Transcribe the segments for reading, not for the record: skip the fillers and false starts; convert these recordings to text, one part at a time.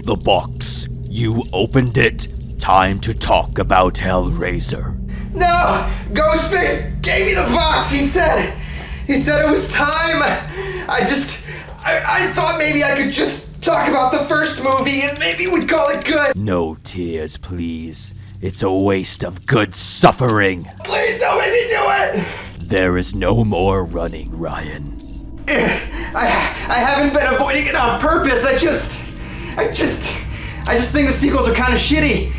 The box. You opened it. Time to talk about Hellraiser. No! Ghostface gave me the box! He said it was time! I thought maybe I could just talk about the first movie and maybe we'd call it good! No tears, please. It's a waste of good suffering. Please don't make me do it! There is no more running, Ryan. I haven't been avoiding it on purpose. I just think the sequels are kind of shitty.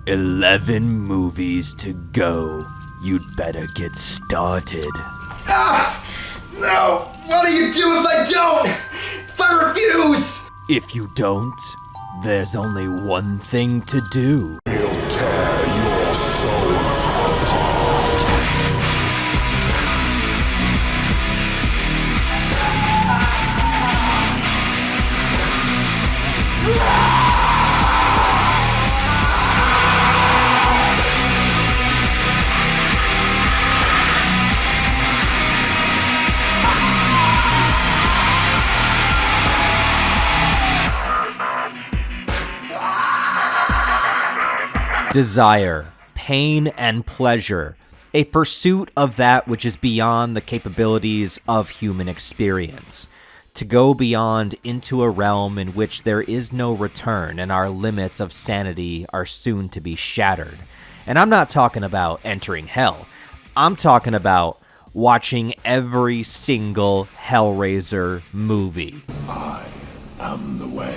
11 movies to go. You'd better get started. No! What do you do if I don't? If I refuse? If you don't, there's only one thing to do. He'll tear your soul apart. Desire, pain, and pleasure, a pursuit of that which is beyond the capabilities of human experience. To go beyond into a realm in which there is no return and our limits of sanity are soon to be shattered. And I'm not talking about entering hell. I'm talking about watching every single Hellraiser movie. I am the way.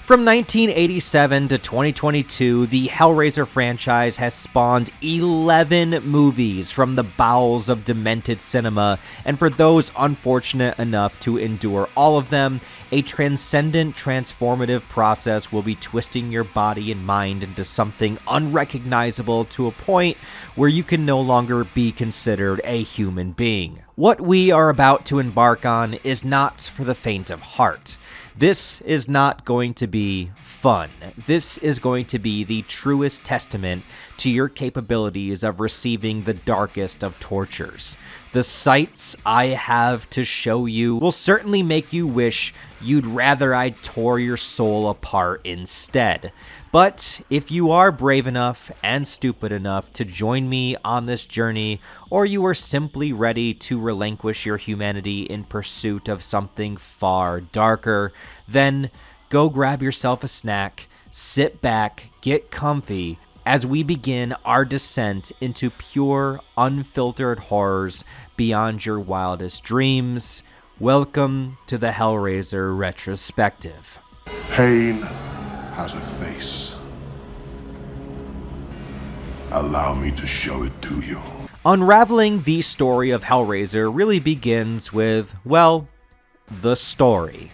From 1987 to 2022, the Hellraiser franchise has spawned 11 movies from the bowels of demented cinema, and for those unfortunate enough to endure all of them, a transcendent, transformative process will be twisting your body and mind into something unrecognizable to a point where you can no longer be considered a human being. What we are about to embark on is not for the faint of heart. This is not going to be fun. This is going to be the truest testament to your capabilities of receiving the darkest of tortures. The sights I have to show you will certainly make you wish you'd rather I tore your soul apart instead. But if you are brave enough and stupid enough to join me on this journey, or you are simply ready to relinquish your humanity in pursuit of something far darker, then go grab yourself a snack, sit back, get comfy, as we begin our descent into pure, unfiltered horrors beyond your wildest dreams. Welcome to the Hellraiser Retrospective. Pain has a face. Allow me to show it to you. Unraveling the story of Hellraiser really begins with, well, the story.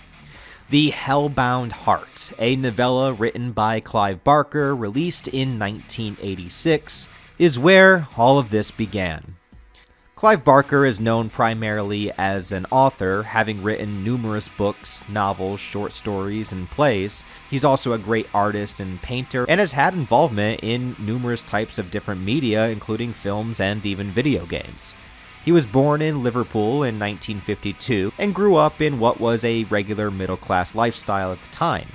The Hellbound Heart, a novella written by Clive Barker, released in 1986, is where all of this began. Clive Barker is known primarily as an author, having written numerous books, novels, short stories, and plays. He's also a great artist and painter, and has had involvement in numerous types of different media, including films and even video games. He was born in Liverpool in 1952, and grew up in what was a regular middle-class lifestyle at the time.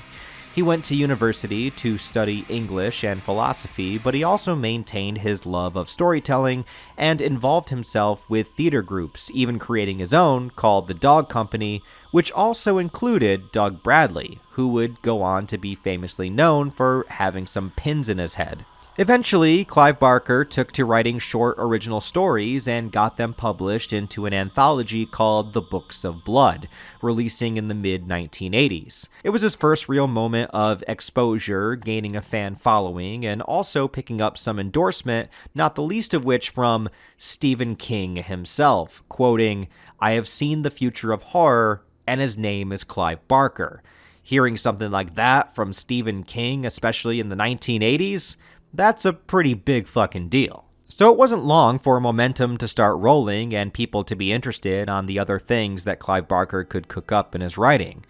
He went to university to study English and philosophy, but he also maintained his love of storytelling and involved himself with theater groups, even creating his own called The Dog Company, which also included Doug Bradley, who would go on to be famously known for having some pins in his head. Eventually, Clive Barker took to writing short original stories and got them published into an anthology called The Books of Blood, releasing in the mid-1980s. It was his first real moment of exposure, gaining a fan following, and also picking up some endorsement, not the least of which from Stephen King himself, quoting, "I have seen the future of horror, and his name is Clive Barker." Hearing something like that from Stephen King, especially in the 1980s, that's a pretty big fucking deal. So it wasn't long for momentum to start rolling and people to be interested on the other things that Clive Barker could cook up in his writing.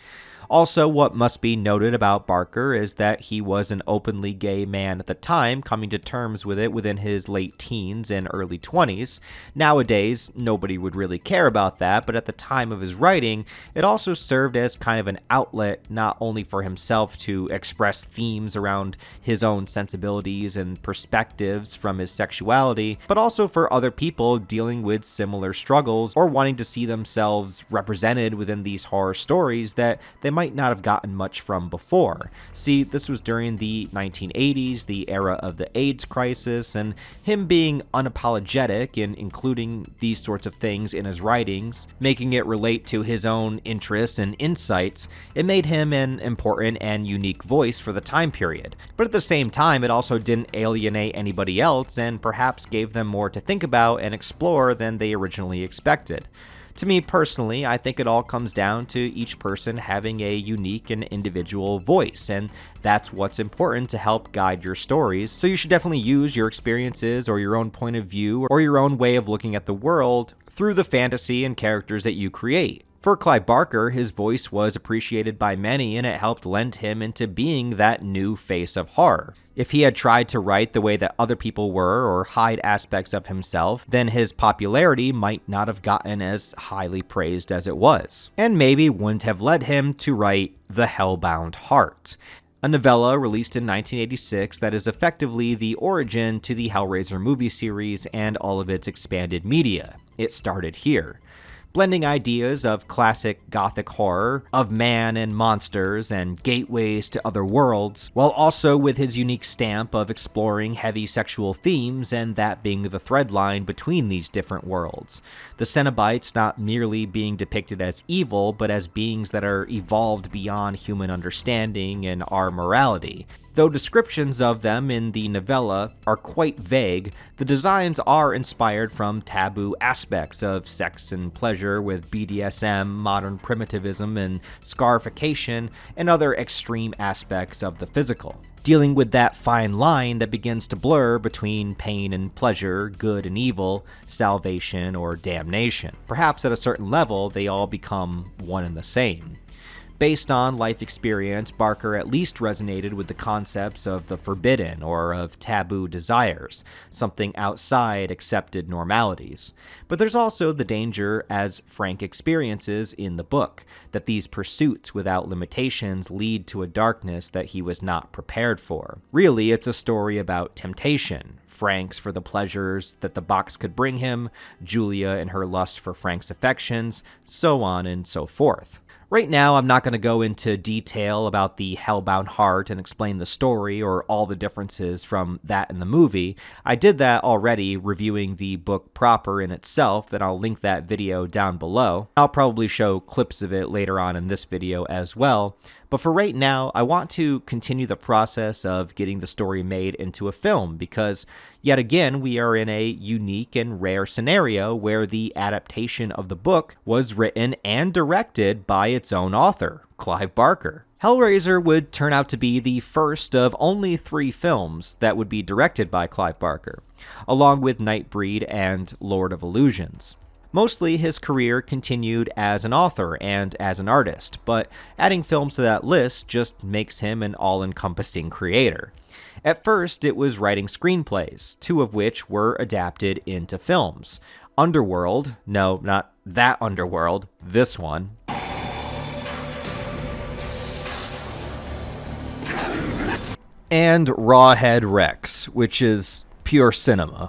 Also, what must be noted about Barker is that he was an openly gay man at the time, coming to terms with it within his late teens and early 20s. Nowadays, nobody would really care about that, but at the time of his writing, it also served as kind of an outlet not only for himself to express themes around his own sensibilities and perspectives from his sexuality, but also for other people dealing with similar struggles or wanting to see themselves represented within these horror stories that they might not have gotten much from before. See, this was during the 1980s, the era of the AIDS crisis, and him being unapologetic in including these sorts of things in his writings, making it relate to his own interests and insights, it made him an important and unique voice for the time period. But at the same time, it also didn't alienate anybody else and perhaps gave them more to think about and explore than they originally expected. To me personally, I think it all comes down to each person having a unique and individual voice, and that's what's important to help guide your stories. So you should definitely use your experiences or your own point of view or your own way of looking at the world through the fantasy and characters that you create. For Clive Barker, his voice was appreciated by many, and it helped lend him into being that new face of horror. If he had tried to write the way that other people were or hide aspects of himself, then his popularity might not have gotten as highly praised as it was, and maybe wouldn't have led him to write The Hellbound Heart, a novella released in 1986 that is effectively the origin to the Hellraiser movie series and all of its expanded media. It started here, blending ideas of classic gothic horror, of man and monsters and gateways to other worlds, while also with his unique stamp of exploring heavy sexual themes and that being the thread line between these different worlds. The Cenobites not merely being depicted as evil, but as beings that are evolved beyond human understanding and our morality. Though descriptions of them in the novella are quite vague, the designs are inspired from taboo aspects of sex and pleasure with BDSM, modern primitivism, and scarification, and other extreme aspects of the physical, dealing with that fine line that begins to blur between pain and pleasure, good and evil, salvation or damnation. Perhaps at a certain level, they all become one and the same. Based on life experience, Barker at least resonated with the concepts of the forbidden or of taboo desires, something outside accepted normalities. But there's also the danger, as Frank experiences in the book, that these pursuits without limitations lead to a darkness that he was not prepared for. Really, it's a story about temptation. Frank's for the pleasures that the box could bring him, Julia and her lust for Frank's affections, so on and so forth. Right now, I'm not going to go into detail about the Hellbound Heart and explain the story or all the differences from that in the movie. I did that already reviewing the book proper in itself, that I'll link that video down below. I'll probably show clips of it later on in this video as well. But for right now, I want to continue the process of getting the story made into a film because, yet again, we are in a unique and rare scenario where the adaptation of the book was written and directed by its own author, Clive Barker. Hellraiser would turn out to be the first of only 3 films that would be directed by Clive Barker, along with Nightbreed and Lord of Illusions. Mostly his career continued as an author and as an artist, but adding films to that list just makes him an all-encompassing creator. At first, it was writing screenplays, 2 of which were adapted into films. Underworld, no, not that Underworld, this one. And Rawhead Rex, which is pure cinema.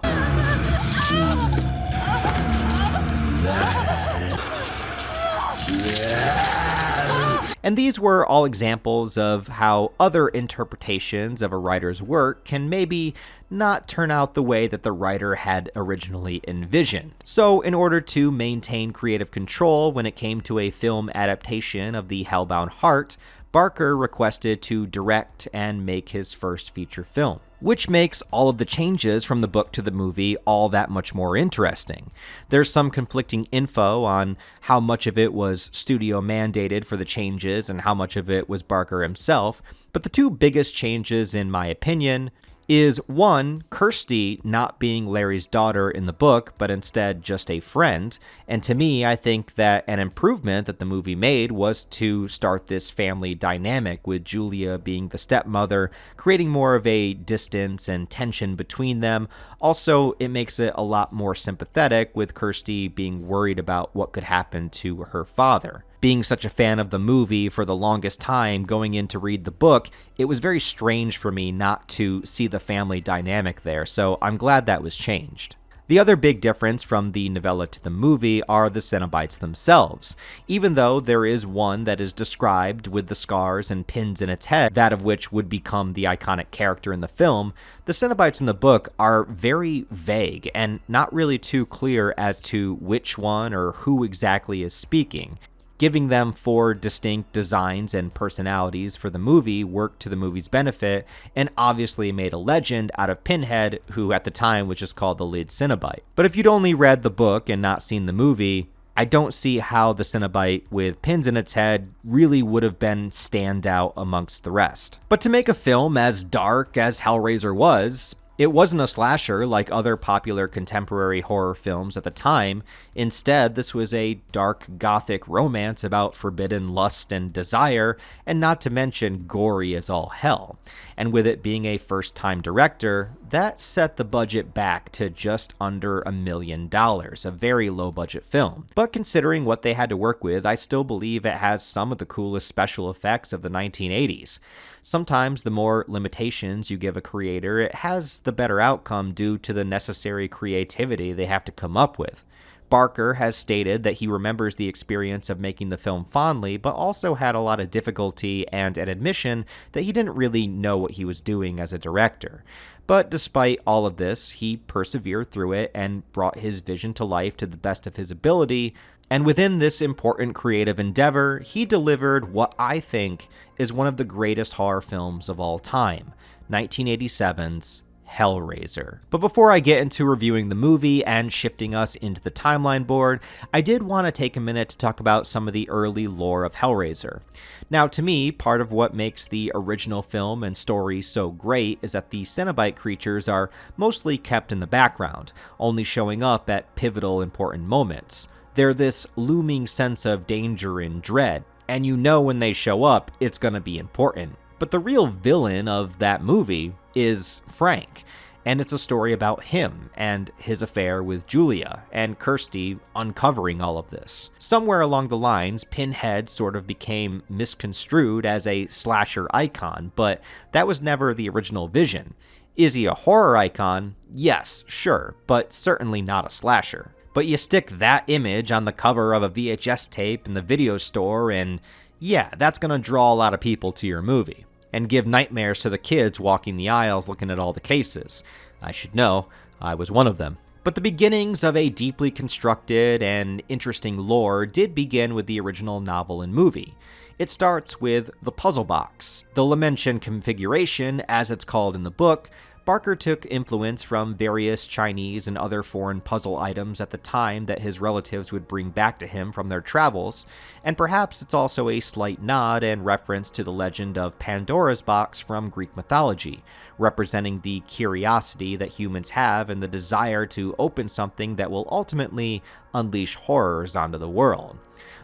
And these were all examples of how other interpretations of a writer's work can maybe not turn out the way that the writer had originally envisioned. So, in order to maintain creative control when it came to a film adaptation of the Hellbound Heart, Barker requested to direct and make his first feature film, which makes all of the changes from the book to the movie all that much more interesting. There's some conflicting info on how much of it was studio mandated for the changes and how much of it was Barker himself, but the two biggest changes, in my opinion, is one, Kirsty not being Larry's daughter in the book, but instead just a friend. And to me, I think that an improvement that the movie made was to start this family dynamic with Julia being the stepmother, creating more of a distance and tension between them. Also, it makes it a lot more sympathetic with Kirsty being worried about what could happen to her father. Being such a fan of the movie for the longest time going in to read the book, it was very strange for me not to see the family dynamic there, so I'm glad that was changed. The other big difference from the novella to the movie are the Cenobites themselves. Even though there is one that is described with the scars and pins in its head, that of which would become the iconic character in the film, the Cenobites in the book are very vague and not really too clear as to which one or who exactly is speaking. Giving them 4 distinct designs and personalities for the movie worked to the movie's benefit, and obviously made a legend out of Pinhead, who at the time was just called the lead Cenobite. But if you'd only read the book and not seen the movie, I don't see how the Cenobite with pins in its head really would have been stand out amongst the rest. But to make a film as dark as Hellraiser was, it wasn't a slasher like other popular contemporary horror films at the time. Instead, this was a dark gothic romance about forbidden lust and desire, and not to mention gory as all hell. And with it being a first-time director, that set the budget back to just under $1 million, a very low-budget film. But considering what they had to work with, I still believe it has some of the coolest special effects of the 1980s. Sometimes the more limitations you give a creator, it has the better outcome due to the necessary creativity they have to come up with. Barker has stated that he remembers the experience of making the film fondly, but also had a lot of difficulty and an admission that he didn't really know what he was doing as a director. But despite all of this, he persevered through it and brought his vision to life to the best of his ability. And within this important creative endeavor, he delivered what I think is one of the greatest horror films of all time, 1987's Hellraiser. But before I get into reviewing the movie and shifting us into the timeline board, I did want to take a minute to talk about some of the early lore of Hellraiser. Now, to me, part of what makes the original film and story so great is that the Cenobite creatures are mostly kept in the background, only showing up at pivotal important moments. They're this looming sense of danger and dread, and you know when they show up, it's gonna be important. But the real villain of that movie is Frank, and it's a story about him and his affair with Julia, and Kirsty uncovering all of this. Somewhere along the lines, Pinhead sort of became misconstrued as a slasher icon, but that was never the original vision. Is he a horror icon? Yes, sure, but certainly not a slasher. But you stick that image on the cover of a VHS tape in the video store, and yeah, that's gonna draw a lot of people to your movie, and give nightmares to the kids walking the aisles looking at all the cases. I should know, I was one of them. But the beginnings of a deeply constructed and interesting lore did begin with the original novel and movie. It starts with the puzzle box. The Lamention configuration, as it's called in the book, Barker took influence from various Chinese and other foreign puzzle items at the time that his relatives would bring back to him from their travels, and perhaps it's also a slight nod and reference to the legend of Pandora's box from Greek mythology, representing the curiosity that humans have and the desire to open something that will ultimately unleash horrors onto the world.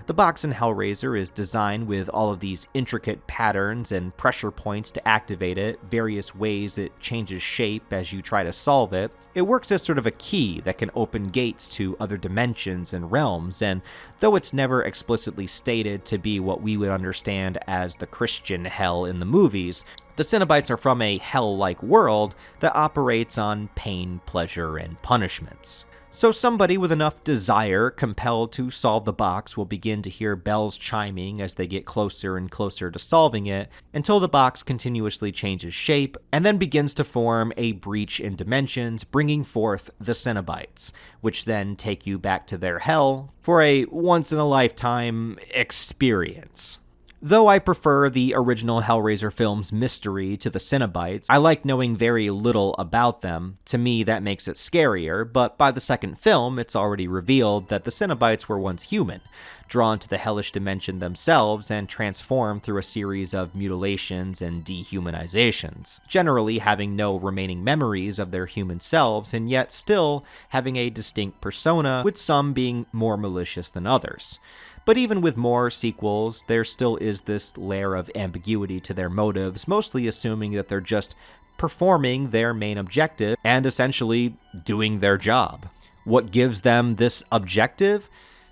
The box in Hellraiser is designed with all of these intricate patterns and pressure points to activate it, various ways it changes shape as you try to solve it. It works as sort of a key that can open gates to other dimensions and realms, and though it's never explicitly stated to be what we would understand as the Christian hell in the movies, The Cenobites are from a hell-like world that operates on pain, pleasure, and punishments. So somebody with enough desire compelled to solve the box will begin to hear bells chiming as they get closer and closer to solving it, until the box continuously changes shape and then begins to form a breach in dimensions, bringing forth the Cenobites, which then take you back to their hell for a once-in-a-lifetime experience. Though I prefer the original Hellraiser film's mystery to the Cenobites, I like knowing very little about them. To me, that makes it scarier, but by the second film, it's already revealed that the Cenobites were once human, drawn to the hellish dimension themselves and transformed through a series of mutilations and dehumanizations, generally having no remaining memories of their human selves and yet still having a distinct persona, with some being more malicious than others. But even with more sequels, there still is this layer of ambiguity to their motives, mostly assuming that they're just performing their main objective and essentially doing their job. What gives them this objective?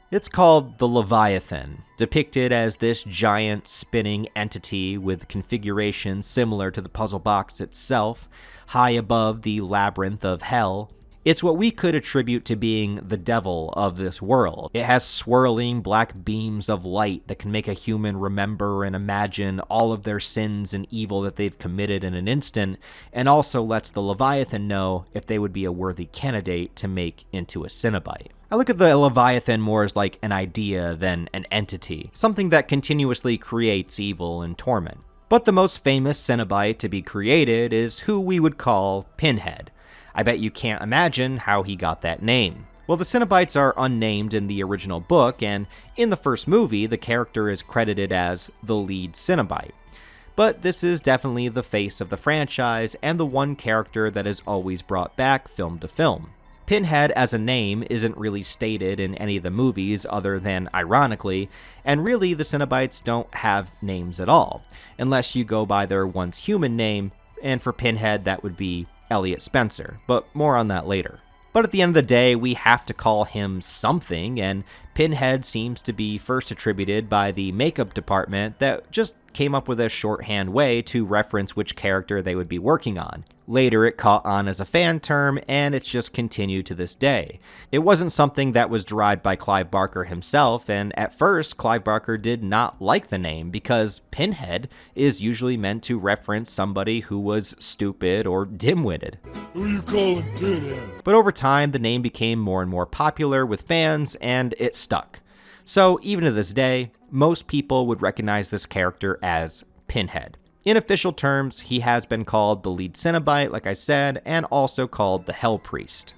It's called the Leviathan, depicted as this giant spinning entity with configurations similar to the puzzle box itself, high above the labyrinth of hell. It's what we could attribute to being the devil of this world. It has swirling black beams of light that can make a human remember and imagine all of their sins and evil that they've committed in an instant, and also lets the Leviathan know if they would be a worthy candidate to make into a Cenobite. I look at the Leviathan more as like an idea than an entity, something that continuously creates evil and torment. But the most famous Cenobite to be created is who we would call Pinhead. I bet you can't imagine how he got that name. Well, the Cenobites are unnamed in the original book, and in the first movie, the character is credited as the lead Cenobite. But this is definitely the face of the franchise, and the one character that is always brought back film to film. Pinhead as a name isn't really stated in any of the movies other than ironically, and really the Cenobites don't have names at all, unless you go by their once human name, and for Pinhead that would be Elliot Spencer, but more on that later. But at the end of the day, we have to call him something, and Pinhead seems to be first attributed by the makeup department that just came up with a shorthand way to reference which character they would be working on. Later, it caught on as a fan term, and it's just continued to this day. It wasn't something that was derived by Clive Barker himself, and at first, Clive Barker did not like the name because Pinhead is usually meant to reference somebody who was stupid or dim-witted. Who you calling Pinhead? But over time, the name became more and more popular with fans, and it stuck. So even to this day, most people would recognize this character as Pinhead. In official terms, he has been called the lead Cenobite, like I said, and also called the Hell Priest.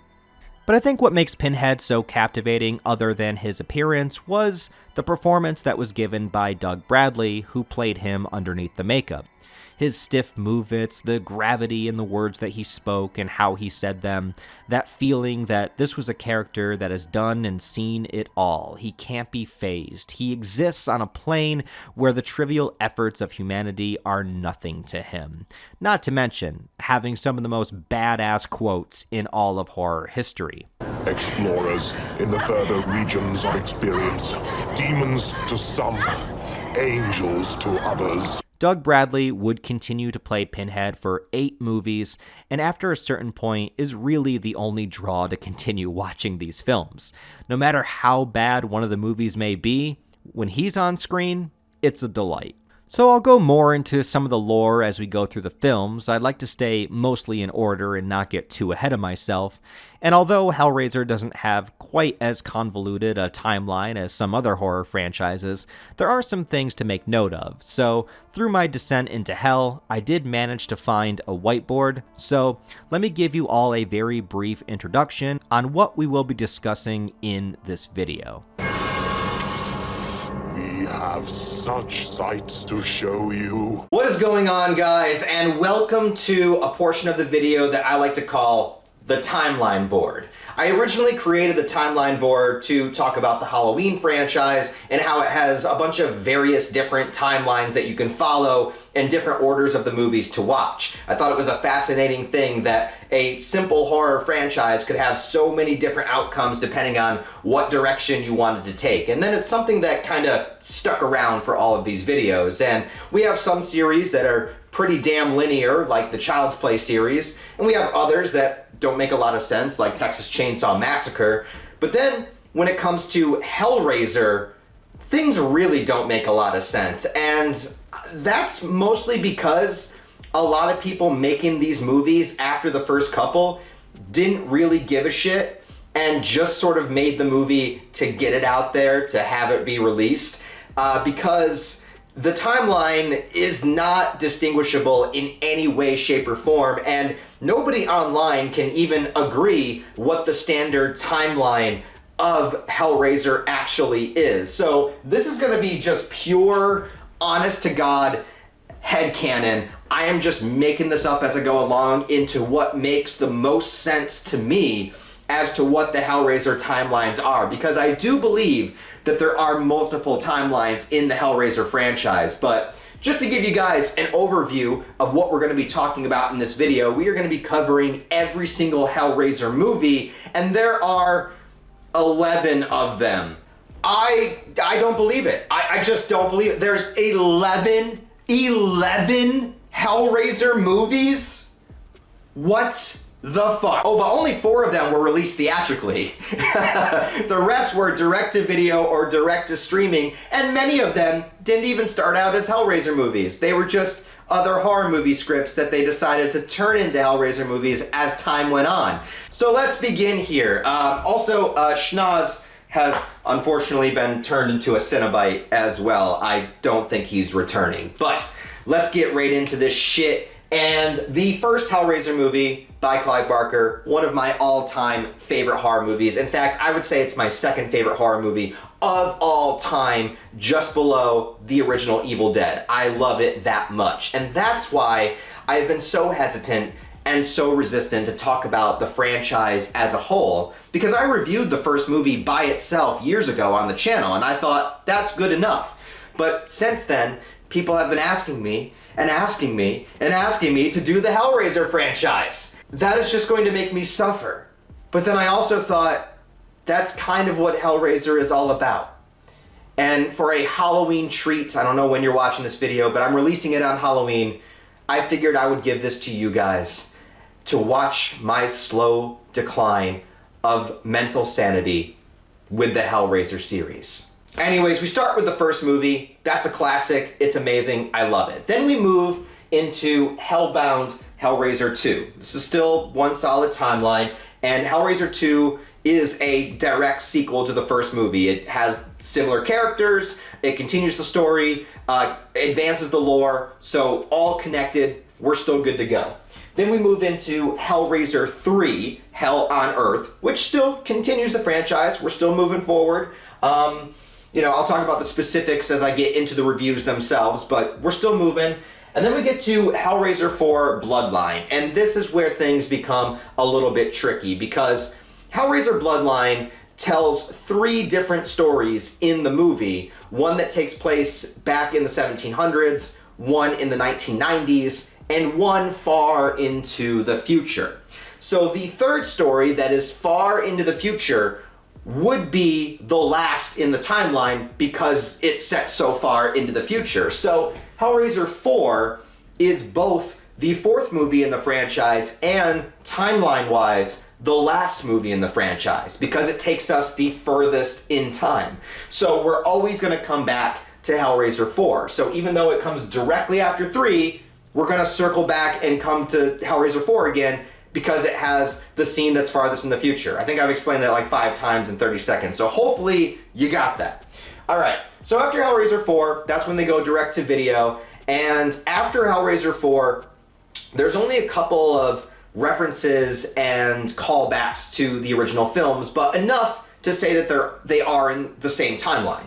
But I think what makes Pinhead so captivating other than his appearance was the performance that was given by Doug Bradley, who played him underneath the makeup. His stiff movements, the gravity in the words that he spoke and how he said them, that feeling that this was a character that has done and seen it all. He can't be fazed. He exists on a plane where the trivial efforts of humanity are nothing to him. Not to mention having some of the most badass quotes in all of horror history. Explorers in the further regions of experience, demons to some, angels to others. Doug Bradley would continue to play Pinhead for 8 movies, and after a certain point is really the only draw to continue watching these films. No matter how bad one of the movies may be, when he's on screen, it's a delight. So I'll go more into some of the lore as we go through the films. I'd like to stay mostly in order and not get too ahead of myself. And although Hellraiser doesn't have quite as convoluted a timeline as some other horror franchises, there are some things to make note of. So through my descent into hell, I did manage to find a whiteboard. So let me give you all a very brief introduction on what we will be discussing in this video. We have such sights to show you. What is going on, guys, and welcome to a portion of the video that I like to call the timeline board. I originally created the timeline board to talk about the Halloween franchise and how it has a bunch of various different timelines that you can follow and different orders of the movies to watch. I thought it was a fascinating thing that a simple horror franchise could have so many different outcomes depending on what direction you wanted to take. And then it's something that kind of stuck around for all of these videos. And we have some series that are pretty damn linear, like the Child's Play series, and we have others that don't make a lot of sense, like Texas Chainsaw Massacre. But then, when it comes to Hellraiser, things really don't make a lot of sense, and that's mostly because a lot of people making these movies after the first couple didn't really give a shit and just sort of made the movie to get it out there, to have it be released, because the timeline is not distinguishable in any way, shape, or form, and nobody online can even agree what the standard timeline of Hellraiser actually is. So this is gonna be just pure, honest to God headcanon. I am just making this up as I go along into what makes the most sense to me as to what the Hellraiser timelines are, because I do believe that there are multiple timelines in the Hellraiser franchise. But just to give you guys an overview of what we're going to be talking about in this video, we are going to be covering every single Hellraiser movie, and there are 11 of them. I don't believe it. I just don't believe it. There's 11 Hellraiser movies? What the fuck? Oh, but only 4 of them were released theatrically. The rest were direct to video or direct to streaming, and many of them didn't even start out as Hellraiser movies. They were just other horror movie scripts that they decided to turn into Hellraiser movies as time went on. So let's begin here. Schnoz has unfortunately been turned into a Cenobite as well. I don't think he's returning, but let's get right into this shit. And the first Hellraiser movie by Clive Barker, one of my all-time favorite horror movies. In fact, I would say it's my second favorite horror movie of all time, just below the original Evil Dead. I love it that much. And that's why I've been so hesitant and so resistant to talk about the franchise as a whole, because I reviewed the first movie by itself years ago on the channel, and I thought that's good enough. But since then, people have been asking me and asking me and asking me to do the Hellraiser franchise. That is just going to make me suffer. But then I also thought, that's kind of what Hellraiser is all about. And for a Halloween treat, I don't know when you're watching this video, but I'm releasing it on Halloween, I figured I would give this to you guys to watch my slow decline of mental sanity with the Hellraiser series. Anyways, we start with the first movie. That's a classic. It's amazing. I love it. Then we move into Hellbound Hellraiser 2. This is still one solid timeline, and Hellraiser 2 is a direct sequel to the first movie. It has similar characters, it continues the story, advances the lore, so all connected. We're still good to go. Then we move into Hellraiser 3, Hell on Earth, which still continues the franchise. We're still moving forward. I'll talk about the specifics as I get into the reviews themselves, but we're still moving. And then we get to Hellraiser 4, Bloodline, and this is where things become a little bit tricky, because Hellraiser Bloodline tells 3 different stories in the movie. One that takes place back in the 1700s, one in the 1990s, and one far into the future. So the third story that is far into the future would be the last in the timeline because it's set so far into the future. So Hellraiser 4 is both the 4th movie in the franchise and, timeline-wise, the last movie in the franchise because it takes us the furthest in time. So we're always going to come back to Hellraiser 4. So even though it comes directly after 3, we're going to circle back and come to Hellraiser 4 again because it has the scene that's farthest in the future. I think I've explained that like 5 times in 30 seconds, so hopefully you got that. All right, so after Hellraiser 4, that's when they go direct to video, and after Hellraiser 4, there's only a couple of references and callbacks to the original films, but enough to say that they are in the same timeline.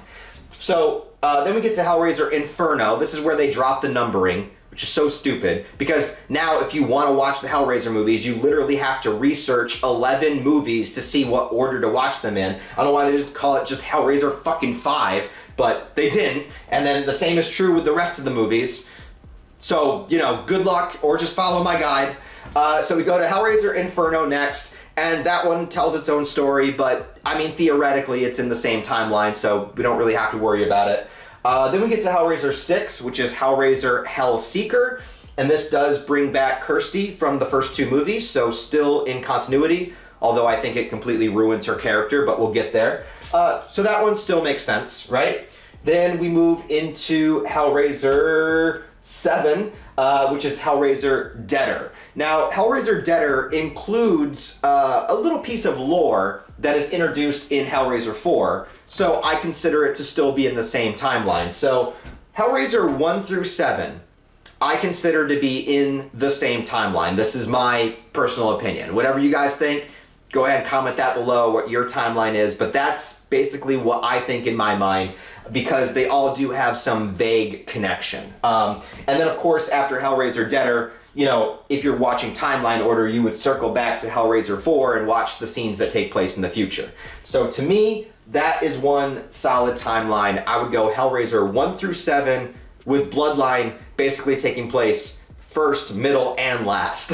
So then we get to Hellraiser Inferno. This is where they drop the numbering, which is so stupid, because now if you want to watch the Hellraiser movies, you literally have to research 11 movies to see what order to watch them in. I don't know why they just call it just Hellraiser fucking 5, but they didn't. And then the same is true with the rest of the movies. So, good luck, or just follow my guide. So we go to Hellraiser Inferno next, and that one tells its own story, but I mean, theoretically, it's in the same timeline, so we don't really have to worry about it. Then we get to Hellraiser 6, which is Hellraiser Hellseeker, And this does bring back Kirsty from the first two movies, so still in continuity, although I think it completely ruins her character, but we'll get there. So that one still makes sense, right? Then we move into Hellraiser 7, which is Hellraiser Deader. Now, Hellraiser Deader includes a little piece of lore that is introduced in Hellraiser 4, so I consider it to still be in the same timeline. So Hellraiser 1 through 7, I consider to be in the same timeline. This is my personal opinion. Whatever you guys think, go ahead and comment that below what your timeline is, but that's basically what I think in my mind, because they all do have some vague connection. And then, of course, after Hellraiser Deader, you know, if you're watching timeline order, you would circle back to Hellraiser 4 and watch the scenes that take place in the future. So to me, that is one solid timeline. I would go Hellraiser 1 through 7 with Bloodline basically taking place first, middle, and last.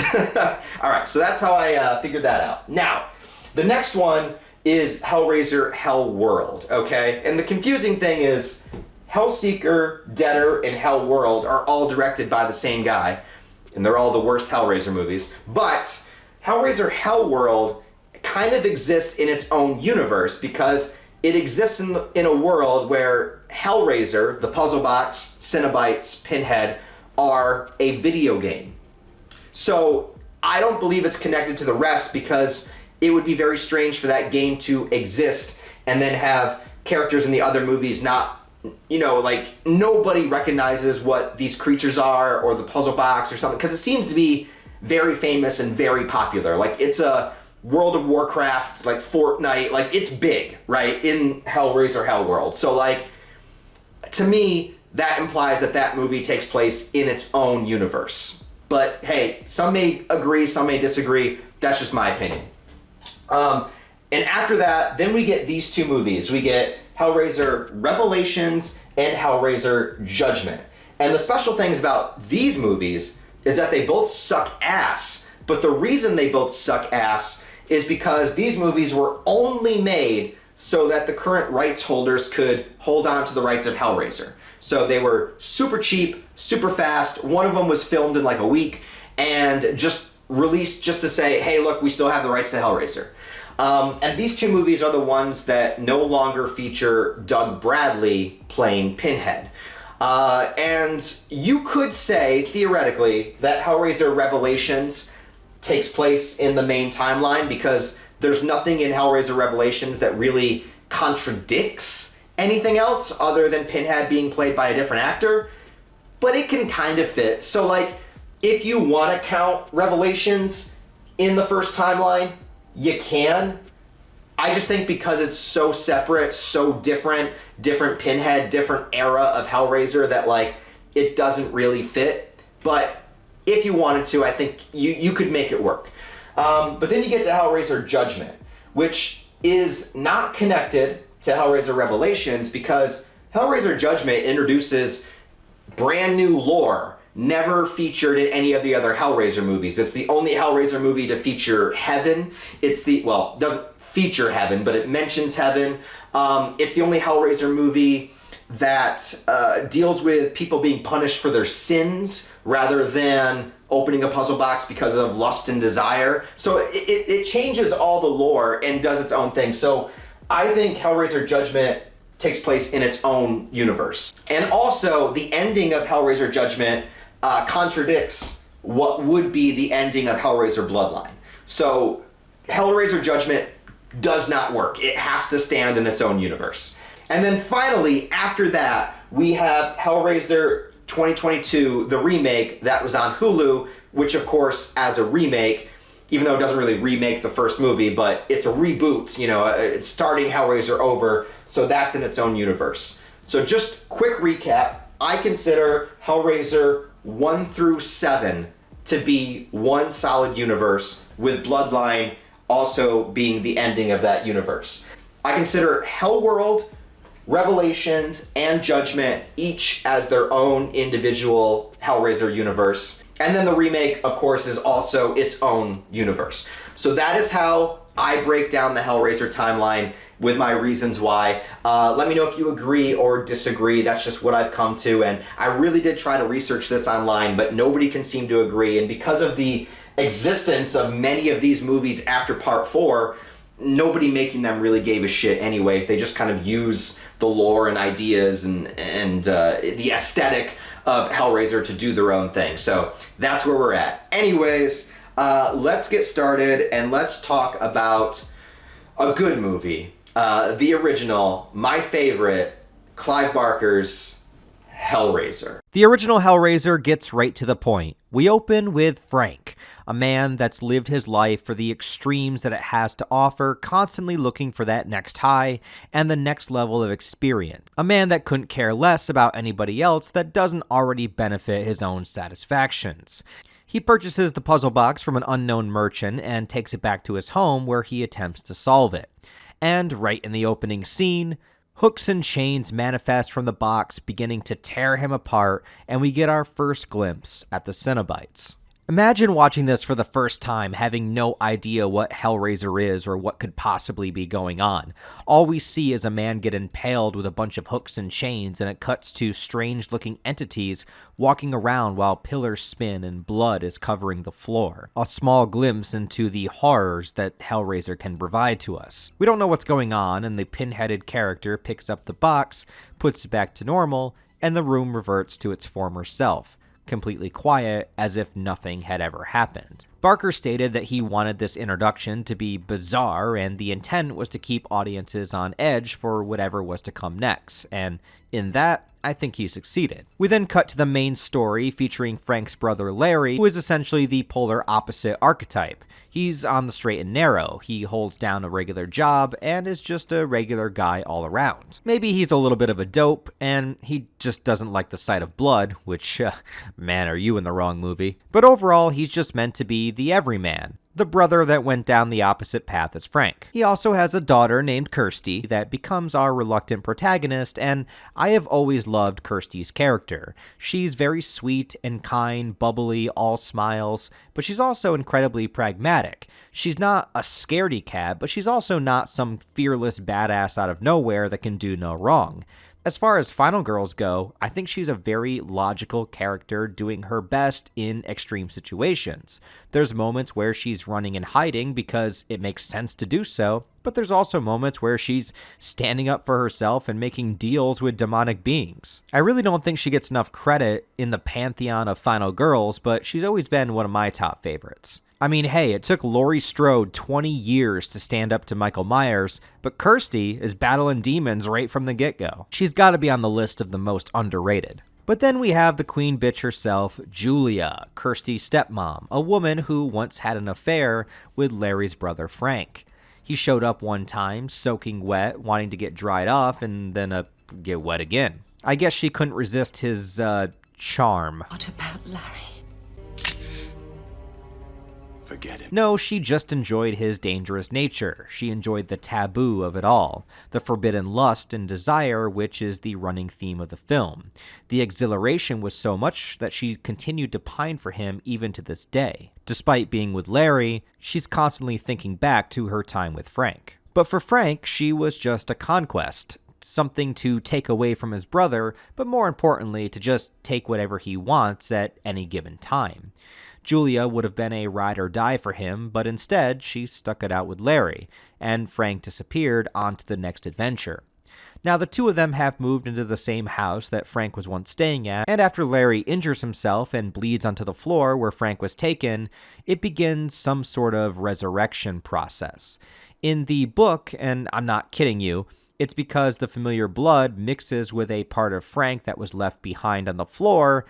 All right, so that's how I figured that out. Now, the next one is Hellraiser HELLWORLD, okay? And the confusing thing is HELLSEEKER, Deader, and HELLWORLD are all directed by the same guy, and they're all the worst Hellraiser movies. But Hellraiser HELLWORLD kind of exists in its own universe because it exists in a world where Hellraiser, the puzzle box, Cenobites, Pinhead, are a video game. So I don't believe it's connected to the rest because it would be very strange for that game to exist and then have characters in the other movies not, you know, like nobody recognizes what these creatures are or the puzzle box or something, because it seems to be very famous and very popular. Like it's a World of Warcraft, like Fortnite, like it's big, right, in Hellraiser HELLWORLD. So like, to me, that implies that that movie takes place in its own universe. But hey, some may agree, some may disagree. That's just my opinion. And after that, then we get these two movies. We get Hellraiser Revelations and Hellraiser Judgment. And the special things about these movies is that they both suck ass. But the reason they both suck ass is because these movies were only made so that the current rights holders could hold on to the rights of Hellraiser. So they were super cheap, super fast. One of them was filmed in like a week and just released just to say, hey, look, we still have the rights to Hellraiser. And these two movies are the ones that no longer feature Doug Bradley playing Pinhead. And you could say, theoretically, that Hellraiser Revelations takes place in the main timeline because there's nothing in Hellraiser Revelations that really contradicts anything else other than Pinhead being played by a different actor, but it can kind of fit. So like, if you want to count Revelations in the first timeline, you can. I just think because it's so separate, so different Pinhead, different era of Hellraiser, that like, it doesn't really fit. But if you wanted to, I think you could make it work. But then you get to Hellraiser Judgment, which is not connected to Hellraiser Revelations because Hellraiser Judgment introduces brand new lore never featured in any of the other Hellraiser movies. It's the only Hellraiser movie to feature heaven. Well, it doesn't feature heaven, but it mentions heaven. It's the only Hellraiser movie that deals with people being punished for their sins rather than opening a puzzle box because of lust and desire. So it changes all the lore and does its own thing. So I think Hellraiser Judgment takes place in its own universe. And also, the ending of Hellraiser Judgment contradicts what would be the ending of Hellraiser Bloodline. So Hellraiser Judgment does not work. It has to stand in its own universe. And then finally, after that, we have Hellraiser 2022, the remake that was on Hulu, which of course, as a remake, even though it doesn't really remake the first movie, but it's a reboot, you know, it's starting Hellraiser over, so that's in its own universe. So just quick recap, I consider Hellraiser 1 through 7 to be one solid universe, with Bloodline also being the ending of that universe. I consider HELLWORLD, Revelations, and Judgment each as their own individual Hellraiser universe. And then the remake, of course, is also its own universe. So that is how I break down the Hellraiser timeline with my reasons why. Let me know if you agree or disagree. That's just what I've come to, and I really did try to research this online, but nobody can seem to agree, and because of the existence of many of these movies after Part 4, nobody making them really gave a shit anyways. They just kind of use the lore and ideas and the aesthetic of Hellraiser to do their own thing. So that's where we're at. Anyways, let's get started and let's talk about a good movie. The original, my favorite, Clive Barker's Hellraiser. The original Hellraiser gets right to the point. We open with Frank, a man that's lived his life for the extremes that it has to offer, constantly looking for that next high and the next level of experience. A man that couldn't care less about anybody else that doesn't already benefit his own satisfactions. He purchases the puzzle box from an unknown merchant and takes it back to his home where he attempts to solve it. And right in the opening scene, hooks and chains manifest from the box, beginning to tear him apart, and we get our first glimpse at the Cenobites. Imagine watching this for the first time, having no idea what Hellraiser is or what could possibly be going on. All we see is a man get impaled with a bunch of hooks and chains, and it cuts to strange-looking entities walking around while pillars spin and blood is covering the floor. A small glimpse into the horrors that Hellraiser can provide to us. We don't know what's going on, and the pin-headed character picks up the box, puts it back to normal, and the room reverts to its former self. Completely quiet, as if nothing had ever happened. Barker stated that he wanted this introduction to be bizarre, and the intent was to keep audiences on edge for whatever was to come next, and in that, I think he succeeded. We then cut to the main story featuring Frank's brother Larry, who is essentially the polar opposite archetype. He's on the straight and narrow, he holds down a regular job, and is just a regular guy all around. Maybe he's a little bit of a dope, and he just doesn't like the sight of blood, which, man, are you in the wrong movie. But overall, he's just meant to be the everyman. The brother that went down the opposite path as Frank. He also has a daughter named Kirsty that becomes our reluctant protagonist, and I have always loved Kirsty's character. She's very sweet and kind, bubbly, all smiles, but she's also incredibly pragmatic. She's not a scaredy cat, but she's also not some fearless badass out of nowhere that can do no wrong. As far as final girls go, I think she's a very logical character doing her best in extreme situations. There's moments where she's running and hiding because it makes sense to do so, but there's also moments where she's standing up for herself and making deals with demonic beings. I really don't think she gets enough credit in the pantheon of final girls, but she's always been one of my top favorites. I mean, hey, it took Laurie Strode 20 years to stand up to Michael Myers, but Kirsty is battling demons right from the get-go. She's got to be on the list of the most underrated. But then we have the queen bitch herself, Julia, Kirsty's stepmom, a woman who once had an affair with Larry's brother Frank. He showed up one time, soaking wet, wanting to get dried off, and then get wet again. I guess she couldn't resist his, charm. What about Larry? Forget him. No, she just enjoyed his dangerous nature. She enjoyed the taboo of it all, the forbidden lust and desire, which is the running theme of the film. The exhilaration was so much that she continued to pine for him even to this day. Despite being with Larry, she's constantly thinking back to her time with Frank. But for Frank, she was just a conquest. Something to take away from his brother, but more importantly, to just take whatever he wants at any given time. Julia would have been a ride or die for him, but instead, she stuck it out with Larry, and Frank disappeared on to the next adventure. Now, the two of them have moved into the same house that Frank was once staying at, and after Larry injures himself and bleeds onto the floor where Frank was taken, it begins some sort of resurrection process. In the book, and I'm not kidding you, it's because the familiar blood mixes with a part of Frank that was left behind on the floor,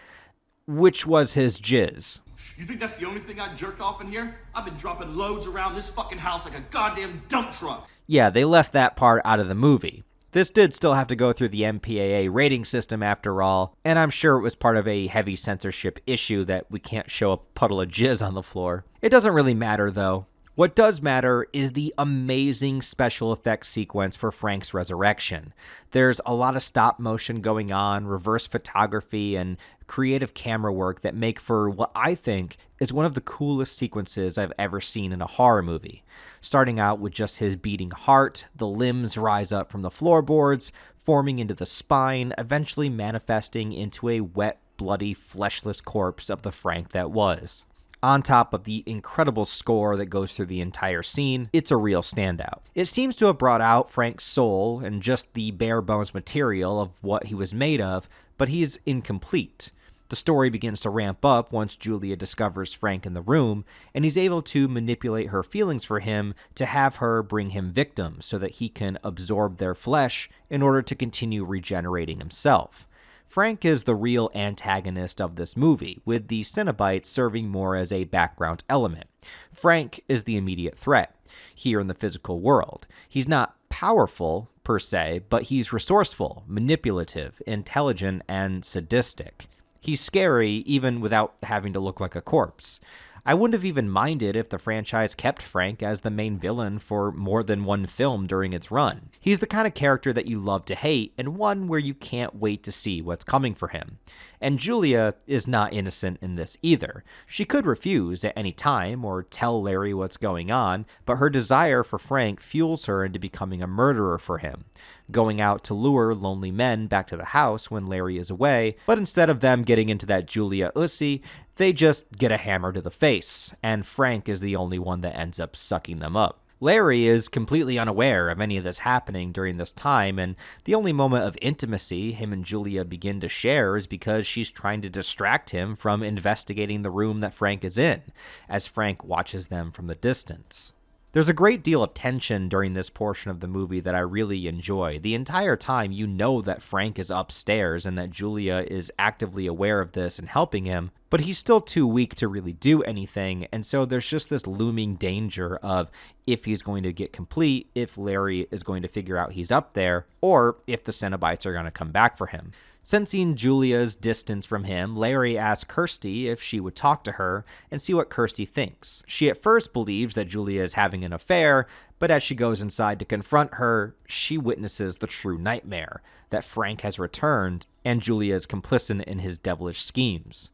which was his jizz. You think that's the only thing I jerked off in here? I've been dropping loads around this fucking house like a goddamn dump truck. Yeah, they left that part out of the movie. This did still have to go through the MPAA rating system after all, and I'm sure it was part of a heavy censorship issue that we can't show a puddle of jizz on the floor. It doesn't really matter though. What does matter is the amazing special effects sequence for Frank's resurrection. There's a lot of stop motion going on, reverse photography, and creative camera work that make for what I think is one of the coolest sequences I've ever seen in a horror movie. Starting out with just his beating heart, the limbs rise up from the floorboards, forming into the spine, eventually manifesting into a wet, bloody, fleshless corpse of the Frank that was. On top of the incredible score that goes through the entire scene, it's a real standout. It seems to have brought out Frank's soul and just the bare bones material of what he was made of, but he's incomplete. The story begins to ramp up once Julia discovers Frank in the room, and he's able to manipulate her feelings for him to have her bring him victims so that he can absorb their flesh in order to continue regenerating himself. Frank is the real antagonist of this movie, with the Cenobites serving more as a background element. Frank is the immediate threat here in the physical world. He's not powerful, per se, but he's resourceful, manipulative, intelligent, and sadistic. He's scary even without having to look like a corpse. I wouldn't have even minded if the franchise kept Frank as the main villain for more than one film during its run. He's the kind of character that you love to hate, and one where you can't wait to see what's coming for him. And Julia is not innocent in this either. She could refuse at any time or tell Larry what's going on, but her desire for Frank fuels her into becoming a murderer for him, going out to lure lonely men back to the house when Larry is away, but instead of them getting into that Julia Ussy, they just get a hammer to the face, and Frank is the only one that ends up sucking them up. Larry is completely unaware of any of this happening during this time, and the only moment of intimacy him and Julia begin to share is because she's trying to distract him from investigating the room that Frank is in, as Frank watches them from the distance. There's a great deal of tension during this portion of the movie that I really enjoy. The entire time you know that Frank is upstairs and that Julia is actively aware of this and helping him, but he's still too weak to really do anything, and so there's just this looming danger of if he's going to get complete, if Larry is going to figure out he's up there, or if the Cenobites are going to come back for him. Sensing Julia's distance from him, Larry asks Kirsty if she would talk to her and see what Kirsty thinks. She at first believes that Julia is having an affair, but as she goes inside to confront her, she witnesses the true nightmare, that Frank has returned and Julia is complicit in his devilish schemes.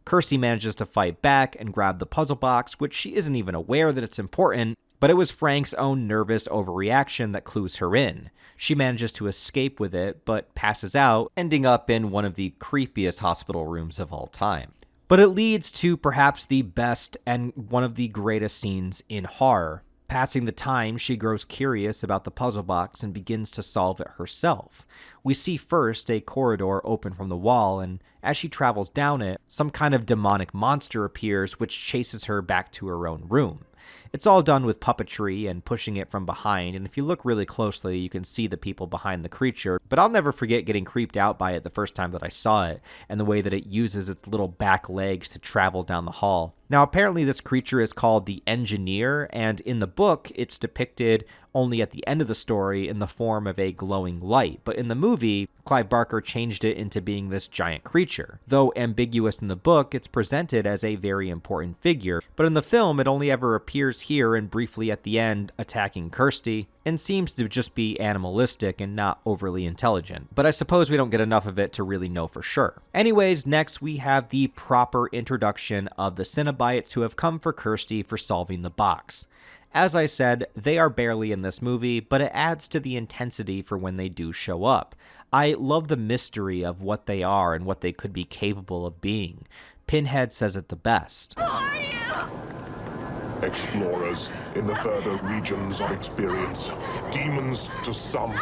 Kirsty manages to fight back and grab the puzzle box, which she isn't even aware that it's important, but it was Frank's own nervous overreaction that clues her in. She manages to escape with it, but passes out, ending up in one of the creepiest hospital rooms of all time. But it leads to perhaps the best and one of the greatest scenes in horror. Passing the time, she grows curious about the puzzle box and begins to solve it herself. We see first a corridor open from the wall, and as she travels down it, some kind of demonic monster appears which chases her back to her own room. It's all done with puppetry and pushing it from behind, and if you look really closely, you can see the people behind the creature, but I'll never forget getting creeped out by it the first time that I saw it, and the way that it uses its little back legs to travel down the hall. Now, apparently this creature is called the Engineer, and in the book, it's depicted only at the end of the story in the form of a glowing light, but in the movie, Clive Barker changed it into being this giant creature. Though ambiguous in the book, it's presented as a very important figure, but in the film, it only ever appears here and briefly at the end attacking Kirsty, and seems to just be animalistic and not overly intelligent. But I suppose we don't get enough of it to really know for sure. Anyways, next we have the proper introduction of the Cenobites who have come for Kirsty for solving the box. As I said, they are barely in this movie, but it adds to the intensity for when they do show up. I love the mystery of what they are and what they could be capable of being. Pinhead says it the best. Who are you? Explorers in the further regions of experience. Demons to some,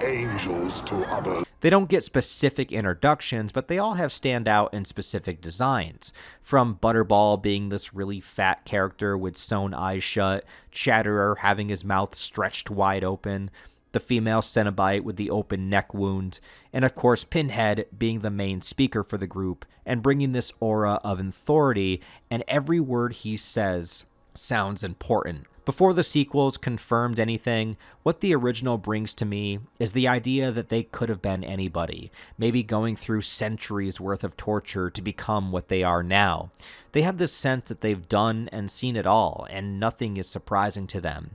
angels to others. They don't get specific introductions, but they all have standout and specific designs. From Butterball being this really fat character with sewn eyes shut, Chatterer having his mouth stretched wide open, the female Cenobite with the open neck wound, and of course Pinhead being the main speaker for the group and bringing this aura of authority, and every word he says sounds important. Before the sequels confirmed anything, what the original brings to me is the idea that they could have been anybody, maybe going through centuries worth of torture to become what they are now. They have this sense that they've done and seen it all, and nothing is surprising to them.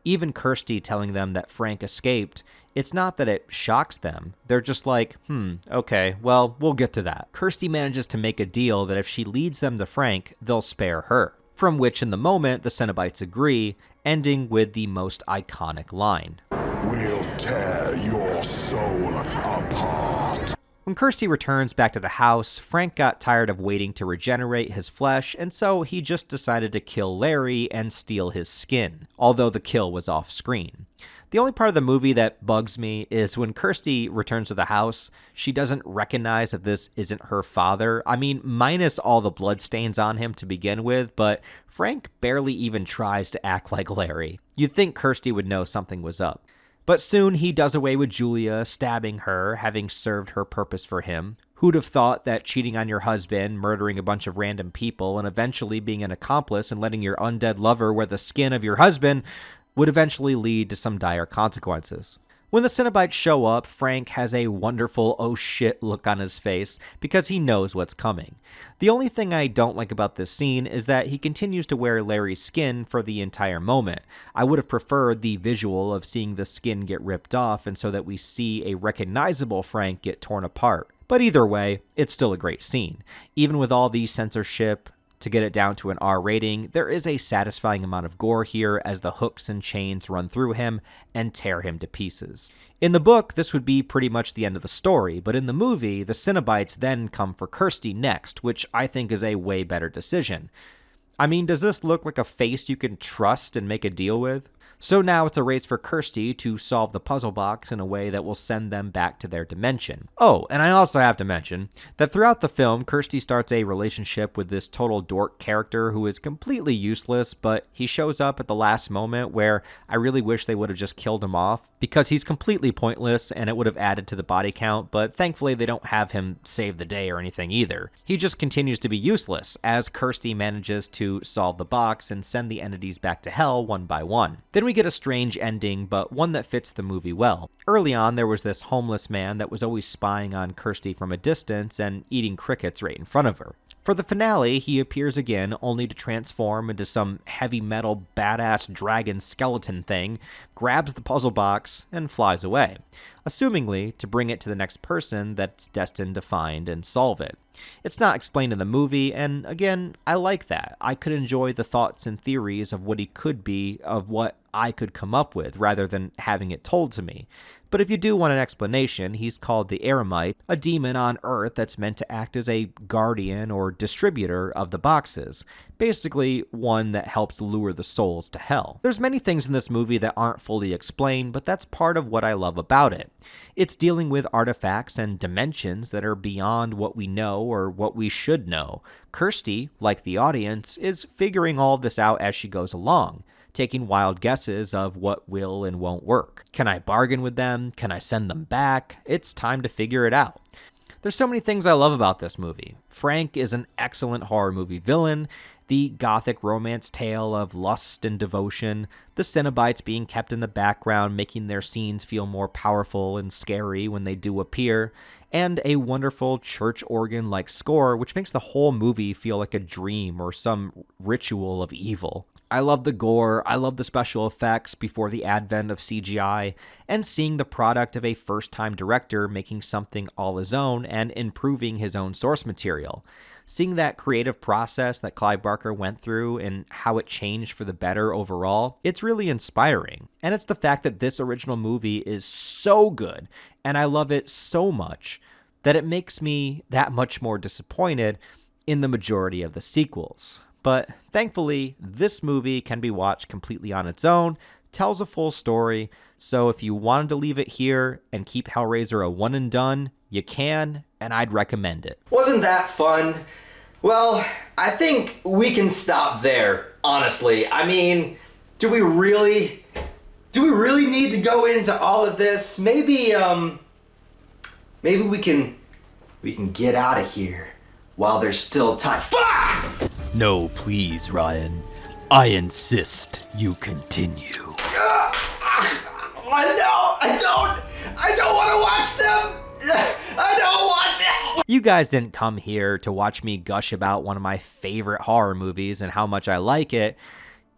Even Kirsty telling them that Frank escaped, it's not that it shocks them. They're just like, okay, well, we'll get to that. Kirsty manages to make a deal that if she leads them to Frank, they'll spare her. From which, in the moment, the Cenobites agree, ending with the most iconic line. We'll tear your soul apart. When Kirsty returns back to the house, Frank got tired of waiting to regenerate his flesh, and so he just decided to kill Larry and steal his skin, although the kill was off-screen. The only part of the movie that bugs me is when Kirsty returns to the house, she doesn't recognize that this isn't her father. I mean, minus all the bloodstains on him to begin with, but Frank barely even tries to act like Larry. You'd think Kirsty would know something was up. But soon he does away with Julia, stabbing her, having served her purpose for him. Who'd have thought that cheating on your husband, murdering a bunch of random people, and eventually being an accomplice and letting your undead lover wear the skin of your husband would eventually lead to some dire consequences. When the Cenobites show up, Frank has a wonderful oh shit look on his face because he knows what's coming. The only thing I don't like about this scene is that he continues to wear Larry's skin for the entire moment. I would have preferred the visual of seeing the skin get ripped off and so that we see a recognizable Frank get torn apart. But either way, it's still a great scene. Even with all the censorship, to get it down to an R rating, there is a satisfying amount of gore here as the hooks and chains run through him and tear him to pieces. In the book, this would be pretty much the end of the story, but in the movie, the Cenobites then come for Kirsty next, which I think is a way better decision. I mean, does this look like a face you can trust and make a deal with? So now it's a race for Kirsty to solve the puzzle box in a way that will send them back to their dimension. Oh, and I also have to mention that throughout the film, Kirsty starts a relationship with this total dork character who is completely useless, but he shows up at the last moment where I really wish they would have just killed him off because he's completely pointless and it would have added to the body count, but thankfully they don't have him save the day or anything either. He just continues to be useless as Kirsty manages to solve the box and send the entities back to hell one by one. Then we get a strange ending, but one that fits the movie well. Early on, there was this homeless man that was always spying on Kirsty from a distance and eating crickets right in front of her. For the finale, he appears again, only to transform into some heavy metal badass dragon skeleton thing, grabs the puzzle box, and flies away, assumingly to bring it to the next person that's destined to find and solve it. It's not explained in the movie, and again, I like that. I could enjoy the thoughts and theories of what he could be, of what I could come up with, rather than having it told to me. But if you do want an explanation, he's called the Eremite, a demon on Earth that's meant to act as a guardian or distributor of the boxes. Basically, one that helps lure the souls to hell. There's many things in this movie that aren't fully explained, but that's part of what I love about it. It's dealing with artifacts and dimensions that are beyond what we know or what we should know. Kirsty, like the audience, is figuring all of this out as she goes along, taking wild guesses of what will and won't work. Can I bargain with them? Can I send them back? It's time to figure it out. There's so many things I love about this movie. Frank is an excellent horror movie villain, the gothic romance tale of lust and devotion, the Cenobites being kept in the background, making their scenes feel more powerful and scary when they do appear, and a wonderful church organ-like score which makes the whole movie feel like a dream or some ritual of evil. I love the gore, I love the special effects before the advent of CGI, and seeing the product of a first-time director making something all his own and improving his own source material. Seeing that creative process that Clive Barker went through and how it changed for the better overall, it's really inspiring. And it's the fact that this original movie is so good, and I love it so much, that it makes me that much more disappointed in the majority of the sequels. But thankfully, this movie can be watched completely on its own, tells a full story, so if you wanted to leave it here and keep Hellraiser a one and done, you can, and I'd recommend it. Wasn't that fun? Well, I think we can stop there, honestly. I mean, do we really need to go into all of this? Maybe we can get out of here while there's still time. Fuck! No, please, Ryan. I insist you continue. I don't want to watch them. I don't want to. You guys didn't come here to watch me gush about one of my favorite horror movies and how much I like it.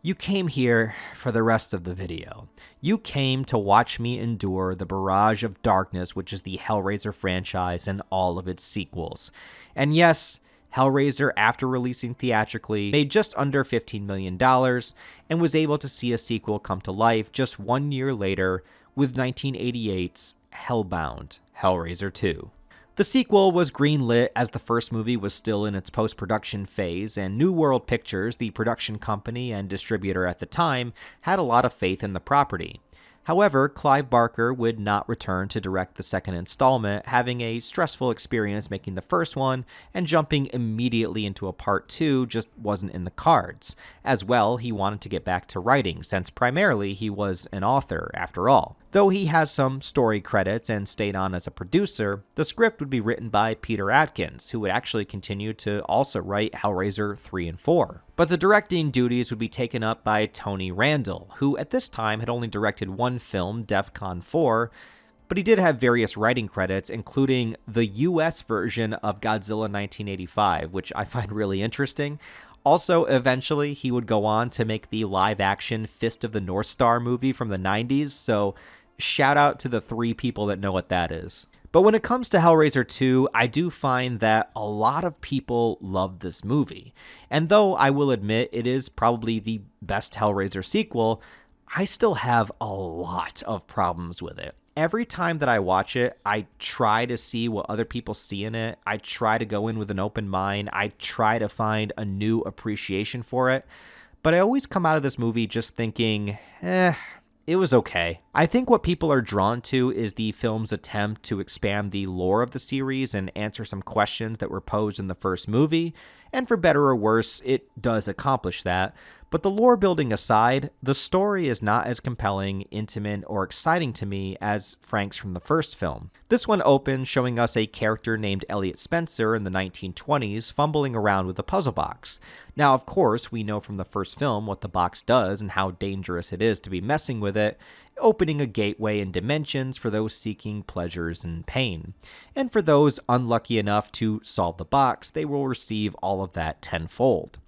You came here for the rest of the video. You came to watch me endure the barrage of darkness, which is the Hellraiser franchise and all of its sequels. And yes, Hellraiser, after releasing theatrically, made just under $15 million and was able to see a sequel come to life just 1 year later with 1988's Hellbound, Hellraiser 2. The sequel was greenlit as the first movie was still in its post-production phase, and New World Pictures, the production company and distributor at the time, had a lot of faith in the property. However, Clive Barker would not return to direct the second installment, having a stressful experience making the first one, and jumping immediately into a part 2 just wasn't in the cards. As well, he wanted to get back to writing, since primarily he was an author, after all. Though he has some story credits and stayed on as a producer, the script would be written by Peter Atkins, who would actually continue to also write Hellraiser 3 and 4. But the directing duties would be taken up by Tony Randall, who at this time had only directed one film, DEFCON 4, but he did have various writing credits, including the US version of Godzilla 1985, which I find really interesting. Also, eventually, he would go on to make the live-action Fist of the North Star movie from the 90s, so shout out to the 3 people that know what that is. But when it comes to Hellraiser 2, I do find that a lot of people love this movie. And though I will admit it is probably the best Hellraiser sequel, I still have a lot of problems with it. Every time that I watch it, I try to see what other people see in it. I try to go in with an open mind. I try to find a new appreciation for it. But I always come out of this movie just thinking, it was okay. I think what people are drawn to is the film's attempt to expand the lore of the series and answer some questions that were posed in the first movie, and for better or worse, it does accomplish that. But the lore building aside, the story is not as compelling, intimate, or exciting to me as Frank's from the first film. This one opens showing us a character named Elliot Spencer in the 1920s fumbling around with a puzzle box. Now, of course, we know from the first film what the box does and how dangerous it is to be messing with it, opening a gateway in dimensions for those seeking pleasures and pain. And for those unlucky enough to solve the box, they will receive all of that tenfold.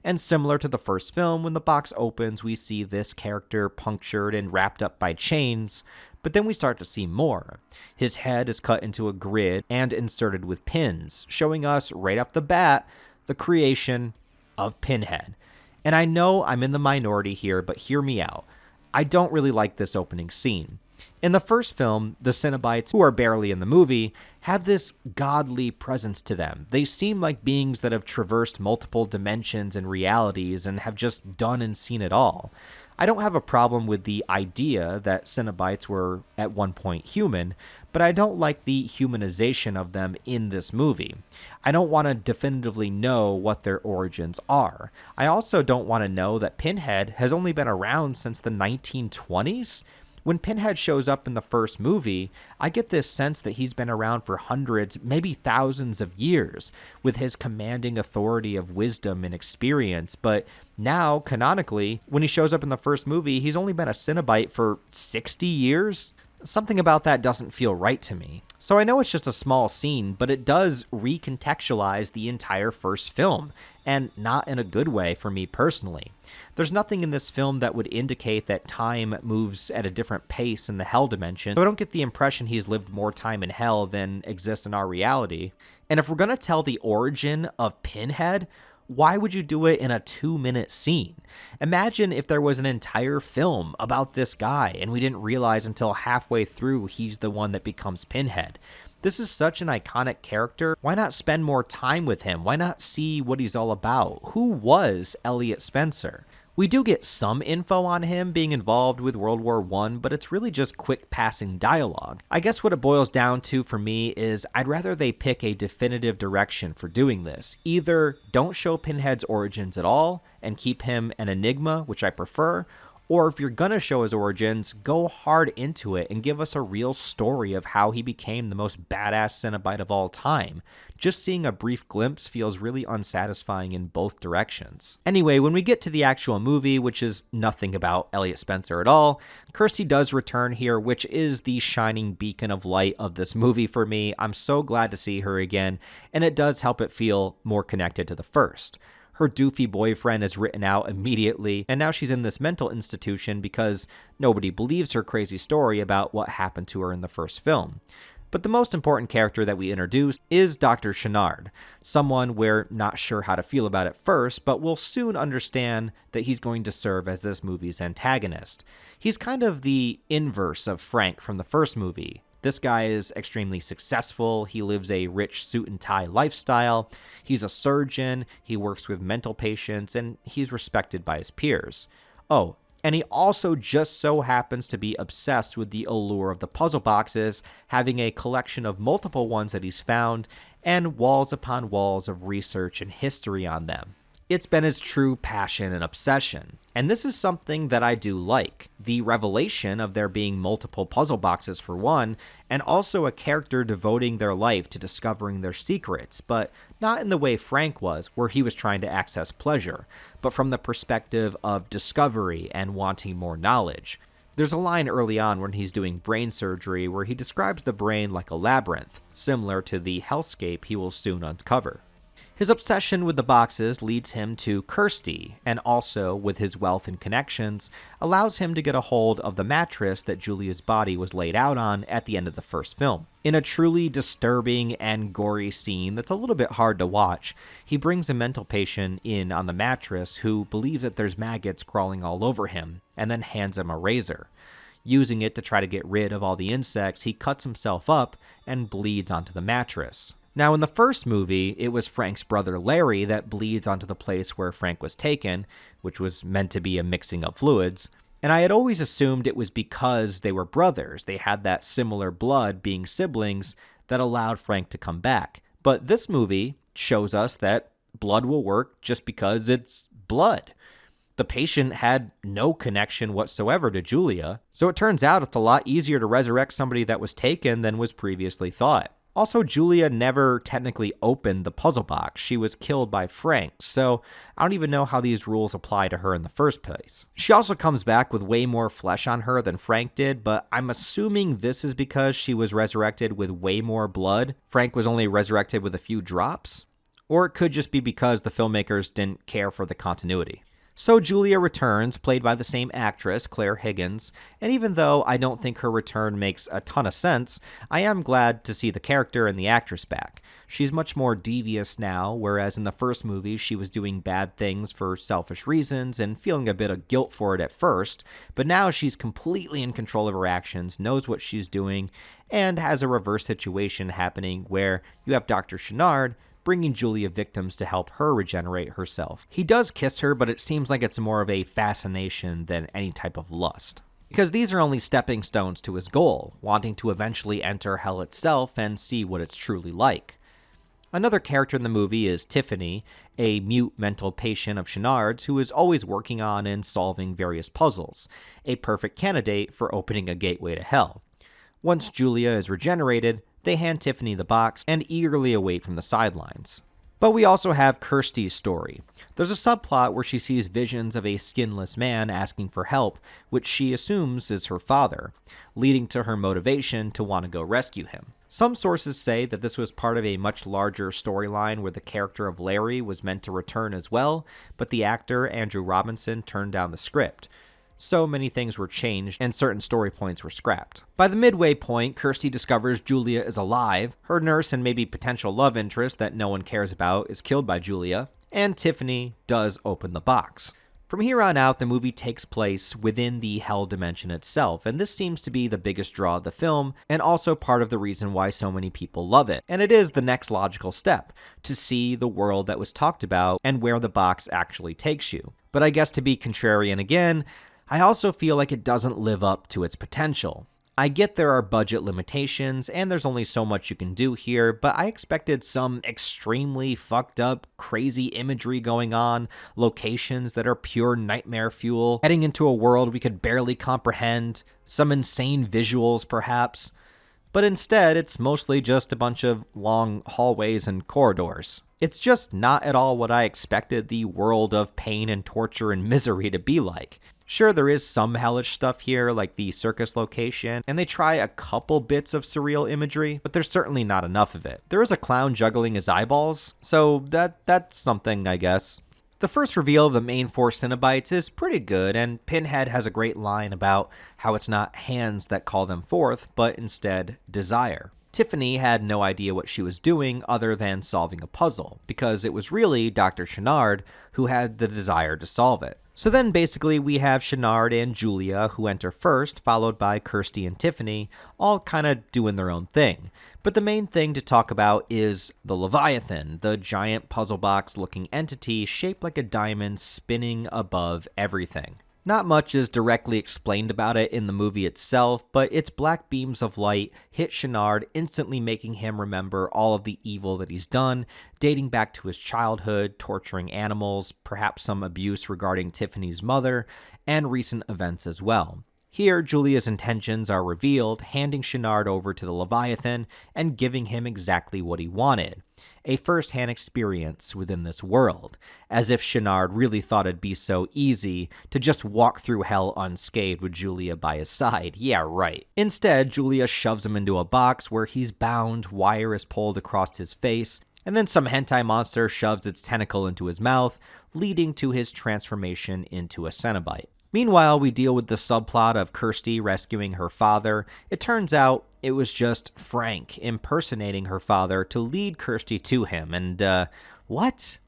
And similar to the first film, when the box opens, we see this character punctured and wrapped up by chains, but then we start to see more. His head is cut into a grid and inserted with pins, showing us right off the bat the creation of Pinhead. And I know I'm in the minority here, but hear me out. I don't really like this opening scene. In the first film, the Cenobites, who are barely in the movie, have this godly presence to them. They seem like beings that have traversed multiple dimensions and realities and have just done and seen it all. I don't have a problem with the idea that Cenobites were at one point human, but I don't like the humanization of them in this movie. I don't want to definitively know what their origins are. I also don't want to know that Pinhead has only been around since the 1920s. When Pinhead shows up in the first movie, I get this sense that he's been around for hundreds, maybe thousands of years, with his commanding authority of wisdom and experience, but now, canonically, when he shows up in the first movie, he's only been a Cenobite for 60 years? Something about that doesn't feel right to me. So I know it's just a small scene, but it does recontextualize the entire first film, and not in a good way for me personally. There's nothing in this film that would indicate that time moves at a different pace in the hell dimension, so I don't get the impression he's lived more time in hell than exists in our reality. And if we're going to tell the origin of Pinhead, why would you do it in a 2-minute scene? Imagine if there was an entire film about this guy and we didn't realize until halfway through he's the one that becomes Pinhead. This is such an iconic character. Why not spend more time with him? Why not see what he's all about? Who was Elliot Spencer? We do get some info on him being involved with World War I, but it's really just quick passing dialogue. I guess what it boils down to for me is I'd rather they pick a definitive direction for doing this. Either don't show Pinhead's origins at all and keep him an enigma, which I prefer, Or if you're gonna show his origins, go hard into it and give us a real story of how he became the most badass Cenobite of all time. Just seeing a brief glimpse feels really unsatisfying in both directions. Anyway, when we get to the actual movie, which is nothing about Elliot Spencer at all, Kirsty does return here, which is the shining beacon of light of this movie for me. I'm so glad to see her again, and it does help it feel more connected to the first. Her doofy boyfriend is written out immediately, and now she's in this mental institution because nobody believes her crazy story about what happened to her in the first film. But the most important character that we introduce is Dr. Chenard, someone we're not sure how to feel about at first, but we'll soon understand that he's going to serve as this movie's antagonist. He's kind of the inverse of Frank from the first movie. This guy is extremely successful, he lives a rich suit and tie lifestyle, he's a surgeon, he works with mental patients, and he's respected by his peers. Oh, and he also just so happens to be obsessed with the allure of the puzzle boxes, having a collection of multiple ones that he's found, and walls upon walls of research and history on them. It's been his true passion and obsession. And this is something that I do like. The revelation of there being multiple puzzle boxes for one, and also a character devoting their life to discovering their secrets, but not in the way Frank was, where he was trying to access pleasure, but from the perspective of discovery and wanting more knowledge. There's a line early on when he's doing brain surgery where he describes the brain like a labyrinth, similar to the hellscape he will soon uncover. His obsession with the boxes leads him to Kirsty, and also, with his wealth and connections, allows him to get a hold of the mattress that Julia's body was laid out on at the end of the first film. In a truly disturbing and gory scene that's a little bit hard to watch, he brings a mental patient in on the mattress who believes that there's maggots crawling all over him, and then hands him a razor. Using it to try to get rid of all the insects, he cuts himself up and bleeds onto the mattress. Now, in the first movie, it was Frank's brother Larry that bleeds onto the place where Frank was taken, which was meant to be a mixing of fluids, and I had always assumed it was because they were brothers. They had that similar blood, being siblings, that allowed Frank to come back. But this movie shows us that blood will work just because it's blood. The patient had no connection whatsoever to Julia, so it turns out it's a lot easier to resurrect somebody that was taken than was previously thought. Also, Julia never technically opened the puzzle box. She was killed by Frank, so I don't even know how these rules apply to her in the first place. She also comes back with way more flesh on her than Frank did, but I'm assuming this is because she was resurrected with way more blood. Frank was only resurrected with a few drops? Or it could just be because the filmmakers didn't care for the continuity. So Julia returns, played by the same actress, Claire Higgins, and even though I don't think her return makes a ton of sense, I am glad to see the character and the actress back. She's much more devious now, whereas in the first movie she was doing bad things for selfish reasons and feeling a bit of guilt for it at first, but now she's completely in control of her actions, knows what she's doing, and has a reverse situation happening where you have Dr. Chenard bringing Julia victims to help her regenerate herself. He does kiss her, but it seems like it's more of a fascination than any type of lust. Because these are only stepping stones to his goal, wanting to eventually enter hell itself and see what it's truly like. Another character in the movie is Tiffany, a mute mental patient of Chenard's who is always working on and solving various puzzles, a perfect candidate for opening a gateway to hell. Once Julia is regenerated, they hand Tiffany the box and eagerly await from the sidelines. But we also have Kirsty's story. There's a subplot where she sees visions of a skinless man asking for help, which she assumes is her father, leading to her motivation to want to go rescue him. Some sources say that this was part of a much larger storyline where the character of Larry was meant to return as well, but the actor Andrew Robinson turned down the script. So many things were changed and certain story points were scrapped. By the midway point, Kirsty discovers Julia is alive, her nurse and maybe potential love interest that no one cares about is killed by Julia, and Tiffany does open the box. From here on out, the movie takes place within the hell dimension itself, and this seems to be the biggest draw of the film, and also part of the reason why so many people love it. And it is the next logical step, to see the world that was talked about and where the box actually takes you. But I guess to be contrarian again, I also feel like it doesn't live up to its potential. I get there are budget limitations and there's only so much you can do here, but I expected some extremely fucked up, crazy imagery going on, locations that are pure nightmare fuel, heading into a world we could barely comprehend, some insane visuals perhaps. But instead, it's mostly just a bunch of long hallways and corridors. It's just not at all what I expected the world of pain and torture and misery to be like. Sure, there is some hellish stuff here, like the circus location, and they try a couple bits of surreal imagery, but there's certainly not enough of it. There is a clown juggling his eyeballs, so that's something, I guess. The first reveal of the main 4 Cenobites is pretty good, and Pinhead has a great line about how it's not hands that call them forth, but instead desire. Tiffany had no idea what she was doing other than solving a puzzle, because it was really Dr. Chenard who had the desire to solve it. So then basically we have Chenard and Julia who enter first, followed by Kirsty and Tiffany, all kind of doing their own thing. But the main thing to talk about is the Leviathan, the giant puzzle box looking entity shaped like a diamond spinning above everything. Not much is directly explained about it in the movie itself, but its black beams of light hit Chenard, instantly making him remember all of the evil that he's done, dating back to his childhood, torturing animals, perhaps some abuse regarding Tiffany's mother, and recent events as well. Here, Julia's intentions are revealed, handing Chenard over to the Leviathan and giving him exactly what he wanted. A first-hand experience within this world, as if Chenard really thought it'd be so easy to just walk through hell unscathed with Julia by his side. Yeah, right. Instead, Julia shoves him into a box where he's bound, wire is pulled across his face, and then some hentai monster shoves its tentacle into his mouth, leading to his transformation into a Cenobite. Meanwhile, we deal with the subplot of Kirsty rescuing her father. It turns out it was just Frank impersonating her father to lead Kirsty to him. And, what?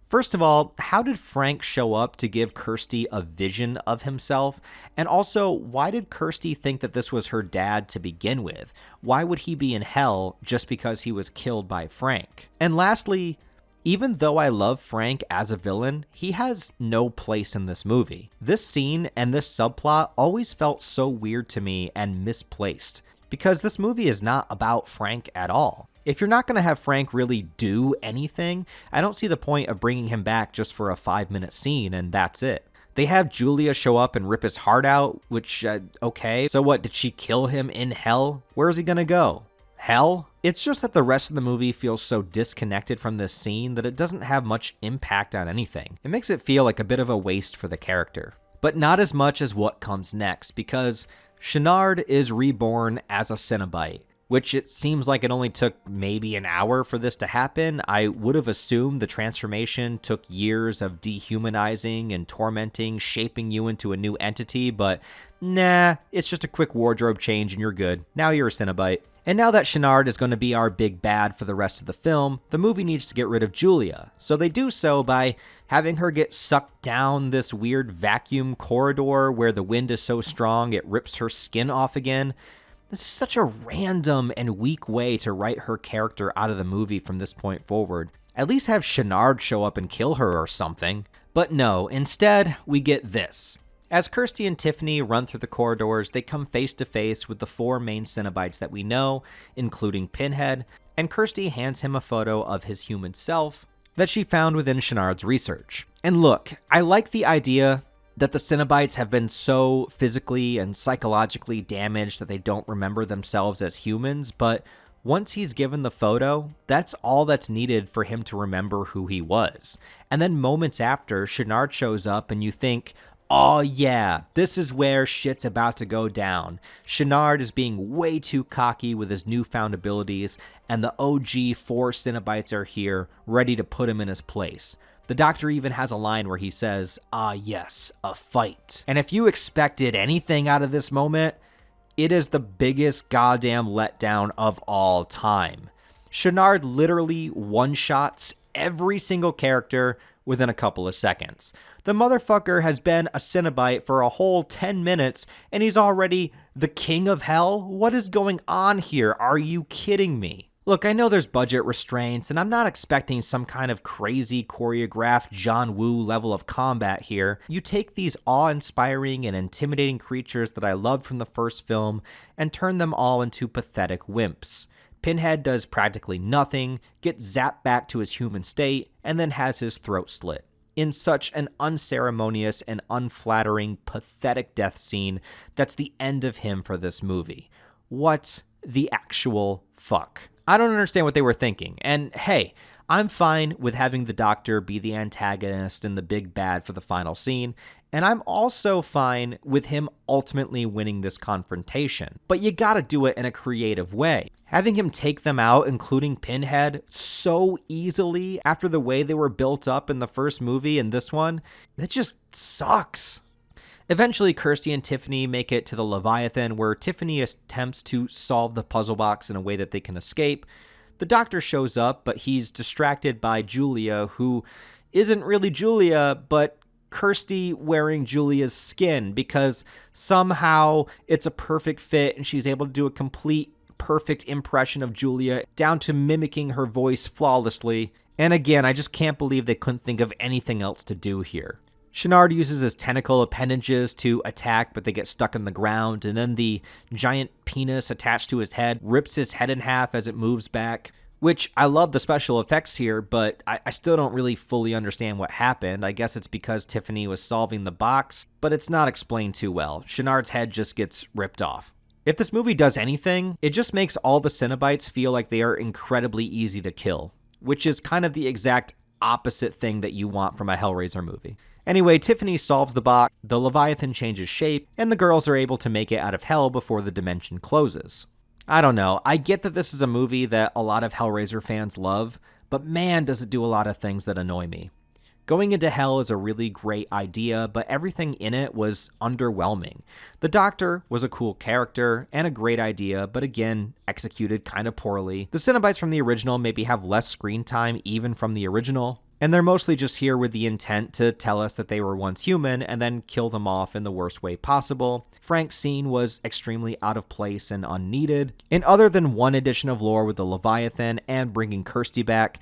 First of all, how did Frank show up to give Kirsty a vision of himself? And also, why did Kirsty think that this was her dad to begin with? Why would he be in hell just because he was killed by Frank? And lastly, even though I love Frank as a villain, he has no place in this movie. This scene and this subplot always felt so weird to me and misplaced, because this movie is not about Frank at all. If you're not going to have Frank really do anything, I don't see the point of bringing him back just for a 5-minute scene and that's it. They have Julia show up and rip his heart out, which, okay, so what, did she kill him in hell? Where is he going to go? Hell? It's just that the rest of the movie feels so disconnected from this scene that it doesn't have much impact on anything. It makes it feel like a bit of a waste for the character. But not as much as what comes next, because Chenard is reborn as a Cenobite, which it seems like it only took maybe an hour for this to happen. I would have assumed the transformation took years of dehumanizing and tormenting, shaping you into a new entity, but nah, it's just a quick wardrobe change and you're good. Now you're a Cenobite. And now that Chenard is going to be our big bad for the rest of the film, the movie needs to get rid of Julia. So they do so by having her get sucked down this weird vacuum corridor where the wind is so strong it rips her skin off again. This is such a random and weak way to write her character out of the movie from this point forward. At least have Chenard show up and kill her or something. But no, instead we get this. As Kirsty and Tiffany run through the corridors, they come face to face with the 4 main Cenobites that we know, including Pinhead, and Kirsty hands him a photo of his human self that she found within Chenard's research. And look, I like the idea that the Cenobites have been so physically and psychologically damaged that they don't remember themselves as humans, but once he's given the photo, that's all that's needed for him to remember who he was. And then moments after, Chenard shows up and you think, oh yeah, this is where shit's about to go down. Chenard is being way too cocky with his newfound abilities, and the OG 4 Cenobites are here, ready to put him in his place. The Doctor even has a line where he says, ah yes, a fight. And if you expected anything out of this moment, it is the biggest goddamn letdown of all time. Chenard literally one-shots every single character within a couple of seconds. The motherfucker has been a Cenobite for a whole 10 minutes, and he's already the king of hell? What is going on here? Are you kidding me? Look, I know there's budget restraints, and I'm not expecting some kind of crazy choreographed John Woo level of combat here. You take these awe-inspiring and intimidating creatures that I loved from the first film and turn them all into pathetic wimps. Pinhead does practically nothing, gets zapped back to his human state, and then has his throat slit in such an unceremonious and unflattering, pathetic death scene that's the end of him for this movie. What the actual fuck? I don't understand what they were thinking. And hey, I'm fine with having the Doctor be the antagonist and the big bad for the final scene, and I'm also fine with him ultimately winning this confrontation. But you gotta do it in a creative way. Having him take them out, including Pinhead, so easily after the way they were built up in the first movie and this one, that just sucks. Eventually, Kirsty and Tiffany make it to the Leviathan, where Tiffany attempts to solve the puzzle box in a way that they can escape. The Doctor shows up, but he's distracted by Julia, who isn't really Julia, but Kirsty wearing Julia's skin, because somehow it's a perfect fit and she's able to do a complete perfect impression of Julia, down to mimicking her voice flawlessly. And again, I just can't believe they couldn't think of anything else to do here. Channard uses his tentacle appendages to attack, but they get stuck in the ground, and then the giant penis attached to his head rips his head in half as it moves back, which I love the special effects here, but I still don't really fully understand what happened. I guess it's because Tiffany was solving the box, but it's not explained too well. Channard's head just gets ripped off. If this movie does anything, it just makes all the Cenobites feel like they are incredibly easy to kill, which is kind of the exact opposite thing that you want from a Hellraiser movie. Anyway, Tiffany solves the box, the Leviathan changes shape, and the girls are able to make it out of hell before the dimension closes. I don't know, I get that this is a movie that a lot of Hellraiser fans love, but man does it do a lot of things that annoy me. Going into hell is a really great idea, but everything in it was underwhelming. The Doctor was a cool character and a great idea, but again, executed kind of poorly. The Cenobites from the original maybe have less screen time even from the original, and they're mostly just here with the intent to tell us that they were once human and then kill them off in the worst way possible. Frank's scene was extremely out of place and unneeded. And other than one addition of lore with the Leviathan and bringing Kirsty back,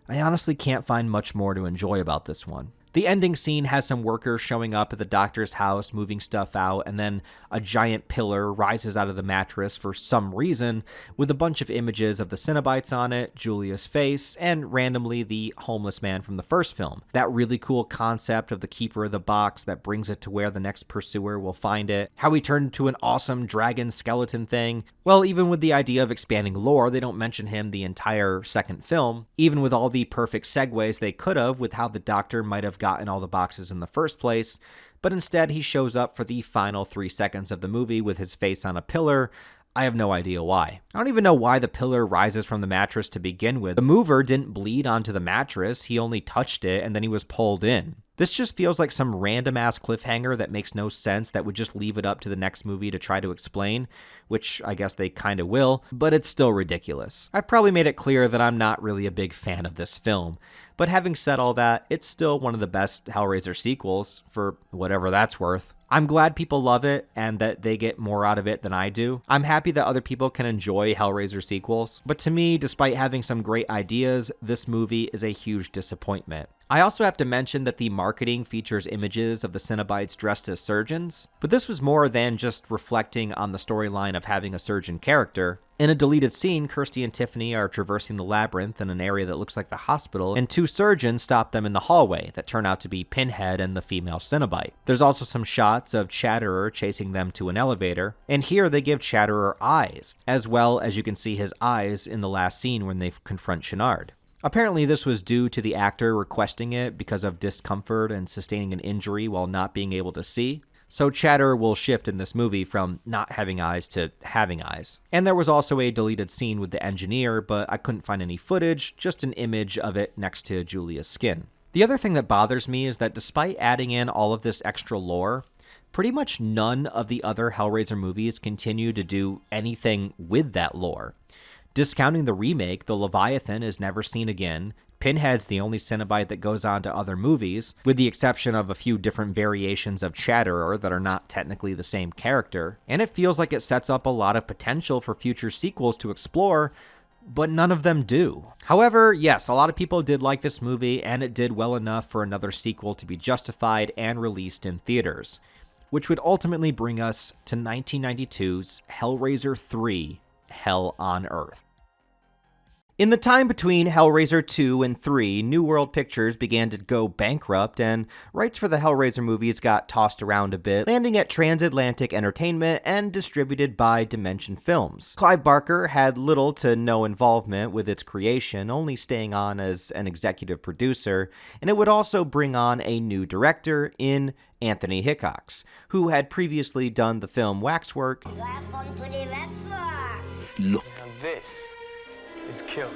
I honestly can't find much more to enjoy about this one. The ending scene has some workers showing up at the Doctor's house, moving stuff out, and then a giant pillar rises out of the mattress for some reason, with a bunch of images of the Cenobites on it, Julia's face, and randomly the homeless man from the first film. That really cool concept of the keeper of the box that brings it to where the next pursuer will find it. How he turned into an awesome dragon skeleton thing. Well, even with the idea of expanding lore, they don't mention him the entire second film, even with all the perfect segues they could have with how the Doctor might have gotten all the boxes in the first place, but instead he shows up for the final 3 seconds of the movie with his face on a pillar. I have no idea why. I don't even know why the pillar rises from the mattress to begin with. The mover didn't bleed onto the mattress, he only touched it and then he was pulled in. This just feels like some random ass cliffhanger that makes no sense, that would just leave it up to the next movie to try to explain, which I guess they kind of will, but it's still ridiculous. I've probably made it clear that I'm not really a big fan of this film, but having said all that, it's still one of the best Hellraiser sequels, for whatever that's worth. I'm glad people love it and that they get more out of it than I do. I'm happy that other people can enjoy Hellraiser sequels, but to me, despite having some great ideas, this movie is a huge disappointment. I also have to mention that the marketing features images of the Cenobites dressed as surgeons, but this was more than just reflecting on the storyline of having a surgeon character. In a deleted scene, Kirsty and Tiffany are traversing the labyrinth in an area that looks like the hospital, and 2 surgeons stop them in the hallway that turn out to be Pinhead and the female Cenobite. There's also some shots of Chatterer chasing them to an elevator, and here they give Chatterer eyes, as well as you can see his eyes in the last scene when they confront Channard. Apparently this was due to the actor requesting it because of discomfort and sustaining an injury while not being able to see. So Chatterer will shift in this movie from not having eyes to having eyes. And there was also a deleted scene with the engineer, but I couldn't find any footage, just an image of it next to Julia's skin. The other thing that bothers me is that despite adding in all of this extra lore, pretty much none of the other Hellraiser movies continue to do anything with that lore. Discounting the remake, the Leviathan is never seen again. Pinhead's the only Cenobite that goes on to other movies, with the exception of a few different variations of Chatterer that are not technically the same character. And it feels like it sets up a lot of potential for future sequels to explore, but none of them do. However, yes, a lot of people did like this movie, and it did well enough for another sequel to be justified and released in theaters, which would ultimately bring us to 1992's Hellraiser 3: Hell on Earth. In the time between Hellraiser 2 and 3, New World Pictures began to go bankrupt, and rights for the Hellraiser movies got tossed around a bit, landing at Transatlantic Entertainment and distributed by Dimension Films. Clive Barker had little to no involvement with its creation, only staying on as an executive producer, and it would also bring on a new director in Anthony Hickox, who had previously done the film Waxwork. Welcome to the Waxwork. Look, Now this is killer.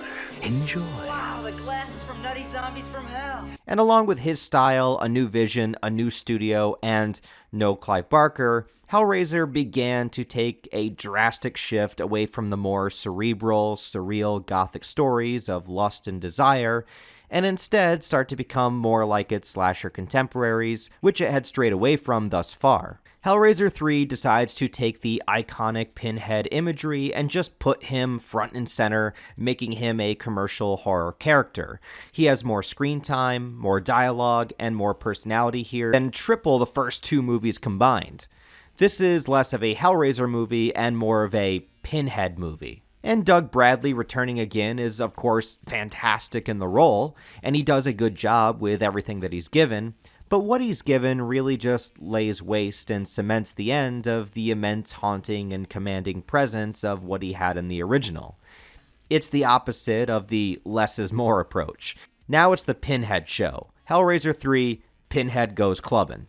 enjoy. Wow, the glasses from Nutty Zombies from Hell. And along with his style, a new vision, a new studio, and no Clive Barker, Hellraiser began to take a drastic shift away from the more cerebral, surreal, gothic stories of lust and desire, and instead start to become more like its slasher contemporaries, which it had strayed away from thus far. Hellraiser 3 decides to take the iconic Pinhead imagery and just put him front and center, making him a commercial horror character. He has more screen time, more dialogue, and more personality here than triple the first two movies combined. This is less of a Hellraiser movie and more of a Pinhead movie. And Doug Bradley returning again is, of course, fantastic in the role, and he does a good job with everything that he's given, but what he's given really just lays waste and cements the end of the immense haunting and commanding presence of what he had in the original. It's the opposite of the less is more approach. Now it's the Pinhead show. Hellraiser 3, Pinhead goes clubbing.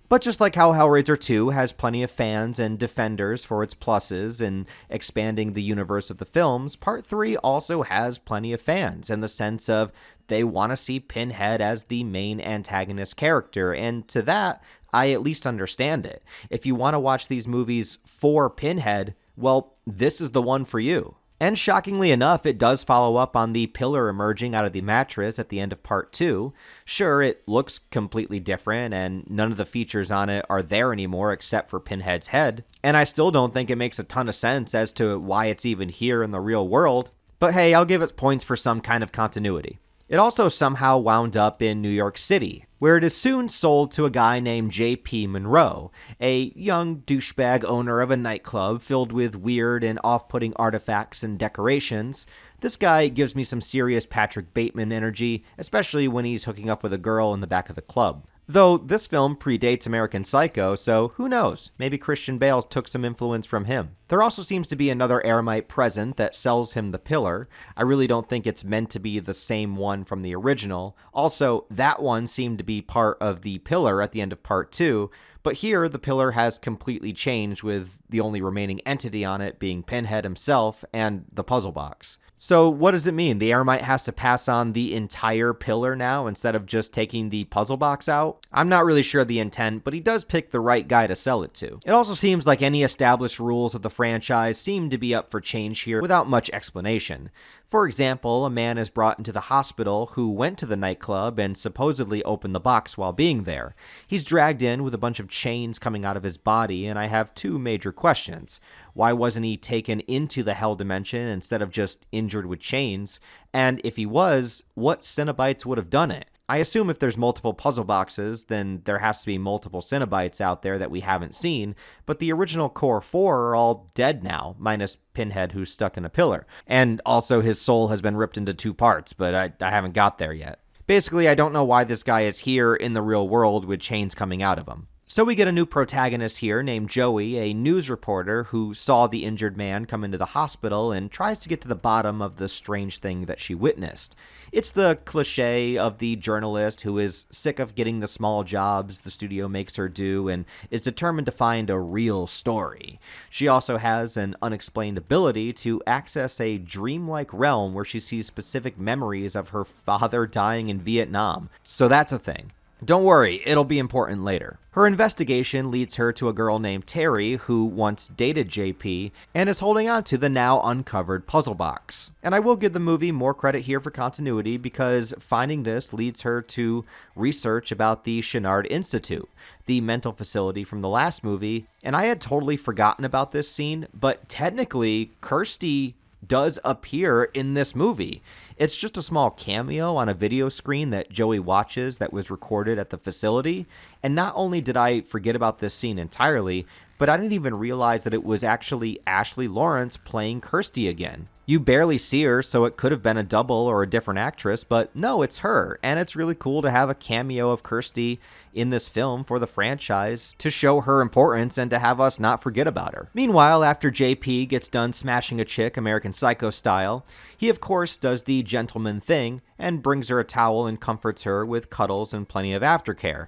But just like how Hellraiser 2 has plenty of fans and defenders for its pluses in expanding the universe of the films, Part 3 also has plenty of fans in the sense of they want to see Pinhead as the main antagonist character, and to that, I at least understand it. If you want to watch these movies for Pinhead, well, this is the one for you. And shockingly enough, it does follow up on the pillar emerging out of the mattress at the end of Part 2. Sure, it looks completely different, and none of the features on it are there anymore except for Pinhead's head. And I still don't think it makes a ton of sense as to why it's even here in the real world. But hey, I'll give it points for some kind of continuity. It also somehow wound up in New York City, where it is soon sold to a guy named J.P. Monroe, a young douchebag owner of a nightclub filled with weird and off-putting artifacts and decorations. This guy gives me some serious Patrick Bateman energy, especially when he's hooking up with a girl in the back of the club. Though this film predates American Psycho, so who knows, maybe Christian Bale took some influence from him. There also seems to be another Eremite present that sells him the pillar. I really don't think it's meant to be the same one from the original. Also, that one seemed to be part of the pillar at the end of Part 2, but here the pillar has completely changed, with the only remaining entity on it being Pinhead himself and the puzzle box. So what does it mean? The Eremite has to pass on the entire pillar now instead of just taking the puzzle box out? I'm not really sure the intent, but he does pick the right guy to sell it to. It also seems like any established rules of the franchise seem to be up for change here without much explanation. For example, a man is brought into the hospital who went to the nightclub and supposedly opened the box while being there. He's dragged in with a bunch of chains coming out of his body, and I have two major questions. Why wasn't he taken into the hell dimension instead of just injured with chains? And if he was, what Cenobites would have done it? I assume if there's multiple puzzle boxes, then there has to be multiple Cenobites out there that we haven't seen, but the original core 4 are all dead now, minus Pinhead, who's stuck in a pillar. And also his soul has been ripped into 2 parts, but I haven't got there yet. Basically, I don't know why this guy is here in the real world with chains coming out of him. So we get a new protagonist here named Joey, a news reporter who saw the injured man come into the hospital and tries to get to the bottom of the strange thing that she witnessed. It's the cliche of the journalist who is sick of getting the small jobs the studio makes her do and is determined to find a real story. She also has an unexplained ability to access a dreamlike realm where she sees specific memories of her father dying in Vietnam. So that's a thing. Don't worry, it'll be important later. Her investigation leads her to a girl named Terry who once dated JP and is holding on to the now uncovered puzzle box. And I will give the movie more credit here for continuity because finding this leads her to research about the Chenard Institute, the mental facility from the last movie, and I had totally forgotten about this scene, but technically Kirsty does appear in this movie. It's just a small cameo on a video screen that Joey watches that was recorded at the facility. And not only did I forget about this scene entirely, but I didn't even realize that it was actually Ashley Lawrence playing Kirsty again. You barely see her, so it could have been a double or a different actress, but no, it's her. And it's really cool to have a cameo of Kirsty in this film for the franchise to show her importance and to have us not forget about her. Meanwhile, after JP gets done smashing a chick American Psycho style, he of course does the gentleman thing and brings her a towel and comforts her with cuddles and plenty of aftercare.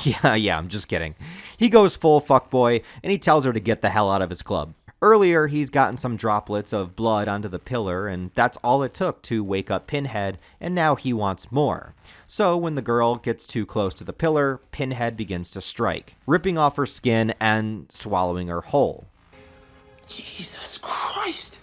Yeah, I'm just kidding. He goes full fuckboy and he tells her to get the hell out of his club. Earlier, he's gotten some droplets of blood onto the pillar, and that's all it took to wake up Pinhead, and now he wants more. So when the girl gets too close to the pillar, Pinhead begins to strike, ripping off her skin and swallowing her whole. Jesus Christ!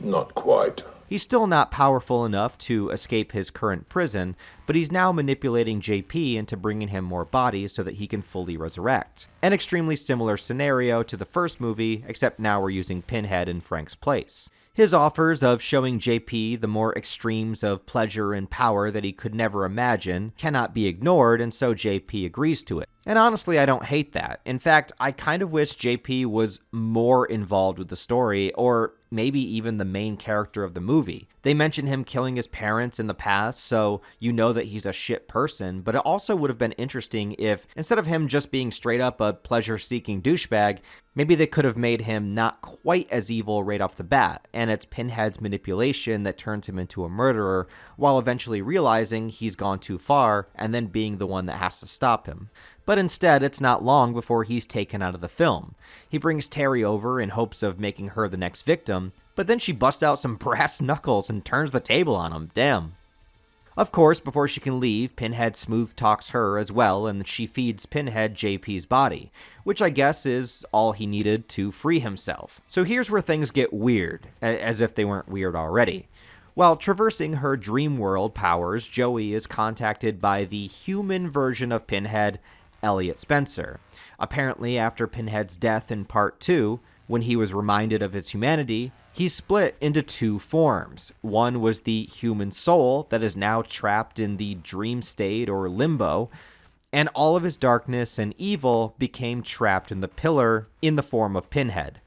Not quite. He's still not powerful enough to escape his current prison, but he's now manipulating JP into bringing him more bodies so that he can fully resurrect. An extremely similar scenario to the first movie, except now we're using Pinhead in Frank's place. His offers of showing JP the more extremes of pleasure and power that he could never imagine cannot be ignored, and so JP agrees to it. And honestly, I don't hate that. In fact, I kind of wish JP was more involved with the story, or maybe even the main character of the movie. They mention him killing his parents in the past, so you know that he's a shit person, but it also would have been interesting if, instead of him just being straight up a pleasure-seeking douchebag, maybe they could have made him not quite as evil right off the bat, and it's Pinhead's manipulation that turns him into a murderer, while eventually realizing he's gone too far, and then being the one that has to stop him. But instead, it's not long before he's taken out of the film. He brings Terry over in hopes of making her the next victim, but then she busts out some brass knuckles and turns the table on him. Damn. Of course, before she can leave, Pinhead smooth talks her as well, and she feeds Pinhead JP's body, which I guess is all he needed to free himself. So here's where things get weird, as if they weren't weird already. While traversing her dream world powers, Joey is contacted by the human version of Pinhead, Elliot Spencer. Apparently, after Pinhead's death in Part 2, when he was reminded of his humanity, he split into two forms. One was the human soul that is now trapped in the dream state or limbo, and all of his darkness and evil became trapped in the pillar in the form of Pinhead.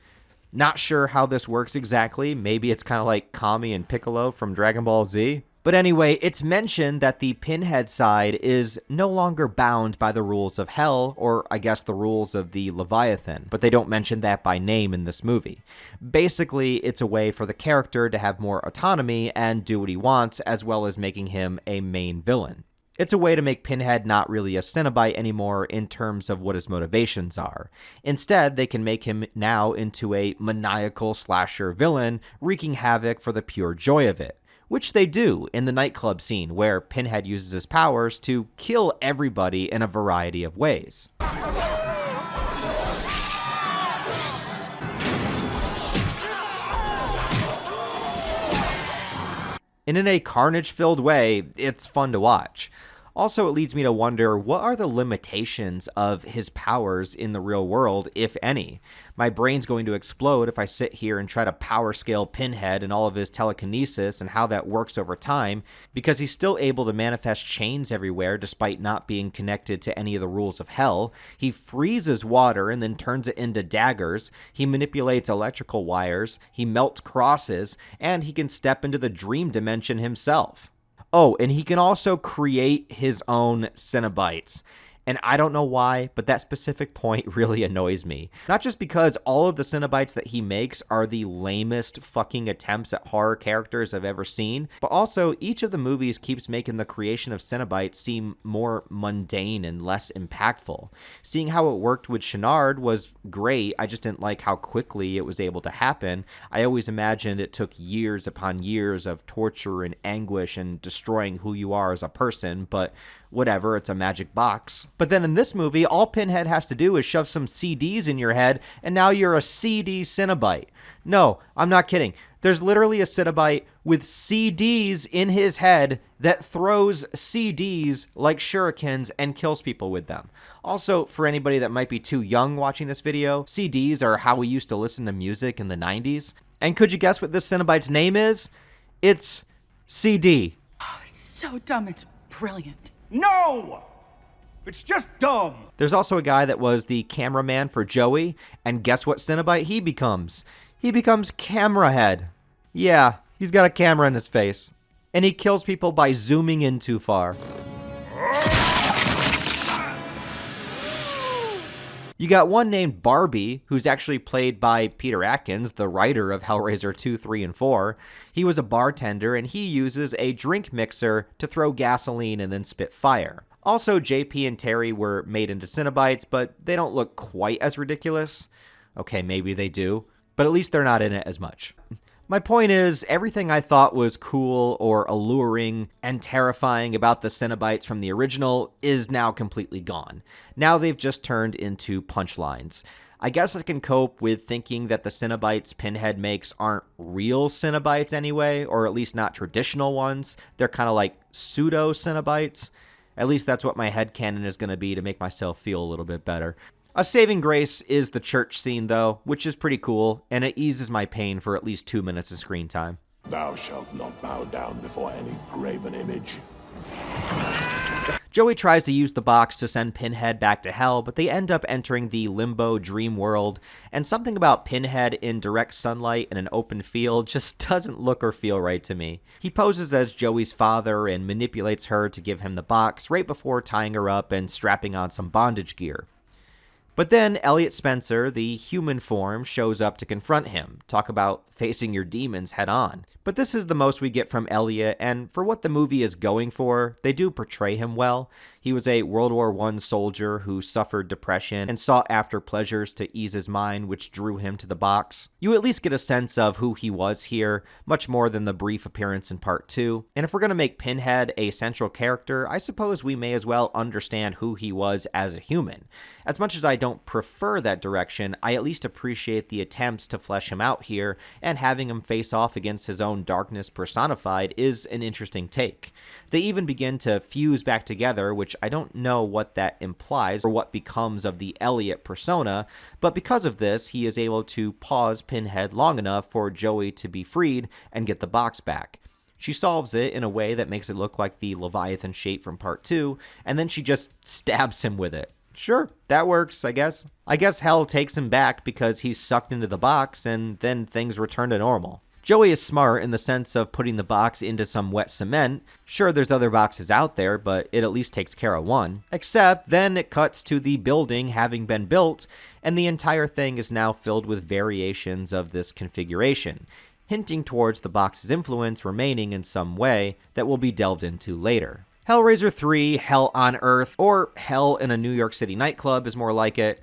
Not sure how this works exactly. Maybe it's kind of like Kami and Piccolo from Dragon Ball Z. But anyway, it's mentioned that the Pinhead side is no longer bound by the rules of Hell, or I guess the rules of the Leviathan, but they don't mention that by name in this movie. Basically, it's a way for the character to have more autonomy and do what he wants, as well as making him a main villain. It's a way to make Pinhead not really a Cenobite anymore in terms of what his motivations are. Instead, they can make him now into a maniacal slasher villain, wreaking havoc for the pure joy of it. Which they do in the nightclub scene, where Pinhead uses his powers to kill everybody in a variety of ways. And in a carnage-filled way, it's fun to watch. Also, it leads me to wonder, what are the limitations of his powers in the real world, if any? My brain's going to explode if I sit here and try to power scale Pinhead and all of his telekinesis and how that works over time, because he's still able to manifest chains everywhere despite not being connected to any of the rules of Hell. He freezes water and then turns it into daggers. He manipulates electrical wires. He melts crosses, and he can step into the dream dimension himself. Oh, and he can also create his own Cenobites. And I don't know why, but that specific point really annoys me. Not just because all of the Cenobites that he makes are the lamest fucking attempts at horror characters I've ever seen, but also each of the movies keeps making the creation of Cenobites seem more mundane and less impactful. Seeing how it worked with Channard was great, I just didn't like how quickly it was able to happen. I always imagined it took years upon years of torture and anguish and destroying who you are as a person, but whatever, it's a magic box. But then in this movie, all Pinhead has to do is shove some CDs in your head, and now you're a CD Cenobite. No, I'm not kidding. There's literally a Cenobite with CDs in his head that throws CDs like shurikens and kills people with them. Also, for anybody that might be too young watching this video, CDs are how we used to listen to music in the 90s. And could you guess what this Cenobite's name is? It's CD. Oh, it's so dumb, it's brilliant. No! It's just dumb. There's also a guy that was the cameraman for Joey, and guess what Cenobite he becomes? He becomes Camera Head. Yeah, he's got a camera in his face. And he kills people by zooming in too far. You got one named Barbie, who's actually played by Peter Atkins, the writer of Hellraiser 2, 3, and 4. He was a bartender, and he uses a drink mixer to throw gasoline and then spit fire. Also, JP and Terry were made into Cenobites, but they don't look quite as ridiculous. Okay, maybe they do, but at least they're not in it as much. My point is, everything I thought was cool or alluring and terrifying about the Cenobites from the original is now completely gone. Now they've just turned into punchlines. I guess I can cope with thinking that the Cenobites Pinhead makes aren't real Cenobites anyway, or at least not traditional ones. They're kind of like pseudo-Cenobites. At least that's what my headcanon is going to be to make myself feel a little bit better. A saving grace is the church scene, though, which is pretty cool, and it eases my pain for at least 2 minutes of screen time. Thou shalt not bow down before any graven image. Joey tries to use the box to send Pinhead back to hell, but they end up entering the limbo dream world, and something about Pinhead in direct sunlight in an open field just doesn't look or feel right to me. He poses as Joey's father and manipulates her to give him the box right before tying her up and strapping on some bondage gear. But then Elliot Spencer, the human form, shows up to confront him. Talk about facing your demons head on. But this is the most we get from Elliot, and for what the movie is going for, they do portray him well. He was a World War I soldier who suffered depression and sought after pleasures to ease his mind, which drew him to the box. You at least get a sense of who he was here, much more than the brief appearance in Part 2. And if we're going to make Pinhead a central character, I suppose we may as well understand who he was as a human. As much as I don't prefer that direction, I at least appreciate the attempts to flesh him out here, and having him face off against his own darkness personified is an interesting take. They even begin to fuse back together, which I don't know what that implies or what becomes of the Elliot persona, but because of this, he is able to pause Pinhead long enough for Joey to be freed and get the box back. She solves it in a way that makes it look like the Leviathan shape from Part 2, and then she just stabs him with it. Sure, that works, I guess. I guess Hell takes him back because he's sucked into the box, and then things return to normal. Joey is smart in the sense of putting the box into some wet cement. Sure, there's other boxes out there, but it at least takes care of one. Except then it cuts to the building having been built, and the entire thing is now filled with variations of this configuration, hinting towards the box's influence remaining in some way that will be delved into later. Hellraiser 3, Hell on Earth, or Hell in a New York City nightclub is more like it,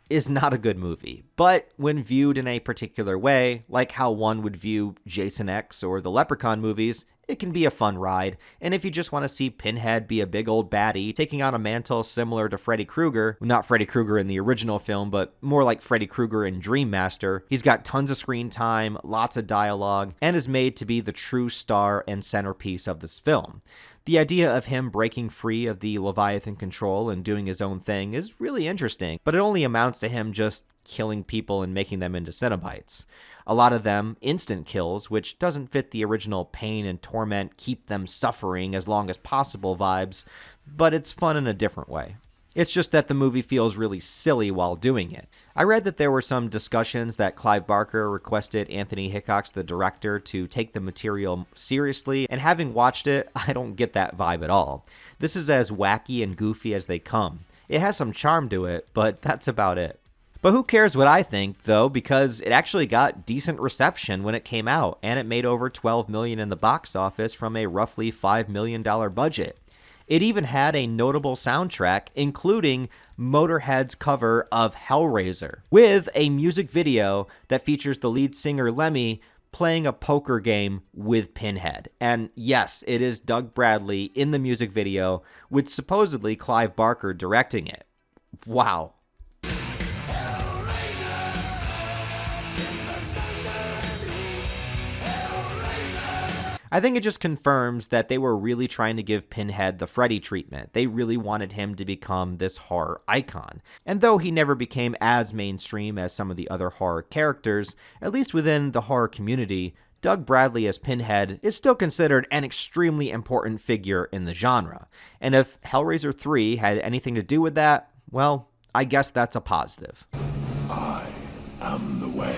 is not a good movie. But when viewed in a particular way, like how one would view Jason X or the Leprechaun movies, it can be a fun ride. And if you just want to see Pinhead be a big old baddie, taking on a mantle similar to Freddy Krueger, not Freddy Krueger in the original film, but more like Freddy Krueger in Dream Master, he's got tons of screen time, lots of dialogue, and is made to be the true star and centerpiece of this film. The idea of him breaking free of the Leviathan control and doing his own thing is really interesting, but it only amounts to him just killing people and making them into Cenobites. A lot of them instant kills, which doesn't fit the original pain and torment, keep them suffering as long as possible vibes, but it's fun in a different way. It's just that the movie feels really silly while doing it. I read that there were some discussions that Clive Barker requested Anthony Hickox, the director, to take the material seriously, and having watched it, I don't get that vibe at all. This is as wacky and goofy as they come. It has some charm to it, but that's about it. But who cares what I think, though, because it actually got decent reception when it came out, and it made over $12 million in the box office from a roughly $5 million budget. It even had a notable soundtrack, including Motorhead's cover of Hellraiser, with a music video that features the lead singer Lemmy playing a poker game with Pinhead. And yes, it is Doug Bradley in the music video, with supposedly Clive Barker directing it. Wow. I think it just confirms that they were really trying to give Pinhead the Freddy treatment. They really wanted him to become this horror icon. And though he never became as mainstream as some of the other horror characters, at least within the horror community, Doug Bradley as Pinhead is still considered an extremely important figure in the genre. And if Hellraiser 3 had anything to do with that, well, I guess that's a positive. I am the way.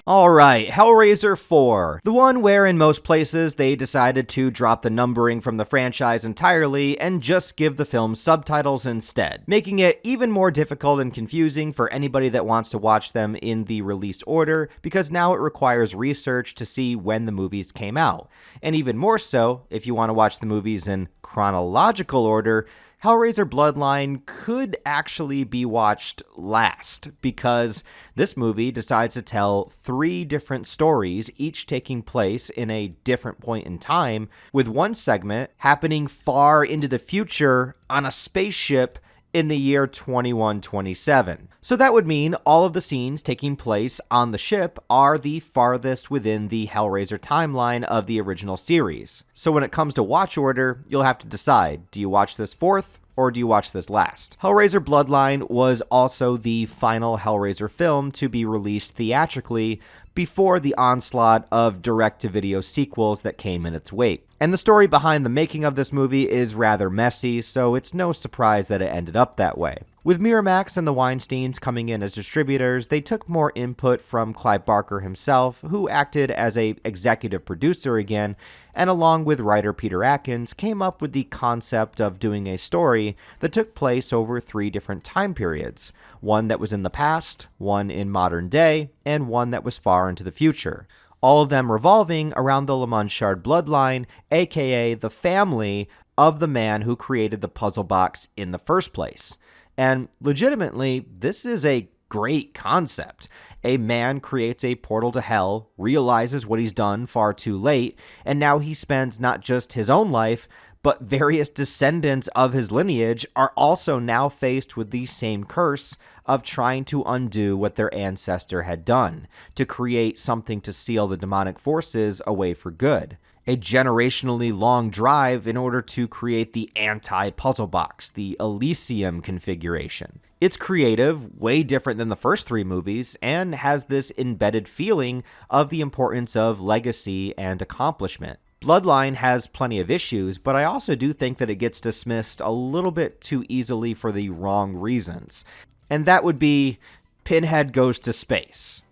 Alright, Hellraiser 4. The one where in most places they decided to drop the numbering from the franchise entirely and just give the film subtitles instead, making it even more difficult and confusing for anybody that wants to watch them in the release order, because now it requires research to see when the movies came out. And even more so, if you want to watch the movies in chronological order, Hellraiser Bloodline could actually be watched last, because this movie decides to tell 3 different stories, each taking place in a different point in time, with one segment happening far into the future on a spaceship in the year 2127. So that would mean all of the scenes taking place on the ship are the farthest within the Hellraiser timeline of the original series. So when it comes to watch order, you'll have to decide, do you watch this fourth or do you watch this last? Hellraiser Bloodline was also the final Hellraiser film to be released theatrically before the onslaught of direct-to-video sequels that came in its wake. And the story behind the making of this movie is rather messy, so it's no surprise that it ended up that way. With Miramax and the Weinsteins coming in as distributors, they took more input from Clive Barker himself, who acted as an executive producer again, and along with writer Peter Atkins, came up with the concept of doing a story that took place over 3 different time periods. One that was in the past, one in modern day, and one that was far into the future. All of them revolving around the Le Monchard bloodline, aka the family of the man who created the puzzle box in the first place. And legitimately, this is a great concept. A man creates a portal to hell, realizes what he's done far too late, and now he spends not just his own life, but various descendants of his lineage are also now faced with the same curse of trying to undo what their ancestor had done, to create something to seal the demonic forces away for good. A generationally long drive in order to create the anti-puzzle box, the Elysium configuration. It's creative, way different than the first 3 movies, and has this embedded feeling of the importance of legacy and accomplishment. Bloodline has plenty of issues, but I also do think that it gets dismissed a little bit too easily for the wrong reasons. And that would be Pinhead goes to space.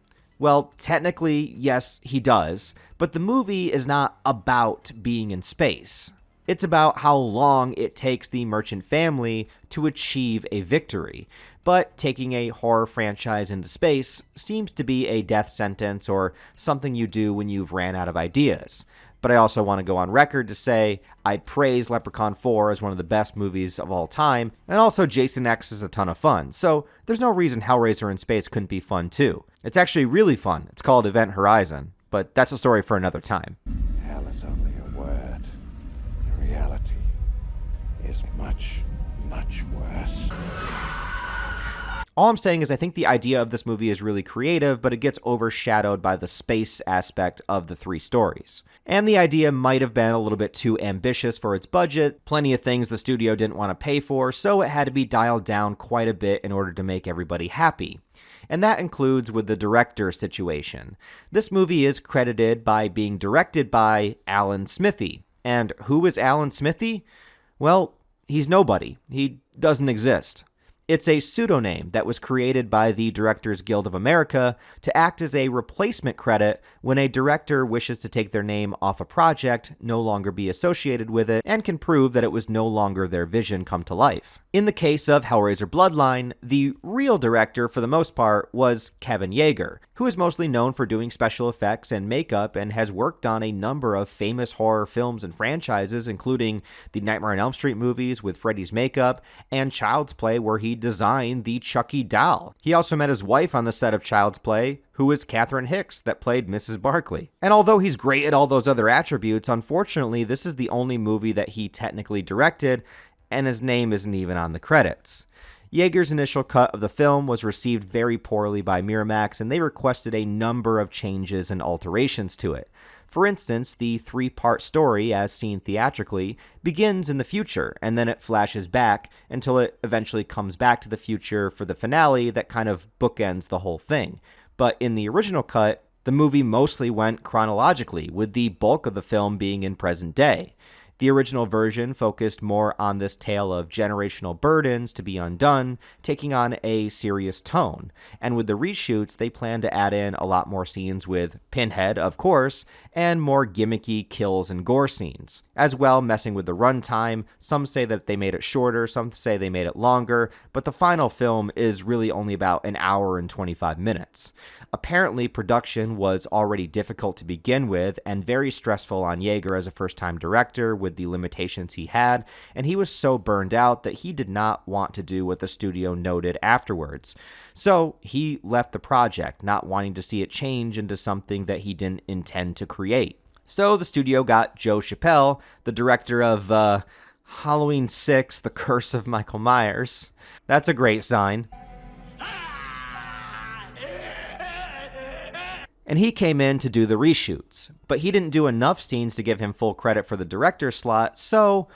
Well, technically, yes, he does, but the movie is not about being in space. It's about how long it takes the merchant family to achieve a victory. But taking a horror franchise into space seems to be a death sentence or something you do when you've ran out of ideas. But I also want to go on record to say I praise Leprechaun 4 as one of the best movies of all time, and also Jason X is a ton of fun, so there's no reason Hellraiser in space couldn't be fun too. It's actually really fun. It's called Event Horizon, but that's a story for another time. Hell is only a word. The reality is much, much worse. All I'm saying is I think the idea of this movie is really creative, but it gets overshadowed by the space aspect of the 3 stories. And the idea might have been a little bit too ambitious for its budget, plenty of things the studio didn't want to pay for, so it had to be dialed down quite a bit in order to make everybody happy. And that includes with the director situation. This movie is credited by being directed by Alan Smithee. And who is Alan Smithee? Well, he's nobody. He doesn't exist. It's a pseudonym that was created by the Directors Guild of America to act as a replacement credit when a director wishes to take their name off a project, no longer be associated with it, and can prove that it was no longer their vision come to life. In the case of Hellraiser Bloodline, the real director for the most part was Kevin Yeager, who is mostly known for doing special effects and makeup and has worked on a number of famous horror films and franchises, including the Nightmare on Elm Street movies with Freddy's makeup and Child's Play, where he designed the Chucky doll. He also met his wife on the set of Child's Play, who is Catherine Hicks, that played Mrs. Barkley. And although he's great at all those other attributes, unfortunately, this is the only movie that he technically directed, and his name isn't even on the credits. Yeager's initial cut of the film was received very poorly by Miramax, and they requested a number of changes and alterations to it. For instance, the 3-part story, as seen theatrically, begins in the future, and then it flashes back until it eventually comes back to the future for the finale that kind of bookends the whole thing. But in the original cut, the movie mostly went chronologically, with the bulk of the film being in present day. The original version focused more on this tale of generational burdens to be undone, taking on a serious tone. And with the reshoots, they plan to add in a lot more scenes with Pinhead, of course, and more gimmicky kills and gore scenes. As well, messing with the runtime, some say that they made it shorter, some say they made it longer, but the final film is really only about an hour and 25 minutes. Apparently, production was already difficult to begin with and very stressful on Yeager as a first-time director with the limitations he had, and he was so burned out that he did not want to do what the studio noted afterwards. So he left the project, not wanting to see it change into something that he didn't intend to create. So the studio got Joe Chappelle, the director of Halloween 6, The Curse of Michael Myers. That's a great sign. And he came in to do the reshoots, but he didn't do enough scenes to give him full credit for the director slot, so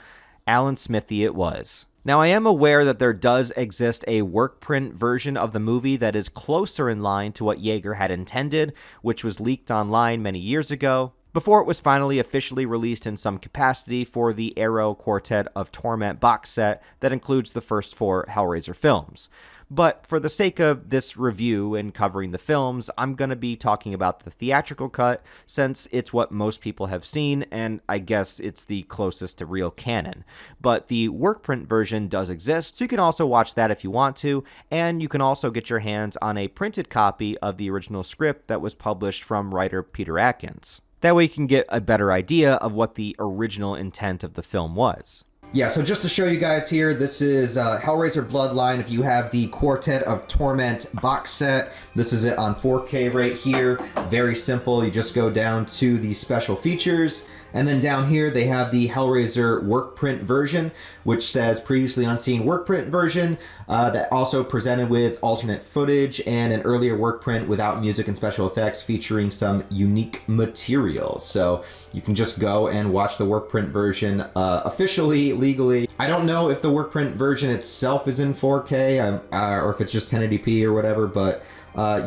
Alan Smithee it was. Now, I am aware that there does exist a work print version of the movie that is closer in line to what Yeager had intended, which was leaked online many years ago, before it was finally officially released in some capacity for the Arrow Quartet of Torment box set that includes the first 4 Hellraiser films. But for the sake of this review and covering the films, I'm going to be talking about the theatrical cut, since it's what most people have seen, and I guess it's the closest to real canon. But the work print version does exist, so you can also watch that if you want to, and you can also get your hands on a printed copy of the original script that was published from writer Peter Atkins. That way you can get a better idea of what the original intent of the film was. Yeah, so just to show you guys here, this is Hellraiser Bloodline. If you have the Quartet of Torment box set, this is it on 4K right here. Very simple. You just go down to the special features, and then down here they have the Hellraiser work print version, which says previously unseen work print version, that also presented with alternate footage and an earlier work print without music and special effects featuring some unique materials. So you can just go and watch the work print version officially, legally. I don't know if the work print version itself is in 4K or if it's just 1080p or whatever, but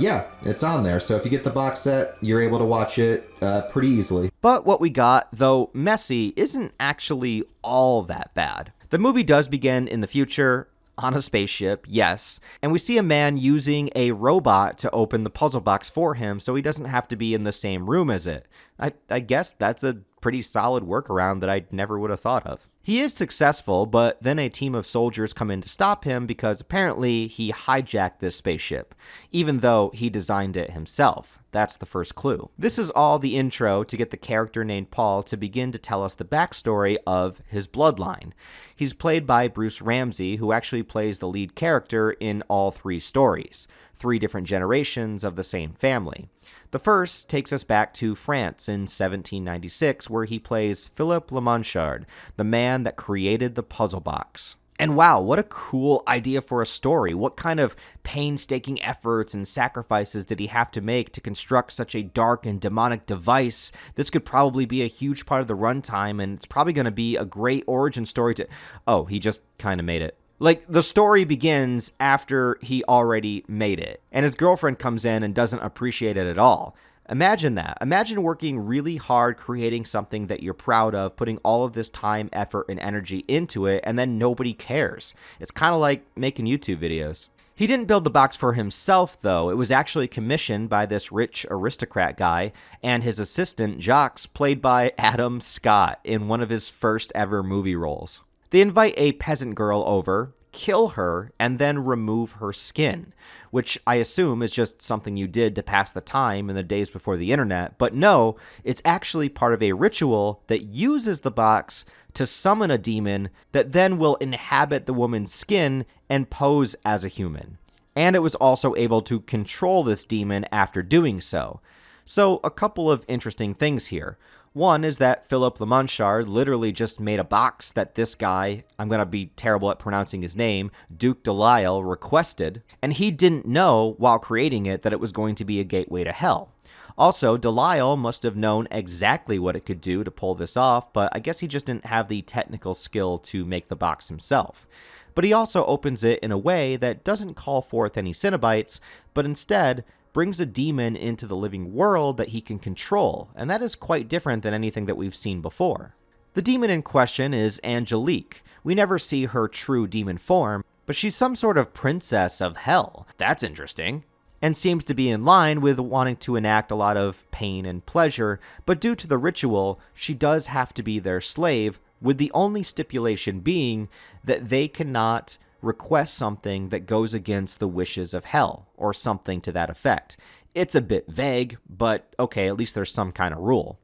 yeah, it's on there. So if you get the box set, you're able to watch it pretty easily. But what we got, though messy, isn't actually all that bad. The movie does begin in the future, on a spaceship, yes, and we see a man using a robot to open the puzzle box for him so he doesn't have to be in the same room as it. I guess that's a pretty solid workaround that I never would have thought of. He is successful, but then a team of soldiers come in to stop him because apparently he hijacked this spaceship, even though he designed it himself. That's the first clue. This is all the intro to get the character named Paul to begin to tell us the backstory of his bloodline. He's played by Bruce Ramsey, who actually plays the lead character in all 3 stories, 3 different generations of the same family. The first takes us back to France in 1796, where he plays Philippe Lemonchard, the man that created the puzzle box. And wow, what a cool idea for a story. What kind of painstaking efforts and sacrifices did he have to make to construct such a dark and demonic device? This could probably be a huge part of the runtime, and it's probably going to be a great origin story to... Oh, he just kind of made it. Like, the story begins after he already made it, and his girlfriend comes in and doesn't appreciate it at all. Imagine that. Imagine working really hard creating something that you're proud of, putting all of this time, effort, and energy into it, and then nobody cares. It's kind of like making YouTube videos. He didn't build the box for himself, though. It was actually commissioned by this rich aristocrat guy and his assistant, Jacques, played by Adam Scott, in one of his first ever movie roles. They invite a peasant girl over, kill her, and then remove her skin, which I assume is just something you did to pass the time in the days before the internet, but no, it's actually part of a ritual that uses the box to summon a demon that then will inhabit the woman's skin and pose as a human. And it was also able to control this demon after doing so. So a couple of interesting things here. One is that Philip Le Monchard literally just made a box that this guy, I'm going to be terrible at pronouncing his name, Duke Delisle, requested, and he didn't know while creating it that it was going to be a gateway to hell. Also, Delisle must have known exactly what it could do to pull this off, but I guess he just didn't have the technical skill to make the box himself. But he also opens it in a way that doesn't call forth any Cenobites, but instead brings a demon into the living world that he can control, and that is quite different than anything that we've seen before. The demon in question is Angelique. We never see her true demon form, but she's some sort of princess of hell. That's interesting. And seems to be in line with wanting to enact a lot of pain and pleasure, but due to the ritual, she does have to be their slave, with the only stipulation being that they cannot request something that goes against the wishes of hell, or something to that effect. It's a bit vague, but okay, at least there's some kind of rule.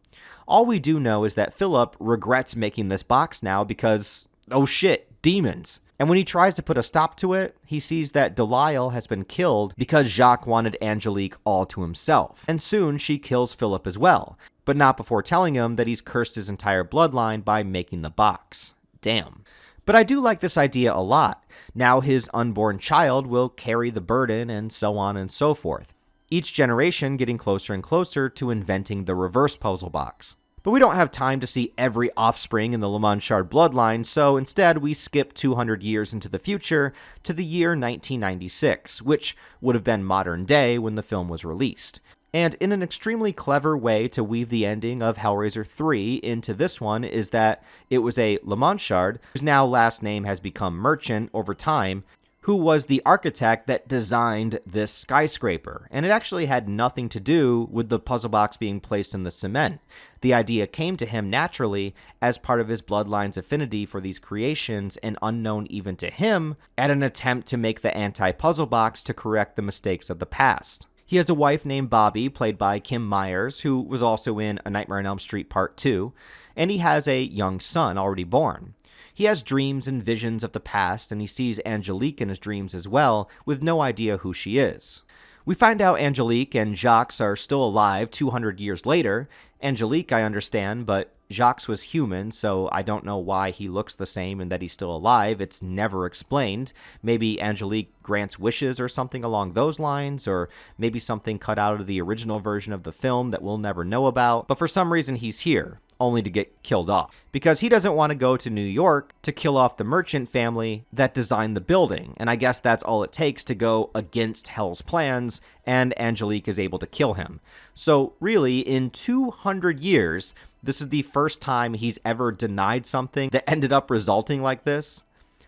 All we do know is that Philip regrets making this box now because, oh shit, demons. And when he tries to put a stop to it, he sees that Delisle has been killed because Jacques wanted Angelique all to himself. And soon she kills Philip as well, but not before telling him that he's cursed his entire bloodline by making the box. Damn. But I do like this idea a lot. Now his unborn child will carry the burden and so on and so forth. Each generation getting closer and closer to inventing the reverse puzzle box. But we don't have time to see every offspring in the Le Monchard bloodline, so instead we skip 200 years into the future to the year 1996, which would have been modern day when the film was released. And in an extremely clever way to weave the ending of Hellraiser 3 into this one is that it was a Le Monchard, whose now last name has become Merchant over time, who was the architect that designed this skyscraper. And it actually had nothing to do with the puzzle box being placed in the cement. The idea came to him naturally as part of his bloodline's affinity for these creations and unknown even to him at an attempt to make the anti-puzzle box to correct the mistakes of the past. He has a wife named Bobby, played by Kim Myers, who was also in A Nightmare on Elm Street Part 2, and he has a young son already born. He has dreams and visions of the past, and he sees Angelique in his dreams as well, with no idea who she is. We find out Angelique and Jacques are still alive 200 years later. Angelique, I understand, but Jacques was human, so I don't know why he looks the same and that he's still alive. It's never explained. Maybe Angelique grants wishes or something along those lines, or maybe something cut out of the original version of the film that we'll never know about. But for some reason, he's here, only to get killed off. Because he doesn't want to go to New York to kill off the Merchant family that designed the building. And I guess that's all it takes to go against Hell's plans, and Angelique is able to kill him. So really, in 200 years, this is the first time he's ever denied something that ended up resulting like this.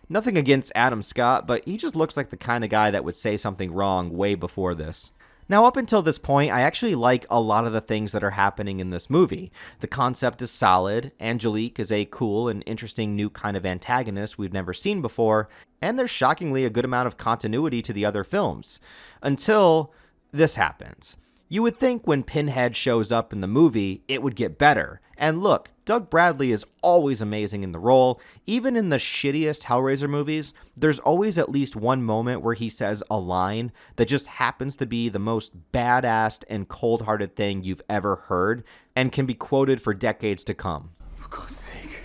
Nothing against Adam Scott, but he just looks like the kind of guy that would say something wrong way before this. Now, up until this point, I actually like a lot of the things that are happening in this movie. The concept is solid, Angelique is a cool and interesting new kind of antagonist we've never seen before, and there's shockingly a good amount of continuity to the other films. Until this happens. You would think when Pinhead shows up in the movie, it would get better. And look, Doug Bradley is always amazing in the role. Even in the shittiest Hellraiser movies, there's always at least one moment where he says a line that just happens to be the most badass and cold-hearted thing you've ever heard and can be quoted for decades to come. For God's sake.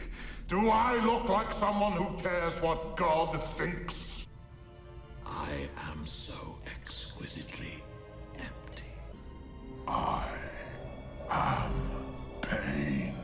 Do I look like someone who cares what God thinks? I am so exquisitely empty. I am pain.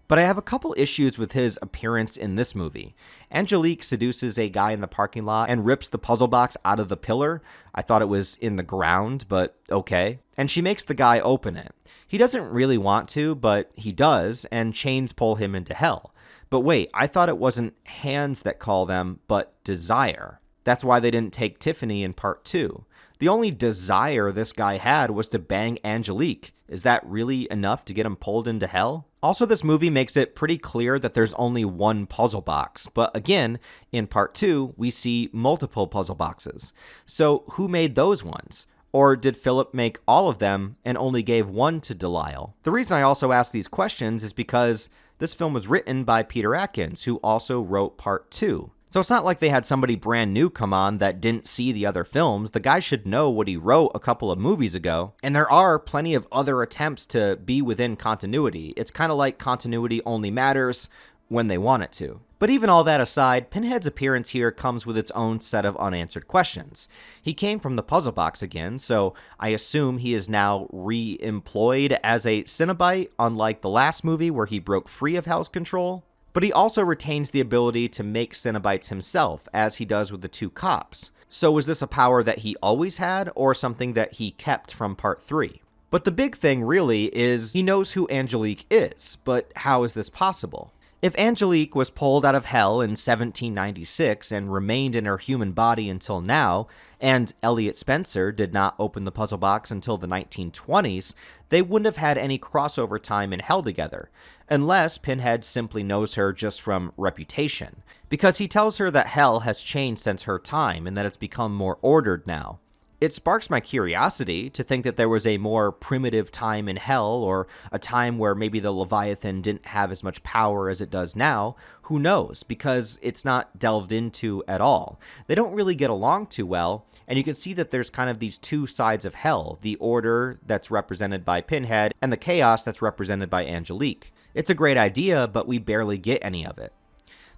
But I have a couple issues with his appearance in this movie. Angelique seduces a guy in the parking lot and rips the puzzle box out of the pillar. I thought it was in the ground, but okay. And she makes the guy open it. He doesn't really want to, but he does, and chains pull him into hell. But wait, I thought it wasn't hands that call them, but desire. That's why they didn't take Tiffany in part 2. The only desire this guy had was to bang Angelique. Is that really enough to get him pulled into hell? Also, this movie makes it pretty clear that there's only one puzzle box, but again, in part 2, we see multiple puzzle boxes. So who made those ones? Or did Philip make all of them and only gave one to Delisle? The reason I also ask these questions is because this film was written by Peter Atkins, who also wrote part 2. So it's not like they had somebody brand new come on that didn't see the other films. The guy should know what he wrote a couple of movies ago. And there are plenty of other attempts to be within continuity. It's kind of like continuity only matters when they want it to. But even all that aside, Pinhead's appearance here comes with its own set of unanswered questions. He came from the puzzle box again, so I assume he is now re-employed as a Cenobite, unlike the last movie where he broke free of Hell's control. But he also retains the ability to make Cenobites himself, as he does with the 2 cops. So was this a power that he always had, or something that he kept from part 3? But the big thing really is he knows who Angelique is, but how is this possible? If Angelique was pulled out of hell in 1796 and remained in her human body until now, and Elliot Spencer did not open the puzzle box until the 1920s, they wouldn't have had any crossover time in hell together, unless Pinhead simply knows her just from reputation, because he tells her that hell has changed since her time and that it's become more ordered now. It sparks my curiosity to think that there was a more primitive time in hell, or a time where maybe the Leviathan didn't have as much power as it does now. Who knows? Because it's not delved into at all. They don't really get along too well, and you can see that there's kind of these 2 sides of hell, the order that's represented by Pinhead and the chaos that's represented by Angelique. It's a great idea, but we barely get any of it.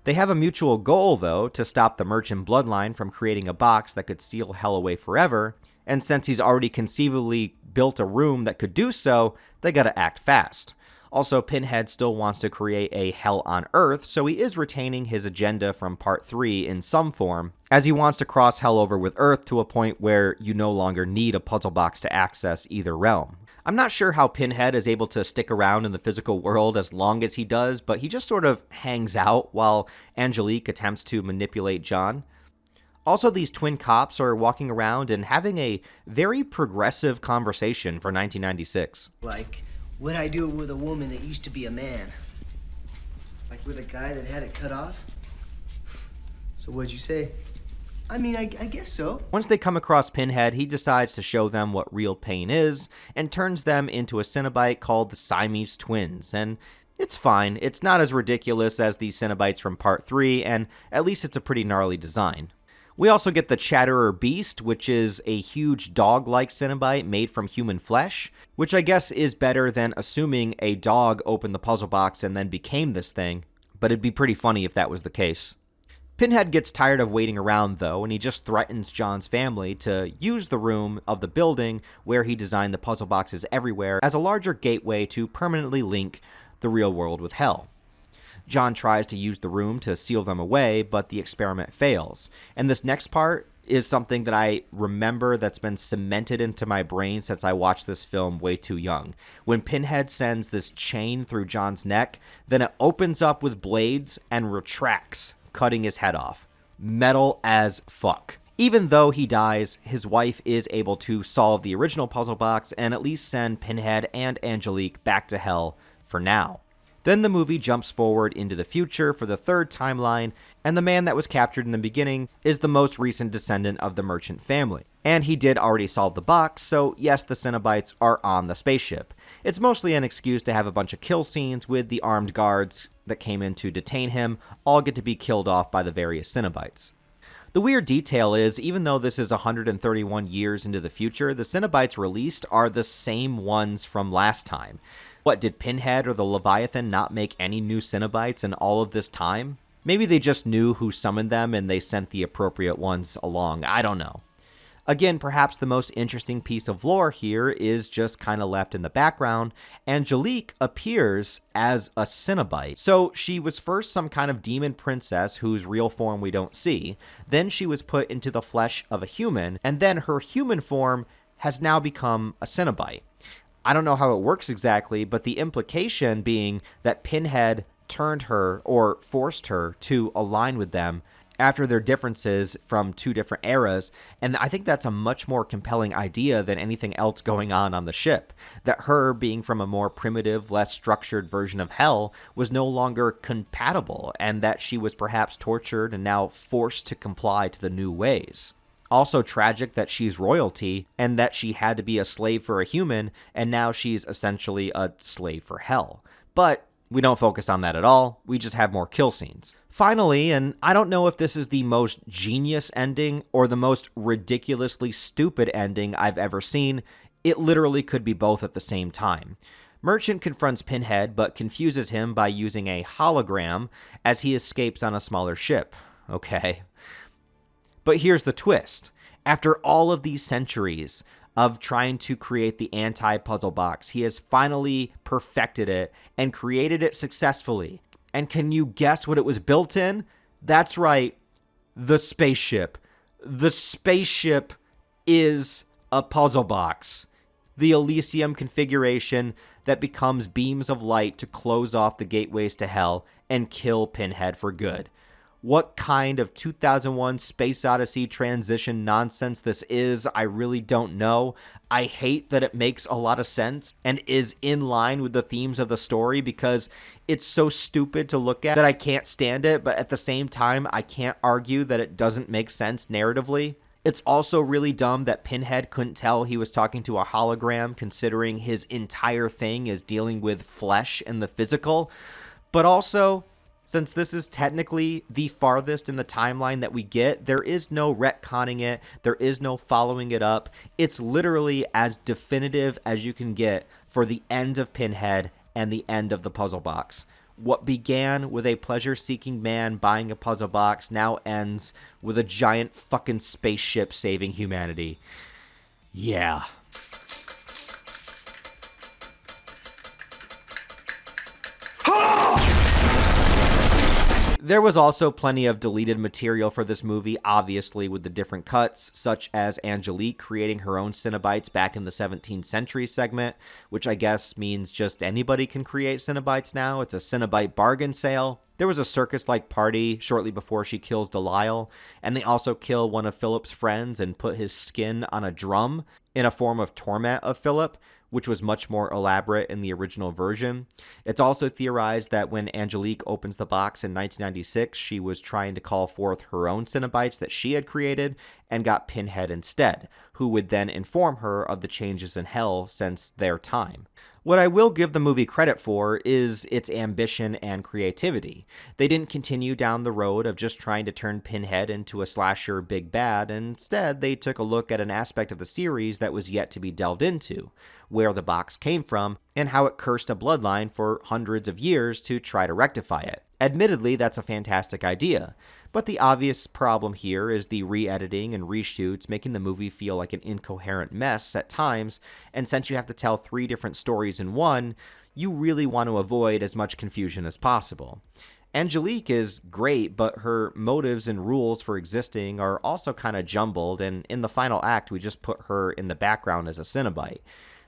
They have a mutual goal, though, to stop the merchant bloodline from creating a box that could seal hell away forever, and since he's already conceivably built a room that could do so, they gotta act fast. Also, Pinhead still wants to create a hell on Earth, so he is retaining his agenda from part 3 in some form, as he wants to cross hell over with Earth to a point where you no longer need a puzzle box to access either realm. I'm not sure how Pinhead is able to stick around in the physical world as long as he does, but he just sort of hangs out while Angelique attempts to manipulate John. Also, these twin cops are walking around and having a very progressive conversation for 1996. Like, would I do it with a woman that used to be a man? Like with a guy that had it cut off? So what'd you say? I mean, I guess so. Once they come across Pinhead, he decides to show them what real pain is, and turns them into a Cenobite called the Siamese Twins, and it's fine. It's not as ridiculous as the Cenobites from part 3, and at least it's a pretty gnarly design. We also get the Chatterer Beast, which is a huge dog-like Cenobite made from human flesh, which I guess is better than assuming a dog opened the puzzle box and then became this thing, but it'd be pretty funny if that was the case. Pinhead gets tired of waiting around, though, and he just threatens John's family to use the room of the building where he designed the puzzle boxes everywhere as a larger gateway to permanently link the real world with hell. John tries to use the room to seal them away, but the experiment fails. And this next part is something that I remember that's been cemented into my brain since I watched this film way too young. When Pinhead sends this chain through John's neck, then it opens up with blades and retracts, cutting his head off. Metal as fuck. Even though he dies, his wife is able to solve the original puzzle box and at least send Pinhead and Angelique back to hell for now. Then the movie jumps forward into the future for the third timeline, and the man that was captured in the beginning is the most recent descendant of the merchant family. And he did already solve the box, so yes, the Cenobites are on the spaceship. It's mostly an excuse to have a bunch of kill scenes with the armed guards that came in to detain him all get to be killed off by the various Cenobites. The weird detail is, even though this is 131 years into the future, the Cenobites released are the same ones from last time. What, did Pinhead or the Leviathan not make any new Cenobites in all of this time? Maybe they just knew who summoned them and they sent the appropriate ones along. I don't know. Again, perhaps the most interesting piece of lore here is just kind of left in the background. Angelique appears as a Cenobite. So she was first some kind of demon princess whose real form we don't see. Then she was put into the flesh of a human, and then her human form has now become a Cenobite. I don't know how it works exactly, but the implication being that Pinhead turned her or forced her to align with them after their differences from two different eras, and I think that's a much more compelling idea than anything else going on the ship. That her being from a more primitive, less structured version of hell was no longer compatible, and that she was perhaps tortured and now forced to comply to the new ways. Also tragic that she's royalty, and that she had to be a slave for a human, and now she's essentially a slave for hell. But we don't focus on that at all, we just have more kill scenes. Finally, and I don't know if this is the most genius ending or the most ridiculously stupid ending I've ever seen, it literally could be both at the same time. Merchant confronts Pinhead, but confuses him by using a hologram as he escapes on a smaller ship. Okay. But here's the twist. After all of these centuries of trying to create the anti-puzzle box, he has finally perfected it and created it successfully. And can you guess what it was built in? That's right, the spaceship. The spaceship is a puzzle box. The Elysium configuration that becomes beams of light to close off the gateways to hell and kill Pinhead for good. What kind of 2001 Space Odyssey transition nonsense this is, I really don't know. I hate that it makes a lot of sense and is in line with the themes of the story because it's so stupid to look at that I can't stand it, but at the same time, I can't argue that it doesn't make sense narratively. It's also really dumb that Pinhead couldn't tell he was talking to a hologram, considering his entire thing is dealing with flesh and the physical. But also, since this is technically the farthest in the timeline that we get, there is no retconning it, there is no following it up. It's literally as definitive as you can get for the end of Pinhead and the end of the puzzle box. What began with a pleasure-seeking man buying a puzzle box now ends with a giant fucking spaceship saving humanity. Yeah. There was also plenty of deleted material for this movie, obviously, with the different cuts, such as Angelique creating her own Cenobites back in the 17th century segment, which I guess means just anybody can create Cenobites now. It's a Cenobite bargain sale. There was a circus-like party shortly before she kills Delisle, and they also kill one of Philip's friends and put his skin on a drum in a form of torment of Philip, which was much more elaborate in the original version. It's also theorized that when Angelique opens the box in 1996, she was trying to call forth her own Cenobites that she had created and got Pinhead instead, who would then inform her of the changes in hell since their time. What I will give the movie credit for is its ambition and creativity. They didn't continue down the road of just trying to turn Pinhead into a slasher big bad, and instead they took a look at an aspect of the series that was yet to be delved into, where the box came from, and how it cursed a bloodline for hundreds of years to try to rectify it. Admittedly, that's a fantastic idea, but the obvious problem here is the re-editing and reshoots making the movie feel like an incoherent mess at times, and since you have to tell 3 different stories in one, you really want to avoid as much confusion as possible. Angelique is great, but her motives and rules for existing are also kind of jumbled, and in the final act we just put her in the background as a Cenobite.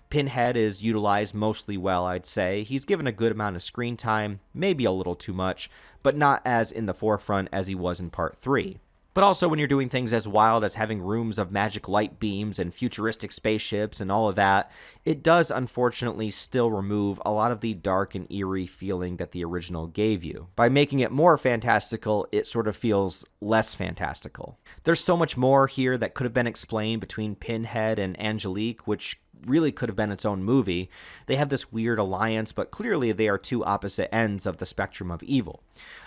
Pinhead is utilized mostly well, I'd say. He's given a good amount of screen time, maybe a little too much, but not as in the forefront as he was in Part 3. But also when you're doing things as wild as having rooms of magic light beams and futuristic spaceships and all of that, it does unfortunately still remove a lot of the dark and eerie feeling that the original gave you. By making it more fantastical, it sort of feels less fantastical. There's so much more here that could have been explained between Pinhead and Angelique, which really could have been its own movie. They have this weird alliance, but clearly they are two opposite ends of the spectrum of evil.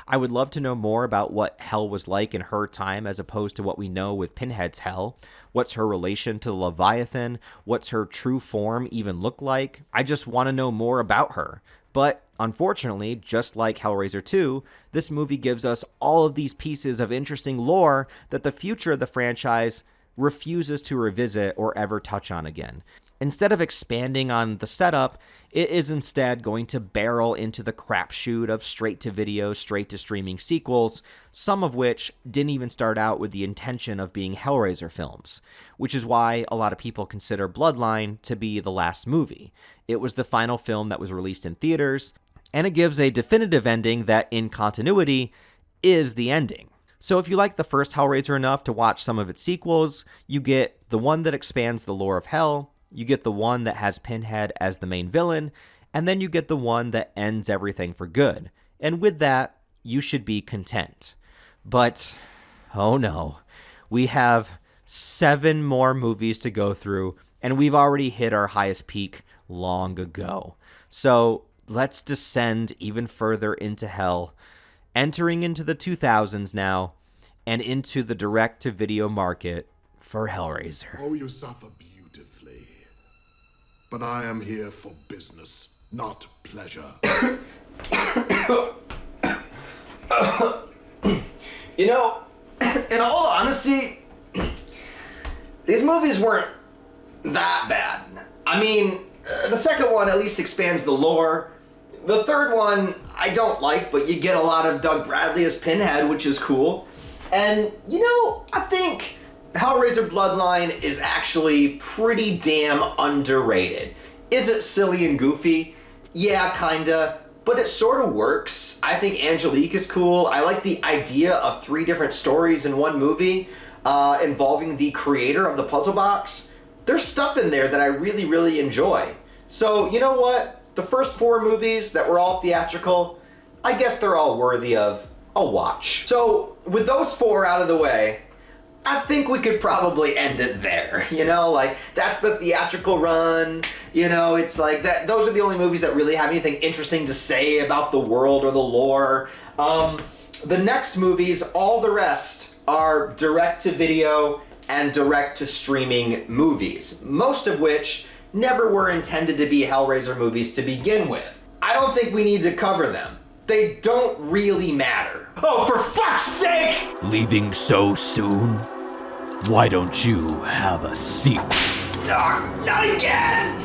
I would love to know more about what hell was like in her time as opposed to what we know with Pinhead's hell. What's her relation to the Leviathan? What's her true form even look like? I just want to know more about her. But unfortunately, just like Hellraiser 2, this movie gives us all of these pieces of interesting lore that the future of the franchise refuses to revisit or ever touch on again. Instead of expanding on the setup, it is instead going to barrel into the crapshoot of straight-to-video, straight-to-streaming sequels, some of which didn't even start out with the intention of being Hellraiser films, which is why a lot of people consider Bloodline to be the last movie. It was the final film that was released in theaters, and it gives a definitive ending that, in continuity, is the ending. So if you like the first Hellraiser enough to watch some of its sequels, you get the one that expands the lore of Hell, you get the one that has Pinhead as the main villain, and then you get the one that ends everything for good. And with that, you should be content. But, oh no, we have 7 more movies to go through, and we've already hit our highest peak long ago. So let's descend even further into hell, entering into the 2000s now, and into the direct-to-video market for Hellraiser. Oh, you suffer beautifully. But I am here for business, not pleasure. You know, in all honesty, these movies weren't that bad. I mean, the second one at least expands the lore. The third one I don't like, but you get a lot of Doug Bradley as Pinhead, which is cool. And, you know, I think Hellraiser Bloodline is actually pretty damn underrated. Is it silly and goofy? Yeah, kinda. But it sort of works. I think Angelique is cool. I like the idea of 3 different stories in one movie involving the creator of the puzzle box. There's stuff in there that I really, really enjoy. So, you know what? The first 4 movies that were all theatrical, I guess they're all worthy of a watch. So, with those 4 out of the way, I think we could probably end it there, you know, like that's the theatrical run, you know, it's like that. Those are the only movies that really have anything interesting to say about the world or the lore. The next movies, all the rest are direct-to-video and direct-to-streaming movies, most of which never were intended to be Hellraiser movies to begin with. I don't think we need to cover them. They don't really matter. Oh, for fuck's sake! Leaving so soon? Why don't you have a seat? Not again!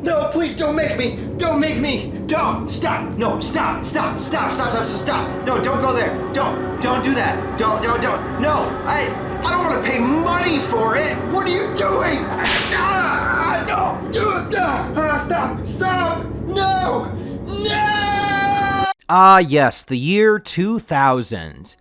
No, please don't make me! Don't make me! Don't! Stop! No, stop! No, don't go there! Don't do that! Don't! No! I don't want to pay money for it! What are you doing? No! Stop! No! Ah, yes, the year 2000.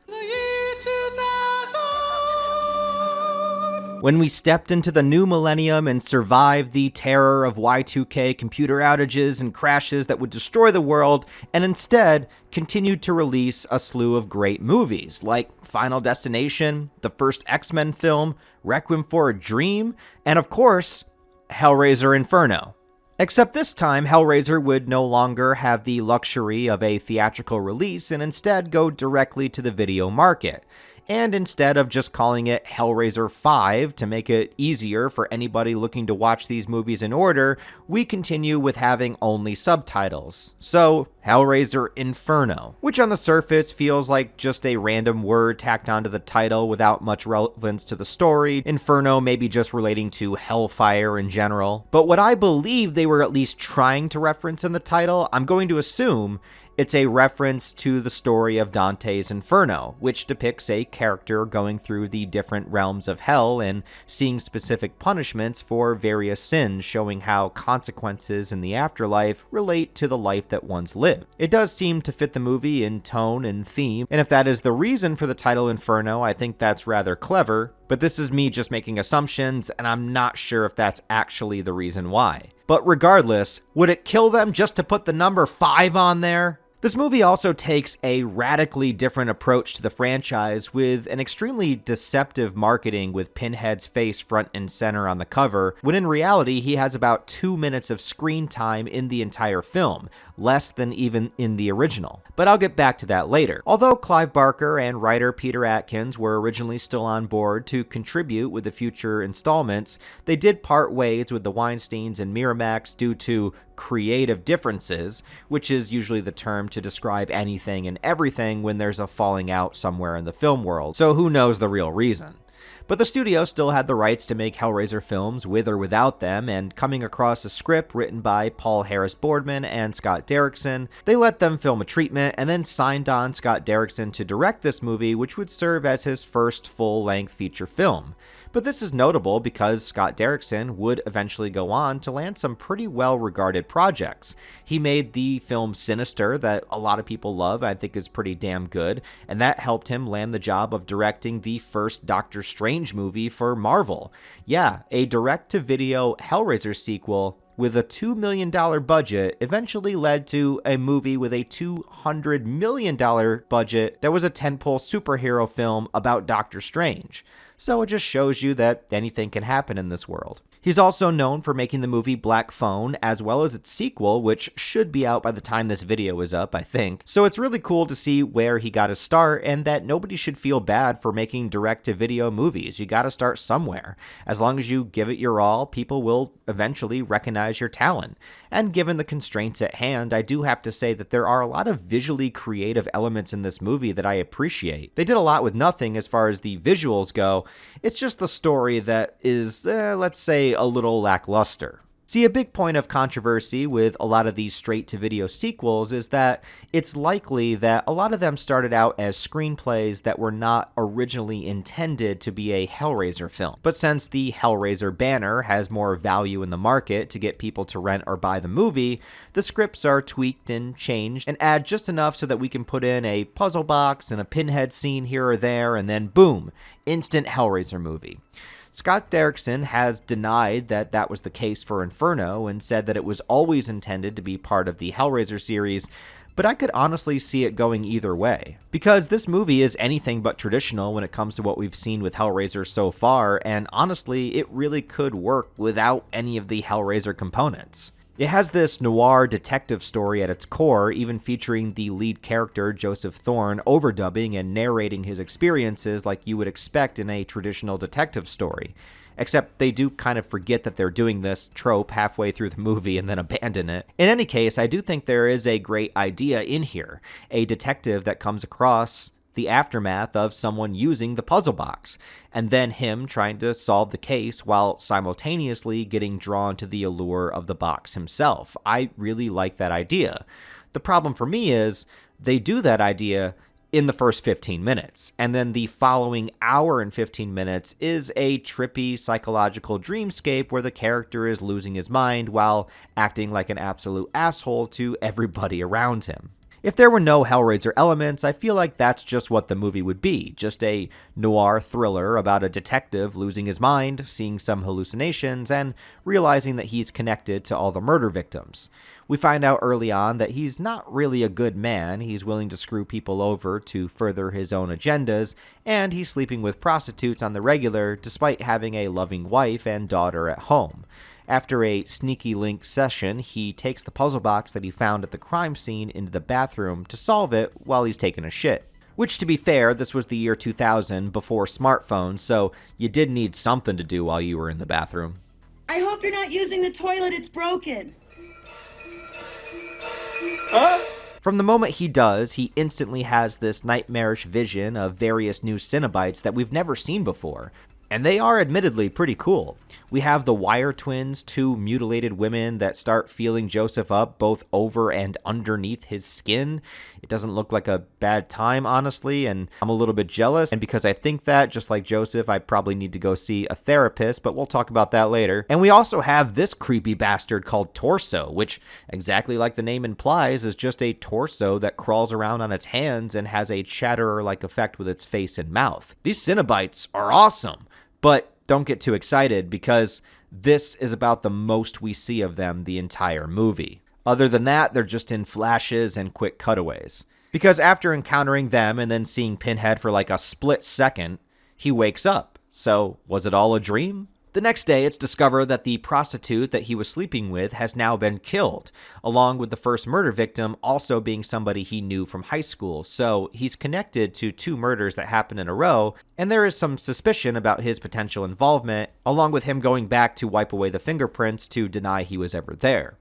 When we stepped into the new millennium and survived the terror of Y2K computer outages and crashes that would destroy the world, and instead continued to release a slew of great movies, like Final Destination, the first X-Men film, Requiem for a Dream, and of course, Hellraiser Inferno. Except this time, Hellraiser would no longer have the luxury of a theatrical release and instead go directly to the video market. And instead of just calling it Hellraiser 5 to make it easier for anybody looking to watch these movies in order, we continue with having only subtitles. So, Hellraiser Inferno, which on the surface feels like just a random word tacked onto the title without much relevance to the story. Inferno maybe just relating to hellfire in general. But what I believe they were at least trying to reference in the title, I'm going to assume it's a reference to the story of Dante's Inferno, which depicts a character going through the different realms of hell and seeing specific punishments for various sins, showing how consequences in the afterlife relate to the life that one's lived. It does seem to fit the movie in tone and theme, and if that is the reason for the title Inferno, I think that's rather clever, but this is me just making assumptions, and I'm not sure if that's actually the reason why. But regardless, would it kill them just to put the number 5 on there? This movie also takes a radically different approach to the franchise with an extremely deceptive marketing with Pinhead's face front and center on the cover, when in reality he has about 2 minutes of screen time in the entire film, less than even in the original. But I'll get back to that later. Although Clive Barker and writer Peter Atkins were originally still on board to contribute with the future installments, they did part ways with the Weinsteins and Miramax due to creative differences, which is usually the term to describe anything and everything when there's a falling out somewhere in the film world, so who knows the real reason. But the studio still had the rights to make Hellraiser films with or without them, and coming across a script written by Paul Harris Boardman and Scott Derrickson, they let them film a treatment and then signed on Scott Derrickson to direct this movie, which would serve as his first full-length feature film. But this is notable because Scott Derrickson would eventually go on to land some pretty well-regarded projects. He made the film Sinister that a lot of people love, I think is pretty damn good, and that helped him land the job of directing the first Doctor Strange movie for Marvel. Yeah, a direct-to-video Hellraiser sequel with a $2 million budget eventually led to a movie with a $200 million budget that was a tentpole superhero film about Doctor Strange. So it just shows you that anything can happen in this world. He's also known for making the movie Black Phone, as well as its sequel, which should be out by the time this video is up, I think. So it's really cool to see where he got his start, and that nobody should feel bad for making direct-to-video movies. You gotta start somewhere. As long as you give it your all, people will eventually recognize your talent. And given the constraints at hand, I do have to say that there are a lot of visually creative elements in this movie that I appreciate. They did a lot with nothing as far as the visuals go. It's just the story that is, let's say, a little lackluster. See, a big point of controversy with a lot of these straight-to-video sequels is that it's likely that a lot of them started out as screenplays that were not originally intended to be a Hellraiser film. But since the Hellraiser banner has more value in the market to get people to rent or buy the movie, the scripts are tweaked and changed and add just enough so that we can put in a puzzle box and a Pinhead scene here or there, and then boom, instant Hellraiser movie. Scott Derrickson has denied that that was the case for Inferno and said that it was always intended to be part of the Hellraiser series, but I could honestly see it going either way. Because this movie is anything but traditional when it comes to what we've seen with Hellraiser so far, and honestly, it really could work without any of the Hellraiser components. It has this noir detective story at its core, even featuring the lead character, Joseph Thorne, overdubbing and narrating his experiences like you would expect in a traditional detective story. Except they do kind of forget that they're doing this trope halfway through the movie and then abandon it. In any case, I do think there is a great idea in here. A detective that comes across the aftermath of someone using the puzzle box, and then him trying to solve the case while simultaneously getting drawn to the allure of the box himself. I really like that idea. The problem for me is they do that idea in the first 15 minutes, and then the following hour and 15 minutes is a trippy psychological dreamscape where the character is losing his mind while acting like an absolute asshole to everybody around him. If there were no Hellraiser elements, I feel like that's just what the movie would be. Just a noir thriller about a detective losing his mind, seeing some hallucinations, and realizing that he's connected to all the murder victims. We find out early on that he's not really a good man. He's willing to screw people over to further his own agendas, and he's sleeping with prostitutes on the regular despite having a loving wife and daughter at home. After a sneaky link session, he takes the puzzle box that he found at the crime scene into the bathroom to solve it while he's taking a shit. Which, to be fair, this was the year 2000, before smartphones, so you did need something to do while you were in the bathroom. I hope you're not using the toilet, it's broken. From the moment he does, he instantly has this nightmarish vision of various new Cenobites that we've never seen before. And they are admittedly pretty cool. We have the Wire Twins, two mutilated women that start feeling Joseph up both over and underneath his skin. It doesn't look like a bad time, honestly, and I'm a little bit jealous. And because I think that, just like Joseph, I probably need to go see a therapist, but we'll talk about that later. And we also have this creepy bastard called Torso, which, exactly like the name implies, is just a torso that crawls around on its hands and has a chatterer-like effect with its face and mouth. These Cenobites are awesome. But don't get too excited because this is about the most we see of them the entire movie. Other than that, they're just in flashes and quick cutaways. Because after encountering them and then seeing Pinhead for like a split second, he wakes up. So was it all a dream? The next day, it's discovered that the prostitute that he was sleeping with has now been killed, along with the first murder victim also being somebody he knew from high school. So he's connected to two murders that happened in a row, and there is some suspicion about his potential involvement, along with him going back to wipe away the fingerprints to deny he was ever there.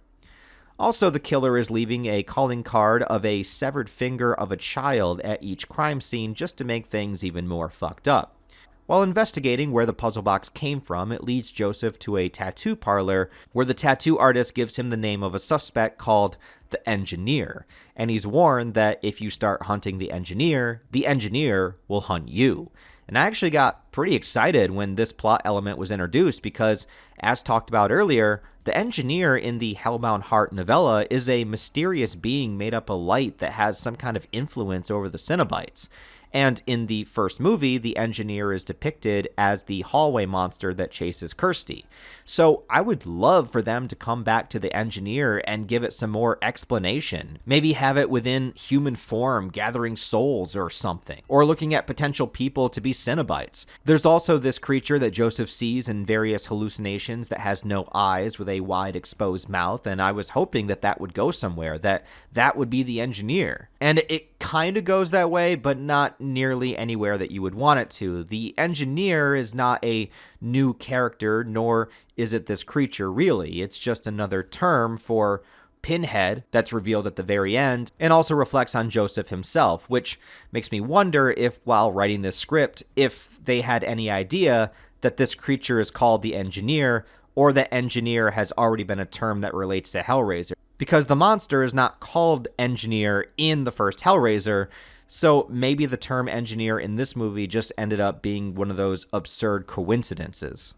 Also, the killer is leaving a calling card of a severed finger of a child at each crime scene just to make things even more fucked up. While investigating where the puzzle box came from, it leads Joseph to a tattoo parlor where the tattoo artist gives him the name of a suspect called the Engineer, and he's warned that if you start hunting the Engineer will hunt you. And I actually got pretty excited when this plot element was introduced because, as talked about earlier, the Engineer in the Hellbound Heart novella is a mysterious being made up of light that has some kind of influence over the Cenobites. And in the first movie, the Engineer is depicted as the hallway monster that chases Kirsty. So I would love for them to come back to the Engineer and give it some more explanation. Maybe have it within human form, gathering souls or something. Or looking at potential people to be Cenobites. There's also this creature that Joseph sees in various hallucinations that has no eyes with a wide exposed mouth, and I was hoping that that would go somewhere, that would be the Engineer. And it kind of goes that way, but not nearly anywhere that you would want it to. The Engineer is not a new character, nor is it this creature really. It's just another term for Pinhead that's revealed at the very end, and also reflects on Joseph himself, which makes me wonder if, while writing this script, if they had any idea that this creature is called the Engineer, or that Engineer has already been a term that relates to Hellraiser. Because the monster is not called Engineer in the first Hellraiser, so maybe the term Engineer in this movie just ended up being one of those absurd coincidences.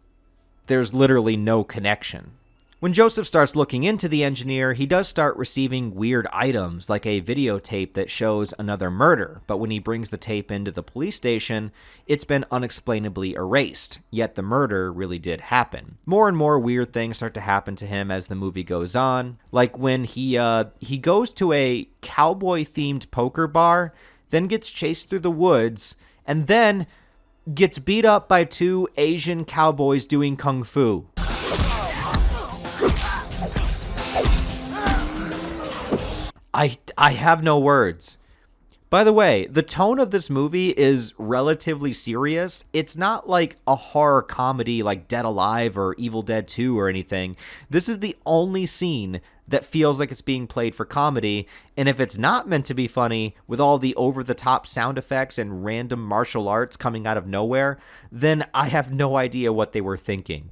There's literally no connection. When Joseph starts looking into the Engineer, he does start receiving weird items, like a videotape that shows another murder, but when he brings the tape into the police station, it's been unexplainably erased, yet the murder really did happen. More and more weird things start to happen to him as the movie goes on, like when he goes to a cowboy-themed poker bar, then gets chased through the woods, and then gets beat up by two Asian cowboys doing kung fu. I have no words. By the way, the tone of this movie is relatively serious. It's not like a horror comedy like Dead Alive or Evil Dead 2 or anything. This is the only scene that feels like it's being played for comedy, and if it's not meant to be funny, with all the over-the-top sound effects and random martial arts coming out of nowhere, then I have no idea what they were thinking.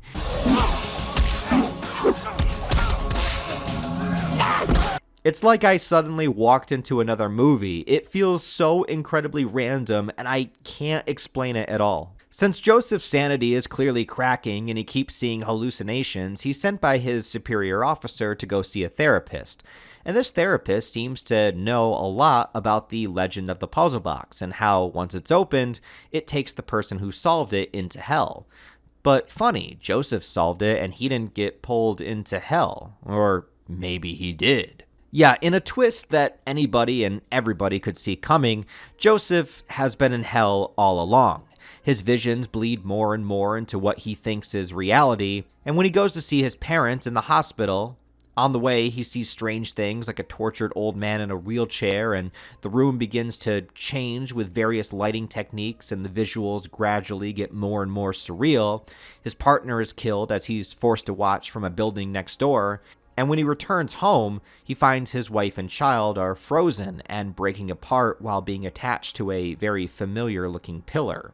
It's like I suddenly walked into another movie. It feels so incredibly random, and I can't explain it at all. Since Joseph's sanity is clearly cracking and he keeps seeing hallucinations, he's sent by his superior officer to go see a therapist. And this therapist seems to know a lot about the legend of the puzzle box and how, once it's opened, it takes the person who solved it into hell. But funny, Joseph solved it and he didn't get pulled into hell. Or maybe he did. Yeah, in a twist that anybody and everybody could see coming, Joseph has been in hell all along. His visions bleed more and more into what he thinks is reality, and when he goes to see his parents in the hospital, on the way he sees strange things like a tortured old man in a wheelchair, and the room begins to change with various lighting techniques, and the visuals gradually get more and more surreal. His partner is killed as he's forced to watch from a building next door, and when he returns home, he finds his wife and child are frozen and breaking apart while being attached to a very familiar-looking pillar.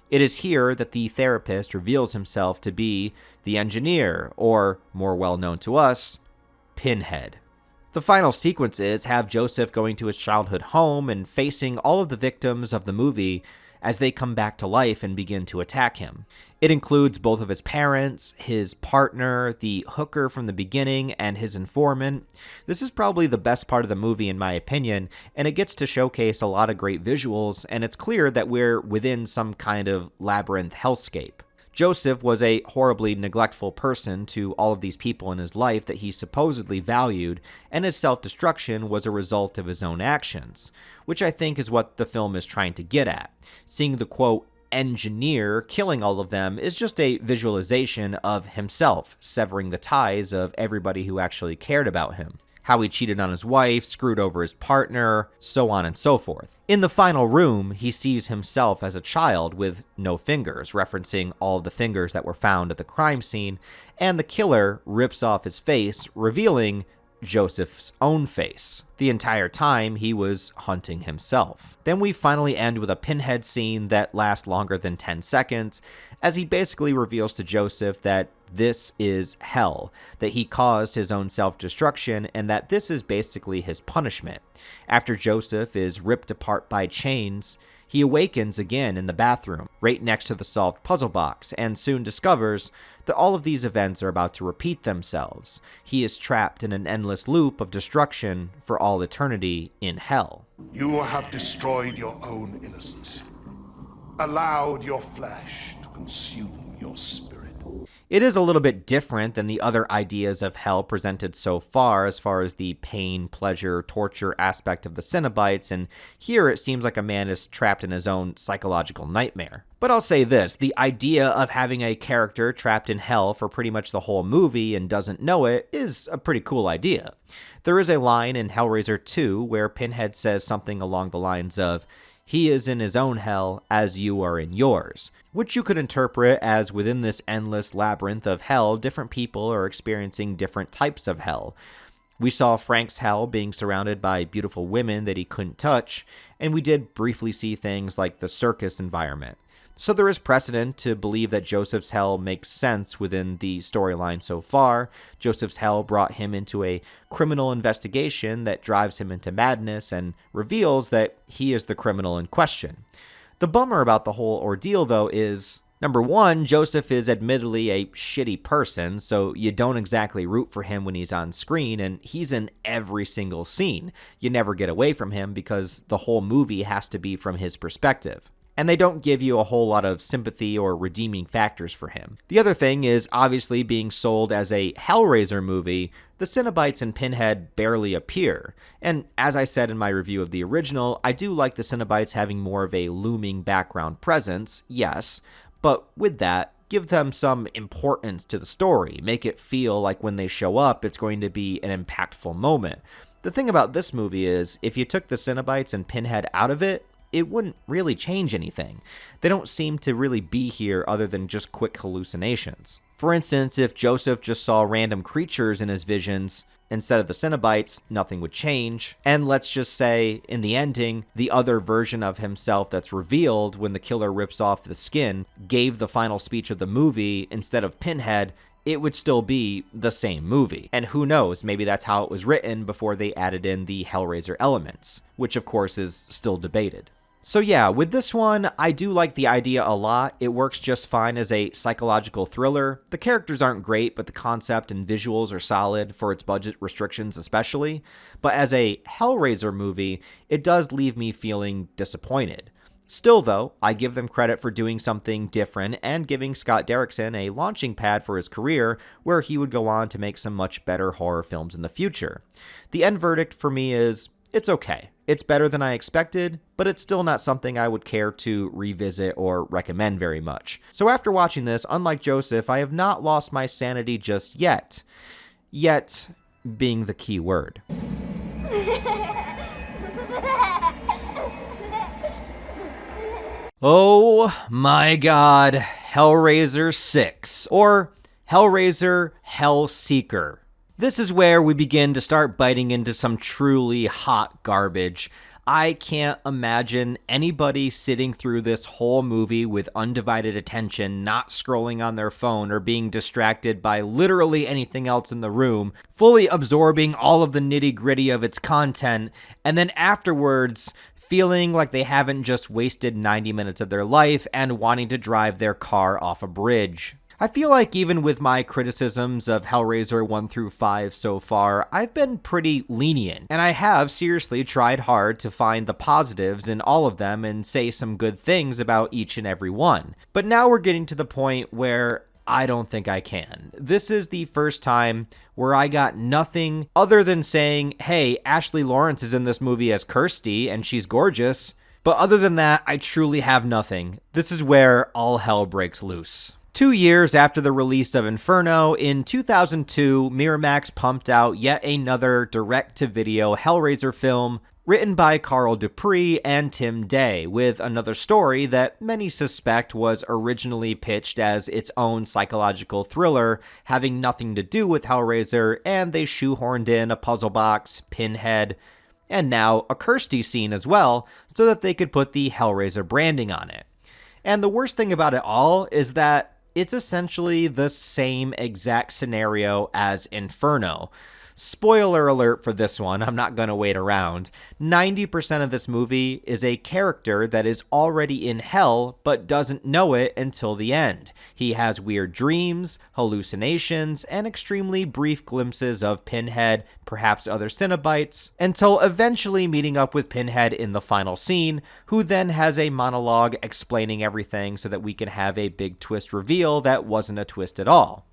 It is here that the therapist reveals himself to be the Engineer, or, more well-known to us, Pinhead. The final sequences have Joseph going to his childhood home and facing all of the victims of the movie as they come back to life and begin to attack him. It includes both of his parents, his partner, the hooker from the beginning, and his informant. This is probably the best part of the movie in my opinion, and it gets to showcase a lot of great visuals, and it's clear that we're within some kind of labyrinth hellscape. Joseph was a horribly neglectful person to all of these people in his life that he supposedly valued, and his self-destruction was a result of his own actions, which I think is what the film is trying to get at. Seeing the, quote, Engineer killing all of them is just a visualization of himself severing the ties of everybody who actually cared about him. How he cheated on his wife, screwed over his partner, so on and so forth. In the final room, he sees himself as a child with no fingers, referencing all the fingers that were found at the crime scene, and the killer rips off his face, revealing Joseph's own face. The entire time, he was hunting himself. Then we finally end with a Pinhead scene that lasts longer than 10 seconds, as he basically reveals to Joseph that this is hell, that he caused his own self-destruction, and that this is basically his punishment. After Joseph is ripped apart by chains, he awakens again in the bathroom, right next to the solved puzzle box, and soon discovers that all of these events are about to repeat themselves. He is trapped in an endless loop of destruction for all eternity in hell. You have destroyed your own innocence, allowed your flesh to consume your spirit. It is a little bit different than the other ideas of hell presented so far as the pain, pleasure, torture aspect of the Cenobites, and here it seems like a man is trapped in his own psychological nightmare. But I'll say this, the idea of having a character trapped in hell for pretty much the whole movie and doesn't know it is a pretty cool idea. There is a line in Hellraiser 2 where Pinhead says something along the lines of, "He is in his own hell as you are in yours," which you could interpret as within this endless labyrinth of hell, different people are experiencing different types of hell. We saw Frank's hell being surrounded by beautiful women that he couldn't touch, and we did briefly see things like the circus environment. So there is precedent to believe that Joseph's hell makes sense within the storyline so far. Joseph's hell brought him into a criminal investigation that drives him into madness and reveals that he is the criminal in question. The bummer about the whole ordeal, though, is, number one, Joseph is admittedly a shitty person, so you don't exactly root for him when he's on screen, and he's in every single scene. You never get away from him because the whole movie has to be from his perspective. And they don't give you a whole lot of sympathy or redeeming factors for him. The other thing is obviously being sold as a Hellraiser movie, the Cenobites and Pinhead barely appear. And as I said in my review of the original, I do like the Cenobites having more of a looming background presence, yes, but with that, give them some importance to the story. Make it feel like when they show up, it's going to be an impactful moment. The thing about this movie is, if you took the Cenobites and Pinhead out of it, it wouldn't really change anything. They don't seem to really be here other than just quick hallucinations. For instance, if Joseph just saw random creatures in his visions instead of the Cenobites, nothing would change. And let's just say, in the ending, the other version of himself that's revealed when the killer rips off the skin gave the final speech of the movie instead of Pinhead, it would still be the same movie. And who knows, maybe that's how it was written before they added in the Hellraiser elements, which of course is still debated. So yeah, with this one, I do like the idea a lot. It works just fine as a psychological thriller. The characters aren't great, but the concept and visuals are solid for its budget restrictions especially. But as a Hellraiser movie, it does leave me feeling disappointed. Still though, I give them credit for doing something different and giving Scott Derrickson a launching pad for his career where he would go on to make some much better horror films in the future. The end verdict for me is, it's okay. It's better than I expected, but it's still not something I would care to revisit or recommend very much. So after watching this, unlike Joseph, I have not lost my sanity just yet. Yet being the key word. Oh my god, Hellraiser 6, or Hellraiser HELLSEEKER. This is where we begin to start biting into some truly hot garbage. I can't imagine anybody sitting through this whole movie with undivided attention, not scrolling on their phone or being distracted by literally anything else in the room, fully absorbing all of the nitty-gritty of its content, and then afterwards feeling like they haven't just wasted 90 minutes of their life and wanting to drive their car off a bridge. I feel like even with my criticisms of Hellraiser 1 through 5 so far, I've been pretty lenient, and I have seriously tried hard to find the positives in all of them and say some good things about each and every one. But now we're getting to the point where I don't think I can. This is the first time where I got nothing other than saying, hey, Ashley Lawrence is in this movie as Kirsty, and she's gorgeous. But other than that, I truly have nothing. This is where all hell breaks loose. 2 years after the release of Inferno, in 2002, Miramax pumped out yet another direct-to-video Hellraiser film, written by Carl Dupree and Tim Day, with another story that many suspect was originally pitched as its own psychological thriller, having nothing to do with Hellraiser, and they shoehorned in a puzzle box, Pinhead, and now a Kirsty scene as well, so that they could put the Hellraiser branding on it. And the worst thing about it all is that it's essentially the same exact scenario as Inferno. Spoiler alert for this one, I'm not going to wait around. 90% of this movie is a character that is already in hell but doesn't know it until the end. He has weird dreams, hallucinations, and extremely brief glimpses of Pinhead, perhaps other Cenobites, until eventually meeting up with Pinhead in the final scene, who then has a monologue explaining everything so that we can have a big twist reveal that wasn't a twist at all.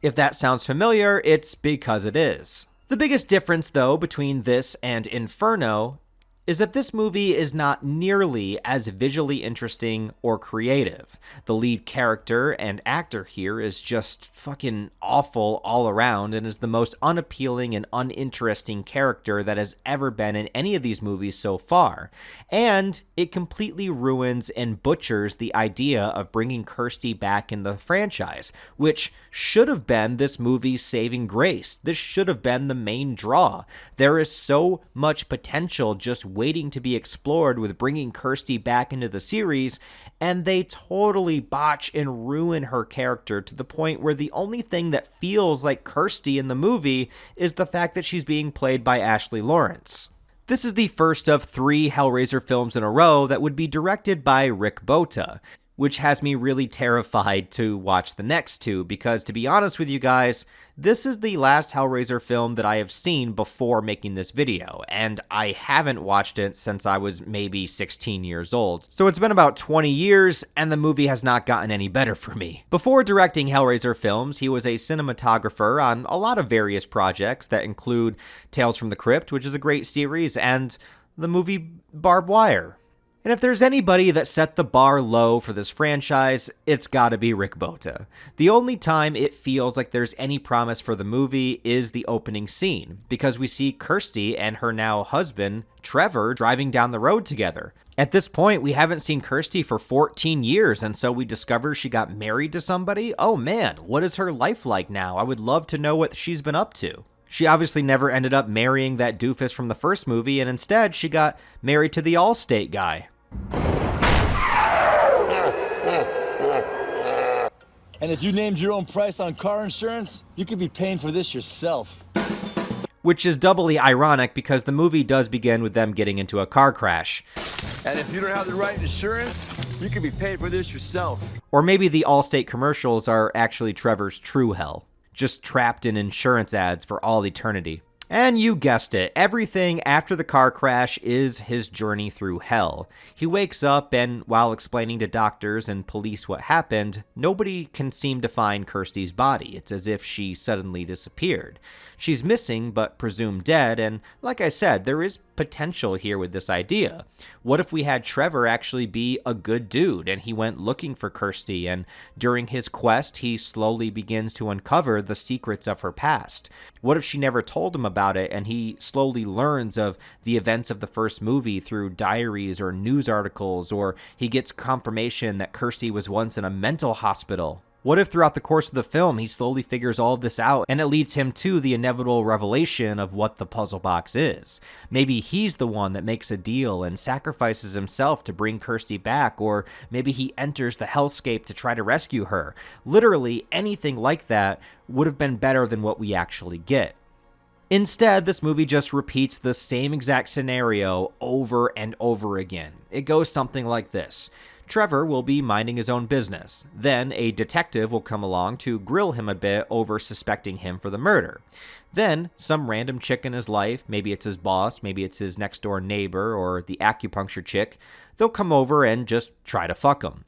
If that sounds familiar, it's because it is. The biggest difference, though, between this and Inferno is that this movie is not nearly as visually interesting or creative. The lead character and actor here is just fucking awful all around and is the most unappealing and uninteresting character that has ever been in any of these movies so far. And it completely ruins and butchers the idea of bringing Kirsty back in the franchise, which should have been this movie's saving grace. This should have been the main draw. There is so much potential just waiting to be explored with bringing Kirsty back into the series, and they totally botch and ruin her character to the point where the only thing that feels like Kirsty in the movie is the fact that she's being played by Ashley Lawrence. This is the first of 3 Hellraiser films in a row that would be directed by Rick Bota, which has me really terrified to watch the next 2, because to be honest with you guys, this is the last Hellraiser film that I have seen before making this video, and I haven't watched it since I was maybe 16 years old. So it's been about 20 years, and the movie has not gotten any better for me. Before directing Hellraiser films, he was a cinematographer on a lot of various projects that include Tales from the Crypt, which is a great series, and the movie Barbed Wire. And if there's anybody that set the bar low for this franchise, it's gotta be Rick Bota. The only time it feels like there's any promise for the movie is the opening scene, because we see Kirsty and her now husband, Trevor, driving down the road together. At this point, we haven't seen Kirsty for 14 years, and so we discover she got married to somebody? Oh man, what is her life like now? I would love to know what she's been up to. She obviously never ended up marrying that doofus from the first movie, and instead she got married to the Allstate guy. And if you named your own price on car insurance, you could be paying for this yourself. Which is doubly ironic because the movie does begin with them getting into a car crash. And if you don't have the right insurance, you could be paying for this yourself. Or maybe the Allstate commercials are actually Trevor's true hell, just trapped in insurance ads for all eternity. And you guessed it, everything after the car crash is his journey through hell. He wakes up and, while explaining to doctors and police what happened, nobody can seem to find Kirsty's body. It's as if she suddenly disappeared. She's missing but presumed dead, and like I said, there is potential here with this idea. What if we had Trevor actually be a good dude and he went looking for Kirsty, and during his quest he slowly begins to uncover the secrets of her past? What if she never told him about it and he slowly learns of the events of the first movie through diaries or news articles, or he gets confirmation that Kirsty was once in a mental hospital? What if throughout the course of the film he slowly figures all of this out and it leads him to the inevitable revelation of what the puzzle box is? Maybe he's the one that makes a deal and sacrifices himself to bring Kirsty back, or maybe he enters the hellscape to try to rescue her. Literally anything like that would have been better than what we actually get. Instead, this movie just repeats the same exact scenario over and over again. It goes something like this. Trevor will be minding his own business. Then a detective will come along to grill him a bit over suspecting him for the murder. Then some random chick in his life, maybe it's his boss, maybe it's his next door neighbor or the acupuncture chick, they'll come over and just try to fuck him.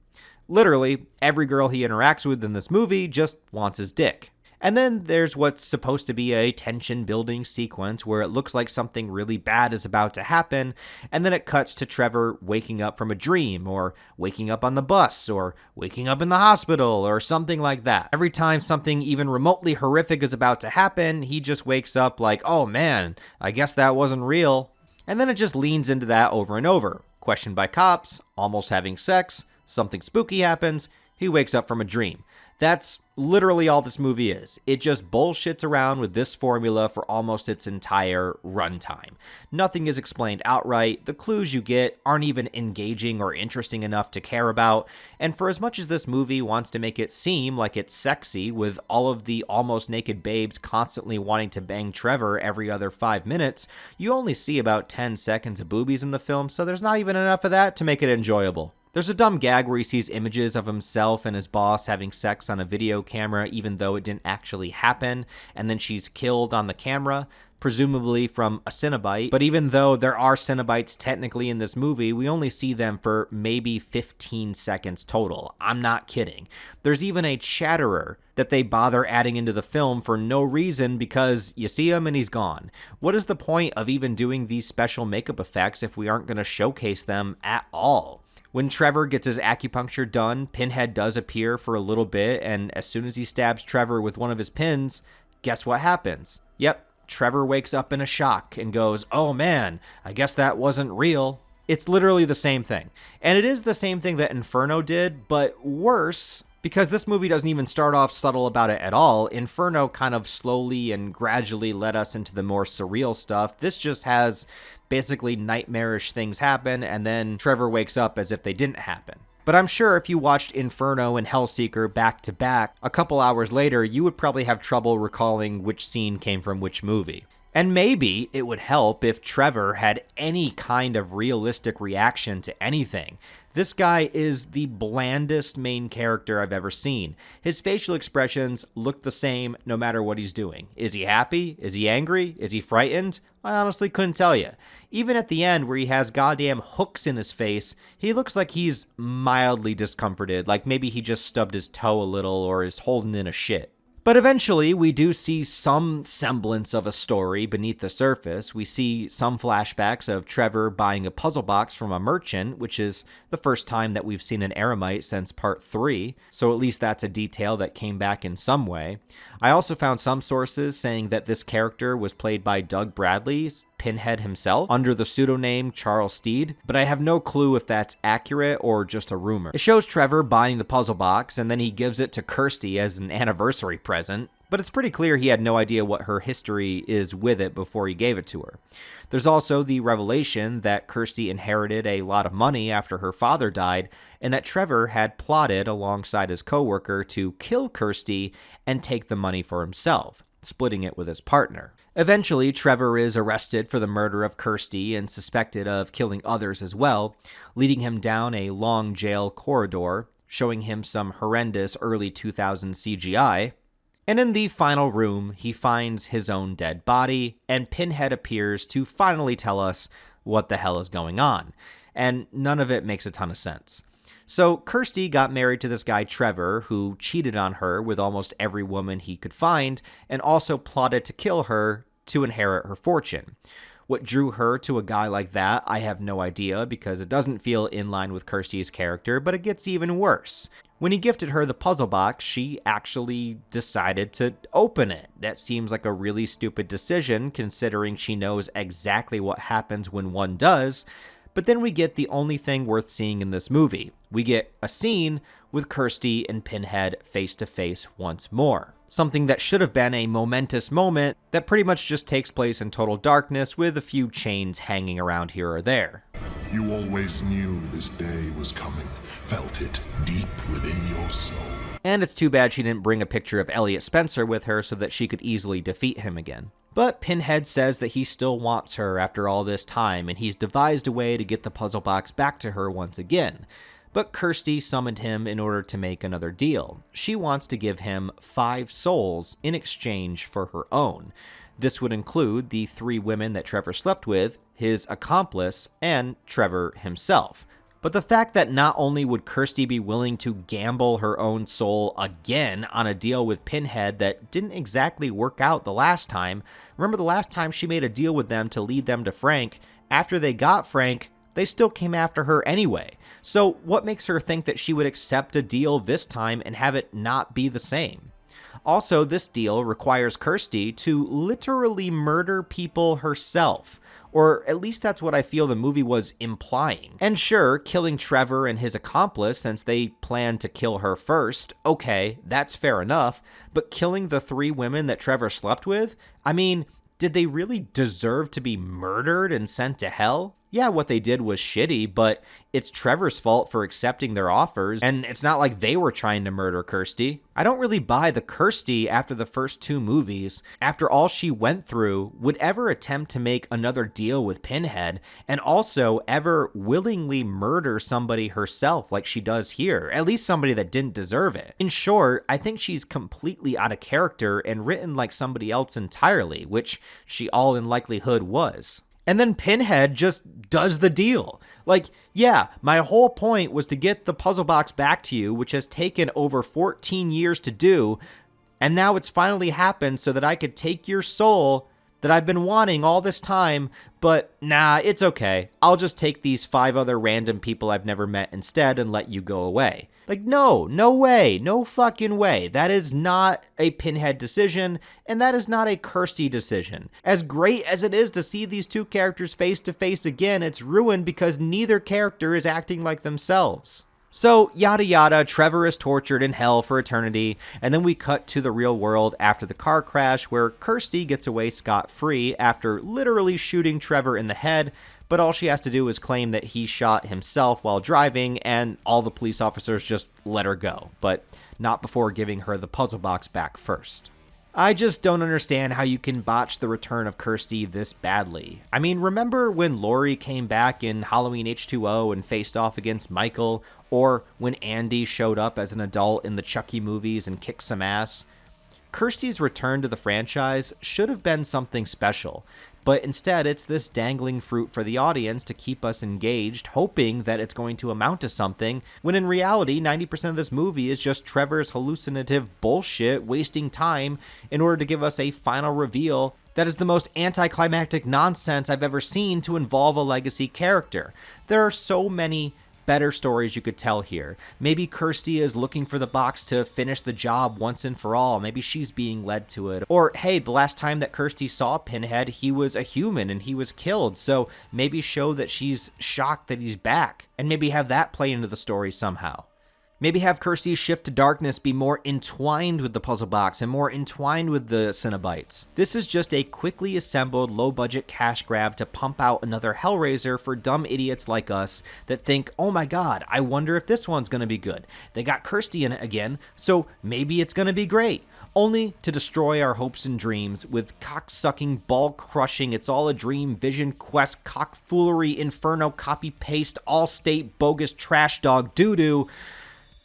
Literally, every girl he interacts with in this movie just wants his dick. And then there's what's supposed to be a tension-building sequence where it looks like something really bad is about to happen, and then it cuts to Trevor waking up from a dream, or waking up on the bus, or waking up in the hospital, or something like that. Every time something even remotely horrific is about to happen, he just wakes up like, oh man, I guess that wasn't real. And then it just leans into that over and over. Questioned by cops, almost having sex, something spooky happens, he wakes up from a dream. That's literally all this movie is. It just bullshits around with this formula for almost its entire runtime. Nothing is explained outright, the clues you get aren't even engaging or interesting enough to care about, and for as much as this movie wants to make it seem like it's sexy, with all of the almost naked babes constantly wanting to bang Trevor every other 5 minutes, you only see about 10 seconds of boobies in the film, so there's not even enough of that to make it enjoyable. There's a dumb gag where he sees images of himself and his boss having sex on a video camera even though it didn't actually happen, and then she's killed on the camera, presumably from a Cenobite. But even though there are Cenobites technically in this movie, we only see them for maybe 15 seconds total. I'm not kidding. There's even a Chatterer that they bother adding into the film for no reason because you see him and he's gone. What is the point of even doing these special makeup effects if we aren't going to showcase them at all? When Trevor gets his acupuncture done, Pinhead does appear for a little bit, and as soon as he stabs Trevor with one of his pins, guess what happens? Yep, Trevor wakes up in a shock and goes, "Oh man, I guess that wasn't real." It's literally the same thing. And it is the same thing that Inferno did, but worse, because this movie doesn't even start off subtle about it at all. Inferno kind of slowly and gradually led us into the more surreal stuff. This just has basically nightmarish things happen, and then Trevor wakes up as if they didn't happen. But I'm sure if you watched Inferno and Hellseeker back to back, a couple hours later, you would probably have trouble recalling which scene came from which movie. And maybe it would help if Trevor had any kind of realistic reaction to anything. This guy is the blandest main character I've ever seen. His facial expressions look the same no matter what he's doing. Is he happy? Is he angry? Is he frightened? I honestly couldn't tell you. Even at the end where he has goddamn hooks in his face, he looks like he's mildly discomforted, like maybe he just stubbed his toe a little or is holding in a shit. But eventually, we do see some semblance of a story beneath the surface. We see some flashbacks of Trevor buying a puzzle box from a merchant, which is the first time that we've seen an eremite since part 3, so at least that's a detail that came back in some way. I also found some sources saying that this character was played by Doug Bradley's Pinhead himself, under the pseudonym Charles Steed, but I have no clue if that's accurate or just a rumor. It shows Trevor buying the puzzle box, and then he gives it to Kirsty as an anniversary present, but it's pretty clear he had no idea what her history is with it before he gave it to her. There's also the revelation that Kirsty inherited a lot of money after her father died, and that Trevor had plotted alongside his coworker to kill Kirsty and take the money for himself, splitting it with his partner. Eventually, Trevor is arrested for the murder of Kirsty and suspected of killing others as well, leading him down a long jail corridor, showing him some horrendous early 2000s CGI. And in the final room, he finds his own dead body, and Pinhead appears to finally tell us what the hell is going on. And none of it makes a ton of sense. So Kirsty got married to this guy Trevor, who cheated on her with almost every woman he could find, and also plotted to kill her to inherit her fortune. What drew her to a guy like that, I have no idea, because it doesn't feel in line with Kirsty's character, but it gets even worse. When he gifted her the puzzle box, she actually decided to open it. That seems like a really stupid decision, considering she knows exactly what happens when one does. But then we get the only thing worth seeing in this movie. We get a scene with Kirsty and Pinhead face to face once more. Something that should have been a momentous moment that pretty much just takes place in total darkness with a few chains hanging around here or there. You always knew this day was coming, felt it deep within your soul. And it's too bad she didn't bring a picture of Elliot Spencer with her so that she could easily defeat him again. But Pinhead says that he still wants her after all this time, and he's devised a way to get the puzzle box back to her once again. But Kirsty summoned him in order to make another deal. She wants to give him 5 souls in exchange for her own. This would include the 3 women that Trevor slept with, his accomplice, and Trevor himself. But the fact that not only would Kirsty be willing to gamble her own soul again on a deal with Pinhead that didn't exactly work out the last time. Remember the last time she made a deal with them to lead them to Frank? After they got Frank, they still came after her anyway. So what makes her think that she would accept a deal this time and have it not be the same? Also, this deal requires Kirsty to literally murder people herself, Or at least that's what I feel the movie was implying. And sure, killing Trevor and his accomplice since they planned to kill her first, okay, that's fair enough, but killing the 3 women that Trevor slept with? I mean, did they really deserve to be murdered and sent to hell? Yeah, what they did was shitty, but it's Trevor's fault for accepting their offers, and it's not like they were trying to murder Kirsty. I don't really buy the Kirsty after the first 2 movies, after all she went through, would ever attempt to make another deal with Pinhead, and also ever willingly murder somebody herself like she does here, at least somebody that didn't deserve it. In short, I think she's completely out of character and written like somebody else entirely, which she all in likelihood was. And then Pinhead just does the deal. Like, yeah, my whole point was to get the puzzle box back to you, which has taken over 14 years to do, and now it's finally happened so that I could take your soul that I've been wanting all this time, but nah, it's okay. I'll just take these 5 other random people I've never met instead and let you go away. Like, no way, no fucking way. That is not a Pinhead decision, and that is not a Kirsty decision. As great as it is to see these 2 characters face to face again, it's ruined because neither character is acting like themselves. So, yada yada, Trevor is tortured in hell for eternity, and then we cut to the real world after the car crash where Kirsty gets away scot-free after literally shooting Trevor in the head, but all she has to do is claim that he shot himself while driving, and all the police officers just let her go, but not before giving her the puzzle box back first. I just don't understand how you can botch the return of Kirsty this badly. I mean, remember when Laurie came back in Halloween H2O and faced off against Michael, or when Andy showed up as an adult in the Chucky movies and kicked some ass? Kirsty's return to the franchise should have been something special, but instead it's this dangling fruit for the audience to keep us engaged, hoping that it's going to amount to something, when in reality 90% of this movie is just Trevor's hallucinative bullshit wasting time in order to give us a final reveal that is the most anticlimactic nonsense I've ever seen to involve a legacy character. There are so many better stories you could tell here. Maybe Kirsty is looking for the box to finish the job once and for all. Maybe she's being led to it. Or, hey, the last time that Kirsty saw Pinhead, he was a human and he was killed. So maybe show that she's shocked that he's back. And maybe have that play into the story somehow. Maybe have Kirsty's shift to darkness be more entwined with the puzzle box and more entwined with the Cenobites. This is just a quickly assembled low-budget cash grab to pump out another Hellraiser for dumb idiots like us that think, oh my god, I wonder if this one's gonna be good. They got Kirsty in it again, so maybe it's gonna be great. Only to destroy our hopes and dreams with cock-sucking, ball-crushing, it's all a dream, vision quest, cock-foolery, inferno, copy-paste, all-state, bogus, trash dog doo-doo.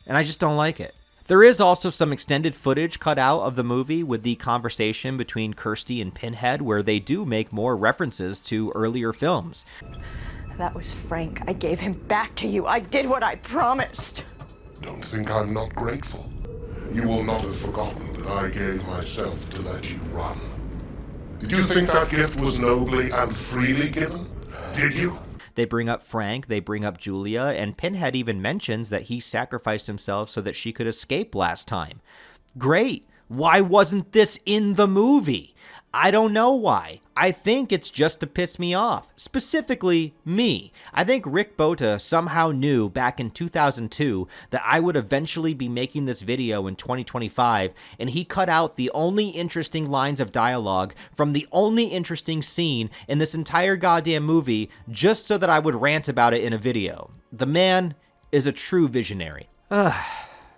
And I just don't like it. There is also some extended footage cut out of the movie with the conversation between Kirsty and Pinhead where they do make more references to earlier films. That was Frank. I gave him back to you. I did what I promised. Don't think I'm not grateful. You will not have forgotten that I gave myself to let you run. Did you think that gift was nobly and freely given? Did you? They bring up Frank, they bring up Julia, and Pinhead even mentions that he sacrificed himself so that she could escape last time. Great! Why wasn't this in the movie? I don't know why. I think it's just to piss me off. Specifically, me. I think Rick Bota somehow knew back in 2002 that I would eventually be making this video in 2025, and he cut out the only interesting lines of dialogue from the only interesting scene in this entire goddamn movie just so that I would rant about it in a video. The man is a true visionary.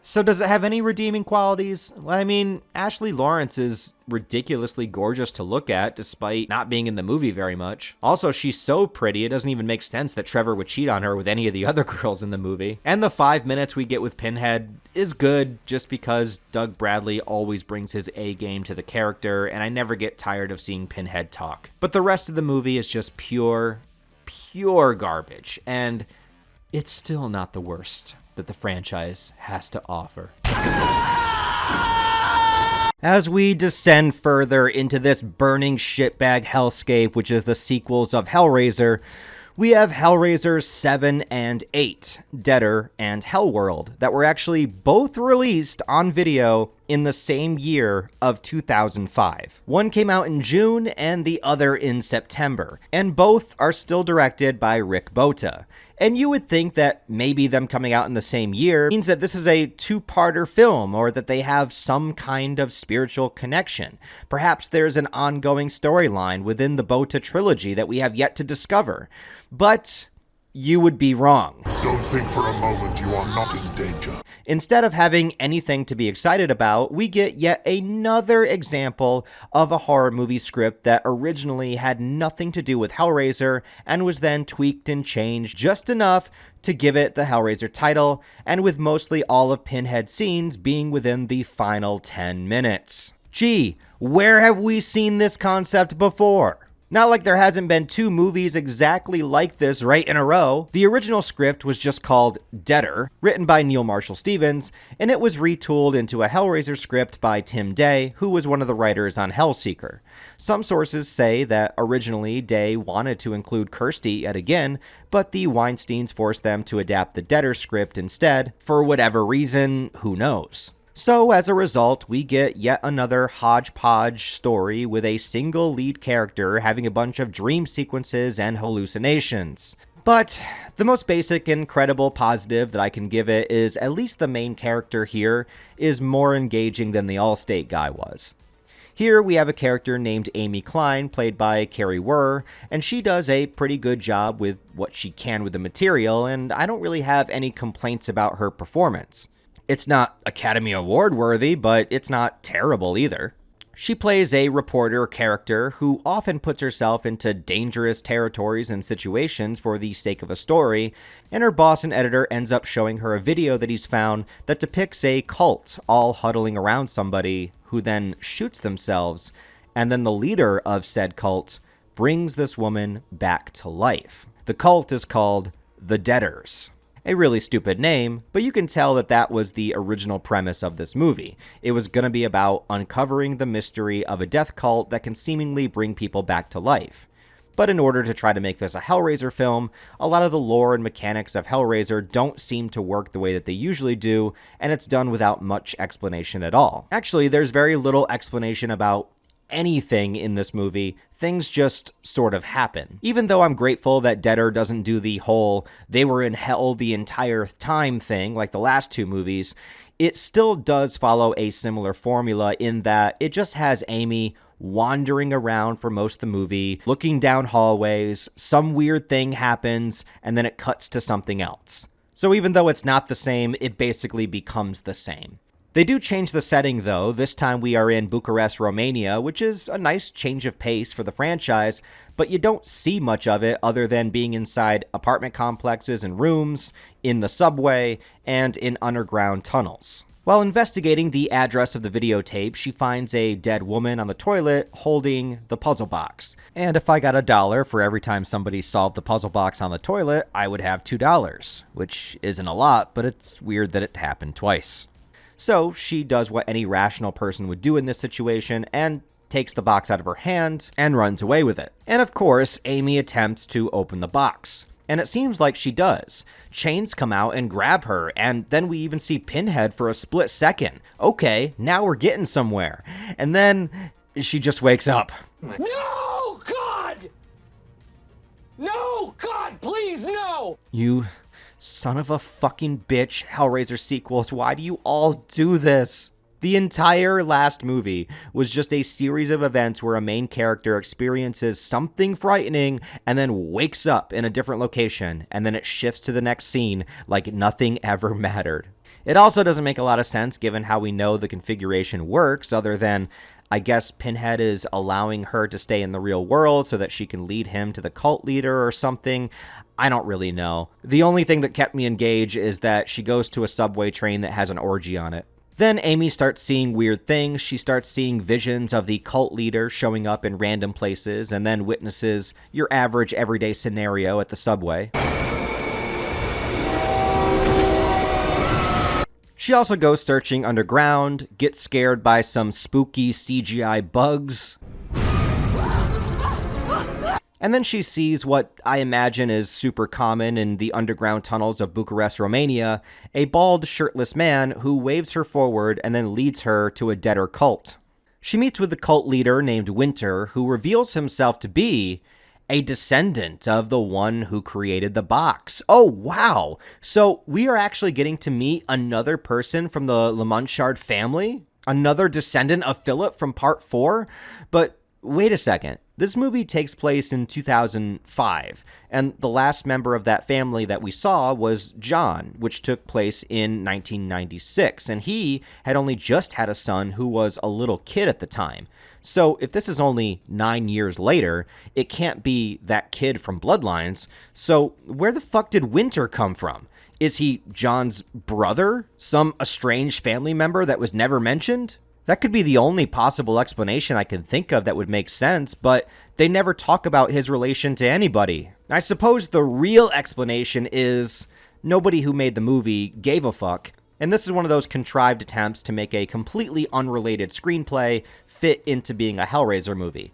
So does it have any redeeming qualities? I mean, Ashley Lawrence is ridiculously gorgeous to look at despite not being in the movie very much. Also, she's so pretty it doesn't even make sense that Trevor would cheat on her with any of the other girls in the movie. And the 5 minutes we get with Pinhead is good just because Doug Bradley always brings his A game to the character and I never get tired of seeing Pinhead talk. But the rest of the movie is just pure garbage, and it's still not the worst that the franchise has to offer. As we descend further into this burning shitbag hellscape, which is the sequels of Hellraiser, we have Hellraiser 7 and 8, Deader and HELLWORLD, that were actually both released on video in the same year of 2005. One came out in June and the other in September, and both are still directed by Rick Bota. And you would think that maybe them coming out in the same year means that this is a two-parter film, or that they have some kind of spiritual connection. Perhaps there's an ongoing storyline within the Bota trilogy that we have yet to discover. But you would be wrong. Don't think for a moment you are not in danger. Instead of having anything to be excited about, we get yet another example of a horror movie script that originally had nothing to do with Hellraiser and was then tweaked and changed just enough to give it the Hellraiser title, and with mostly all of Pinhead's scenes being within the final 10 minutes. Gee, where have we seen this concept before? Not like there hasn't been two movies exactly like this right in a row. The original script was just called Deader, written by Neil Marshall Stevens, and it was retooled into a Hellraiser script by Tim Day, who was one of the writers on Hellseeker. Some sources say that originally Day wanted to include Kirsty yet again, but the Weinsteins forced them to adapt the Deader script instead. For whatever reason, who knows? So as a result, we get yet another hodgepodge story with a single lead character having a bunch of dream sequences and hallucinations. But the most basic and credible positive that I can give it is at least the main character here is more engaging than the Allstate guy was. Here we have a character named Amy Klein, played by Carrie Wurr, and she does a pretty good job with what she can with the material, and I don't really have any complaints about her performance. It's not Academy Award worthy, but it's not terrible either. She plays a reporter character who often puts herself into dangerous territories and situations for the sake of a story, and her boss and editor ends up showing her a video that he's found that depicts a cult all huddling around somebody who then shoots themselves, and then the leader of said cult brings this woman back to life. The cult is called the Deaders. A really stupid name, but you can tell that that was the original premise of this movie. It was going to be about uncovering the mystery of a death cult that can seemingly bring people back to life. But in order to try to make this a Hellraiser film, a lot of the lore and mechanics of Hellraiser don't seem to work the way that they usually do, and it's done without much explanation at all. Actually, there's very little explanation about anything in this movie. Things just sort of happen. Even though I'm grateful that Deader doesn't do the whole they were in hell the entire time thing like the last two movies, it still does follow a similar formula in that it just has Amy wandering around for most of the movie, looking down hallways, some weird thing happens, and then it cuts to something else. So even though it's not the same, it basically becomes the same. They do change the setting though. This time we are in Bucharest, Romania, which is a nice change of pace for the franchise, but you don't see much of it other than being inside apartment complexes and rooms, in the subway, and in underground tunnels. While investigating the address of the videotape, she finds a dead woman on the toilet holding the puzzle box. And if I got $1 for every time somebody solved the puzzle box on the toilet, I would have $2, which isn't a lot, but it's weird that it happened twice. So she does what any rational person would do in this situation and takes the box out of her hand and runs away with it. And of course, Amy attempts to open the box. And it seems like she does. Chains come out and grab her, and then we even see Pinhead for a split second. Okay, now we're getting somewhere. And then she just wakes up. No, God! No, God, please, no! You son of a fucking bitch, Hellraiser sequels, why do you all do this? The entire last movie was just a series of events where a main character experiences something frightening and then wakes up in a different location, and then it shifts to the next scene like nothing ever mattered. It also doesn't make a lot of sense given how we know the configuration works, other than I guess Pinhead is allowing her to stay in the real world so that she can lead him to the cult leader or something. I don't really know. The only thing that kept me engaged is that she goes to a subway train that has an orgy on it. Then Amy starts seeing weird things. She starts seeing visions of the cult leader showing up in random places, and then witnesses your average everyday scenario at the subway. She also goes searching underground, gets scared by some spooky CGI bugs, And then she sees what I imagine is super common in the underground tunnels of Bucharest, Romania, a bald, shirtless man who waves her forward and then leads her to a debtor cult. She meets with the cult leader named Winter, who reveals himself to be a descendant of the one who created the box. Oh, wow. So we are actually getting to meet another person from the Le Monchard family? Another descendant of Philip from part 4? But wait a second. This movie takes place in 2005, and the last member of that family that we saw was John, which took place in 1996, and he had only just had a son who was a little kid at the time. So if this is only 9 years later, it can't be that kid from Bloodlines. So where the fuck did Winter come from? Is he John's brother? Some estranged family member that was never mentioned? That could be the only possible explanation I can think of that would make sense, but they never talk about his relation to anybody. I suppose the real explanation is nobody who made the movie gave a fuck, and this is one of those contrived attempts to make a completely unrelated screenplay fit into being a Hellraiser movie.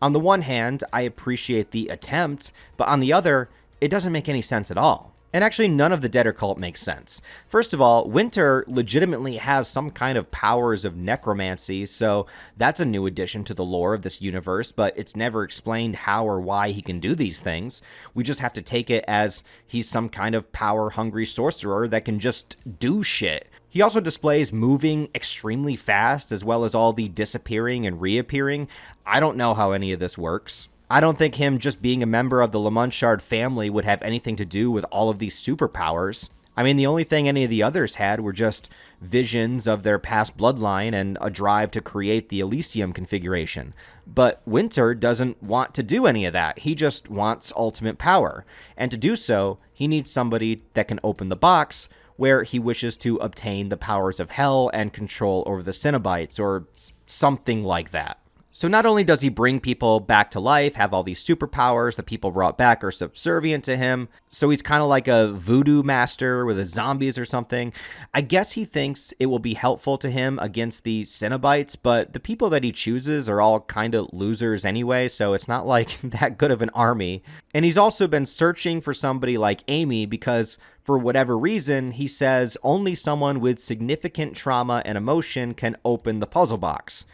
On the one hand, I appreciate the attempt, but on the other, it doesn't make any sense at all. And actually, none of the debtor cult makes sense. First of all, Winter legitimately has some kind of powers of necromancy, so that's a new addition to the lore of this universe, but it's never explained how or why he can do these things. We just have to take it as he's some kind of power-hungry sorcerer that can just do shit. He also displays moving extremely fast, as well as all the disappearing and reappearing. I don't know how any of this works. I don't think him just being a member of the Le Monchard family would have anything to do with all of these superpowers. I mean, the only thing any of the others had were just visions of their past bloodline and a drive to create the Elysium configuration. But Winter doesn't want to do any of that. He just wants ultimate power. And to do so, he needs somebody that can open the box where he wishes to obtain the powers of hell and control over the Cenobites, or something like that. So not only does he bring people back to life, have all these superpowers, the people brought back are subservient to him, so he's kind of like a voodoo master with the zombies or something. I guess he thinks it will be helpful to him against the Cenobites, but the people that he chooses are all kind of losers anyway, so it's not like that good of an army. And he's also been searching for somebody like Amy because, for whatever reason, he says only someone with significant trauma and emotion can open the puzzle box.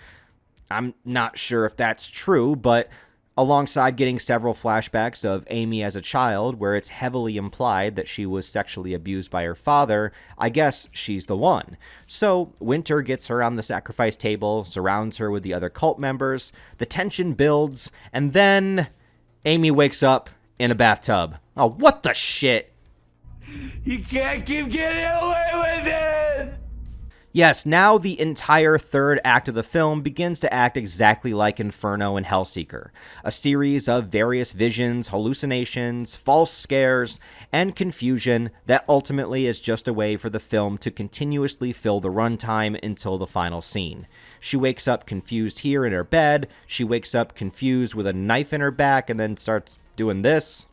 I'm not sure if that's true, but alongside getting several flashbacks of Amy as a child, where it's heavily implied that she was sexually abused by her father, I guess she's the one. So Winter gets her on the sacrifice table, surrounds her with the other cult members, the tension builds, and then Amy wakes up in a bathtub. Oh, what the shit? You can't keep getting away with it! Yes, now the entire third act of the film begins to act exactly like Inferno and HELLSEEKER, a series of various visions, hallucinations, false scares, and confusion that ultimately is just a way for the film to continuously fill the runtime until the final scene. She wakes up confused here in her bed, she wakes up confused with a knife in her back, and then starts doing this.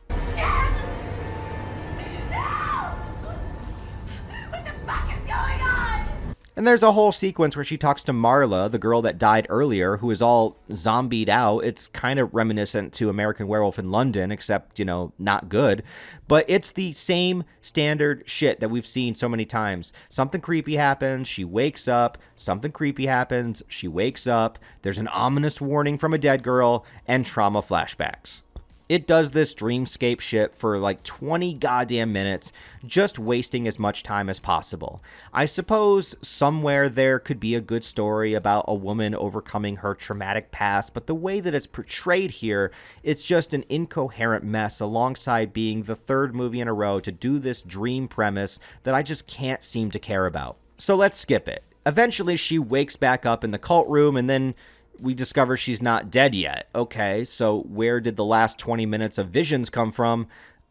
And there's a whole sequence where she talks to Marla, the girl that died earlier, who is all zombied out. It's kind of reminiscent to American Werewolf in London, except, you know, not good. But it's the same standard shit that we've seen so many times. Something creepy happens, she wakes up. Something creepy happens, she wakes up. There's an ominous warning from a dead girl, and trauma flashbacks. It does this dreamscape shit for like 20 goddamn minutes, just wasting as much time as possible. I suppose somewhere there could be a good story about a woman overcoming her traumatic past, but the way that it's portrayed here, it's just an incoherent mess alongside being the third movie in a row to do this dream premise that I just can't seem to care about. So let's skip it. Eventually she wakes back up in the cult room, and then we discover she's not dead yet. Okay, so where did the last 20 minutes of visions come from?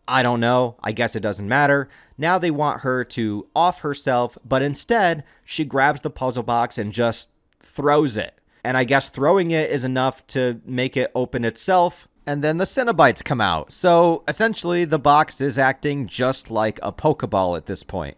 I don't know. I guess it doesn't matter. Now they want her to off herself, but instead, she grabs the puzzle box and just throws it. And I guess throwing it is enough to make it open itself, and then the Cenobites come out. So essentially, the box is acting just like a Pokeball at this point.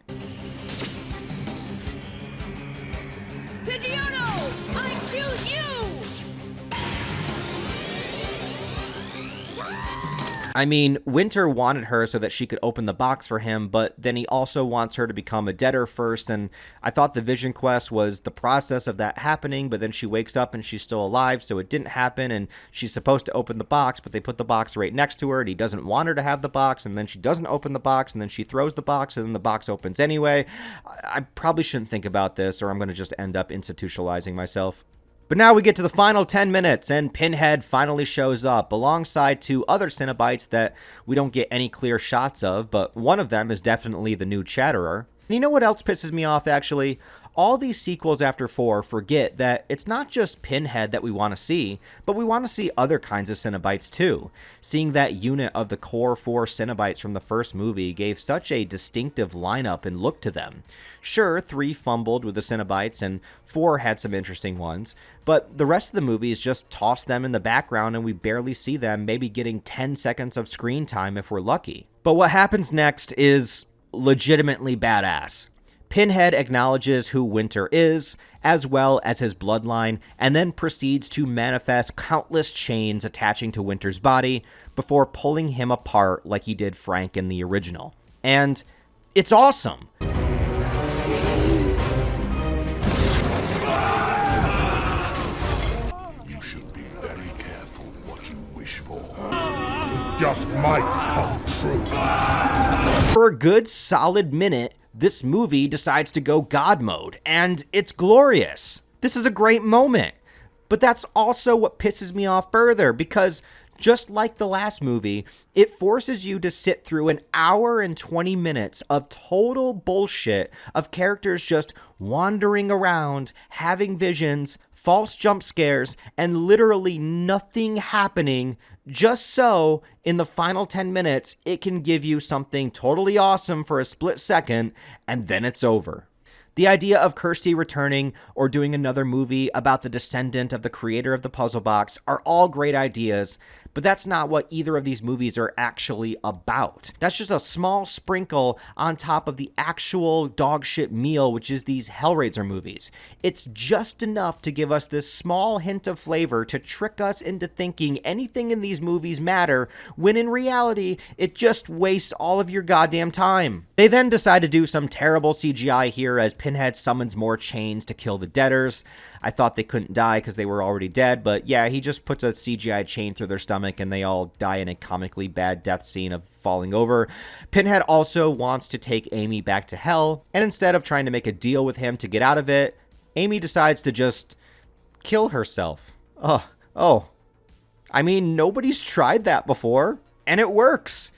I mean, Winter wanted her so that she could open the box for him, but then he also wants her to become a debtor first, and I thought the vision quest was the process of that happening, but then she wakes up and she's still alive, so it didn't happen, and she's supposed to open the box, but they put the box right next to her, and he doesn't want her to have the box, and then she doesn't open the box, and then she throws the box, and then the box opens anyway. I probably shouldn't think about this, or I'm going to just end up institutionalizing myself. But now we get to the final 10 minutes, and Pinhead finally shows up, alongside 2 other Cenobites that we don't get any clear shots of, but one of them is definitely the new Chatterer. And you know what else pisses me off, actually? All these sequels after 4 forget that it's not just Pinhead that we want to see, but we want to see other kinds of Cenobites too. Seeing that unit of the core 4 Cenobites from the first movie gave such a distinctive lineup and look to them. Sure, 3 fumbled with the Cenobites and 4 had some interesting ones, but the rest of the movies just toss them in the background and we barely see them, maybe getting 10 seconds of screen time if we're lucky. But what happens next is legitimately badass. Pinhead acknowledges who Winter is, as well as his bloodline, and then proceeds to manifest countless chains attaching to Winter's body before pulling him apart like he did Frank in the original. And it's awesome. You should be very careful what you wish for. It just might come true. For a good solid minute, this movie decides to go God mode, and it's glorious. This is a great moment. But that's also what pisses me off further, because just like the last movie, it forces you to sit through an hour and 20 minutes of total bullshit of characters just wandering around, having visions, false jump scares, and literally nothing happening, just so in the final 10 minutes, it can give you something totally awesome for a split second, and then it's over. The idea of Kirsty returning or doing another movie about the descendant of the creator of the puzzle box are all great ideas, but that's not what either of these movies are actually about. That's just a small sprinkle on top of the actual dogshit meal, which is these Hellraiser movies. It's just enough to give us this small hint of flavor to trick us into thinking anything in these movies matter, when in reality, it just wastes all of your goddamn time. They then decide to do some terrible CGI here as Pinhead summons more chains to kill the debtors. I thought they couldn't die because they were already dead, but yeah, he just puts a CGI chain through their stomach and they all die in a comically bad death scene of falling over. Pinhead also wants to take Amy back to hell, and instead of trying to make a deal with him to get out of it, Amy decides to just kill herself. Oh. I mean, nobody's tried that before, and it works.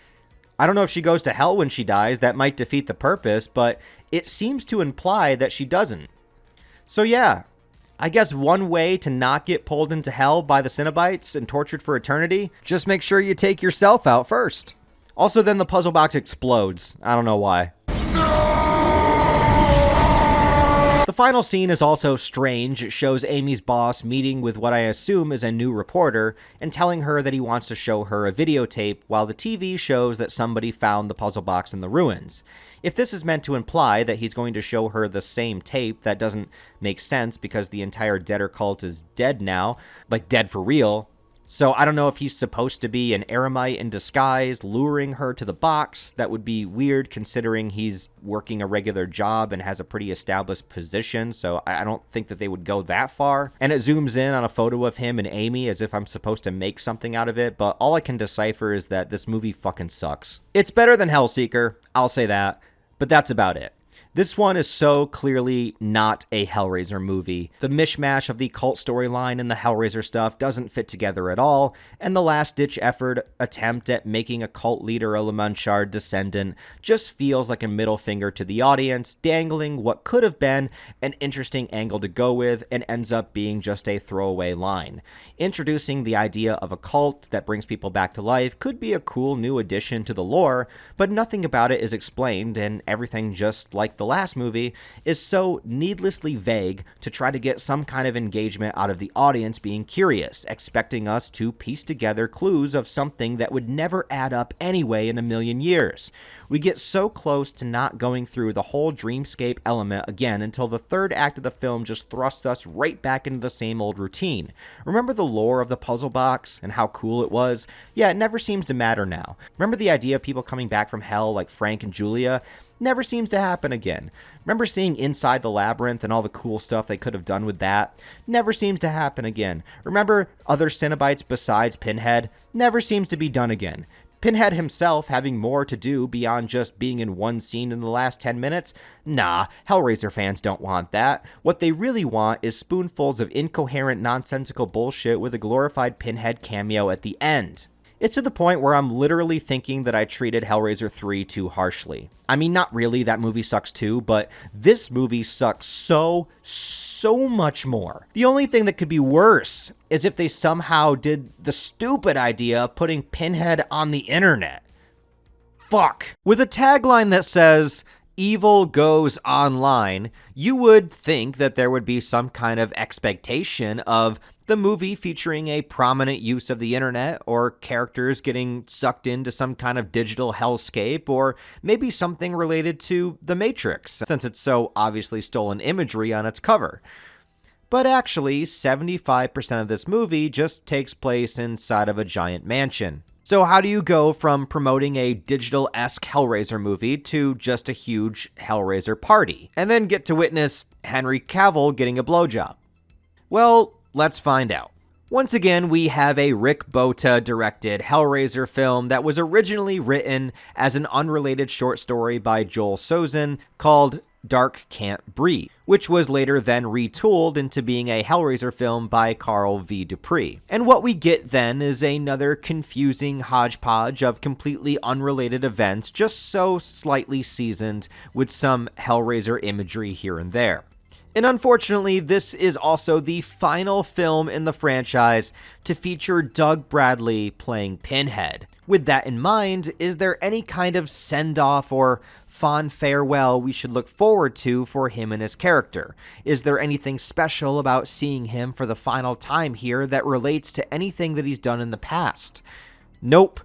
I don't know if she goes to hell when she dies, that might defeat the purpose, but it seems to imply that she doesn't. So yeah, I guess one way to not get pulled into hell by the Cenobites and tortured for eternity, just make sure you take yourself out first. Also, then the puzzle box explodes. I don't know why. The final scene is also strange. It shows Amy's boss meeting with what I assume is a new reporter and telling her that he wants to show her a videotape while the TV shows that somebody found the puzzle box in the ruins. If this is meant to imply that he's going to show her the same tape, that doesn't make sense because the entire debtor cult is dead now, like dead for real. So I don't know if he's supposed to be an eremite in disguise, luring her to the box. That would be weird considering he's working a regular job and has a pretty established position, so I don't think that they would go that far. And it zooms in on a photo of him and Amy as if I'm supposed to make something out of it, but all I can decipher is that this movie fucking sucks. It's better than HELLSEEKER, I'll say that, but that's about it. This one is so clearly not a Hellraiser movie. The mishmash of the cult storyline and the Hellraiser stuff doesn't fit together at all, and the last-ditch effort attempt at making a cult leader a Lamanchard descendant just feels like a middle finger to the audience, dangling what could have been an interesting angle to go with and ends up being just a throwaway line. Introducing the idea of a cult that brings people back to life could be a cool new addition to the lore, but nothing about it is explained, and everything just like the the last movie, is so needlessly vague to try to get some kind of engagement out of the audience being curious, expecting us to piece together clues of something that would never add up anyway in a million years. We get so close to not going through the whole dreamscape element again until the third act of the film just thrusts us right back into the same old routine. Remember the lore of the puzzle box and how cool it was? Yeah, it never seems to matter now. Remember the idea of people coming back from hell like Frank and Julia? Never seems to happen again. Remember seeing Inside the Labyrinth and all the cool stuff they could have done with that? Never seems to happen again. Remember other Cenobites besides Pinhead? Never seems to be done again. Pinhead himself having more to do beyond just being in one scene in the last 10 minutes? Nah, Hellraiser fans don't want that. What they really want is spoonfuls of incoherent, nonsensical bullshit with a glorified Pinhead cameo at the end. It's to the point where I'm literally thinking that I treated Hellraiser 3 too harshly. I mean, not really, that movie sucks too, but this movie sucks so much more. The only thing that could be worse is if they somehow did the stupid idea of putting Pinhead on the internet. Fuck. With a tagline that says, "Evil goes online," you would think that there would be some kind of expectation of the movie featuring a prominent use of the internet, or characters getting sucked into some kind of digital hellscape, or maybe something related to The Matrix, since it's so obviously stolen imagery on its cover. But actually, 75% of this movie just takes place inside of a giant mansion. So how do you go from promoting a digital-esque Hellraiser movie to just a huge Hellraiser party, and then get to witness Henry Cavill getting a blowjob? Well, let's find out. Once again, we have a Rick Bota directed Hellraiser film that was originally written as an unrelated short story by Joel Sozin called Dark Can't Breathe, which was later then retooled into being a Hellraiser film by Carl V. Dupree. And what we get then is another confusing hodgepodge of completely unrelated events, just so slightly seasoned with some Hellraiser imagery here and there. And unfortunately, this is also the final film in the franchise to feature Doug Bradley playing Pinhead. With that in mind, is there any kind of send-off or fond farewell we should look forward to for him and his character? Is there anything special about seeing him for the final time here that relates to anything that he's done in the past? Nope,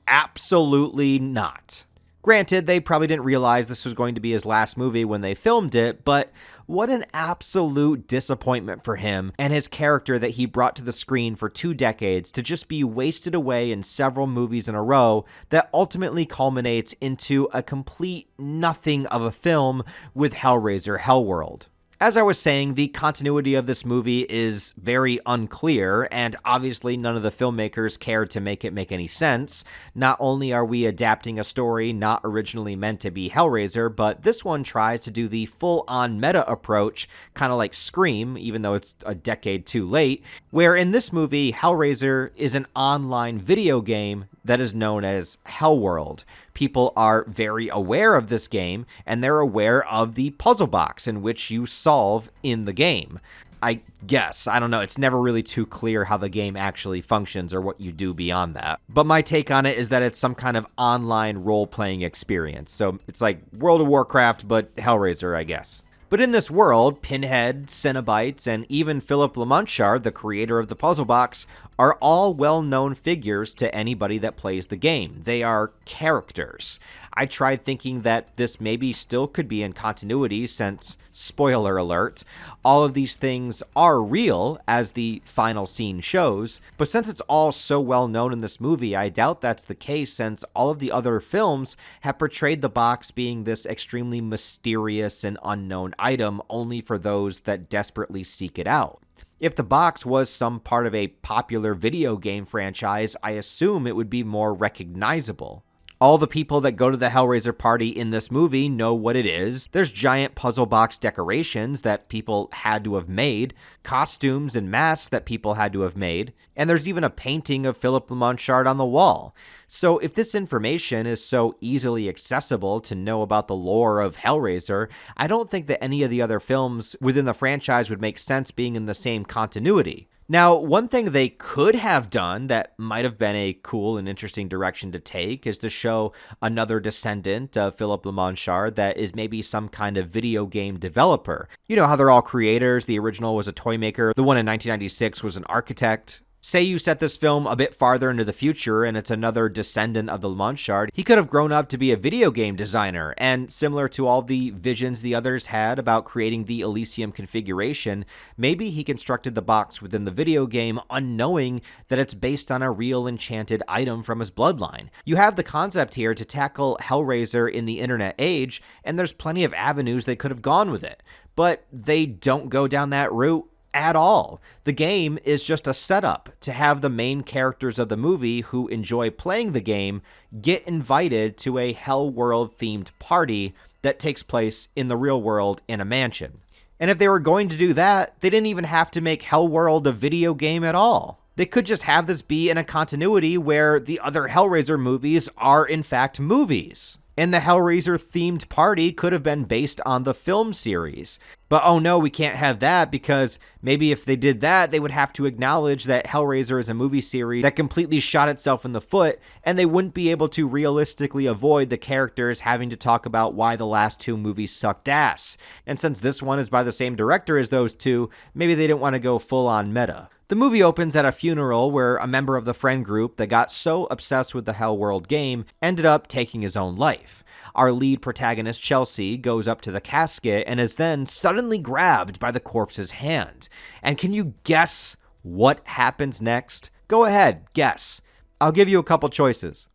absolutely not. Granted, they probably didn't realize this was going to be his last movie when they filmed it, but what an absolute disappointment for him and his character that he brought to the screen for 2 decades to just be wasted away in several movies in a row that ultimately culminates into a complete nothing of a film with Hellraiser Hellworld. As I was saying, the continuity of this movie is very unclear, and obviously none of the filmmakers cared to make it make any sense. Not only are we adapting a story not originally meant to be Hellraiser, but this one tries to do the full-on meta approach, kind of like Scream, even though it's a decade too late, where in this movie, Hellraiser is an online video game that is known as HELLWORLD. People are very aware of this game, and they're aware of the puzzle box in which you solve in the game. I guess. I don't know. It's never really too clear how the game actually functions or what you do beyond that. But my take on it is that it's some kind of online role-playing experience. So it's like World of Warcraft, but Hellraiser, I guess. But in this world, Pinhead, Cenobites, and even Philip Lamanchard, the creator of the puzzle box, are all well-known figures to anybody that plays the game. They are characters. I tried thinking that this maybe still could be in continuity since, spoiler alert, all of these things are real, as the final scene shows, but since it's all so well known in this movie, I doubt that's the case since all of the other films have portrayed the box being this extremely mysterious and unknown item only for those that desperately seek it out. If the box was some part of a popular video game franchise, I assume it would be more recognizable. All the people that go to the Hellraiser party in this movie know what it is. There's giant puzzle box decorations that people had to have made, costumes and masks that people had to have made, and there's even a painting of Philip Lamanchard on the wall. So if this information is so easily accessible to know about the lore of Hellraiser, I don't think that any of the other films within the franchise would make sense being in the same continuity. Now, one thing they could have done that might have been a cool and interesting direction to take is to show another descendant of Philip Lamanchard that is maybe some kind of video game developer. You know how they're all creators. The original was a toy maker. The one in 1996 was an architect. Say you set this film a bit farther into the future and it's another descendant of the Lamanchard, he could have grown up to be a video game designer, and similar to all the visions the others had about creating the Elysium configuration, maybe he constructed the box within the video game unknowing that it's based on a real enchanted item from his bloodline. You have the concept here to tackle Hellraiser in the internet age, and there's plenty of avenues they could have gone with it, but they don't go down that route at all. The game is just a setup to have the main characters of the movie who enjoy playing the game get invited to a HELLWORLD themed party that takes place in the real world in a mansion. And if they were going to do that, they didn't even have to make HELLWORLD a video game at all. They could just have this be in a continuity where the other Hellraiser movies are in fact movies. And the Hellraiser themed party could have been based on the film series. But oh no, we can't have that, because maybe if they did that, they would have to acknowledge that Hellraiser is a movie series that completely shot itself in the foot, and they wouldn't be able to realistically avoid the characters having to talk about why the last two movies sucked ass. And since this one is by the same director as those two, maybe they didn't want to go full on meta. The movie opens at a funeral where a member of the friend group that got so obsessed with the HELLWORLD game ended up taking his own life. Our lead protagonist, Chelsea, goes up to the casket and is then suddenly grabbed by the corpse's hand. And can you guess what happens next? Go ahead, guess. I'll give you a couple choices.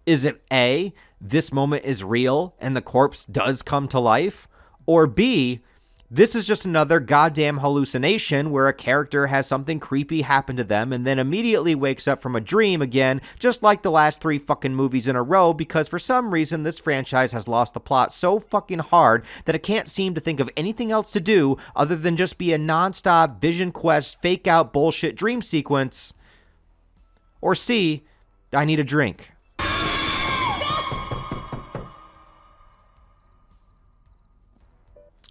Is it A, this moment is real and the corpse does come to life? Or B, this is just another goddamn hallucination where a character has something creepy happen to them and then immediately wakes up from a dream again, just like the last 3 fucking movies in a row, because for some reason this franchise has lost the plot so fucking hard that it can't seem to think of anything else to do other than just be a non-stop Vision Quest fake out bullshit dream sequence. Or C, I need a drink.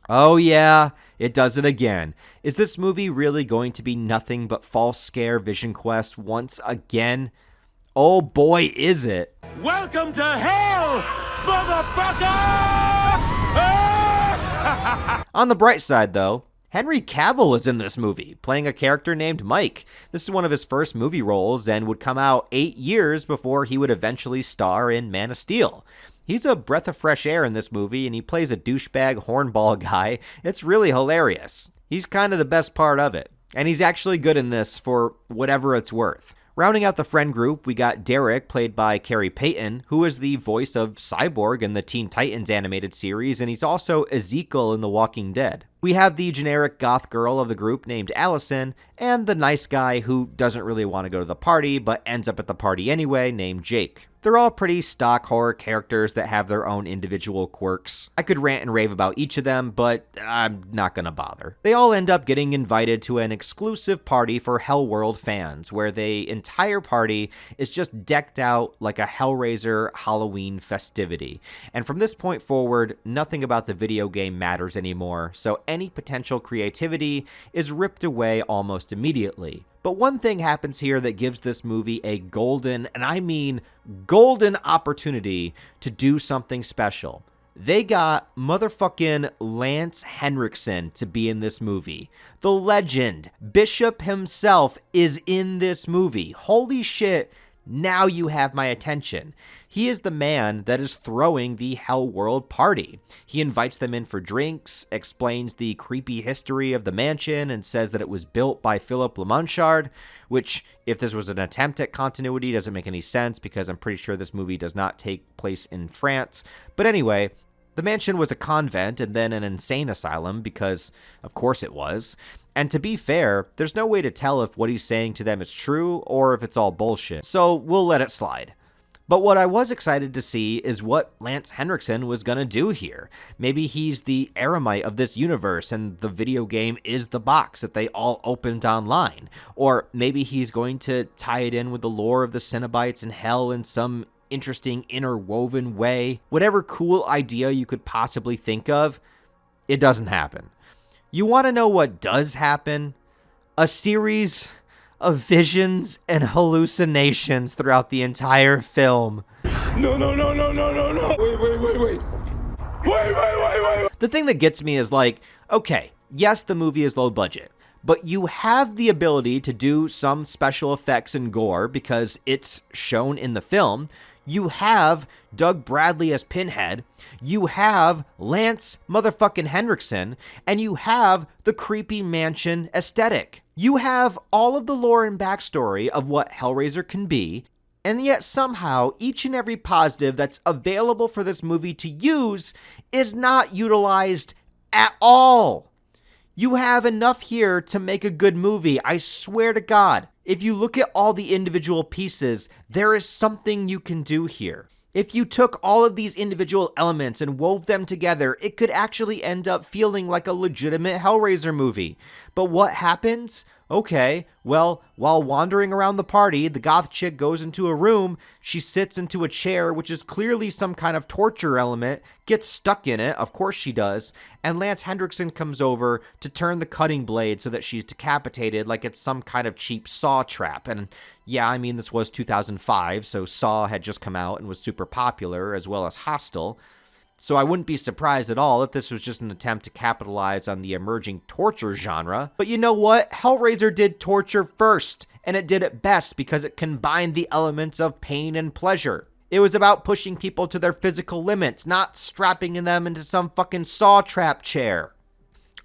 Oh yeah, it does it again. Is this movie really going to be nothing but false scare Vision Quest once again? Oh boy, is it. Welcome to hell, motherfucker! On the bright side though, Henry Cavill is in this movie, playing a character named Mike. This is one of his first movie roles and would come out 8 years before he would eventually star in Man of Steel. He's a breath of fresh air in this movie, and he plays a douchebag hornball guy. It's really hilarious. He's kind of the best part of it. And he's actually good in this for whatever it's worth. Rounding out the friend group, we got Derek, played by Carrie Payton, who is the voice of Cyborg in the Teen Titans animated series, and he's also Ezekiel in The Walking Dead. We have the generic goth girl of the group named Allison, and the nice guy who doesn't really want to go to the party, but ends up at the party anyway, named Jake. They're all pretty stock horror characters that have their own individual quirks. I could rant and rave about each of them, but I'm not gonna bother. They all end up getting invited to an exclusive party for HELLWORLD fans, where the entire party is just decked out like a Hellraiser Halloween festivity. And from this point forward, nothing about the video game matters anymore, so any potential creativity is ripped away almost immediately. But one thing happens here that gives this movie a golden, and I mean golden, opportunity to do something special. They got motherfucking Lance Henriksen to be in this movie. The legend, Bishop himself, is in this movie. Holy shit, now you have my attention. He is the man that is throwing the HELLWORLD party. He invites them in for drinks, explains the creepy history of the mansion, and says that it was built by Philip Lamanchard, which, if this was an attempt at continuity, doesn't make any sense because I'm pretty sure this movie does not take place in France. But anyway, the mansion was a convent and then an insane asylum because, of course it was. And to be fair, there's no way to tell if what he's saying to them is true or if it's all bullshit. So we'll let it slide. But what I was excited to see is what Lance Henriksen was going to do here. Maybe he's the eremite of this universe and the video game is the box that they all opened online. Or maybe he's going to tie it in with the lore of the Cenobites and hell in some interesting interwoven way. Whatever cool idea you could possibly think of, it doesn't happen. You want to know what does happen? A series of visions and hallucinations throughout the entire film. No. Wait. Wait. The thing that gets me is like, okay, yes, the movie is low budget, but you have the ability to do some special effects and gore because it's shown in the film. You have Doug Bradley as Pinhead, you have Lance motherfucking Henriksen, and you have the creepy mansion aesthetic. You have all of the lore and backstory of what Hellraiser can be, and yet somehow each and every positive that's available for this movie to use is not utilized at all. You have enough here to make a good movie, I swear to God. If you look at all the individual pieces, there is something you can do here. If you took all of these individual elements and wove them together, it could actually end up feeling like a legitimate Hellraiser movie. But what happens? Okay, well, while wandering around the party, the goth chick goes into a room, she sits into a chair, which is clearly some kind of torture element, gets stuck in it, of course she does, and Lance Henriksen comes over to turn the cutting blade so that she's decapitated like it's some kind of cheap Saw trap. And yeah, I mean, this was 2005, so Saw had just come out and was super popular, as well as Hostel. So I wouldn't be surprised at all if this was just an attempt to capitalize on the emerging torture genre. But you know what? Hellraiser did torture first, and it did it best because it combined the elements of pain and pleasure. It was about pushing people to their physical limits, not strapping them into some fucking Saw trap chair.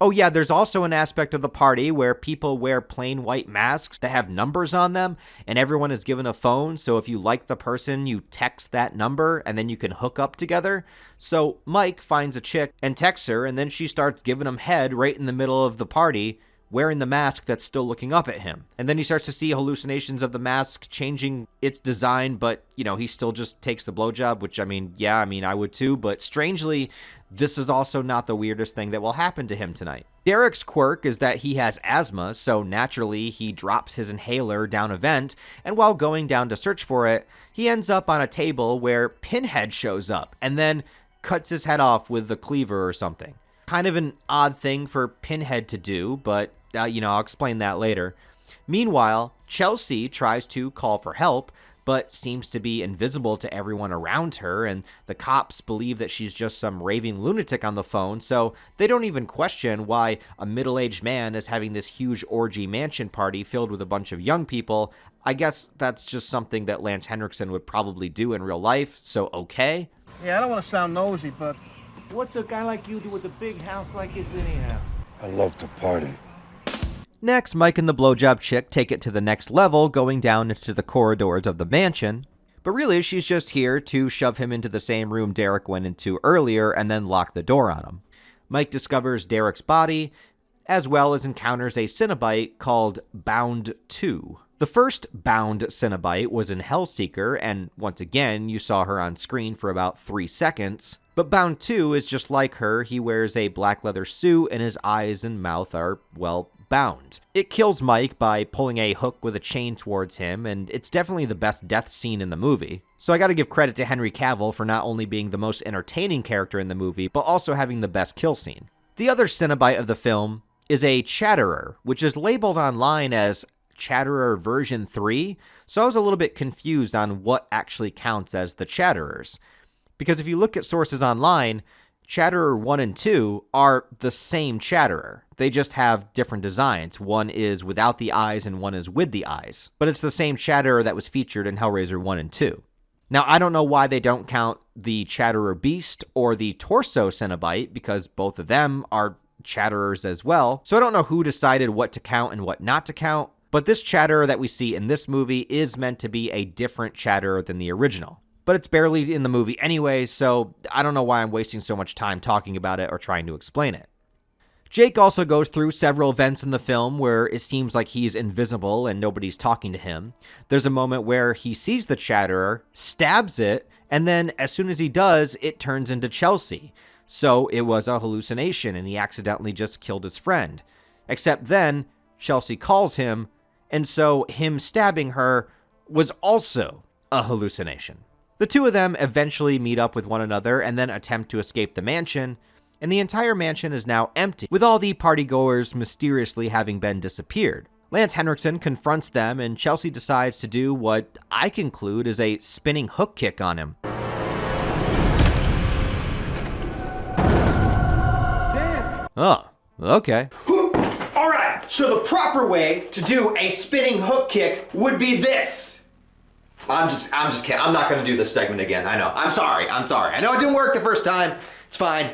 Oh yeah, there's also an aspect of the party where people wear plain white masks that have numbers on them, and everyone is given a phone, so if you like the person, you text that number, and then you can hook up together. So Mike finds a chick and texts her, and then she starts giving him head right in the middle of the party, wearing the mask that's still looking up at him. And then he starts to see hallucinations of the mask changing its design, but, you know, he still just takes the blowjob, which, I mean, I would too, but strangely, this is also not the weirdest thing that will happen to him tonight. Derek's quirk is that he has asthma, so naturally he drops his inhaler down a vent, and while going down to search for it, he ends up on a table where Pinhead shows up, and then cuts his head off with the cleaver or something. Kind of an odd thing for Pinhead to do, but, I'll explain that later. Meanwhile, Chelsea tries to call for help, but seems to be invisible to everyone around her, and the cops believe that she's just some raving lunatic on the phone, so they don't even question why a middle-aged man is having this huge orgy mansion party filled with a bunch of young people. I guess that's just something that Lance Henriksen would probably do in real life, so okay. Yeah, I don't want to sound nosy, but what's a guy like you do with a big house like this anyhow? I love to party. Next, Mike and the blowjob chick take it to the next level, going down into the corridors of the mansion. But really, she's just here to shove him into the same room Derek went into earlier and then lock the door on him. Mike discovers Derek's body, as well as encounters a Cenobite called Bound 2. The first Bound Cenobite was in Hellseeker, and once again, you saw her on screen for about 3 seconds. But Bound 2 is just like her. He wears a black leather suit, and his eyes and mouth are, well, bound. It kills Mike by pulling a hook with a chain towards him, and it's definitely the best death scene in the movie. So I gotta give credit to Henry Cavill for not only being the most entertaining character in the movie, but also having the best kill scene. The other Cenobite of the film is a Chatterer, which is labeled online as Chatterer version 3, so I was a little bit confused on what actually counts as the Chatterers. Because if you look at sources online, Chatterer 1 and 2 are the same Chatterer. They just have different designs. One is without the eyes and one is with the eyes. But it's the same Chatterer that was featured in Hellraiser 1 and 2. Now, I don't know why they don't count the Chatterer Beast or the Torso Cenobite, because both of them are Chatterers as well. So I don't know who decided what to count and what not to count. But this Chatterer that we see in this movie is meant to be a different Chatterer than the original. But it's barely in the movie anyway, so I don't know why I'm wasting so much time talking about it or trying to explain it. Jake also goes through several events in the film where it seems like he's invisible and nobody's talking to him. There's a moment where he sees the Chatterer, stabs it, and then as soon as he does, it turns into Chelsea. So it was a hallucination and he accidentally just killed his friend. Except then, Chelsea calls him, and so him stabbing her was also a hallucination. The two of them eventually meet up with one another and then attempt to escape the mansion, and the entire mansion is now empty, with all the partygoers mysteriously having been disappeared. Lance Henriksen confronts them, and Chelsea decides to do what I conclude is a spinning hook kick on him. Damn. Oh, okay. All right, so the proper way to do a spinning hook kick would be this. I'm just kidding. I'm not gonna do this segment again. I know. I'm sorry. I know it didn't work the first time. It's fine.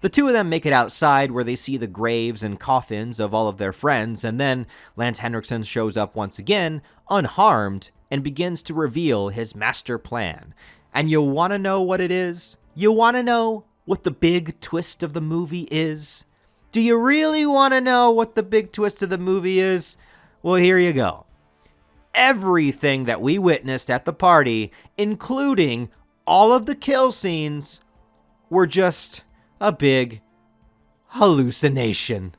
The two of them make it outside where they see the graves and coffins of all of their friends, and then Lance Henriksen shows up once again, unharmed, and begins to reveal his master plan. And you want to know what it is? You want to know what the big twist of the movie is? Do you really want to know what the big twist of the movie is? Well, here you go. Everything that we witnessed at the party, including all of the kill scenes, were just a big hallucination.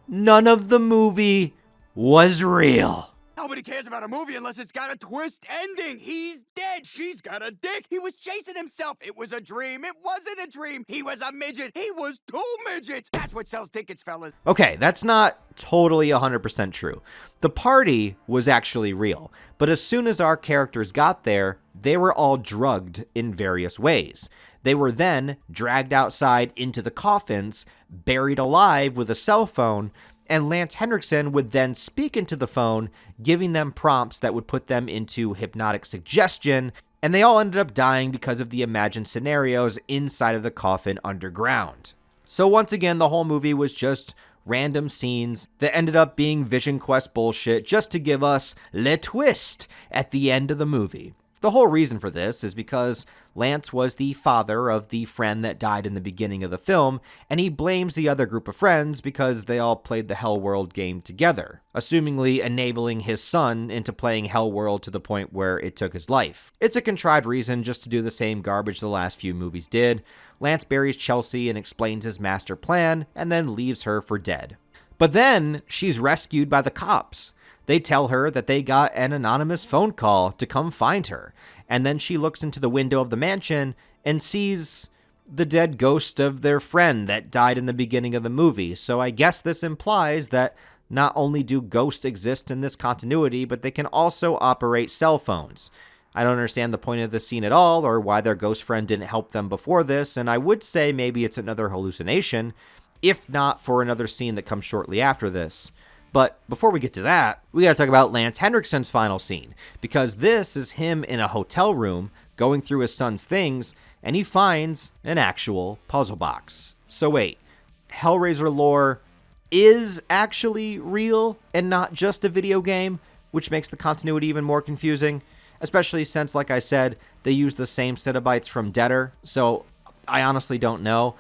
None of the movie was real. Nobody cares about a movie unless it's got a twist ending. He's dead. She's got a dick. He was chasing himself. It was a dream. It wasn't a dream. He was a midget. He was 2 midgets. That's what sells tickets, fellas. Okay, that's not totally 100% true. The party was actually real, but as soon as our characters got there, they were all drugged in various ways. They were then dragged outside into the coffins, buried alive with a cell phone, and Lance Henriksen would then speak into the phone, giving them prompts that would put them into hypnotic suggestion, and they all ended up dying because of the imagined scenarios inside of the coffin underground. So once again, the whole movie was just random scenes that ended up being Vision Quest bullshit just to give us le twist at the end of the movie. The whole reason for this is because Lance was the father of the friend that died in the beginning of the film, and he blames the other group of friends because they all played the HELLWORLD game together, assumingly enabling his son into playing HELLWORLD to the point where it took his life. It's a contrived reason just to do the same garbage the last few movies did. Lance buries Chelsea and explains his master plan, and then leaves her for dead. But then she's rescued by the cops. They tell her that they got an anonymous phone call to come find her, and then she looks into the window of the mansion and sees the dead ghost of their friend that died in the beginning of the movie. So I guess this implies that not only do ghosts exist in this continuity, but they can also operate cell phones. I don't understand the point of the scene at all, or why their ghost friend didn't help them before this, and I would say maybe it's another hallucination, if not for another scene that comes shortly after this. But before we get to that, we gotta talk about Lance Henriksen's final scene, because this is him in a hotel room going through his son's things, and he finds an actual puzzle box. So wait, Hellraiser lore is actually real and not just a video game, which makes the continuity even more confusing, especially since, like I said, they use the same Cenobites from Deader, so I honestly don't know.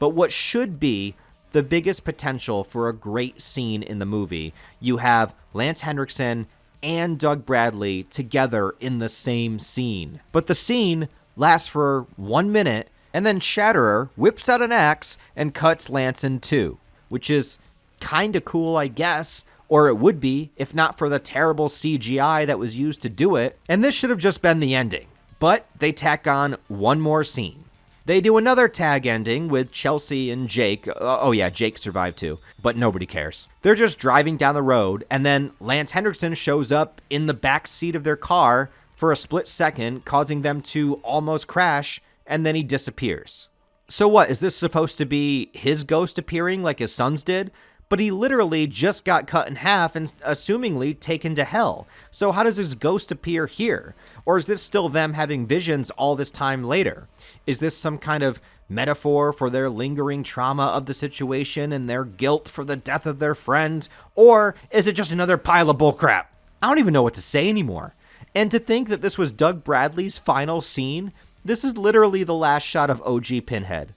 But what should be the biggest potential for a great scene in the movie, you have Lance Henriksen and Doug Bradley together in the same scene. But the scene lasts for 1 minute, and then Shatterer whips out an axe and cuts Lance in two, which is kinda cool, I guess, or it would be if not for the terrible CGI that was used to do it, and this should have just been the ending. But they tack on one more scene. They do another tag ending with Chelsea and Jake. Oh yeah, Jake survived too, but nobody cares. They're just driving down the road, and then Lance Henriksen shows up in the back seat of their car for a split second, causing them to almost crash, and then he disappears. So what, is this supposed to be his ghost appearing like his son's did? But he literally just got cut in half and assumingly taken to hell. So how does his ghost appear here? Or is this still them having visions all this time later? Is this some kind of metaphor for their lingering trauma of the situation and their guilt for the death of their friend? Or is it just another pile of bullcrap? I don't even know what to say anymore. And to think that this was Doug Bradley's final scene, this is literally the last shot of OG Pinhead.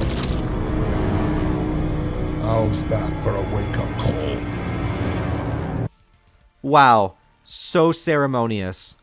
How's that for a wake-up call? Wow, so ceremonious.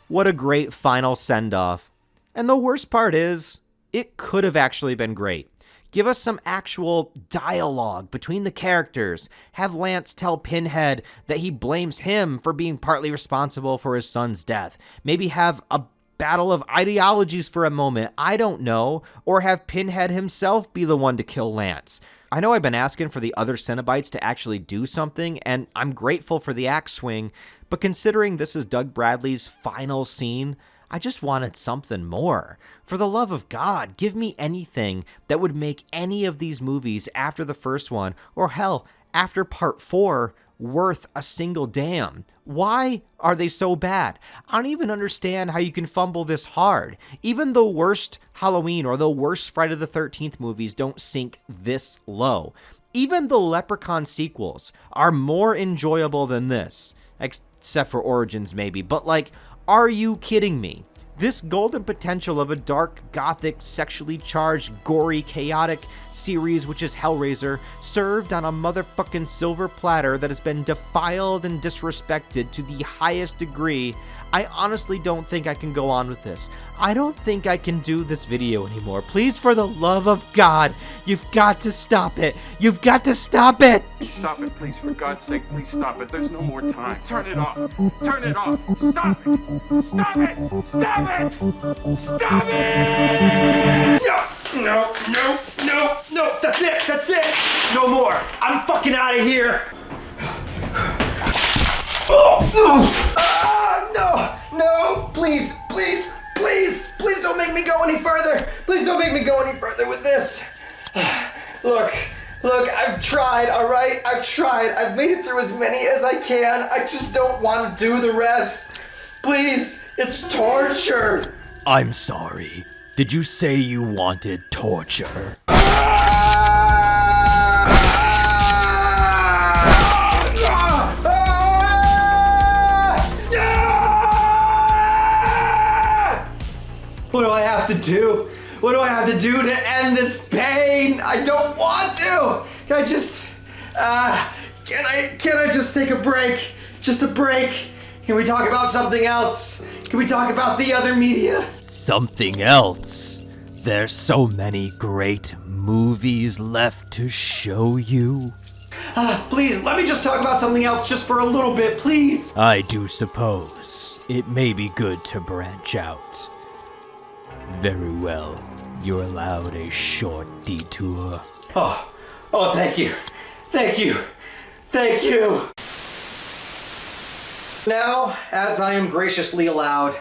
What a great final send-off. And the worst part is, it could have actually been great. Give us some actual dialogue between the characters. Have Lance tell Pinhead that he blames him for being partly responsible for his son's death. Maybe have a battle of ideologies for a moment, I don't know. Or have Pinhead himself be the one to kill Lance. I know I've been asking for the other Cenobites to actually do something, and I'm grateful for the axe swing, but considering this is Doug Bradley's final scene, I just wanted something more. For the love of God, give me anything that would make any of these movies after the first one, or hell, after part 4, worth a single damn. Why are they so bad? I don't even understand how you can fumble this hard. Even the worst Halloween or the worst Friday the 13th movies don't sink this low. Even the Leprechaun sequels are more enjoyable than this, except for Origins maybe, but like, are you kidding me? This golden potential of a dark, gothic, sexually charged, gory, chaotic series, which is Hellraiser, served on a motherfucking silver platter that has been defiled and disrespected to the highest degree. I honestly don't think I can go on with this. I don't think I can do this video anymore. Please, for the love of God, you've got to stop it. You've got to stop it. Stop it, please. For God's sake, please stop it. There's no more time. Turn it off. Turn it off. Stop it. Stop it. Stop it. Stop it. No. That's it. No more. I'm fucking out of here. No, please don't make me go any further. Please don't make me go any further with this. Look, I've tried, all right? I've tried. I've made it through as many as I can. I just don't want to do the rest. Please, it's torture. I'm sorry. Did you say you wanted torture? What do I have to do? What do I have to do to end this pain? I don't want to. Can I just, can I just take a break? Just a break. Can we talk about something else? Can we talk about the other media? Something else? There's so many great movies left to show you. Please, let me just talk about something else just for a little bit, please. I do suppose it may be good to branch out. Very well. You're allowed a short detour. Oh, thank you. Thank you. Thank you. Now, as I am graciously allowed,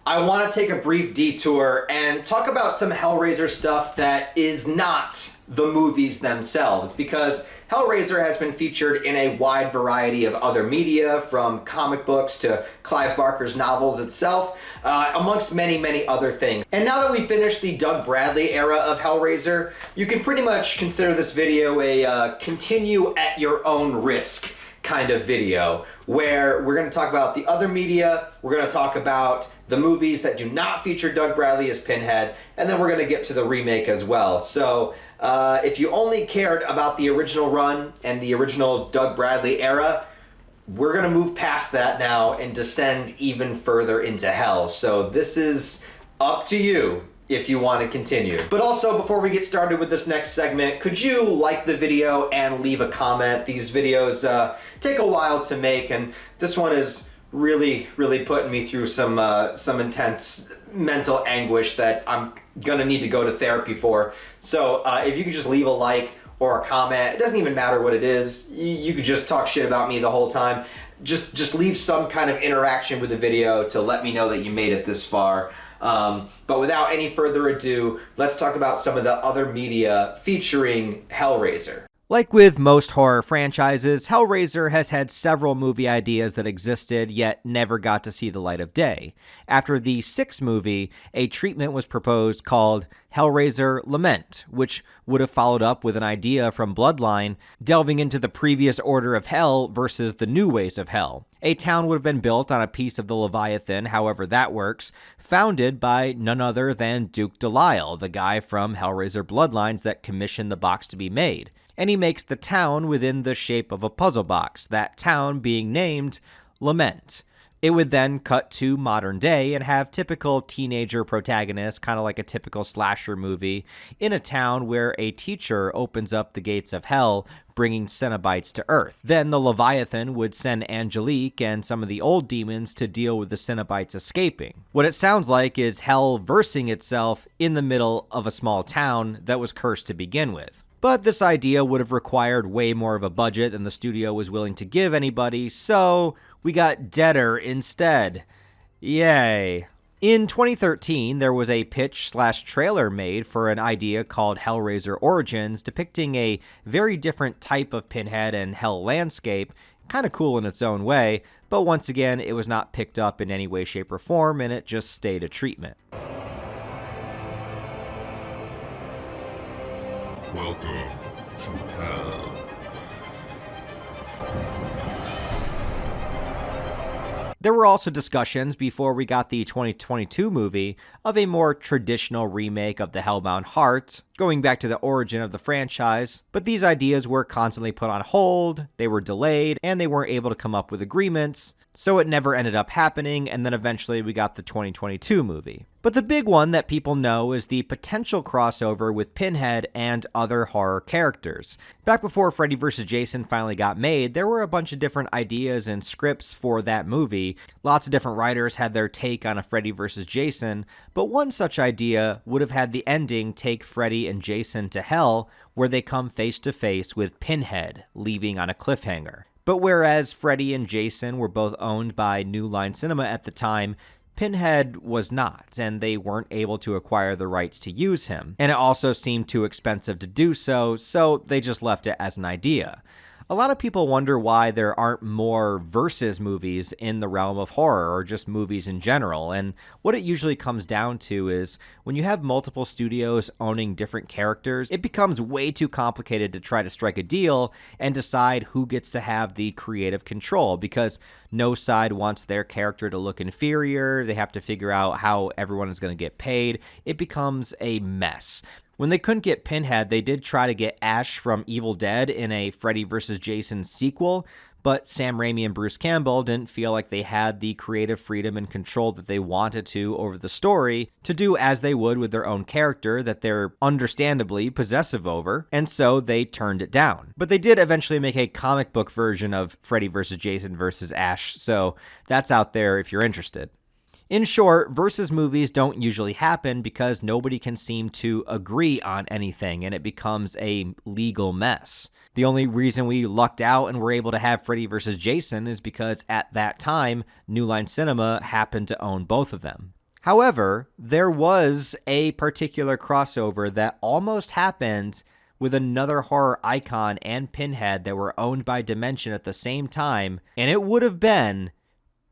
I want to take a brief detour and talk about some Hellraiser stuff that is not the movies themselves, because Hellraiser has been featured in a wide variety of other media, from comic books to Clive Barker's novels itself, amongst many, many other things. And now that we finished the Doug Bradley era of Hellraiser, you can pretty much consider this video a continue at your own risk kind of video, where we're going to talk about the other media, we're going to talk about the movies that do not feature Doug Bradley as Pinhead, and then we're going to get to the remake as well. So if you only cared about the original run and the original Doug Bradley era, we're going to move past that now and descend even further into hell. So this is up to you if you want to continue. But also, before we get started with this next segment, could you like the video and leave a comment? These videos take a while to make, and this one is really putting me through some intense mental anguish that I'm gonna need to go to therapy for. So if you could just leave a like or a comment, it doesn't even matter what it is. You could just talk shit about me the whole time. Just leave some kind of interaction with the video to let me know that you made it this far. But without any further ado, let's talk about some of the other media featuring Hellraiser. Like with most horror franchises, Hellraiser has had several movie ideas that existed yet never got to see the light of day. After the 6th movie, a treatment was proposed called Hellraiser Lament, which would have followed up with an idea from BLOODLINE, delving into the previous order of hell versus the new ways of hell. A town would have been built on a piece of the Leviathan, however that works, founded by none other than Duke Delisle, the guy from Hellraiser Bloodlines that commissioned the box to be made. And he makes the town within the shape of a puzzle box, that town being named Lament. It would then cut to modern day and have typical teenager protagonists, kind of like a typical slasher movie, in a town where a teacher opens up the gates of hell, bringing Cenobites to Earth. Then the Leviathan would send Angelique and some of the old demons to deal with the Cenobites escaping. What it sounds like is hell versing itself in the middle of a small town that was cursed to begin with. But this idea would have required way more of a budget than the studio was willing to give anybody, so we got Deader instead. Yay. In 2013, there was a pitch/trailer made for an idea called Hellraiser Origins, depicting a very different type of Pinhead and Hell landscape, kind of cool in its own way, but once again, it was not picked up in any way, shape, or form, and it just stayed a treatment. Welcome to Hell. There were also discussions before we got the 2022 movie of a more traditional remake of the Hellbound Heart, going back to the origin of the franchise, but these ideas were constantly put on hold, they were delayed, and they weren't able to come up with agreements, so it never ended up happening, and then eventually we got the 2022 movie. But the big one that people know is the potential crossover with Pinhead and other horror characters. Back before Freddy vs. Jason finally got made, there were a bunch of different ideas and scripts for that movie. Lots of different writers had their take on a Freddy vs. Jason, but one such idea would have had the ending take Freddy and Jason to hell, where they come face to face with Pinhead, leaving on a cliffhanger. But whereas Freddy and Jason were both owned by New Line Cinema at the time, Pinhead was not, and they weren't able to acquire the rights to use him. And it also seemed too expensive to do so, so they just left it as an idea. A lot of people wonder why there aren't more versus movies in the realm of horror, or just movies in general, and what it usually comes down to is when you have multiple studios owning different characters, it becomes way too complicated to try to strike a deal and decide who gets to have the creative control, because no side wants their character to look inferior, they have to figure out how everyone is going to get paid. It becomes a mess. When they couldn't get Pinhead, they did try to get Ash from Evil Dead in a Freddy vs. Jason sequel, but Sam Raimi and Bruce Campbell didn't feel like they had the creative freedom and control that they wanted to over the story to do as they would with their own character that they're understandably possessive over, and so they turned it down. But they did eventually make a comic book version of Freddy vs. Jason vs. Ash, so that's out there if you're interested. In short, versus movies don't usually happen because nobody can seem to agree on anything, and it becomes a legal mess. The only reason we lucked out and were able to have Freddy vs. Jason is because at that time, New Line Cinema happened to own both of them. However, there was a particular crossover that almost happened with another horror icon and Pinhead that were owned by Dimension at the same time, and it would have been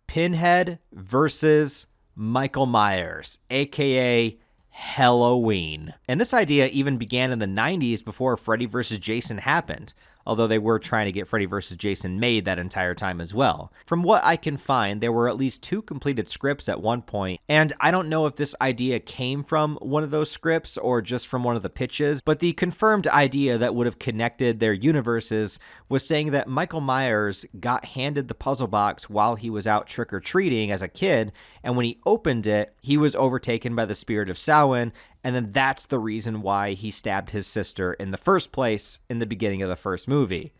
Pinhead versus Michael Myers, aka Halloween. And this idea even began in the 90s before Freddy vs. Jason happened, although they were trying to get Freddy vs. Jason made that entire time as well. From what I can find, there were at least 2 completed scripts at one point, and I don't know if this idea came from one of those scripts or just from one of the pitches, but the confirmed idea that would have connected their universes was saying that Michael Myers got handed the puzzle box while he was out trick-or-treating as a kid, and when he opened it, he was overtaken by the spirit of Samhain, and then that's the reason why he stabbed his sister in the first place in the beginning of the first movie.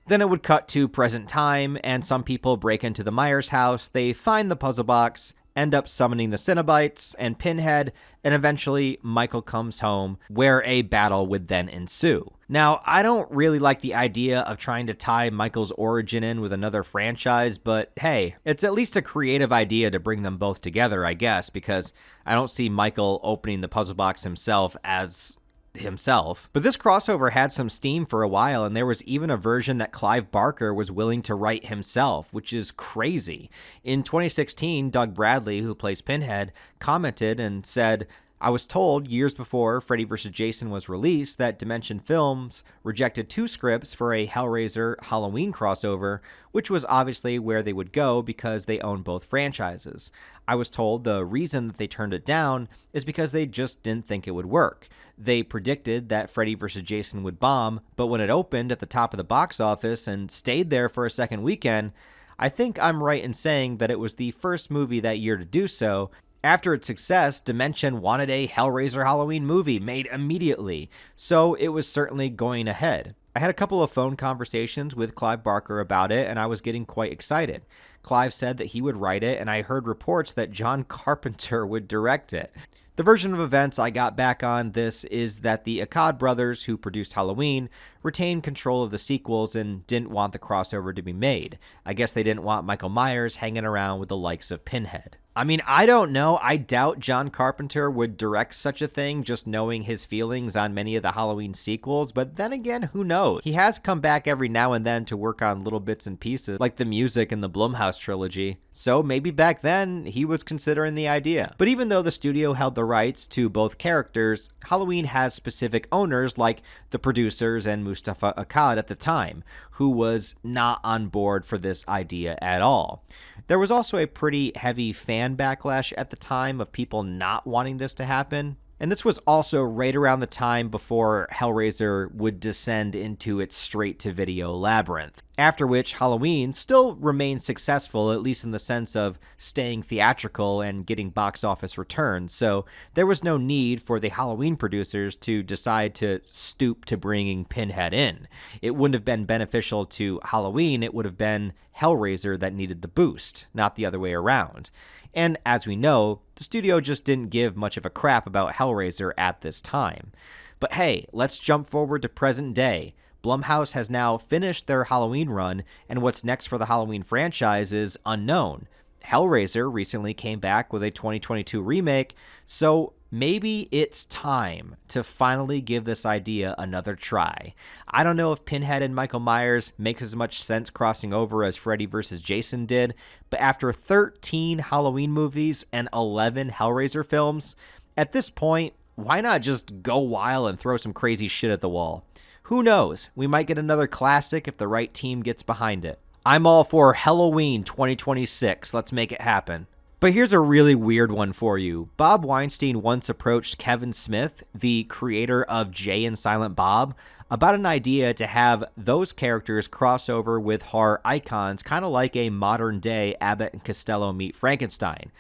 Then it would cut to present time, and some people break into the Myers house, they find the puzzle box, end up summoning the Cenobites and Pinhead, and eventually Michael comes home, where a battle would then ensue. Now, I don't really like the idea of trying to tie Michael's origin in with another franchise, but hey, it's at least a creative idea to bring them both together, I guess, because I don't see Michael opening the puzzle box himself as himself. But this crossover had some steam for a while, and there was even a version that Clive Barker was willing to write himself, which is crazy. In 2016, Doug Bradley, who plays Pinhead, commented and said, "I was told years before Freddy vs. Jason was released that Dimension Films rejected 2 scripts for a Hellraiser Halloween crossover, which was obviously where they would go because they own both franchises. I was told the reason that they turned it down is because they just didn't think it would work. They predicted that Freddy vs. Jason would bomb, but when it opened at the top of the box office and stayed there for a second weekend, I think I'm right in saying that it was the first movie that year to do so. After its success, Dimension wanted a Hellraiser Halloween movie made immediately, so it was certainly going ahead. I had a couple of phone conversations with Clive Barker about it, and I was getting quite excited. Clive said that he would write it, and I heard reports that John Carpenter would direct it. The version of events I got back on this is that the Akkad brothers, who produced Halloween, retained control of the sequels and didn't want the crossover to be made. I guess they didn't want Michael Myers hanging around with the likes of Pinhead. I mean, I don't know. I doubt John Carpenter would direct such a thing, just knowing his feelings on many of the Halloween sequels, but then again, who knows? He has come back every now and then to work on little bits and pieces, like the music in the Blumhouse trilogy, so maybe back then he was considering the idea. But even though the studio held the rights to both characters, Halloween has specific owners like the producers and Mustafa Akkad at the time, who was not on board for this idea at all. There was also a pretty heavy fan backlash at the time of people not wanting this to happen. And this was also right around the time before Hellraiser would descend into its straight-to-video labyrinth. After which, Halloween still remained successful, at least in the sense of staying theatrical and getting box office returns, so there was no need for the Halloween producers to decide to stoop to bringing Pinhead in. It wouldn't have been beneficial to Halloween, it would have been Hellraiser that needed the boost, not the other way around. And as we know, the studio just didn't give much of a crap about Hellraiser at this time. But hey, let's jump forward to present day. Blumhouse has now finished their Halloween run, and what's next for the Halloween franchise is unknown. Hellraiser recently came back with a 2022 remake, so maybe it's time to finally give this idea another try. I don't know if Pinhead and Michael Myers makes as much sense crossing over as Freddy vs. Jason did, but after 13 Halloween movies and 11 Hellraiser films, at this point, why not just go wild and throw some crazy shit at the wall? Who knows? We might get another classic if the right team gets behind it. I'm all for Halloween 2026. Let's make it happen. But here's a really weird one for you. Bob Weinstein once approached Kevin Smith, the creator of Jay and Silent Bob, about an idea to have those characters cross over with horror icons, kind of like a modern-day Abbott and Costello meet Frankenstein.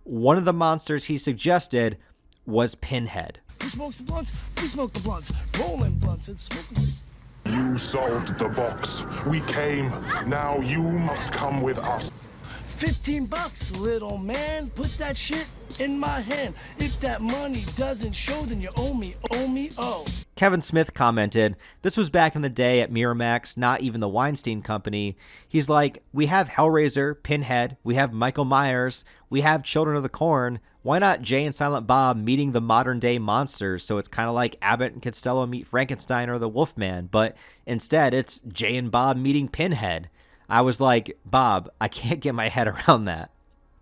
One of the monsters he suggested was Pinhead. Who smokes the blunts? We smoke the blunts. Rolling blunts and smoking. You solved the box. We came. Now you must come with us. $15, little man. Put that shit in my hand. If that money doesn't show, then you owe me, oh. Kevin Smith commented, this was back in the day at Miramax, not even the Weinstein Company. He's like, we have Hellraiser, Pinhead, we have Michael Myers, we have Children of the Corn. Why not Jay and Silent Bob meeting the modern day monsters? So it's kind of like Abbott and Costello meet Frankenstein or the Wolfman, but instead it's Jay and Bob meeting Pinhead. I was like, Bob, I can't get my head around that.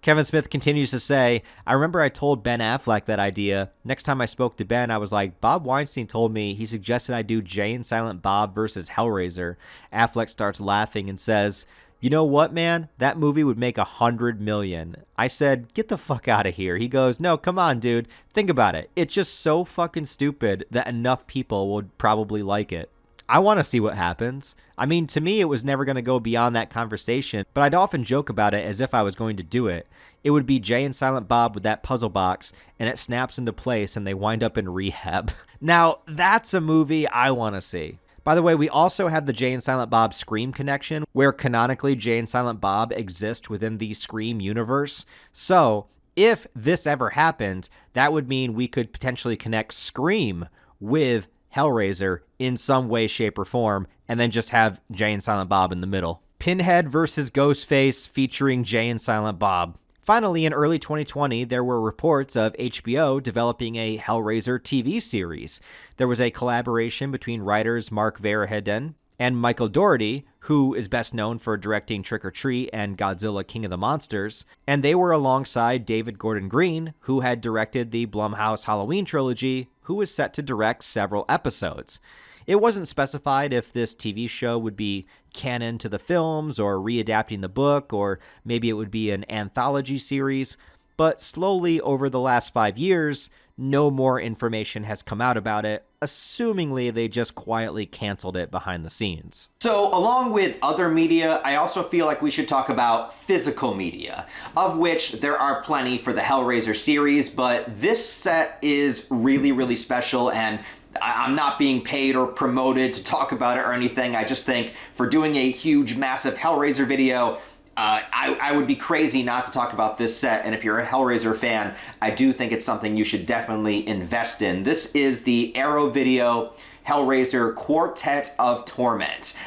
Kevin Smith continues to say, I remember I told Ben Affleck that idea. Next time I spoke to Ben, I was like, Bob Weinstein told me he suggested I do Jay and Silent Bob versus Hellraiser. Affleck starts laughing and says, you know what, man? That movie would make $100 million. I said, get the fuck out of here. He goes, no, come on, dude. Think about it. It's just so fucking stupid that enough people would probably like it. I want to see what happens. I mean, to me, it was never going to go beyond that conversation, but I'd often joke about it as if I was going to do it. It would be Jay and Silent Bob with that puzzle box, and it snaps into place, and they wind up in rehab. Now, that's a movie I want to see. By the way, we also have the Jay and Silent Bob Scream connection, where canonically Jay and Silent Bob exist within the Scream universe. So, if this ever happened, that would mean we could potentially connect Scream with Hellraiser in some way, shape, or form, and then just have Jay and Silent Bob in the middle. Pinhead versus Ghostface featuring Jay and Silent Bob. Finally, in early 2020, there were reports of HBO developing a Hellraiser TV series. There was a collaboration between writers Mark Verheiden and Michael Dougherty, who is best known for directing Trick or Treat and Godzilla King of the Monsters, and they were alongside David Gordon Green, who had directed the Blumhouse Halloween trilogy, who was set to direct several episodes. It wasn't specified if this TV show would be canon to the films or readapting the book, or maybe it would be an anthology series, but slowly over the last 5 years, no more information has come out about it, assumingly they just quietly canceled it behind the scenes. So along with other media, I also feel like we should talk about physical media, of which there are plenty for the Hellraiser series, but this set is really, really special, and I'm not being paid or promoted to talk about it or anything. I just think for doing a huge, massive Hellraiser video, I would be crazy not to talk about this set, and if you're a Hellraiser fan, I do think it's something you should definitely invest in. This is the Arrow Video Hellraiser Quartet of Torment.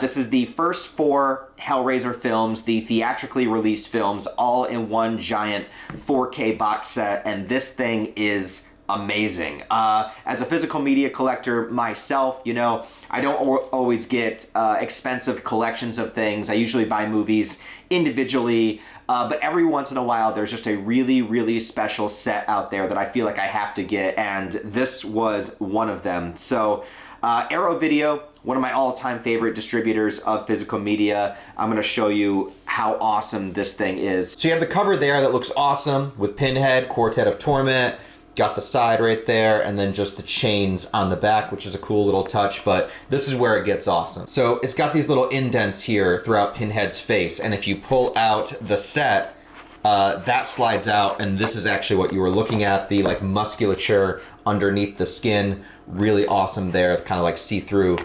This is the first 4 Hellraiser films, the theatrically released films, all in one giant 4K box set, and this thing is amazing. As a physical media collector myself, you know, I don't always get expensive collections of things. I usually buy movies individually, but every once in a while there's just a really, really special set out there that I feel like I have to get, and this was one of them. So Arrow Video, one of my all-time favorite distributors of physical media. I'm going to show you how awesome this thing is. So you have the cover there that looks awesome with Pinhead, Quartet of Torment. Got the side right there, and then just the chains on the back, which is a cool little touch, but this is where it gets awesome. So it's got these little indents here throughout Pinhead's face, and if you pull out the set, that slides out, and this is actually what you were looking at, the like musculature underneath the skin. Really awesome there, kind of like see-through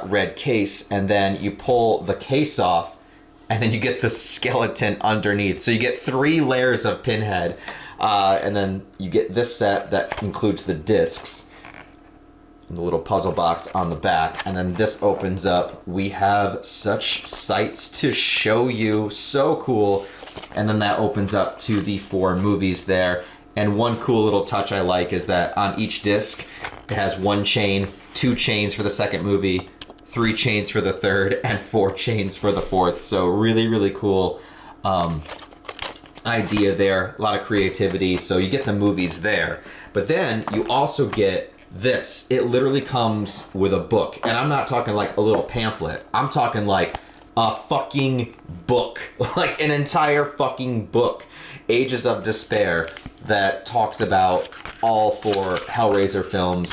red case, and then you pull the case off, and then you get the skeleton underneath. So you get 3 layers of Pinhead. And then you get this set that includes the discs, the little puzzle box on the back, and then this opens up. We have such sights to show you, so cool. And then that opens up to the 4 movies there. And one cool little touch I like is that on each disc, it has 1 chain, 2 chains for the second movie, 3 chains for the third, and 4 chains for the fourth. So really, really cool. Idea there, a lot of creativity. So you get the movies there, but then you also get this. It literally comes with a book, and I'm not talking like a little pamphlet. I'm talking like a fucking book, like an entire fucking book, Ages of Despair, that talks about all 4 Hellraiser films,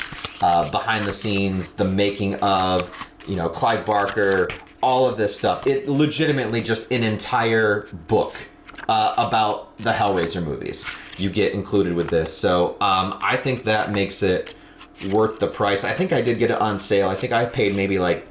behind the scenes, the making of, you know, Clive Barker, all of this stuff. It legitimately just an entire book about the Hellraiser movies you get included with this. So I think that makes it worth the price. I think I did get it on sale. I think I paid maybe like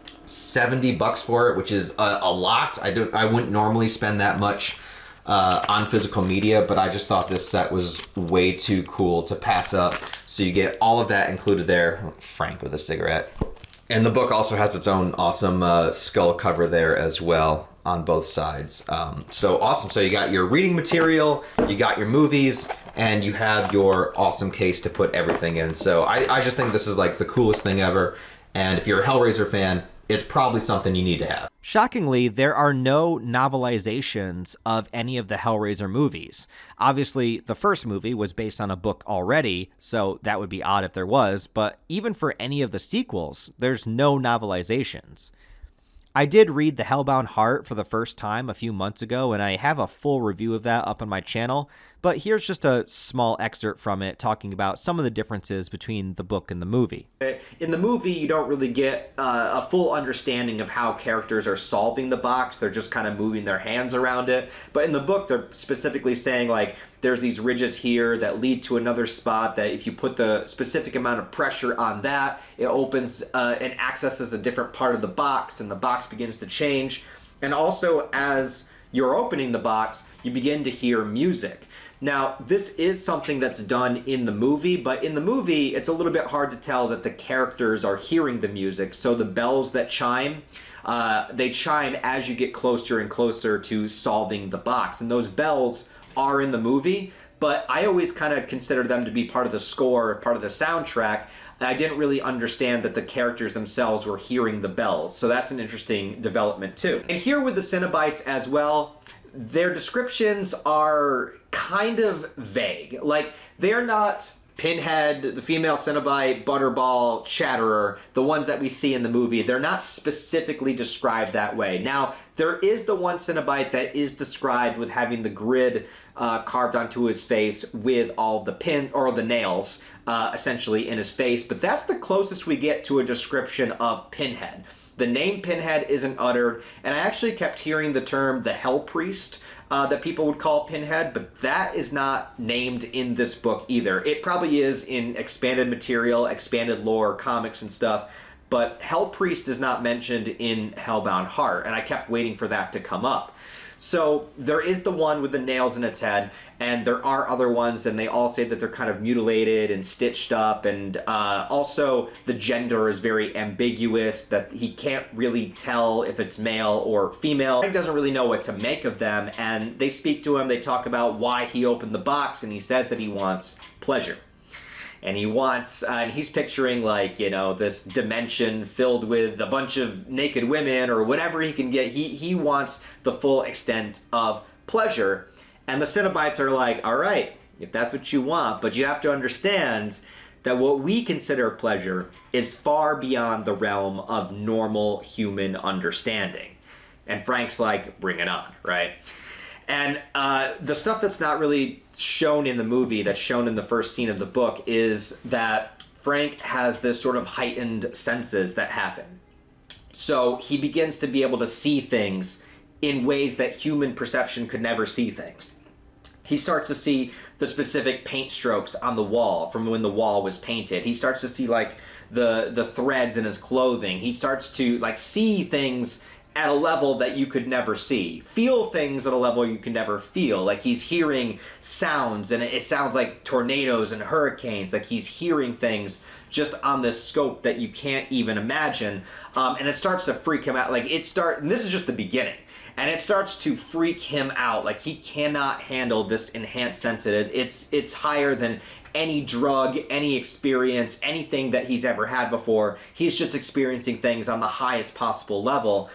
$70 for it, which is a lot. I wouldn't normally spend that much on physical media, but I just thought this set was way too cool to pass up. So you get all of that included there. Frank with a cigarette. And the book also has its own awesome skull cover there as well on both sides. So awesome. So you got your reading material, you got your movies, and you have your awesome case to put everything in. So I just think this is like the coolest thing ever. And if you're a Hellraiser fan, it's probably something you need to have. Shockingly, there are no novelizations of any of the Hellraiser movies. Obviously, the first movie was based on a book already, so that would be odd if there was, but even for any of the sequels, there's no novelizations. I did read The Hellbound Heart for the first time a few months ago, and I have a full review of that up on my channel, but here's just a small excerpt from it talking about some of the differences between the book and the movie. In the movie, you don't really get a full understanding of how characters are solving the box. They're just kind of moving their hands around it. But in the book, they're specifically saying, like, there's these ridges here that lead to another spot that if you put the specific amount of pressure on that, it opens and accesses a different part of the box, and the box begins to change. And also, as you're opening the box, you begin to hear music. Now, this is something that's done in the movie, but in the movie, it's a little bit hard to tell that the characters are hearing the music. So the bells that chime, they chime as you get closer and closer to solving the box. And those bells are in the movie, but I always kind of consider them to be part of the score, part of the soundtrack. I didn't really understand that the characters themselves were hearing the bells. So that's an interesting development too. And here with the Cenobites as well, their descriptions are kind of vague. Like, they're not Pinhead, the female Cenobite, Butterball, Chatterer, the ones that we see in the movie. They're not specifically described that way. Now, there is the one Cenobite that is described with having the grid carved onto his face with all the the nails essentially in his face, but that's the closest we get to a description of Pinhead. The name Pinhead isn't uttered, and I actually kept hearing the term the Hell Priest that people would call Pinhead, but that is not named in this book either. It probably is in expanded material, expanded lore, comics and stuff, but Hell Priest is not mentioned in Hellbound Heart, and I kept waiting for that to come up. So there is the one with the nails in its head, and there are other ones, and they all say that they're kind of mutilated and stitched up, and also the gender is very ambiguous, that he can't really tell if it's male or female. He doesn't really know what to make of them, and they speak to him, they talk about why he opened the box, and he says that he wants pleasure. And he wants, and he's picturing, like, you know, this dimension filled with a bunch of naked women or whatever he can get. He wants the full extent of pleasure. And the Cenobites are like, all right, if that's what you want, but you have to understand that what we consider pleasure is far beyond the realm of normal human understanding. And Frank's like, bring it on, right? And the stuff that's not really shown in the movie, that's shown in the first scene of the book, is that Frank has this sort of heightened senses that happen. So he begins to be able to see things in ways that human perception could never see things. He starts to see the specific paint strokes on the wall from when the wall was painted. He starts to see, like, the threads in his clothing. He starts to, like, see things at a level that you could never see. Feel things at a level you can never feel. Like, he's hearing sounds, and it sounds like tornadoes and hurricanes. Like, he's hearing things just on this scope that you can't even imagine. And it starts to freak him out. Like, and this is just the beginning. And it starts to freak him out. Like, he cannot handle this enhanced sensitive. It's higher than any drug, any experience, anything that he's ever had before. He's just experiencing things on the highest possible level.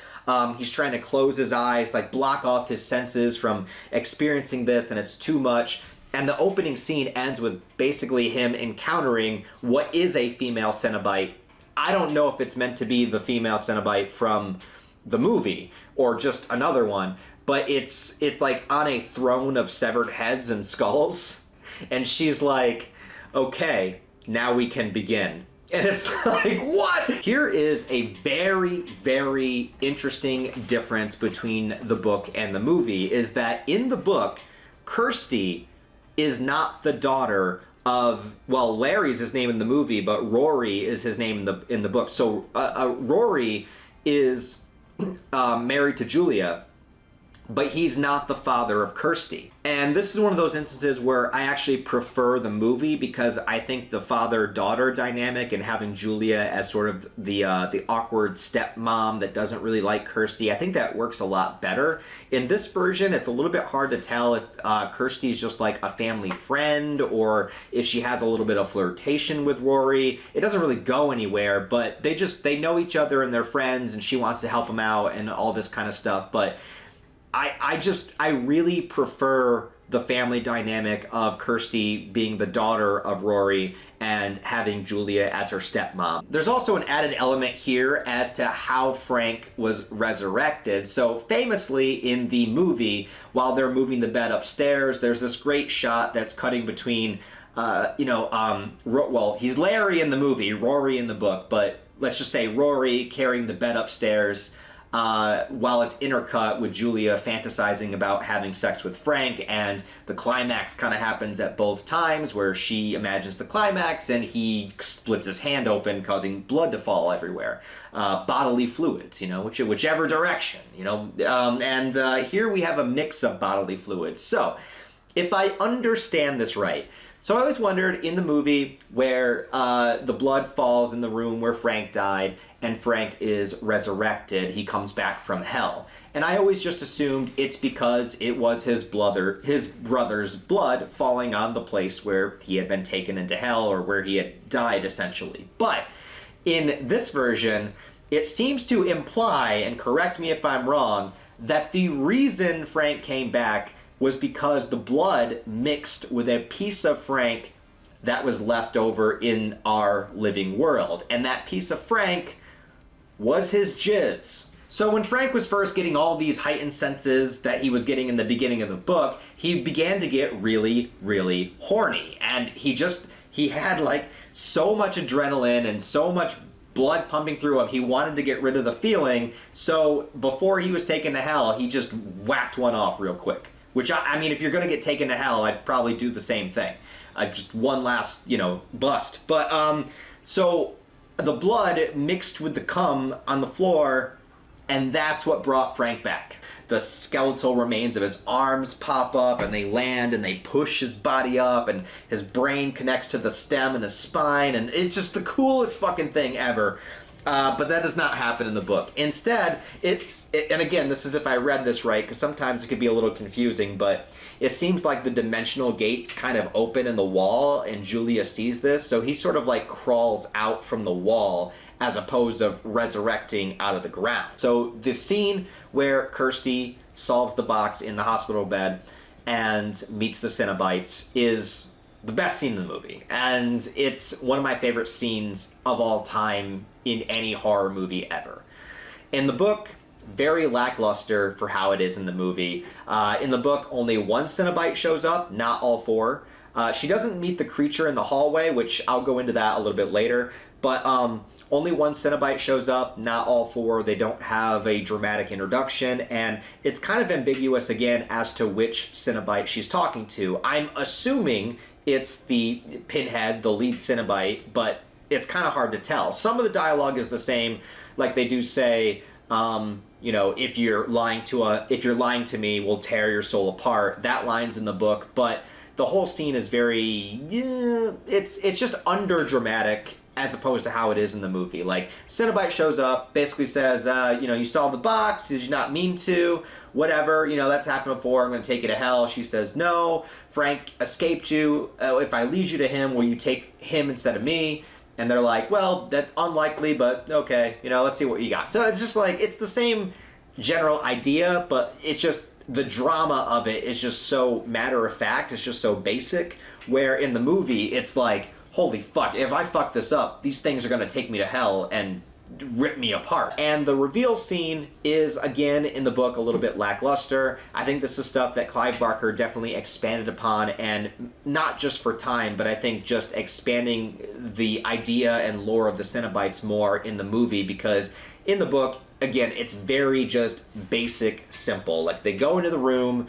He's trying to close his eyes, like block off his senses from experiencing this, and it's too much. And the opening scene ends with basically him encountering what is a female Cenobite. I don't know if it's meant to be the female Cenobite from the movie or just another one, but it's like on a throne of severed heads and skulls, and she's like, okay, now we can begin. And it's like, what? Here is a very, very interesting difference between the book and the movie, is that in the book, Kirsty is not the daughter of, well, Larry's his name in the movie, but Rory is his name in the book. So Rory is married to Julia, but he's not the father of Kirsty. And this is one of those instances where I actually prefer the movie, because I think the father-daughter dynamic and having Julia as sort of the awkward stepmom that doesn't really like Kirsty, I think that works a lot better. In this version, it's a little bit hard to tell if Kirsty is just like a family friend or if she has a little bit of flirtation with Rory. It doesn't really go anywhere, but they know each other and they're friends, and she wants to help him out and all this kind of stuff. But I really prefer the family dynamic of Kirsty being the daughter of Rory and having Julia as her stepmom. There's also an added element here as to how Frank was resurrected. So famously in the movie, while they're moving the bed upstairs, there's this great shot that's cutting between, well, he's Larry in the movie, Rory in the book, but let's just say Rory carrying the bed upstairs, while it's intercut with Julia fantasizing about having sex with Frank, and the climax kind of happens at both times, where she imagines the climax and he splits his hand open, causing blood to fall everywhere. Bodily fluids, whichever direction, and here we have a mix of bodily fluids. So, if I understand this right, so I always wondered in the movie where the blood falls in the room where Frank died, and Frank is resurrected, he comes back from hell. And I always just assumed it's because it was his brother's blood falling on the place where he had been taken into hell, or where he had died, essentially. But in this version, it seems to imply, and correct me if I'm wrong, that the reason Frank came back was because the blood mixed with a piece of Frank that was left over in our living world. And that piece of Frank was his jizz. So when Frank was first getting all these heightened senses that he was getting in the beginning of the book, he began to get really, really horny. And he had like so much adrenaline and so much blood pumping through him, he wanted to get rid of the feeling. So before he was taken to hell, he just whacked one off real quick. Which, I mean, if you're going to get taken to hell, I'd probably do the same thing. Just one last, bust. But, so the blood mixed with the cum on the floor, and that's what brought Frank back. The skeletal remains of his arms pop up, and they land, and they push his body up, and his brain connects to the stem in his spine, and it's just the coolest fucking thing ever. But that does not happen in the book. Instead, and again, this is if I read this right, because sometimes it could be a little confusing, but it seems like the dimensional gates kind of open in the wall, and Julia sees this, so he sort of like crawls out from the wall as opposed to resurrecting out of the ground. So the scene where Kirsty solves the box in the hospital bed and meets the Cenobites is the best scene in the movie. And it's one of my favorite scenes of all time in any horror movie ever. In the book, very lackluster for how it is in the movie. In the book, only one Cenobite shows up, not all four. She doesn't meet the creature in the hallway, which I'll go into that a little bit later, but only one Cenobite shows up, not all four. They don't have a dramatic introduction, and it's kind of ambiguous again as to which Cenobite she's talking to. I'm assuming it's the Pinhead, the lead Cenobite, but it's kind of hard to tell. Some of the dialogue is the same, like they do say, you know, if you're lying to me, we'll tear your soul apart. That line's in the book, but the whole scene is very, it's just under dramatic as opposed to how it is in the movie. Like, Cenobite shows up, basically says, you know, you solved the box, did you not mean to? Whatever, you know, that's happened before, I'm going to take you to hell. She says, no, Frank escaped you. If I lead you to him, will you take him instead of me? And they're like, well, that's unlikely, but okay, you know, let's see what you got. So it's just like, it's the same general idea, but it's just, the drama of it is just so matter of fact, it's just so basic, where in the movie, it's like, holy fuck, if I fuck this up, these things are going to take me to hell and rip me apart. And the reveal scene is, again, in the book, a little bit lackluster. I think this is stuff that Clive Barker definitely expanded upon, and not just for time, but I think just expanding the idea and lore of the Cenobites more in the movie, because in the book, again, it's very just basic, simple. Like, they go into the room,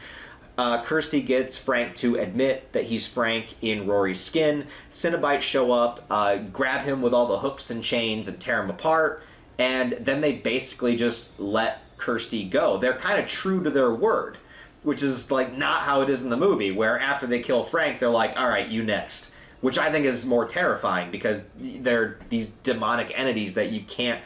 Kirsty gets Frank to admit that he's Frank in Rory's skin. Cenobites show up, grab him with all the hooks and chains and tear him apart, and then they basically just let Kirsty go. They're kind of true to their word, which is like not how it is in the movie, where after they kill Frank, they're like, all right, you next. Which I think is more terrifying, because they're these demonic entities that you can't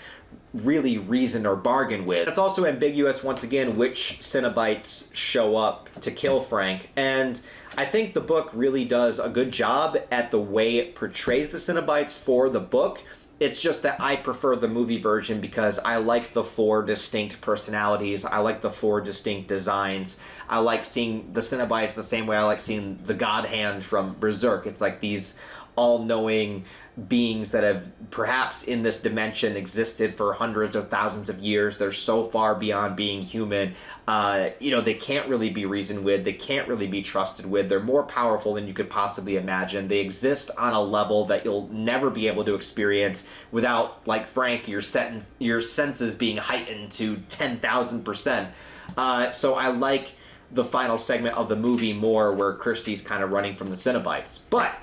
really reason or bargain with. It's also ambiguous, once again, which Cenobites show up to kill Frank, and I think the book really does a good job at the way it portrays the Cenobites for the book. It's just that I prefer the movie version because I like the 4 distinct personalities, I like the 4 distinct designs, I like seeing the Cenobites the same way I like seeing the God Hand from Berserk. It's like these all-knowing beings that have perhaps in this dimension existed for hundreds or thousands of years. They're so far beyond being human. You know, they can't really be reasoned with. They can't really be trusted with. They're more powerful than you could possibly imagine. They exist on a level that you'll never be able to experience without, like Frank, your senses being heightened to 10,000%. So I like the final segment of the movie more, where Kirsty's kind of running from the Cenobites. But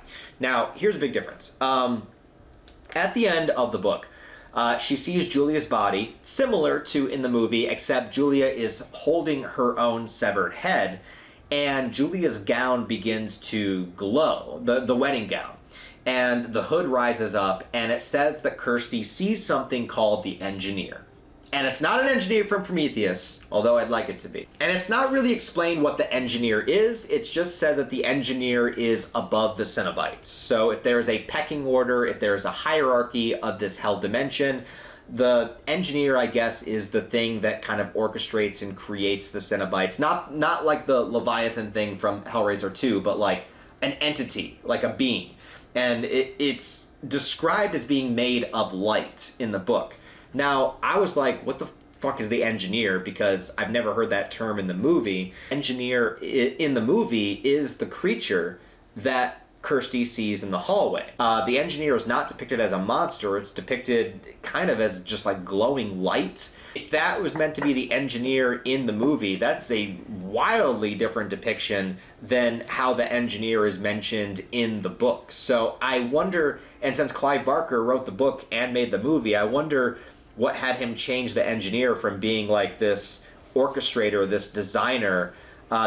now, here's a big difference. At the end of the book, she sees Julia's body, similar to in the movie, except Julia is holding her own severed head, and Julia's gown begins to glow, the wedding gown. And the hood rises up, and it says that Kirsty sees something called the Engineer. And it's not an engineer from Prometheus, although I'd like it to be. And it's not really explained what the Engineer is, it's just said that the Engineer is above the Cenobites. So if there's a pecking order, if there's a hierarchy of this hell dimension, the Engineer, I guess, is the thing that kind of orchestrates and creates the Cenobites. Not like the Leviathan thing from Hellraiser 2, but like an entity, like a being. And it's described as being made of light in the book. Now, I was like, what the fuck is the Engineer? Because I've never heard that term in the movie. Engineer in the movie is the creature that Kirsty sees in the hallway. The engineer is not depicted as a monster, it's depicted kind of as just like glowing light. If that was meant to be the engineer in the movie, that's a wildly different depiction than how the engineer is mentioned in the book. So I wonder, and since Clive Barker wrote the book and made the movie, I wonder what had him change the engineer from being like this orchestrator, this designer,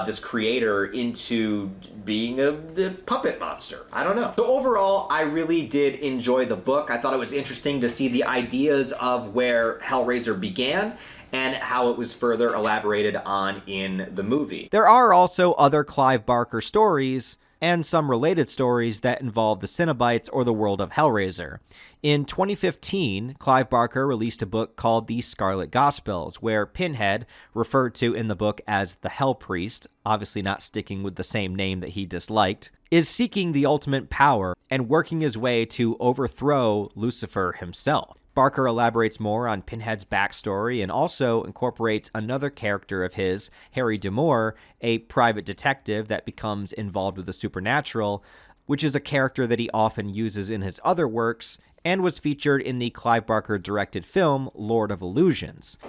this creator, into being the puppet monster. I don't know. So overall, I really did enjoy the book. I thought it was interesting to see the ideas of where Hellraiser began and how it was further elaborated on in the movie. There are also other Clive Barker stories and some related stories that involve the Cenobites or the world of Hellraiser. In 2015, Clive Barker released a book called The Scarlet Gospels, where Pinhead, referred to in the book as the Hell Priest, obviously not sticking with the same name that he disliked, is seeking the ultimate power and working his way to overthrow Lucifer himself. Barker elaborates more on Pinhead's backstory and also incorporates another character of his, Harry D'Amour, a private detective that becomes involved with the supernatural, which is a character that he often uses in his other works and was featured in the Clive Barker directed film Lord of Illusions.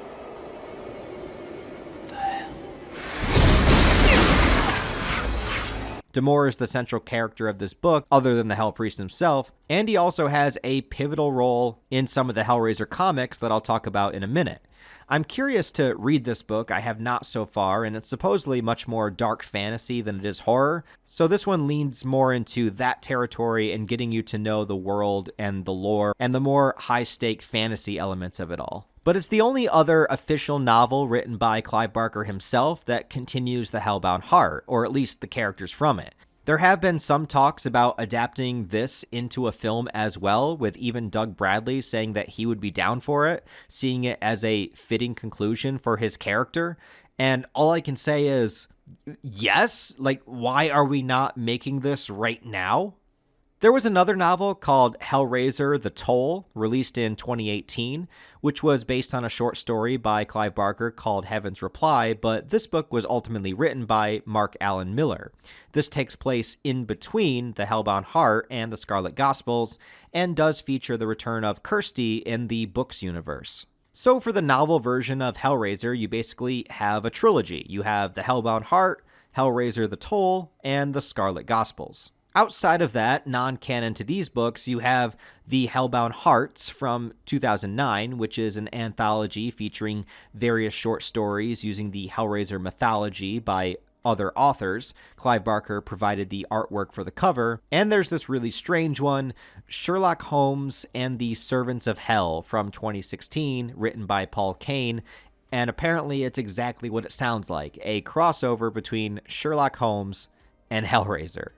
D'Amour is the central character of this book, other than the Hell Priest himself, and he also has a pivotal role in some of the Hellraiser comics that I'll talk about in a minute. I'm curious to read this book. I have not so far, and it's supposedly much more dark fantasy than it is horror, so this one leans more into that territory and getting you to know the world and the lore and the more high-stake fantasy elements of it all. But it's the only other official novel written by Clive Barker himself that continues the Hellbound heart, or at least the characters from it. There have been some talks about adapting this into a film as well, with even Doug Bradley saying that he would be down for it, seeing it as a fitting conclusion for his character. And all I can say is, yes, like, why are we not making this right now? There was another novel called Hellraiser The Toll, released in 2018, which was based on a short story by Clive Barker called Heaven's Reply, but this book was ultimately written by Mark Allen Miller. This takes place in between the Hellbound Heart and the Scarlet Gospels, and does feature the return of Kirsty in the book's universe. So for the novel version of Hellraiser, you basically have a trilogy. You have the Hellbound Heart, Hellraiser The Toll, and the Scarlet Gospels. Outside of that, non-canon to these books, you have the Hellbound Hearts from 2009, which is an anthology featuring various short stories using the Hellraiser mythology by other authors. Clive Barker provided the artwork for the cover. And there's this really strange one, Sherlock Holmes and the Servants of Hell from 2016, written by Paul Kane. And apparently it's exactly what it sounds like, a crossover between Sherlock Holmes and Hellraiser.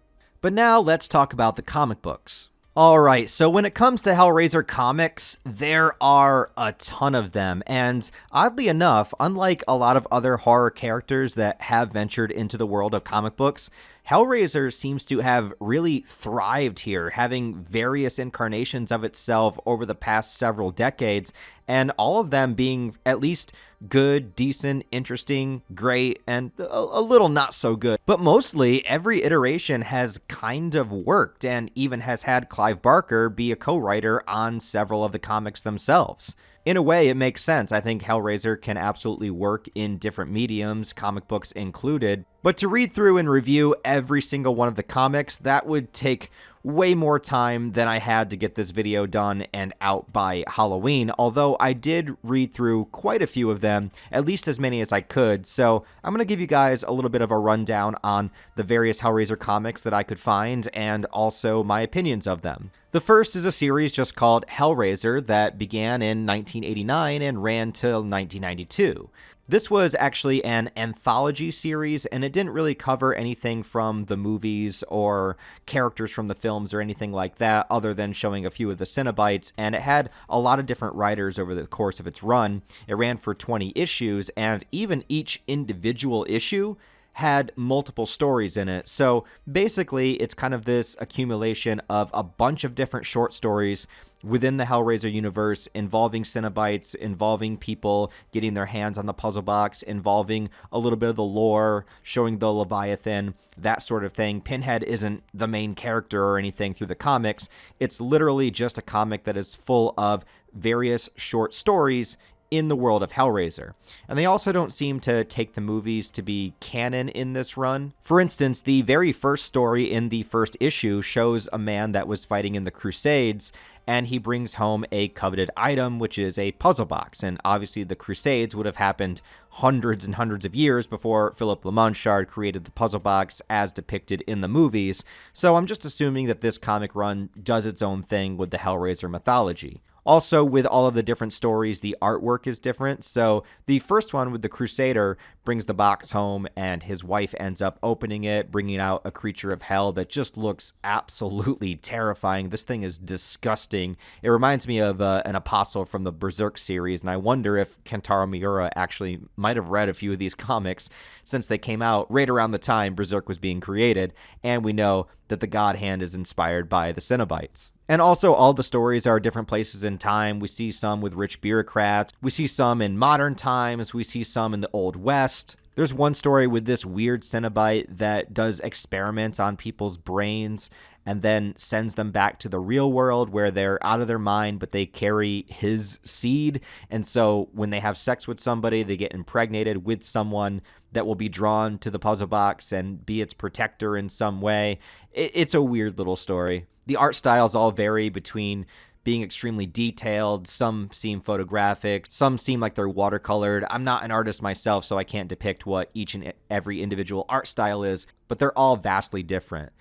But now let's talk about the comic books. Alright, so when it comes to Hellraiser comics, there are a ton of them, and oddly enough, unlike a lot of other horror characters that have ventured into the world of comic books, Hellraiser seems to have really thrived here, having various incarnations of itself over the past several decades, and all of them being at least good, decent, interesting, great, and a little not so good. But mostly, every iteration has kind of worked, and even has had Clive Barker be a co-writer on several of the comics themselves. In a way, it makes sense. I think Hellraiser can absolutely work in different mediums, comic books included. But to read through and review every single one of the comics, that would take way more time than I had to get this video done and out by Halloween, although I did read through quite a few of them, at least as many as I could, so I'm going to give you guys a little bit of a rundown on the various Hellraiser comics that I could find, and also my opinions of them. The first is a series just called Hellraiser that began in 1989 and ran till 1992. This was actually an anthology series, and it didn't really cover anything from the movies or characters from the films or anything like that, other than showing a few of the Cenobites, and it had a lot of different writers over the course of its run. It ran for 20 issues, and even each individual issue had multiple stories in it. So basically, it's kind of this accumulation of a bunch of different short stories within the Hellraiser universe involving Cenobites, involving people getting their hands on the puzzle box, involving a little bit of the lore, showing the Leviathan, that sort of thing. Pinhead isn't the main character or anything through the comics. It's literally just a comic that is full of various short stories in the world of Hellraiser. And they also don't seem to take the movies to be canon in this run. For instance, the very first story in the first issue shows a man that was fighting in the Crusades, and he brings home a coveted item, which is a puzzle box. And obviously the Crusades would have happened hundreds and hundreds of years before Philip Lamanchard created the puzzle box as depicted in the movies. So I'm just assuming that this comic run does its own thing with the Hellraiser mythology. Also, with all of the different stories, the artwork is different. So the first one with the Crusader brings the box home, and his wife ends up opening it, bringing out a creature of hell that just looks absolutely terrifying. This thing is disgusting. It reminds me of an apostle from the Berserk series, and I wonder if Kentaro Miura actually might have read a few of these comics since they came out right around the time Berserk was being created, and we know that the God Hand is inspired by the Cenobites. And also, all the stories are different places in time. We see some with rich bureaucrats. We see some in modern times. We see some in the Old West. There's one story with this weird Cenobite that does experiments on people's brains and then sends them back to the real world where they're out of their mind, but they carry his seed. And so when they have sex with somebody, they get impregnated with someone that will be drawn to the puzzle box and be its protector in some way. It's a weird little story. The art styles all vary between being extremely detailed. Some seem photographic. Some seem like they're watercolored. I'm not an artist myself, so I can't depict what each and every individual art style is, but they're all vastly different.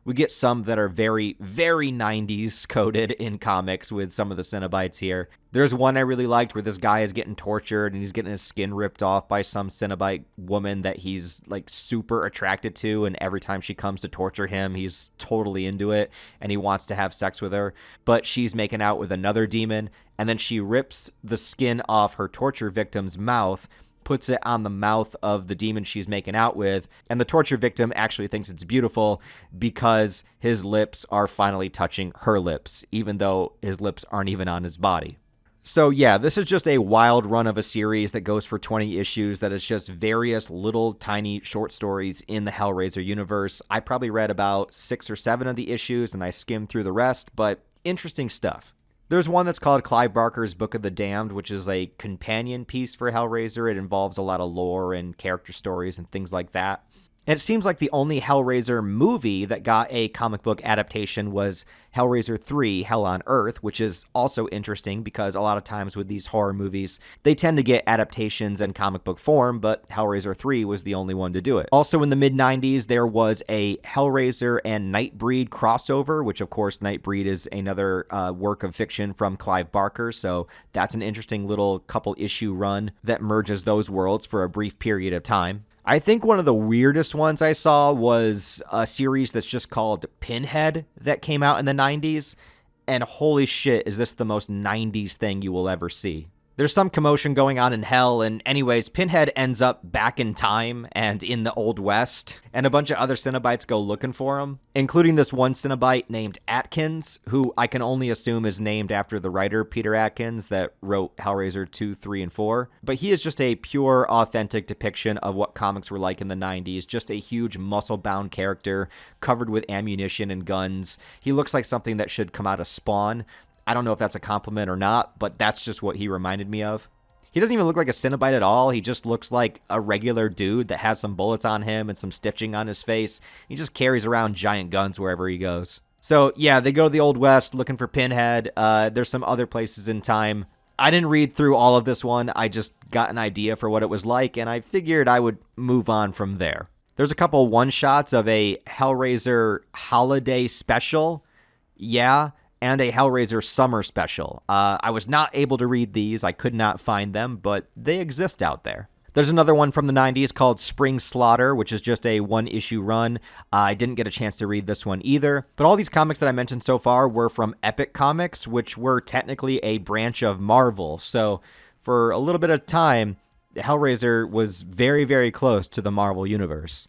We get some that are very, very 90s coded in comics with some of the Cenobites here. There's one I really liked where this guy is getting tortured and he's getting his skin ripped off by some Cenobite woman that he's like super attracted to, and every time she comes to torture him, he's totally into it and he wants to have sex with her. But she's making out with another demon, and then she rips the skin off her torture victim's mouth, puts it on the mouth of the demon she's making out with, and the torture victim actually thinks it's beautiful because his lips are finally touching her lips, even though his lips aren't even on his body. So yeah, this is just a wild run of a series that goes for 20 issues that is just various little tiny short stories in the Hellraiser universe. I probably read about 6 or 7 of the issues and I skimmed through the rest, but interesting stuff. There's one that's called Clive Barker's Book of the Damned, which is a companion piece for Hellraiser. It involves a lot of lore and character stories and things like that. And it seems like the only Hellraiser movie that got a comic book adaptation was Hellraiser 3, Hell on Earth, which is also interesting because a lot of times with these horror movies, they tend to get adaptations in comic book form, but Hellraiser 3 was the only one to do it. Also in the mid-90s, there was a Hellraiser and Nightbreed crossover, which of course Nightbreed is another work of fiction from Clive Barker, so that's an interesting little couple issue run that merges those worlds for a brief period of time. I think one of the weirdest ones I saw was a series that's just called Pinhead that came out in the 90s, and holy shit, is this the most 90s thing you will ever see. There's some commotion going on in hell, and anyways, Pinhead ends up back in time and in the Old West, and a bunch of other Cenobites go looking for him, including this one Cenobite named Atkins, who I can only assume is named after the writer Peter Atkins that wrote Hellraiser 2, 3, and 4. But he is just a pure, authentic depiction of what comics were like in the 90s, just a huge muscle-bound character covered with ammunition and guns. He looks like something that should come out of Spawn. I don't know if that's a compliment or not, but that's just what he reminded me of. He doesn't even look like a Cenobite at all. He just looks like a regular dude that has some bullets on him and some stitching on his face. He just carries around giant guns wherever he goes. So yeah, they go to the Old West looking for Pinhead. There's some other places in time. I didn't read through all of this one. I just got an idea for what it was like, and I figured I would move on from there. There's a couple one-shots of a Hellraiser holiday special. Yeah. And a Hellraiser summer special. I was not able to read these. I could not find them, but they exist out there. There's another one from the 90s called Spring Slaughter, which is just a one-issue run. I didn't get a chance to read this one either. But all these comics that I mentioned so far were from Epic Comics, which were technically a branch of Marvel. So for a little bit of time, Hellraiser was very, very close to the Marvel Universe.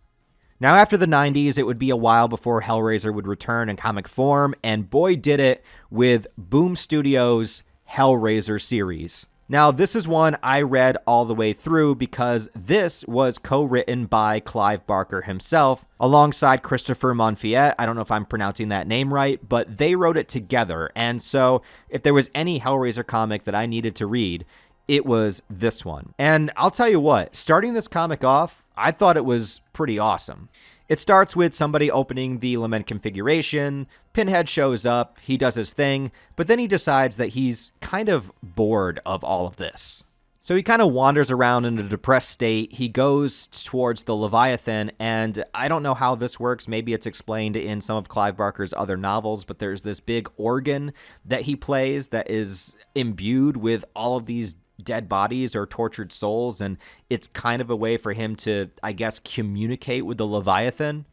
Now, after the 90s, it would be a while before Hellraiser would return in comic form, and boy did it with Boom Studios' Hellraiser series. Now, this is one I read all the way through because this was co-written by Clive Barker himself, alongside Christopher Monfiet. I don't know if I'm pronouncing that name right, but they wrote it together. And so, if there was any Hellraiser comic that I needed to read, it was this one. And I'll tell you what, starting this comic off, I thought it was pretty awesome. It starts with somebody opening the lament configuration, Pinhead shows up, he does his thing, but then he decides that he's kind of bored of all of this. So he kind of wanders around in a depressed state, he goes towards the Leviathan, and I don't know how this works, maybe it's explained in some of Clive Barker's other novels, but there's this big organ that he plays that is imbued with all of these dead bodies or tortured souls, and it's kind of a way for him to, I guess, communicate with the Leviathan.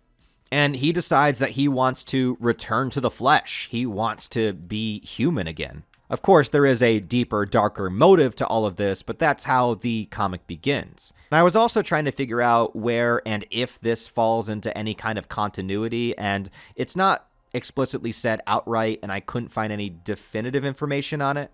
And he decides that he wants to return to the flesh. He wants to be human again. Of course, there is a deeper, darker motive to all of this, but that's how the comic begins. And I was also trying to figure out where and if this falls into any kind of continuity, and it's not explicitly said outright, and I couldn't find any definitive information on it.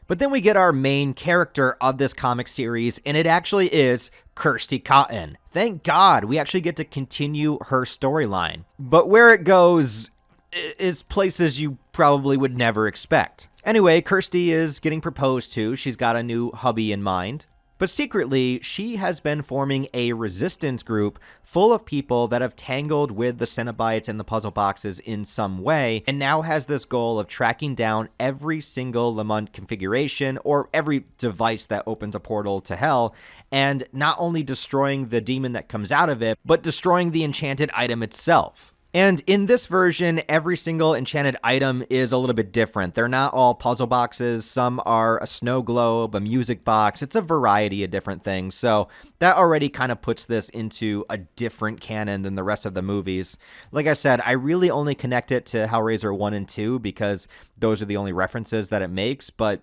But then we get our main character of this comic series, and it actually is Kirsty Cotton. Thank God we actually get to continue her storyline. But where it goes is places you probably would never expect. Anyway, Kirsty is getting proposed to. She's got a new hubby in mind. But secretly, she has been forming a resistance group full of people that have tangled with the Cenobites and the puzzle boxes in some way, and now has this goal of tracking down every single Lamont configuration, or every device that opens a portal to hell, and not only destroying the demon that comes out of it, but destroying the enchanted item itself. And in this version, every single enchanted item is a little bit different. They're not all puzzle boxes. Some are a snow globe, a music box. It's a variety of different things. So that already kind of puts this into a different canon than the rest of the movies. Like I said, I really only connect it to Hellraiser 1 and 2 because those are the only references that it makes, but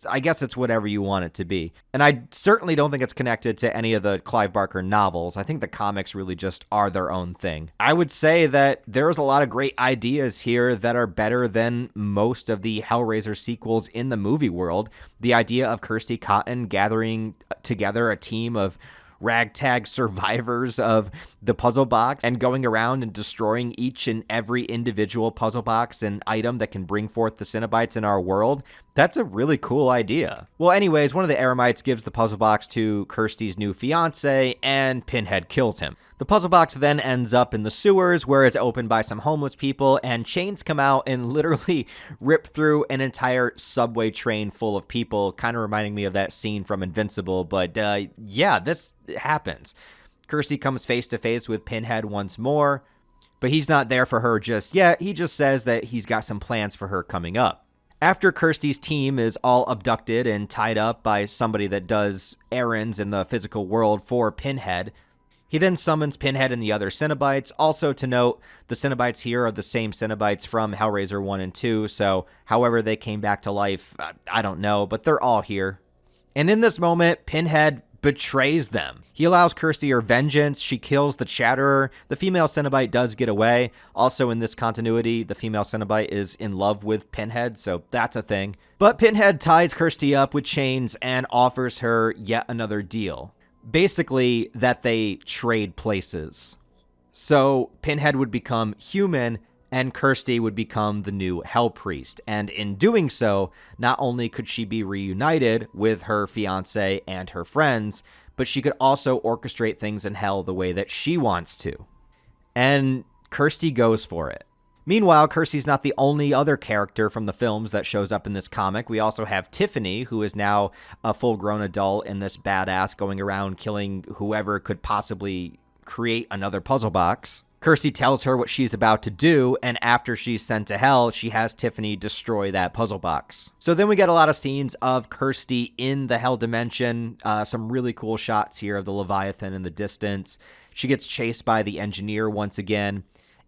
I guess it's whatever you want it to be. And I certainly don't think it's connected to any of the Clive Barker novels. I think the comics really just are their own thing. I would say that there's a lot of great ideas here that are better than most of the Hellraiser sequels in the movie world. The idea of Kirsty Cotton gathering together a team of ragtag survivors of the puzzle box and going around and destroying each and every individual puzzle box and item that can bring forth the Cenobites in our world. That's a really cool idea. Well, anyways, one of the Eremites gives the puzzle box to Kirsty's new fiance, and Pinhead kills him. The puzzle box then ends up in the sewers, where it's opened by some homeless people, and chains come out and literally rip through an entire subway train full of people, kind of reminding me of that scene from Invincible, but yeah, this happens. Kirsty comes face to face with Pinhead once more, but he's not there for her just yet. He just says that he's got some plans for her coming up. After Kirsty's team is all abducted and tied up by somebody that does errands in the physical world for Pinhead, he then summons Pinhead and the other Cenobites. Also to note, the Cenobites here are the same Cenobites from Hellraiser 1 and 2, so however they came back to life, I don't know, but they're all here. And in this moment, Pinhead betrays them. He allows Kirsty her vengeance. She kills the Chatterer. The female Cenobite does get away. Also in this continuity, the female Cenobite is in love with Pinhead, so that's a thing. But Pinhead ties Kirsty up with chains and offers her yet another deal. Basically, that they trade places. So Pinhead would become human, and Kirsty would become the new Hell Priest. And in doing so, not only could she be reunited with her fiancé and her friends, but she could also orchestrate things in Hell the way that she wants to. And Kirsty goes for it. Meanwhile, Kirsty's not the only other character from the films that shows up in this comic. We also have Tiffany, who is now a full-grown adult and this badass going around killing whoever could possibly create another puzzle box. Kirsty tells her what she's about to do, and after she's sent to hell, she has Tiffany destroy that puzzle box. So then we get a lot of scenes of Kirsty in the hell dimension, some really cool shots here of the Leviathan in the distance. She gets chased by the engineer once again,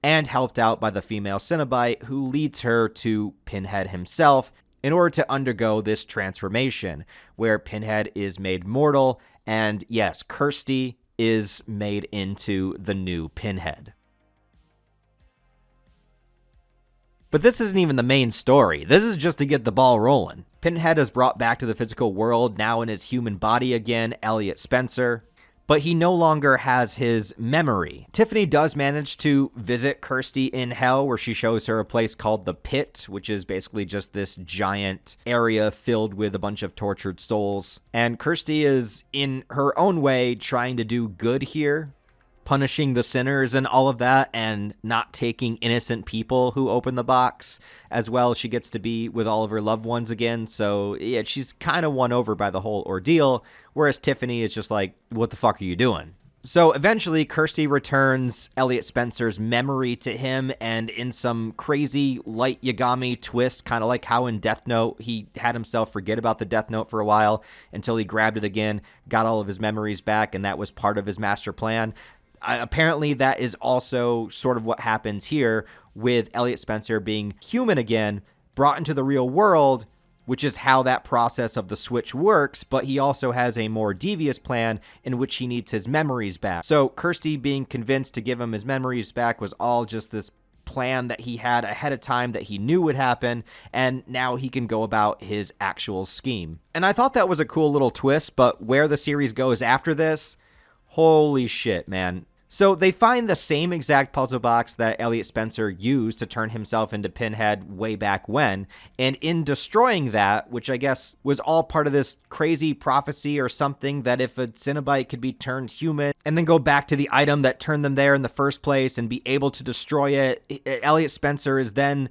and helped out by the female Cenobite, who leads her to Pinhead himself in order to undergo this transformation, where Pinhead is made mortal, and yes, Kirsty is made into the new Pinhead. But this isn't even the main story. This is just to get the ball rolling. Pinhead is brought back to the physical world, now in his human body again, Elliot Spencer. But he no longer has his memory. Tiffany does manage to visit Kirsty in hell, where she shows her a place called the Pit, which is basically just this giant area filled with a bunch of tortured souls. And Kirsty is, in her own way, trying to do good here, punishing the sinners and all of that, and not taking innocent people who open the box. As well, she gets to be with all of her loved ones again, so yeah, she's kind of won over by the whole ordeal, whereas Tiffany is just like, what the fuck are you doing? So eventually, Kirsty returns Elliot Spencer's memory to him, and in some crazy light Yagami twist, kind of like how in Death Note, he had himself forget about the Death Note for a while until he grabbed it again, got all of his memories back, and that was part of his master plan. Apparently, that is also sort of what happens here with Elliot Spencer being human again, brought into the real world, which is how that process of the switch works, but he also has a more devious plan in which he needs his memories back. So Kirsty being convinced to give him his memories back was all just this plan that he had ahead of time that he knew would happen, and now he can go about his actual scheme. And I thought that was a cool little twist, but where the series goes after this, holy shit, man. So they find the same exact puzzle box that Elliot Spencer used to turn himself into Pinhead way back when, and in destroying that, which I guess was all part of this crazy prophecy or something, that if a Cenobite could be turned human and then go back to the item that turned them there in the first place and be able to destroy it, Elliot Spencer is then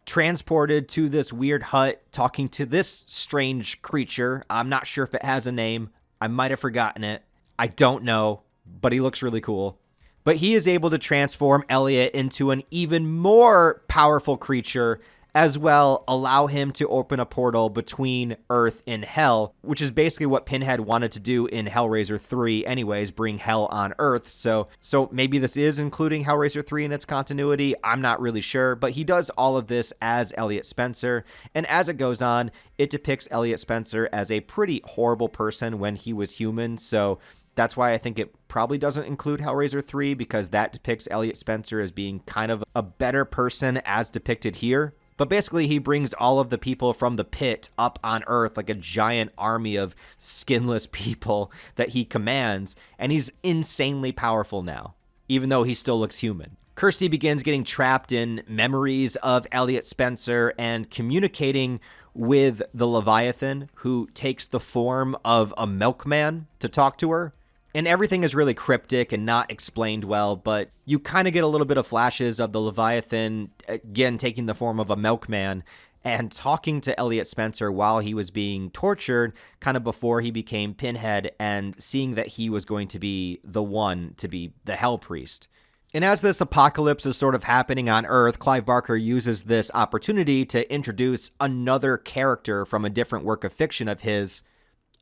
transported to this weird hut talking to this strange creature. I'm not sure if it has a name. I might have forgotten it. I don't know, but he looks really cool. But he is able to transform Elliot into an even more powerful creature, as well allow him to open a portal between Earth and Hell, which is basically what Pinhead wanted to do in Hellraiser 3 anyways, bring Hell on Earth. So maybe this is including Hellraiser 3 in its continuity. I'm not really sure, but he does all of this as Elliot Spencer. And as it goes on, it depicts Elliot Spencer as a pretty horrible person when he was human. So that's why I think it probably doesn't include Hellraiser 3, because that depicts Elliot Spencer as being kind of a better person as depicted here. But basically, he brings all of the people from the pit up on Earth, like a giant army of skinless people that he commands, and he's insanely powerful now, even though he still looks human. Kirsty begins getting trapped in memories of Elliot Spencer and communicating with the Leviathan, who takes the form of a milkman to talk to her. And everything is really cryptic and not explained well, but you kind of get a little bit of flashes of the Leviathan, again, taking the form of a milkman and talking to Elliot Spencer while he was being tortured, kind of before he became Pinhead, and seeing that he was going to be the one to be the Hell Priest. And as this apocalypse is sort of happening on Earth, Clive Barker uses this opportunity to introduce another character from a different work of fiction of his,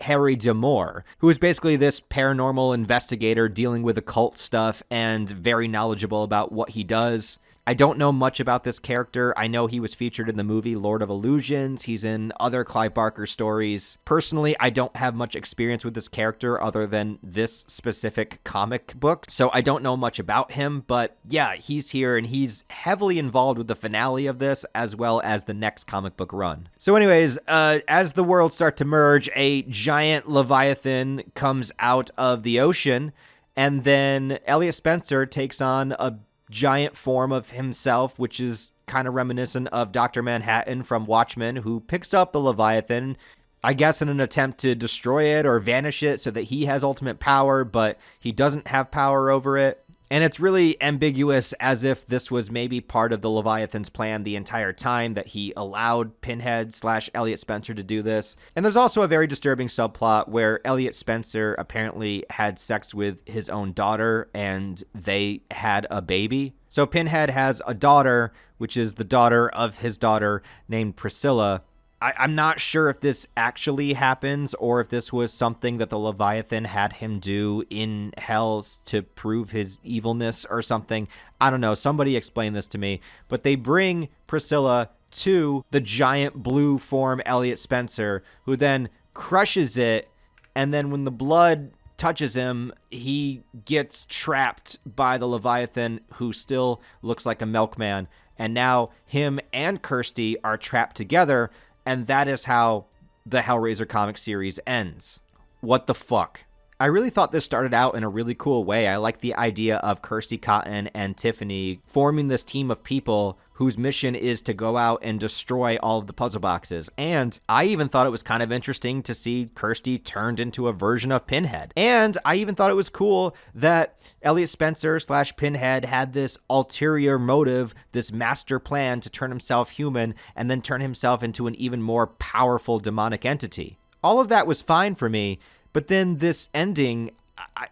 Harry D'Amour, who is basically this paranormal investigator dealing with occult stuff and very knowledgeable about what he does. I don't know much about this character. I know he was featured in the movie Lord of Illusions. He's in other Clive Barker stories. Personally, I don't have much experience with this character other than this specific comic book, so I don't know much about him, but yeah, he's here and he's heavily involved with the finale of this as well as the next comic book run. So anyways, as the worlds start to merge, a giant Leviathan comes out of the ocean, and then Elliot Spencer takes on a giant form of himself, which is kind of reminiscent of Dr. Manhattan from Watchmen, who picks up the Leviathan, I guess in an attempt to destroy it or vanish it so that he has ultimate power, but he doesn't have power over it. And it's really ambiguous, as if this was maybe part of the Leviathan's plan the entire time, that he allowed Pinhead / Elliot Spencer to do this. And there's also a very disturbing subplot where Elliot Spencer apparently had sex with his own daughter and they had a baby. So Pinhead has a daughter, which is the daughter of his daughter, named Priscilla. I'm not sure if this actually happens or if this was something that the Leviathan had him do in Hell to prove his evilness or something. I don't know. Somebody explain this to me. But they bring Priscilla to the giant blue form Elliot Spencer, who then crushes it. And then when the blood touches him, he gets trapped by the Leviathan, who still looks like a milkman. And now him and Kirsty are trapped together, and that is how the Hellraiser comic series ends. What the fuck? I really thought this started out in a really cool way. I like the idea of Kirsty Cotton and Tiffany forming this team of people whose mission is to go out and destroy all of the puzzle boxes. And I even thought it was kind of interesting to see Kirsty turned into a version of Pinhead. And I even thought it was cool that Elliot Spencer / Pinhead had this ulterior motive, this master plan to turn himself human and then turn himself into an even more powerful demonic entity. All of that was fine for me. But then this ending,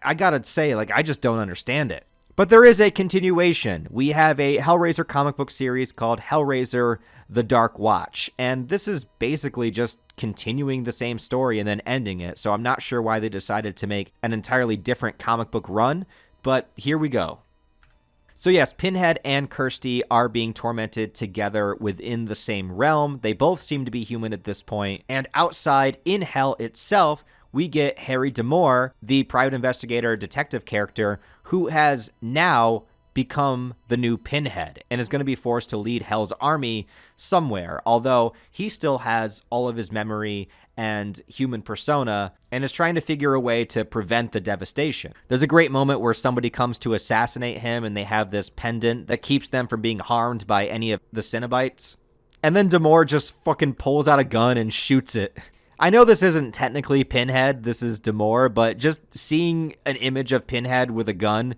I gotta say, like, I just don't understand it. But there is a continuation. We have a Hellraiser comic book series called Hellraiser The Dark Watch. And this is basically just continuing the same story and then ending it. So I'm not sure why they decided to make an entirely different comic book run. But here we go. So yes, Pinhead and Kirsty are being tormented together within the same realm. They both seem to be human at this point. And outside in hell itself, we get Harry D'Amour, the private investigator detective character, who has now become the new Pinhead and is going to be forced to lead Hell's army somewhere, although he still has all of his memory and human persona and is trying to figure a way to prevent the devastation. There's a great moment where somebody comes to assassinate him and they have this pendant that keeps them from being harmed by any of the Cenobites. And then D'Amour just fucking pulls out a gun and shoots it. I know this isn't technically Pinhead, this is D'Amour, but just seeing an image of Pinhead with a gun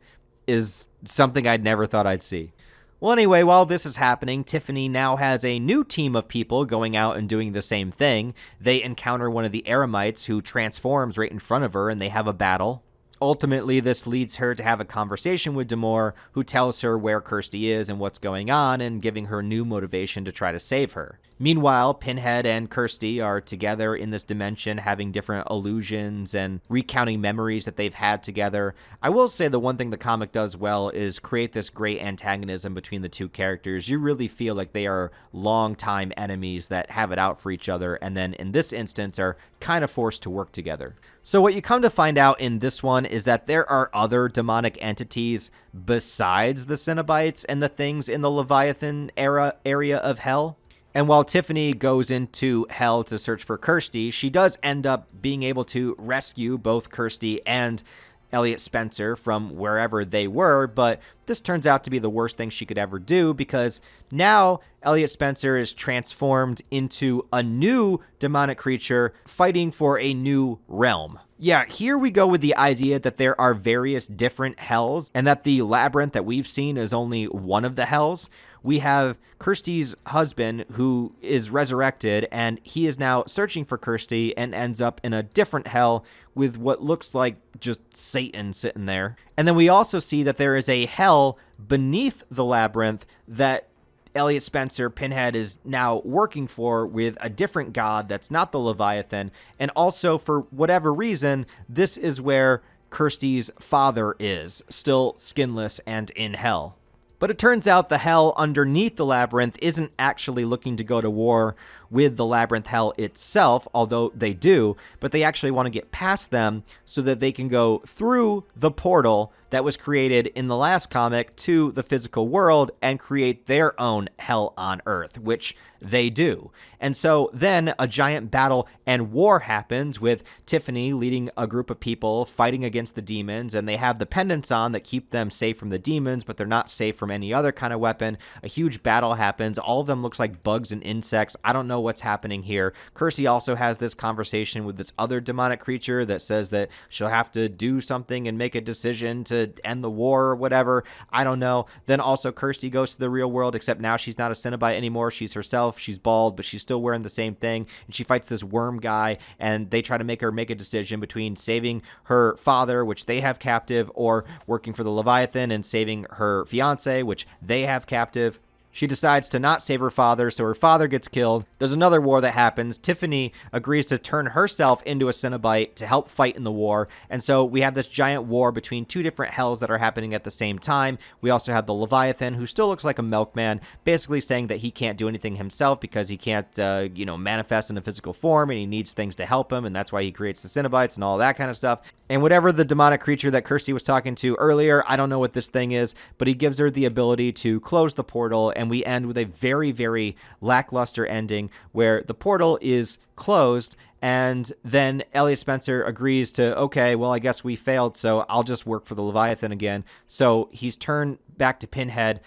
is something I'd never thought I'd see. Well, anyway, while this is happening, Tiffany now has a new team of people going out and doing the same thing. They encounter one of the Eremites who transforms right in front of her, and they have a battle. Ultimately, this leads her to have a conversation with D'Amour, who tells her where Kirsty is and what's going on, and giving her new motivation to try to save her. Meanwhile, Pinhead and Kirsty are together in this dimension, having different illusions and recounting memories that they've had together. I will say the one thing the comic does well is create this great antagonism between the two characters. You really feel like they are longtime enemies that have it out for each other, and then in this instance are kind of forced to work together. So what you come to find out in this one is that there are other demonic entities besides the Cenobites and the things in the Leviathan area of hell. And while Tiffany goes into hell to search for Kirsty, she does end up being able to rescue both Kirsty and Elliot Spencer from wherever they were, but this turns out to be the worst thing she could ever do, because now Elliot Spencer is transformed into a new demonic creature fighting for a new realm. Yeah, here we go with the idea that there are various different hells and that the labyrinth that we've seen is only one of the hells. We have Kirsty's husband who is resurrected, and he is now searching for Kirsty and ends up in a different hell with what looks like just Satan sitting there. And then we also see that there is a hell beneath the labyrinth that Elliot Spencer, Pinhead, is now working for with a different god that's not the Leviathan. And also, for whatever reason, this is where Kirsty's father is, still skinless and in hell. But it turns out the hell underneath the labyrinth isn't actually looking to go to war with the labyrinth hell itself, although they do, but they actually want to get past them so that they can go through the portal that was created in the last comic to the physical world and create their own hell on Earth, which they do. And so then a giant battle and war happens with Tiffany leading a group of people fighting against the demons, and they have the pendants on that keep them safe from the demons, but they're not safe from any other kind of weapon. A huge battle happens. All of them looks like bugs and insects. I don't know what's happening here. Kirsty also has this conversation with this other demonic creature that says that she'll have to do something and make a decision to end the war or whatever. I don't know. Then also Kirsty goes to the real world, except now she's not a Cenobite anymore. She's herself. She's bald, but she's still wearing the same thing. And she fights this worm guy, and they try to make her make a decision between saving her father, which they have captive, or working for the Leviathan and saving her fiance, which they have captive. She decides to not save her father, so her father gets killed. There's another war that happens. Tiffany agrees to turn herself into a Cenobite to help fight in the war, and so we have this giant war between two different hells that are happening at the same time. We also have the Leviathan, who still looks like a milkman, basically saying that he can't do anything himself because he can't, manifest in a physical form, and he needs things to help him, and that's why he creates the Cenobites and all that kind of stuff. And whatever the demonic creature that Kirsty was talking to earlier, I don't know what this thing is, but he gives her the ability to close the portal, and we end with a very, very lackluster ending where the portal is closed, and then Elliot Spencer agrees to, okay, well, I guess we failed, so I'll just work for the Leviathan again. So he's turned back to Pinhead.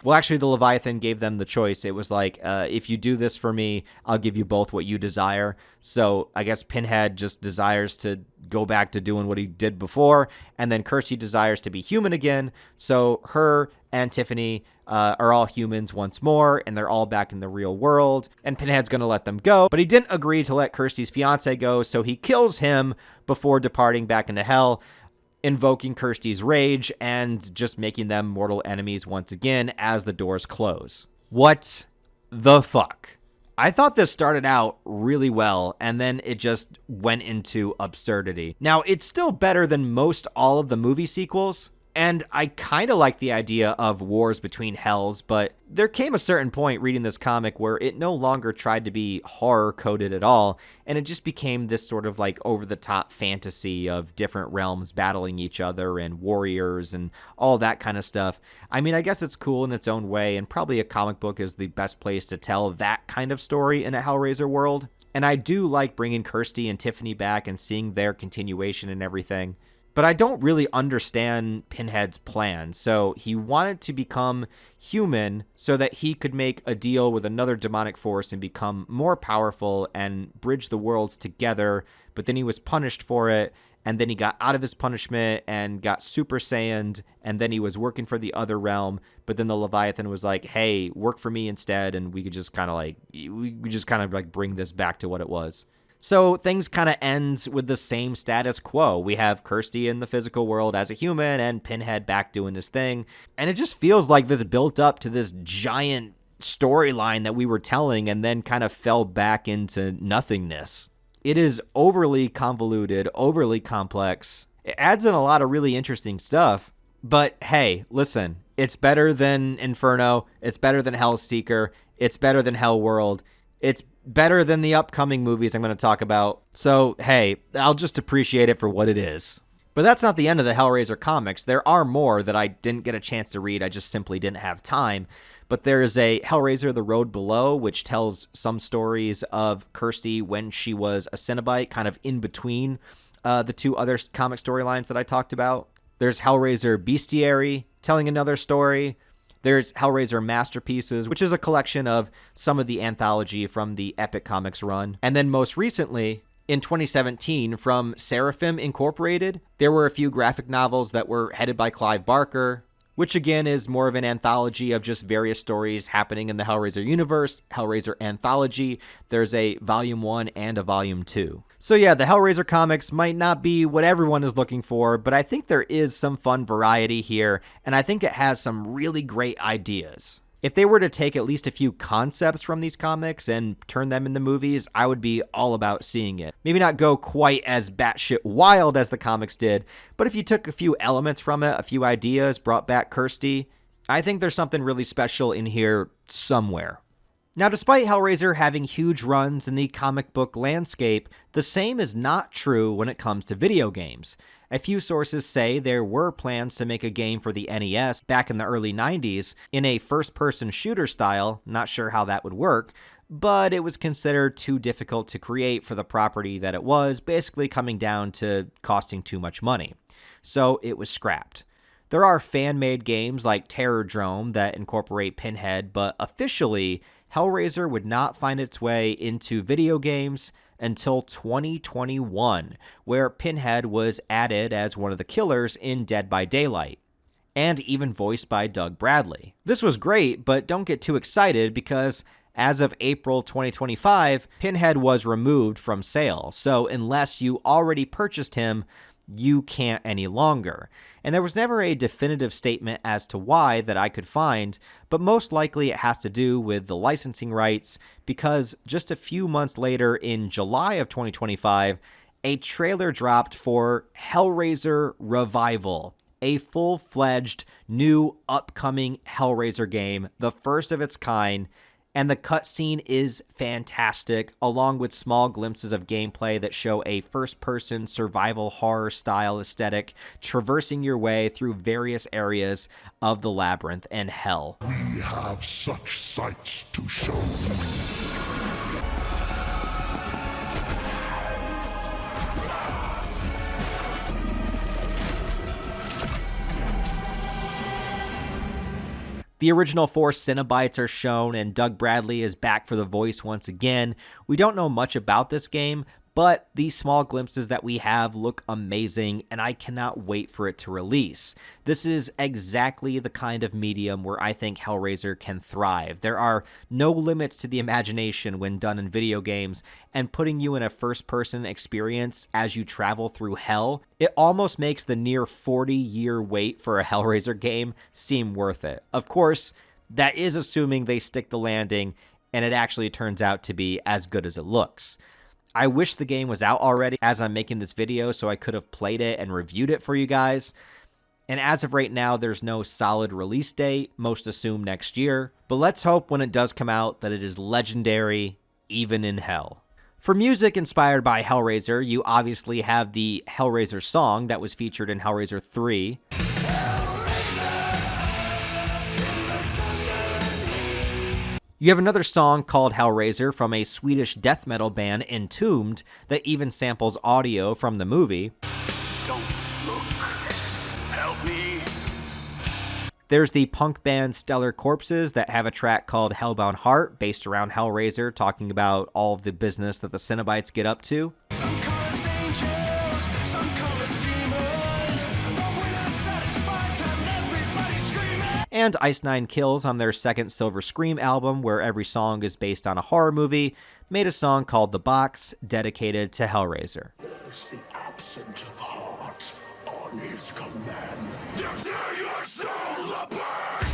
Well, actually, the Leviathan gave them the choice. It was like, if you do this for me, I'll give you both what you desire. So I guess Pinhead just desires to go back to doing what he did before, and then Kirsty desires to be human again. So her and Tiffany are all humans once more, and they're all back in the real world, and Pinhead's going to let them go. But he didn't agree to let Kirsty's fiance go, so he kills him before departing back into hell, invoking Kirsty's rage and just making them mortal enemies once again as the doors close. What the fuck? I thought this started out really well, and then it just went into absurdity. Now, it's still better than most all of the movie sequels, and I kind of like the idea of wars between hells, but there came a certain point reading this comic where it no longer tried to be horror-coded at all, and it just became this sort of like over-the-top fantasy of different realms battling each other and warriors and all that kind of stuff. I mean, I guess it's cool in its own way, and probably a comic book is the best place to tell that kind of story in a Hellraiser world. And I do like bringing Kirsty and Tiffany back and seeing their continuation and everything. But I don't really understand Pinhead's plan. So he wanted to become human so that he could make a deal with another demonic force and become more powerful and bridge the worlds together. But then he was punished for it. And then he got out of his punishment and got Super Saiyaned. And then he was working for the other realm. But then the Leviathan was like, hey, work for me instead. And we could just kind of bring this back to what it was. So things kind of ends with the same status quo. We have Kirsty in the physical world as a human and Pinhead back doing his thing. And it just feels like this built up to this giant storyline that we were telling and then kind of fell back into nothingness. It is overly convoluted, overly complex. It adds in a lot of really interesting stuff. But hey, listen, it's better than Inferno. It's better than HELLSEEKER. It's better than HELLWORLD. It's better than the upcoming movies I'm going to talk about. So, hey, I'll just appreciate it for what it is. But that's not the end of the Hellraiser comics. There are more that I didn't get a chance to read. I just simply didn't have time. But there's a Hellraiser The Road Below, which tells some stories of Kirsty when she was a Cenobite, kind of in between the two other comic storylines that I talked about. There's Hellraiser Bestiary, telling another story. There's Hellraiser Masterpieces, which is a collection of some of the anthology from the Epic Comics run. And then most recently, in 2017, from Seraphim Incorporated, there were a few graphic novels that were headed by Clive Barker, which again is more of an anthology of just various stories happening in the Hellraiser universe, Hellraiser Anthology. There's a Volume 1 and a Volume 2. So yeah, the Hellraiser comics might not be what everyone is looking for, but I think there is some fun variety here, and I think it has some really great ideas. If they were to take at least a few concepts from these comics and turn them into movies, I would be all about seeing it. Maybe not go quite as batshit wild as the comics did, but if you took a few elements from it, a few ideas, brought back Kirsty, I think there's something really special in here somewhere. Now, despite Hellraiser having huge runs in the comic book landscape, the same is not true when it comes to video games. A few sources say there were plans to make a game for the NES back in the early 90s in a first-person shooter style, not sure how that would work, but it was considered too difficult to create for the property that it was, basically coming down to costing too much money. So it was scrapped. There are fan-made games like Terrordrome that incorporate Pinhead, but officially, Hellraiser would not find its way into video games until 2021, where Pinhead was added as one of the killers in Dead by Daylight, and even voiced by Doug Bradley. This was great, but don't get too excited because as of April 2025, Pinhead was removed from sale, so unless you already purchased him, you can't any longer. And there was never a definitive statement as to why that I could find, but most likely it has to do with the licensing rights, because just a few months later in July of 2025, a trailer dropped for Hellraiser Revival, a full-fledged new upcoming Hellraiser game, the first of its kind. And the cutscene is fantastic, along with small glimpses of gameplay that show a first-person survival horror style aesthetic, traversing your way through various areas of the labyrinth and hell. We have such sights to show you. The original 4 Cenobites are shown, and Doug Bradley is back for the voice once again. We don't know much about this game, but these small glimpses that we have look amazing, and I cannot wait for it to release. This is exactly the kind of medium where I think Hellraiser can thrive. There are no limits to the imagination when done in video games, and putting you in a first-person experience as you travel through hell, it almost makes the near 40-year wait for a Hellraiser game seem worth it. Of course, that is assuming they stick the landing, and it actually turns out to be as good as it looks. I wish the game was out already as I'm making this video so I could have played it and reviewed it for you guys. And as of right now, there's no solid release date, most assume next year. But let's hope when it does come out that it is legendary, even in hell. For music inspired by Hellraiser, you obviously have the Hellraiser song that was featured in Hellraiser 3. You have another song called Hellraiser from a Swedish death metal band, Entombed, that even samples audio from the movie. Don't look. Help me. There's the punk band Stellar Corpses that have a track called Hellbound Heart, based around Hellraiser, talking about all of the business that the Cenobites get up to. And Ice Nine Kills on their second Silver Scream album, where every song is based on a horror movie, made a song called The Box, dedicated to Hellraiser. There's the absence of heart on his command. You tear your soul apart!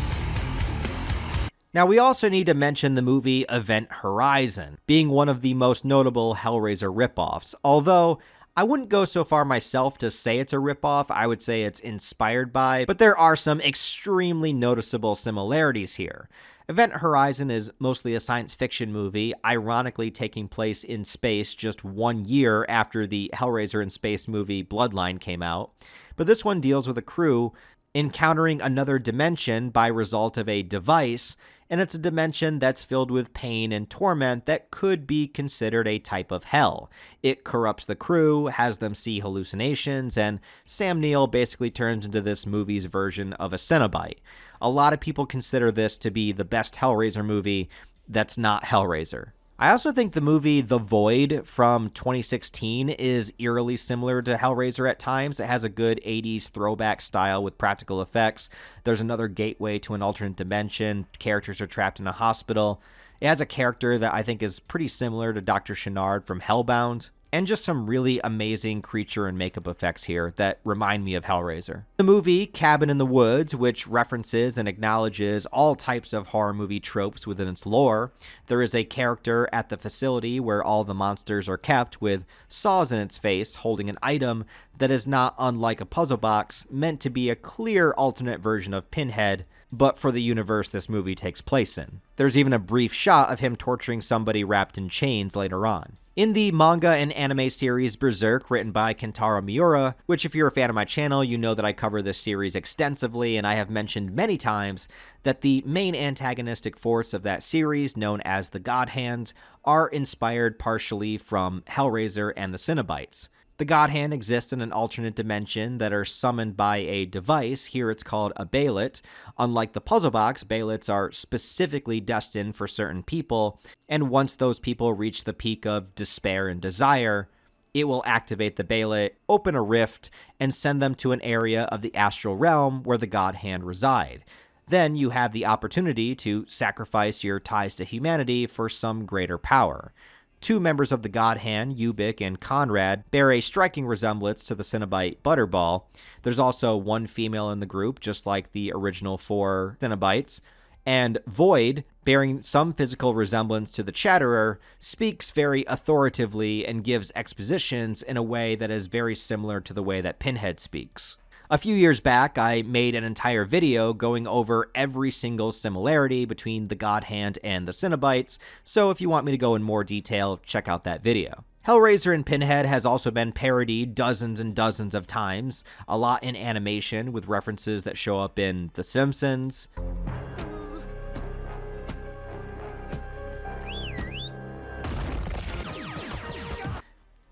Now, we also need to mention the movie Event Horizon, being one of the most notable Hellraiser ripoffs, although I wouldn't go so far myself to say it's a ripoff. I would say it's inspired by, but there are some extremely noticeable similarities here. Event Horizon is mostly a science fiction movie, ironically taking place in space just 1 year after the Hellraiser in Space movie BLOODLINE came out. But this one deals with a crew encountering another dimension by result of a device, and it's a dimension that's filled with pain and torment that could be considered a type of hell. It corrupts the crew, has them see hallucinations, and Sam Neill basically turns into this movie's version of a Cenobite. A lot of people consider this to be the best Hellraiser movie that's not Hellraiser. I also think the movie The Void from 2016 is eerily similar to Hellraiser at times. It has a good 80s throwback style with practical effects. There's another gateway to an alternate dimension. Characters are trapped in a hospital. It has a character that I think is pretty similar to Dr. Channard from Hellbound. And just some really amazing creature and makeup effects here that remind me of Hellraiser. The movie Cabin in the Woods, which references and acknowledges all types of horror movie tropes within its lore. There is a character at the facility where all the monsters are kept with saws in its face holding an item that is not unlike a puzzle box, meant to be a clear alternate version of Pinhead, but for the universe this movie takes place in. There's even a brief shot of him torturing somebody wrapped in chains later on. In the manga and anime series Berserk, written by Kentaro Miura, which if you're a fan of my channel, you know that I cover this series extensively, and I have mentioned many times that the main antagonistic force of that series, known as the God Hand, are inspired partially from Hellraiser and the Cenobites. The God Hand exists in an alternate dimension that are summoned by a device. Here it's called a Bailet. Unlike the puzzle box, Bailets are specifically destined for certain people, and once those people reach the peak of despair and desire, it will activate the Bailet, open a rift, and send them to an area of the astral realm where the God Hand reside. Then you have the opportunity to sacrifice your ties to humanity for some greater power. Two members of the God Hand, Ubik and Conrad, bear a striking resemblance to the Cenobite Butterball. There's also one female in the group, just like the original 4 Cenobites. And Void, bearing some physical resemblance to the Chatterer, speaks very authoritatively and gives expositions in a way that is very similar to the way that Pinhead speaks. A few years back, I made an entire video going over every single similarity between the God Hand and the Cenobites, so if you want me to go in more detail, check out that video. Hellraiser and Pinhead has also been parodied dozens and dozens of times, a lot in animation with references that show up in The Simpsons,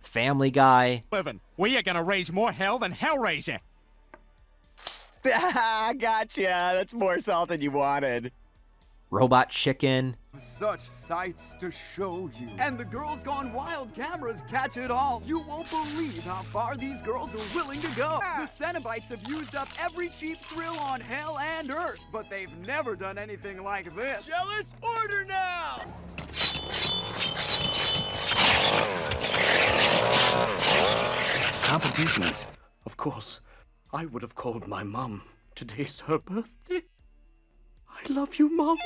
Family Guy. We are gonna raise more hell than Hellraiser. Gotcha. That's more salt than you wanted. Robot Chicken. Such sights to show you. And the Girls Gone Wild cameras catch it all. You won't believe how far these girls are willing to go. The Cenobites have used up every cheap thrill on hell and earth, but they've never done anything like this. Jealous order now! Competitions. Of course. I would have called my mom. Today's her birthday. I love you, Mom.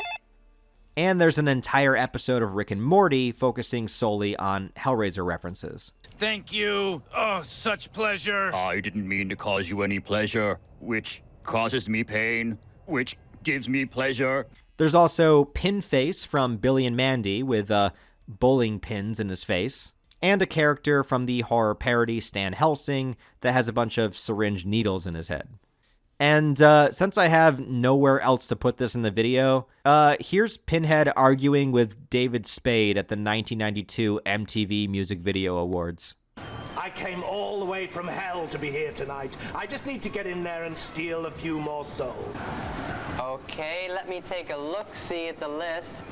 And there's an entire episode of Rick and Morty focusing solely on Hellraiser references. Thank you. Oh, such pleasure. I didn't mean to cause you any pleasure, which causes me pain, which gives me pleasure. There's also Pinface from Billy and Mandy with bowling pins in his face, and a character from the horror parody Stan Helsing that has a bunch of syringe needles in his head. And since I have nowhere else to put this in the video, here's Pinhead arguing with David Spade at the 1992 MTV Music Video Awards. I came all the way from hell to be here tonight. I just need to get in there and steal a few more souls. Okay, let me take a look-see at the list.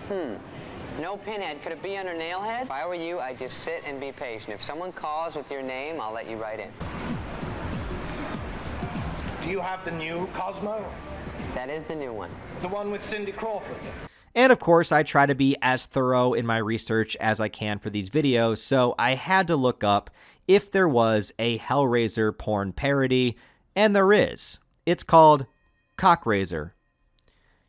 No Pinhead. Could it be under Nailhead? If I were you, I'd just sit and be patient. If someone calls with your name, I'll let you right in. Do you have the new Cosmo? That is the new one. The one with Cindy Crawford? And of course, I try to be as thorough in my research as I can for these videos, so I had to look up if there was a Hellraiser porn parody, and there is. It's called Cockraiser.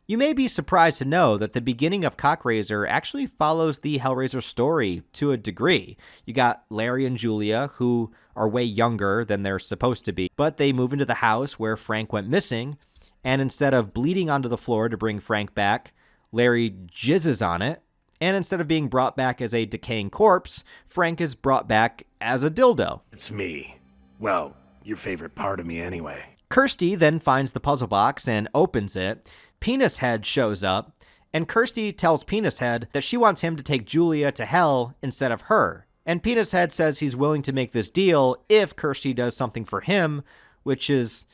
You may be surprised to know that the beginning of Cockraiser actually follows the Hellraiser story to a degree. You got Larry and Julia, who are way younger than they're supposed to be, but they move into the house where Frank went missing, and instead of bleeding onto the floor to bring Frank back, Larry jizzes on it, and instead of being brought back as a decaying corpse, Frank is brought back as a dildo. It's me. Well, your favorite part of me anyway. Kirsty then finds the puzzle box and opens it. Penis Head shows up, and Kirsty tells Penis Head that she wants him to take Julia to hell instead of her. And Penis Head says he's willing to make this deal if Kirsty does something for him, which is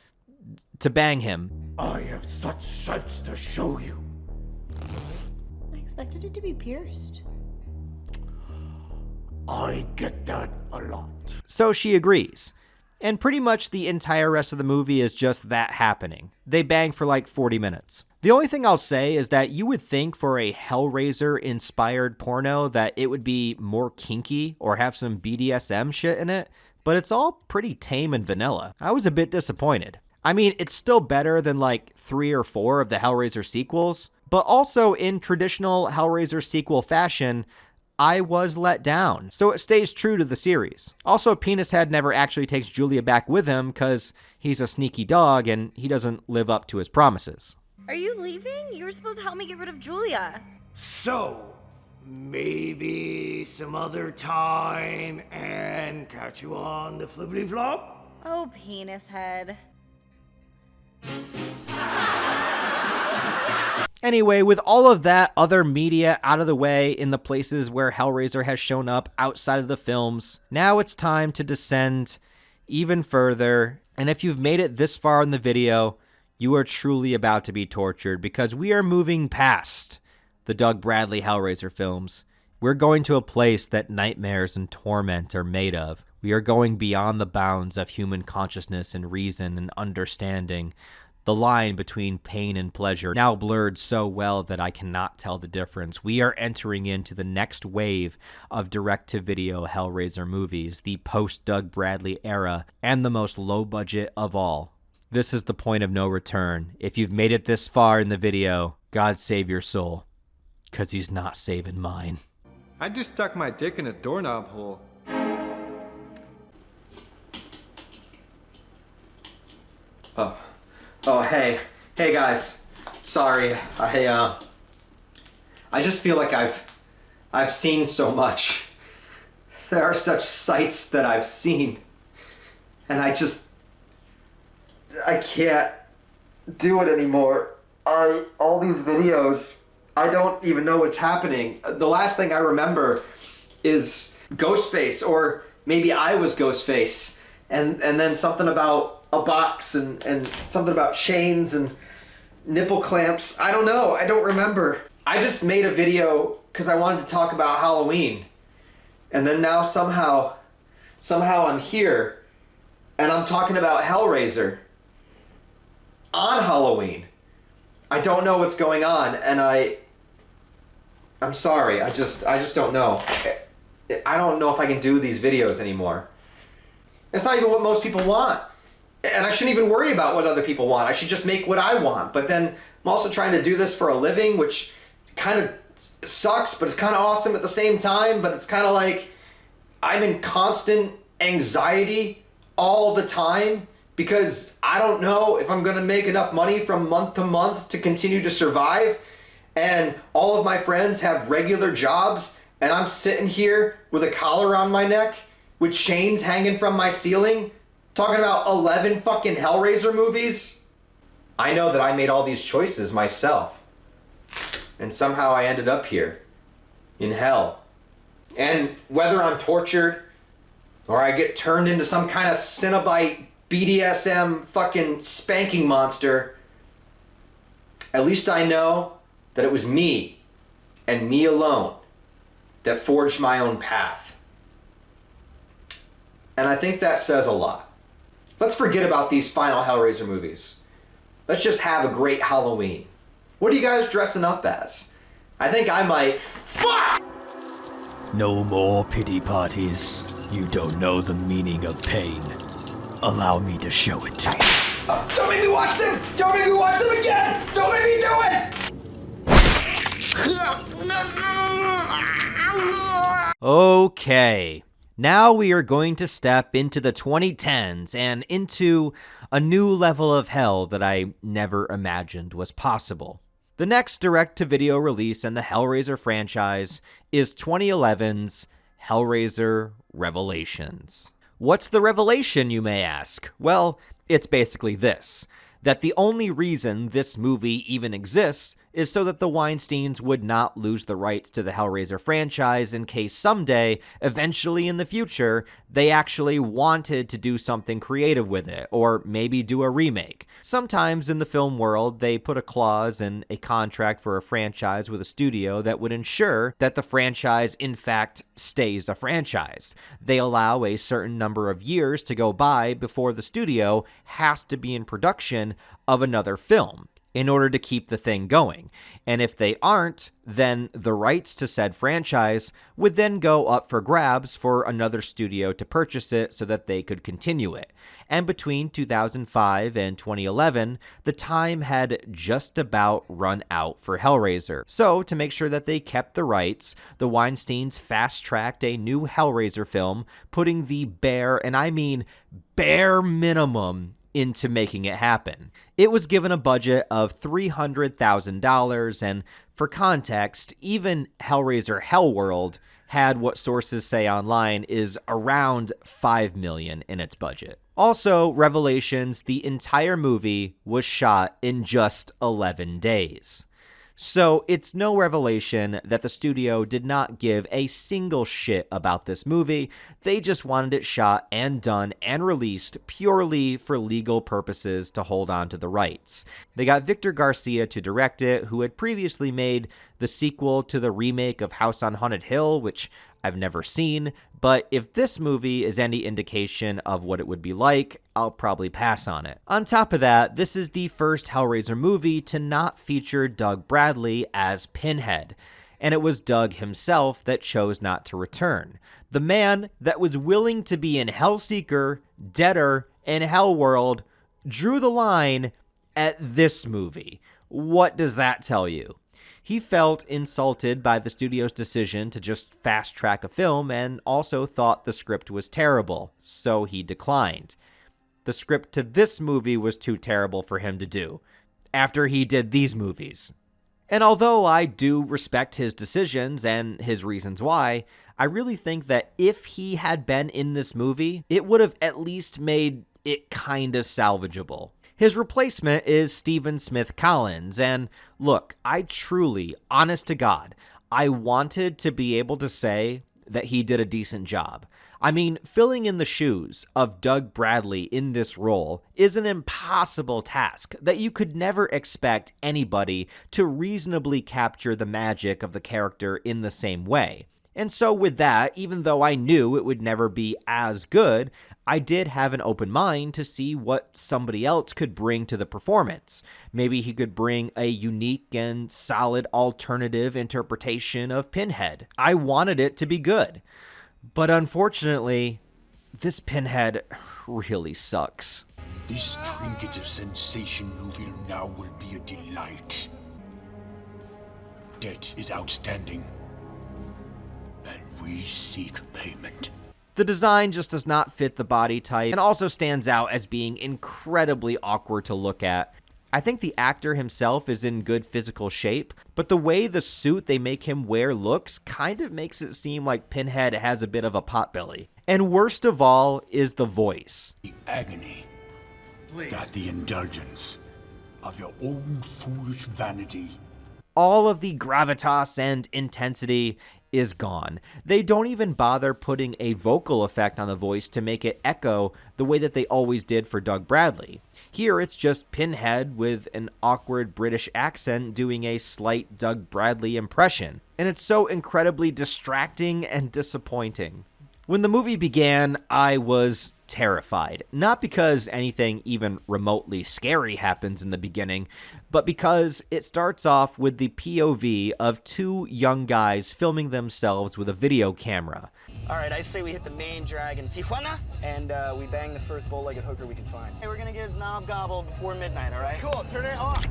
to bang him. I have such sights to show you. I expected it to be pierced. I get that a lot. So she agrees. And pretty much the entire rest of the movie is just that happening. They bang for like 40 minutes. The only thing I'll say is that you would think for a Hellraiser-inspired porno that it would be more kinky or have some BDSM shit in it, but it's all pretty tame and vanilla. I was a bit disappointed. I mean, it's still better than like 3 or 4 of the Hellraiser sequels, but also in traditional Hellraiser sequel fashion, I was let down. So it stays true to the series. Also, Penis Head never actually takes Julia back with him because he's a sneaky dog and he doesn't live up to his promises. Are you leaving? You were supposed to help me get rid of Julia. So, maybe some other time and catch you on the flippity flop? Oh, Penis Head. Anyway, with all of that other media out of the way in the places where Hellraiser has shown up outside of the films, now it's time to descend even further. And if you've made it this far in the video, you are truly about to be tortured because we are moving past the Doug Bradley Hellraiser films. We're going to a place that nightmares and torment are made of. We are going beyond the bounds of human consciousness and reason and understanding. The line between pain and pleasure now blurred so well that I cannot tell the difference. We are entering into the next wave of direct-to-video Hellraiser movies, the post-Doug Bradley era, and the most low-budget of all. This is the point of no return. If you've made it this far in the video, God save your soul, because he's not saving mine. I just stuck my dick in a doorknob hole. Oh, hey guys. Sorry, I just feel like I've seen so much. There are such sights that I've seen, and I can't do it anymore. All these videos, I don't even know what's happening. The last thing I remember is Ghostface, or maybe I was Ghostface, and then something about a box and something about chains and nipple clamps. I don't know. I don't remember. I just made a video because I wanted to talk about Halloween. And then now somehow I'm here and I'm talking about Hellraiser on Halloween. I don't know what's going on, and I'm sorry. I just don't know. I don't know if I can do these videos anymore. It's not even what most people want. And I shouldn't even worry about what other people want. I should just make what I want. But then I'm also trying to do this for a living, which kind of sucks, but it's kind of awesome at the same time. But it's kind of like I'm in constant anxiety all the time because I don't know if I'm going to make enough money from month to month to continue to survive. And all of my friends have regular jobs, and I'm sitting here with a collar on my neck with chains hanging from my ceiling, talking about 11 fucking Hellraiser movies. I know that I made all these choices myself. And somehow I ended up here, in hell. And whether I'm tortured, or I get turned into some kind of Cenobite BDSM fucking spanking monster, at least I know that it was me, and me alone, that forged my own path. And I think that says a lot. Let's forget about these final Hellraiser movies. Let's just have a great Halloween. What are you guys dressing up as? I think I might... Fuck! No more pity parties. You don't know the meaning of pain. Allow me to show it to you. Don't make me watch them! Don't make me watch them again! Don't make me do it! Okay. Now we are going to step into the 2010s and into a new level of hell that I never imagined was possible. The next direct-to-video release in the Hellraiser franchise is 2011's Hellraiser Revelations. What's the revelation, you may ask? Well, it's basically this: that the only reason this movie even exists is so that the Weinsteins would not lose the rights to the Hellraiser franchise in case someday, eventually in the future, they actually wanted to do something creative with it, or maybe do a remake. Sometimes in the film world, they put a clause in a contract for a franchise with a studio that would ensure that the franchise, in fact, stays a franchise. They allow a certain number of years to go by before the studio has to be in production of another film in order to keep the thing going. And if they aren't, then the rights to said franchise would then go up for grabs for another studio to purchase it so that they could continue it. And between 2005 and 2011, the time had just about run out for Hellraiser. So, to make sure that they kept the rights, the Weinsteins fast-tracked a new Hellraiser film, putting the bare, and I mean bare minimum, into making it happen. It was given a budget of $300,000, and for context, even Hellraiser HELLWORLD had what sources say online is around $5 million in its budget. Also, Revelations, the entire movie was shot in just 11 days. So it's no revelation that the studio did not give a single shit about this movie. They just wanted it shot and done and released purely for legal purposes to hold on to the rights. They got Victor Garcia to direct it, who had previously made the sequel to the remake of House on Haunted Hill, which I've never seen, but if this movie is any indication of what it would be like, I'll probably pass on it. On top of that, this is the first Hellraiser movie to not feature Doug Bradley as Pinhead, and it was Doug himself that chose not to return. The man that was willing to be in HELLSEEKER, Deader, and HELLWORLD drew the line at this movie. What does that tell you? He felt insulted by the studio's decision to just fast-track a film and also thought the script was terrible, so he declined. The script to this movie was too terrible for him to do, after he did these movies. And although I do respect his decisions and his reasons why, I really think that if he had been in this movie, it would have at least made it kind of salvageable. His replacement is Stephen Smith Collins, and look, I truly, honest to God, I wanted to be able to say that he did a decent job. I mean, filling in the shoes of Doug Bradley in this role is an impossible task that you could never expect anybody to reasonably capture the magic of the character in the same way. And so with that, even though I knew it would never be as good, I did have an open mind to see what somebody else could bring to the performance. Maybe he could bring a unique and solid alternative interpretation of Pinhead. I wanted it to be good. But unfortunately, this Pinhead really sucks. This trinket of sensation you feel now will be a delight. Debt is outstanding, and we seek payment. The design just does not fit the body type and also stands out as being incredibly awkward to look at. I think the actor himself is in good physical shape, but the way the suit they make him wear looks kind of makes it seem like Pinhead has a bit of a potbelly. And worst of all is the voice. The agony, got the indulgence of your own foolish vanity. All of the gravitas and intensity is gone. They don't even bother putting a vocal effect on the voice to make it echo the way that they always did for Doug Bradley. Here it's just Pinhead with an awkward British accent doing a slight Doug Bradley impression. And it's so incredibly distracting and disappointing. When the movie began, I was terrified. Not because anything even remotely scary happens in the beginning, but because it starts off with the POV of two young guys filming themselves with a video camera. All right, I say we hit the main drag in Tijuana, and we bang the first bow-legged hooker we can find. Hey, we're gonna get his knob gobble before midnight, all right? Cool, turn it off.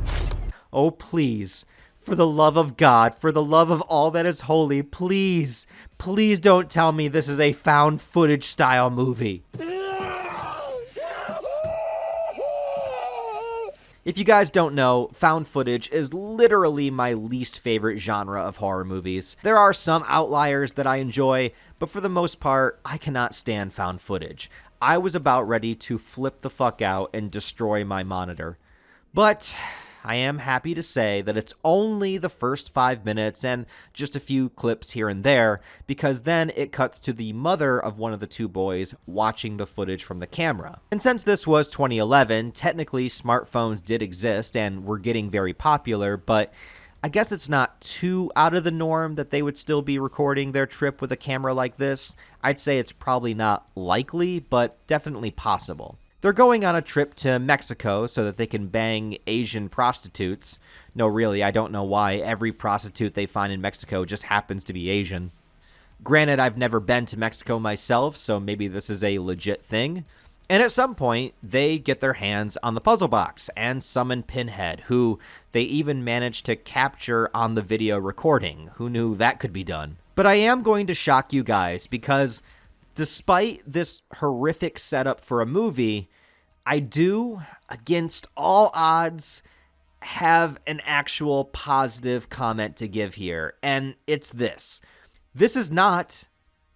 Oh, please. For the love of God, for the love of all that is holy, please, please don't tell me this is a found footage style movie. If you guys don't know, found footage is literally my least favorite genre of horror movies. There are some outliers that I enjoy, but for the most part, I cannot stand found footage. I was about ready to flip the fuck out and destroy my monitor. But I am happy to say that it's only the first 5 minutes and just a few clips here and there, because then it cuts to the mother of one of the two boys watching the footage from the camera. And since this was 2011, technically smartphones did exist and were getting very popular, but I guess it's not too out of the norm that they would still be recording their trip with a camera like this. I'd say it's probably not likely, but definitely possible. They're going on a trip to Mexico so that they can bang Asian prostitutes. No, really, I don't know why every prostitute they find in Mexico just happens to be Asian. Granted, I've never been to Mexico myself, so maybe this is a legit thing. And at some point, they get their hands on the puzzle box and summon Pinhead, who they even managed to capture on the video recording. Who knew that could be done? But I am going to shock you guys, because despite this horrific setup for a movie, I do, against all odds, have an actual positive comment to give here, and it's this. This is not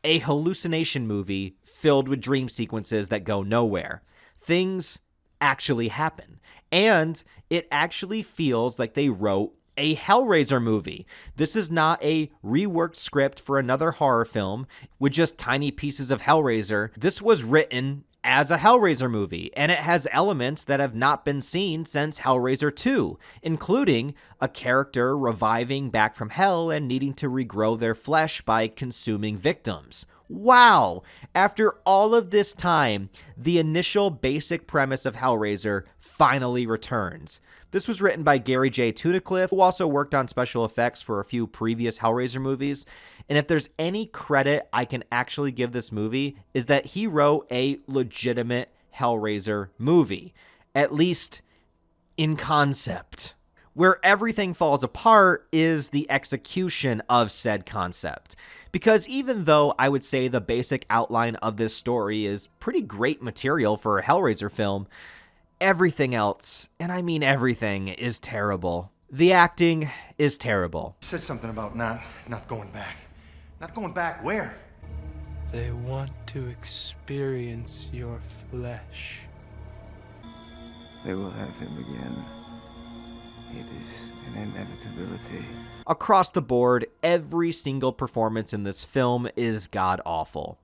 a hallucination movie filled with dream sequences that go nowhere. Things actually happen, and it actually feels like they wrote a Hellraiser movie. This is not a reworked script for another horror film with just tiny pieces of Hellraiser. This was written as a Hellraiser movie, and it has elements that have not been seen since Hellraiser 2, including a character reviving back from hell and needing to regrow their flesh by consuming victims. Wow! After all of this time, the initial basic premise of Hellraiser finally returns. This was written by Gary J. Tunnicliffe, who also worked on special effects for a few previous Hellraiser movies. And if there's any credit I can actually give this movie, is that he wrote a legitimate Hellraiser movie, at least in concept. Where everything falls apart is the execution of said concept. Because even though I would say the basic outline of this story is pretty great material for a Hellraiser film, everything else, and I mean everything, is terrible. The acting is terrible. Said something about not going back. Not going back where? They want to experience your flesh. They will have him again. It is an inevitability. Across the board, every single performance in this film is god-awful.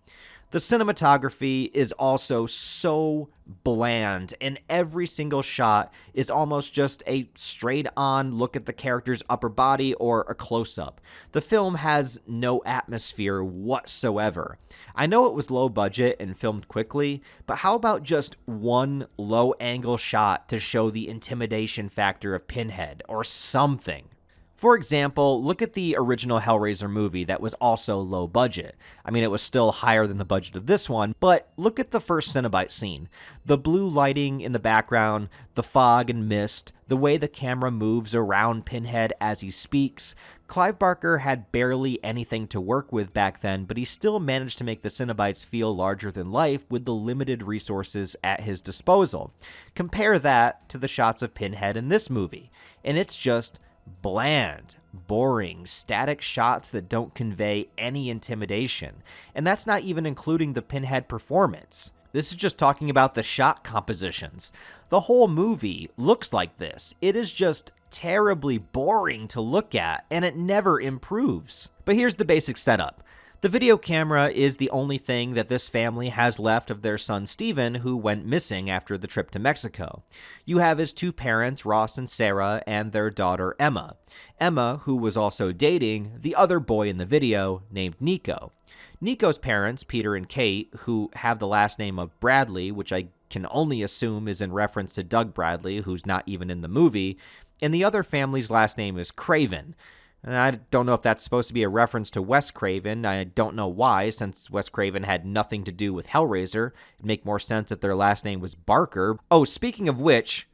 The cinematography is also so bland, and every single shot is almost just a straight-on look at the character's upper body or a close-up. The film has no atmosphere whatsoever. I know it was low budget and filmed quickly, but how about just one low-angle shot to show the intimidation factor of Pinhead, or something? For example, look at the original Hellraiser movie that was also low budget. I mean, it was still higher than the budget of this one, but look at the first Cenobite scene. The blue lighting in the background, the fog and mist, the way the camera moves around Pinhead as he speaks. Clive Barker had barely anything to work with back then, but he still managed to make the Cenobites feel larger than life with the limited resources at his disposal. Compare that to the shots of Pinhead in this movie, and it's just bland, boring, static shots that don't convey any intimidation. And that's not even including the Pinhead performance. This is just talking about the shot compositions. The whole movie looks like this. It is just terribly boring to look at, and it never improves. But here's the basic setup. The video camera is the only thing that this family has left of their son Steven, who went missing after the trip to Mexico. You have his two parents, Ross and Sarah, and their daughter Emma. Emma, who was also dating the other boy in the video named Nico. Nico's parents, Peter and Kate, who have the last name of Bradley, which I can only assume is in reference to Doug Bradley, who's not even in the movie, and the other family's last name is Craven. And I don't know if that's supposed to be a reference to Wes Craven. I don't know why, since Wes Craven had nothing to do with Hellraiser. It'd make more sense if their last name was Barker. Oh, speaking of which,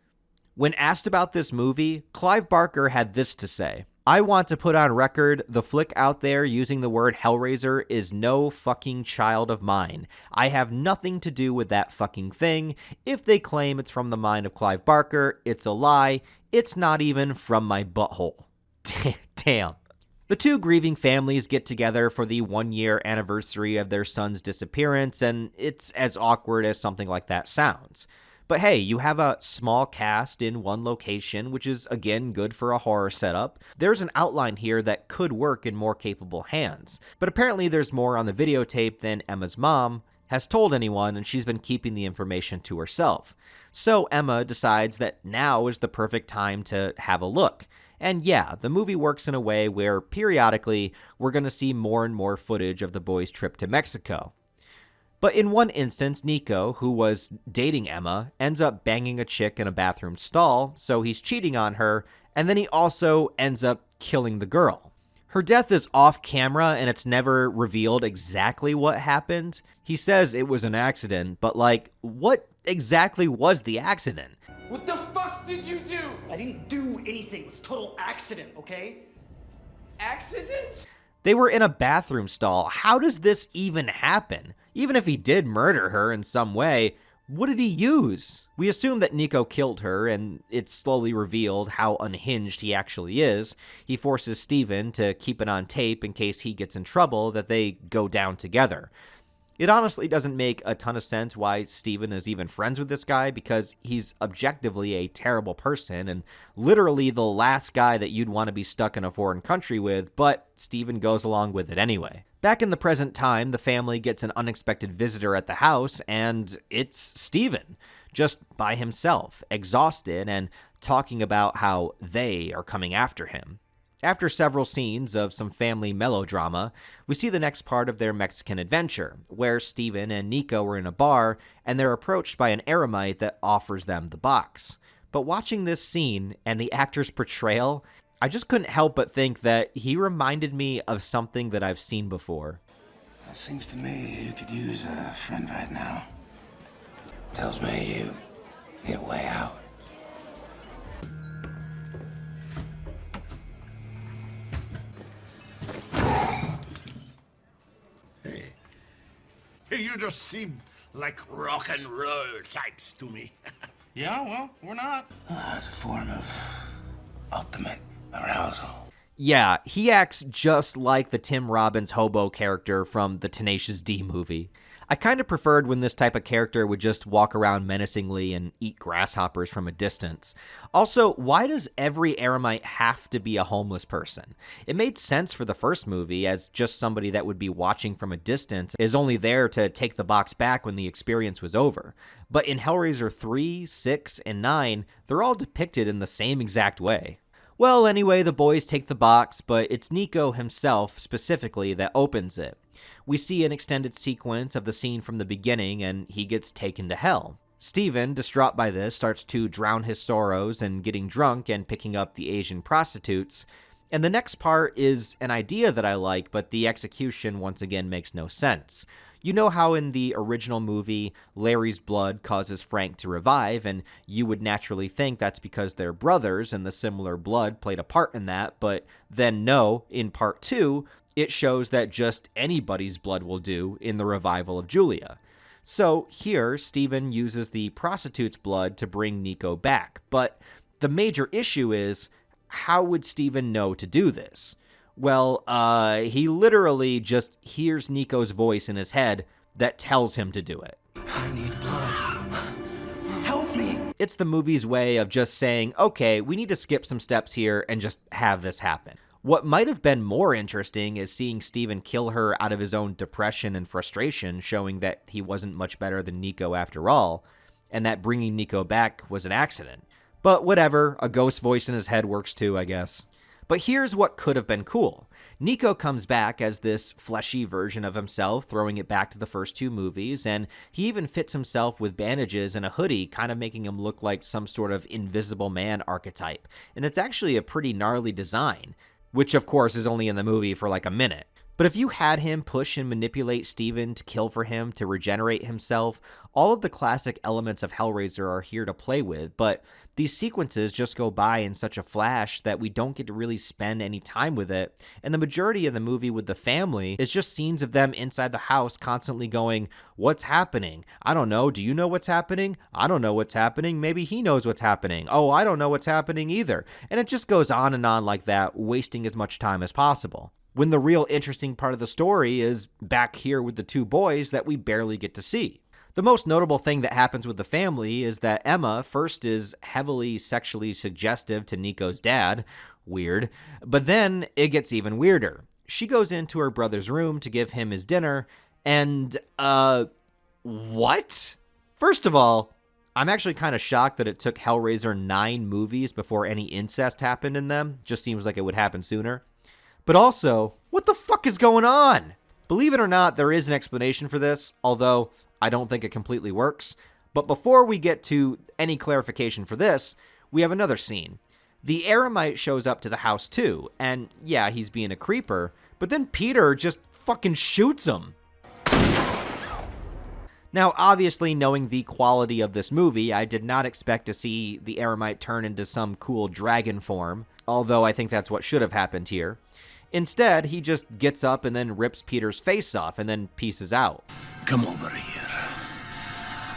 when asked about this movie, Clive Barker had this to say. I want to put on record, the flick out there using the word Hellraiser is no fucking child of mine. I have nothing to do with that fucking thing. If they claim it's from the mind of Clive Barker, it's a lie. It's not even from my butthole. Damn. The two grieving families get together for the 1-year anniversary of their son's disappearance, and it's as awkward as something like that sounds. But hey, you have a small cast in one location, which is again good for a horror setup. There's an outline here that could work in more capable hands. But apparently there's more on the videotape than Emma's mom has told anyone, and she's been keeping the information to herself. So Emma decides that now is the perfect time to have a look. And yeah, the movie works in a way where periodically we're going to see more and more footage of the boys' trip to Mexico. But in one instance, Nico, who was dating Emma, ends up banging a chick in a bathroom stall, so he's cheating on her, and then he also ends up killing the girl. Her death is off camera, and it's never revealed exactly what happened. He says it was an accident, but like, what exactly was the accident? What the fuck did you do? I didn't do anything. It was a total accident, okay? Accident? They were in a bathroom stall. How does this even happen? Even if he did murder her in some way, what did he use? We assume that Nico killed her, and it's slowly revealed how unhinged he actually is. He forces Steven to keep it on tape in case he gets in trouble that they go down together. It honestly doesn't make a ton of sense why Steven is even friends with this guy, because he's objectively a terrible person and literally the last guy that you'd want to be stuck in a foreign country with, but Steven goes along with it anyway. Back in the present time, the family gets an unexpected visitor at the house, and it's Steven, just by himself, exhausted, and talking about how they are coming after him. After several scenes of some family melodrama, we see the next part of their Mexican adventure, where Steven and Nico are in a bar, and they're approached by an eremite that offers them the box. But watching this scene and the actor's portrayal, I just couldn't help but think that he reminded me of something that I've seen before. It seems to me you could use a friend right now. Tells me you need a way out. Hey, you just seem like rock and roll types to me. Yeah, well, we're not. It's a form of ultimate arousal. Yeah, he acts just like the Tim Robbins hobo character from the Tenacious D movie. I kind of preferred when this type of character would just walk around menacingly and eat grasshoppers from a distance. Also, why does every eremite have to be a homeless person? It made sense for the first movie as just somebody that would be watching from a distance, is only there to take the box back when the experience was over. But in Hellraiser 3, 6, and 9, they're all depicted in the same exact way. Well, anyway, the boys take the box, but it's Nico himself, specifically, that opens it. We see an extended sequence of the scene from the beginning, and he gets taken to hell. Steven, distraught by this, starts to drown his sorrows and getting drunk and picking up the Asian prostitutes. And the next part is an idea that I like, but the execution once again makes no sense. You know how in the original movie, Larry's blood causes Frank to revive, and you would naturally think that's because they're brothers and the similar blood played a part in that, but then no, in part 2, it shows that just anybody's blood will do in the revival of Julia. So here, Steven uses the prostitute's blood to bring Nico back, but the major issue is, how would Steven know to do this? Well, he literally just hears Nico's voice in his head that tells him to do it. I need blood. Help me! It's the movie's way of just saying, okay, we need to skip some steps here and just have this happen. What might have been more interesting is seeing Steven kill her out of his own depression and frustration, showing that he wasn't much better than Nico after all, and that bringing Nico back was an accident. But whatever, a ghost voice in his head works too, I guess. But here's what could have been cool. Nico comes back as this fleshy version of himself, throwing it back to the first two movies, and he even fits himself with bandages and a hoodie, kind of making him look like some sort of Invisible Man archetype. And it's actually a pretty gnarly design, which of course is only in the movie for like a minute. But if you had him push and manipulate Steven to kill for him, to regenerate himself, all of the classic elements of Hellraiser are here to play with, but these sequences just go by in such a flash that we don't get to really spend any time with it, and the majority of the movie with the family is just scenes of them inside the house constantly going, what's happening? I don't know. Do you know what's happening? I don't know what's happening. Maybe he knows what's happening. Oh, I don't know what's happening either. And it just goes on and on like that, wasting as much time as possible. When the real interesting part of the story is back here with the two boys that we barely get to see. The most notable thing that happens with the family is that Emma first is heavily sexually suggestive to Nico's dad, weird, but then it gets even weirder. She goes into her brother's room to give him his dinner, and, what? First of all, I'm actually kind of shocked that it took Hellraiser 9 movies before any incest happened in them. Just seems like it would happen sooner. But also, what the fuck is going on? Believe it or not, there is an explanation for this, although I don't think it completely works. But before we get to any clarification for this, we have another scene. The eremite shows up to the house too, and yeah, he's being a creeper, but then Peter just fucking shoots him. Now, obviously, knowing the quality of this movie, I did not expect to see the eremite turn into some cool dragon form, although I think that's what should have happened here. Instead, he just gets up and then rips Peter's face off and then pieces out. Come over here.